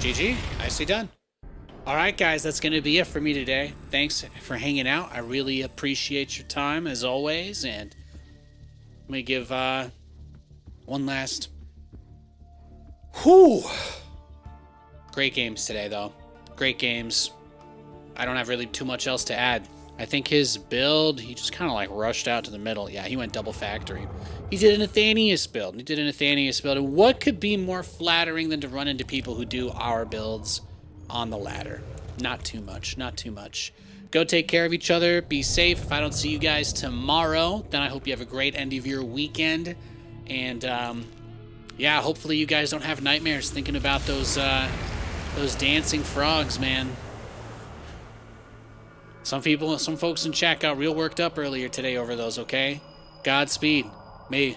GG. Nicely done. All right, guys, that's going to be it for me today. Thanks for hanging out. I really appreciate your time, as always. And let me give one last... Whew! Great games today, though. Great games. I don't have really too much else to add. I think his build, he just kind of like rushed out to the middle. Yeah, he went double factory. He did a Nathanias build. And what could be more flattering than to run into people who do our builds on the ladder? Not too much. Not too much. Go take care of each other. Be safe. If I don't see you guys tomorrow, then I hope you have a great end of your weekend. And, yeah, hopefully you guys don't have nightmares thinking about those dancing frogs, man. Some folks in chat got real worked up earlier today over those, okay? Godspeed. May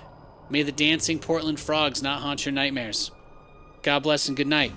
the dancing Portland frogs not haunt your nightmares. God bless and good night.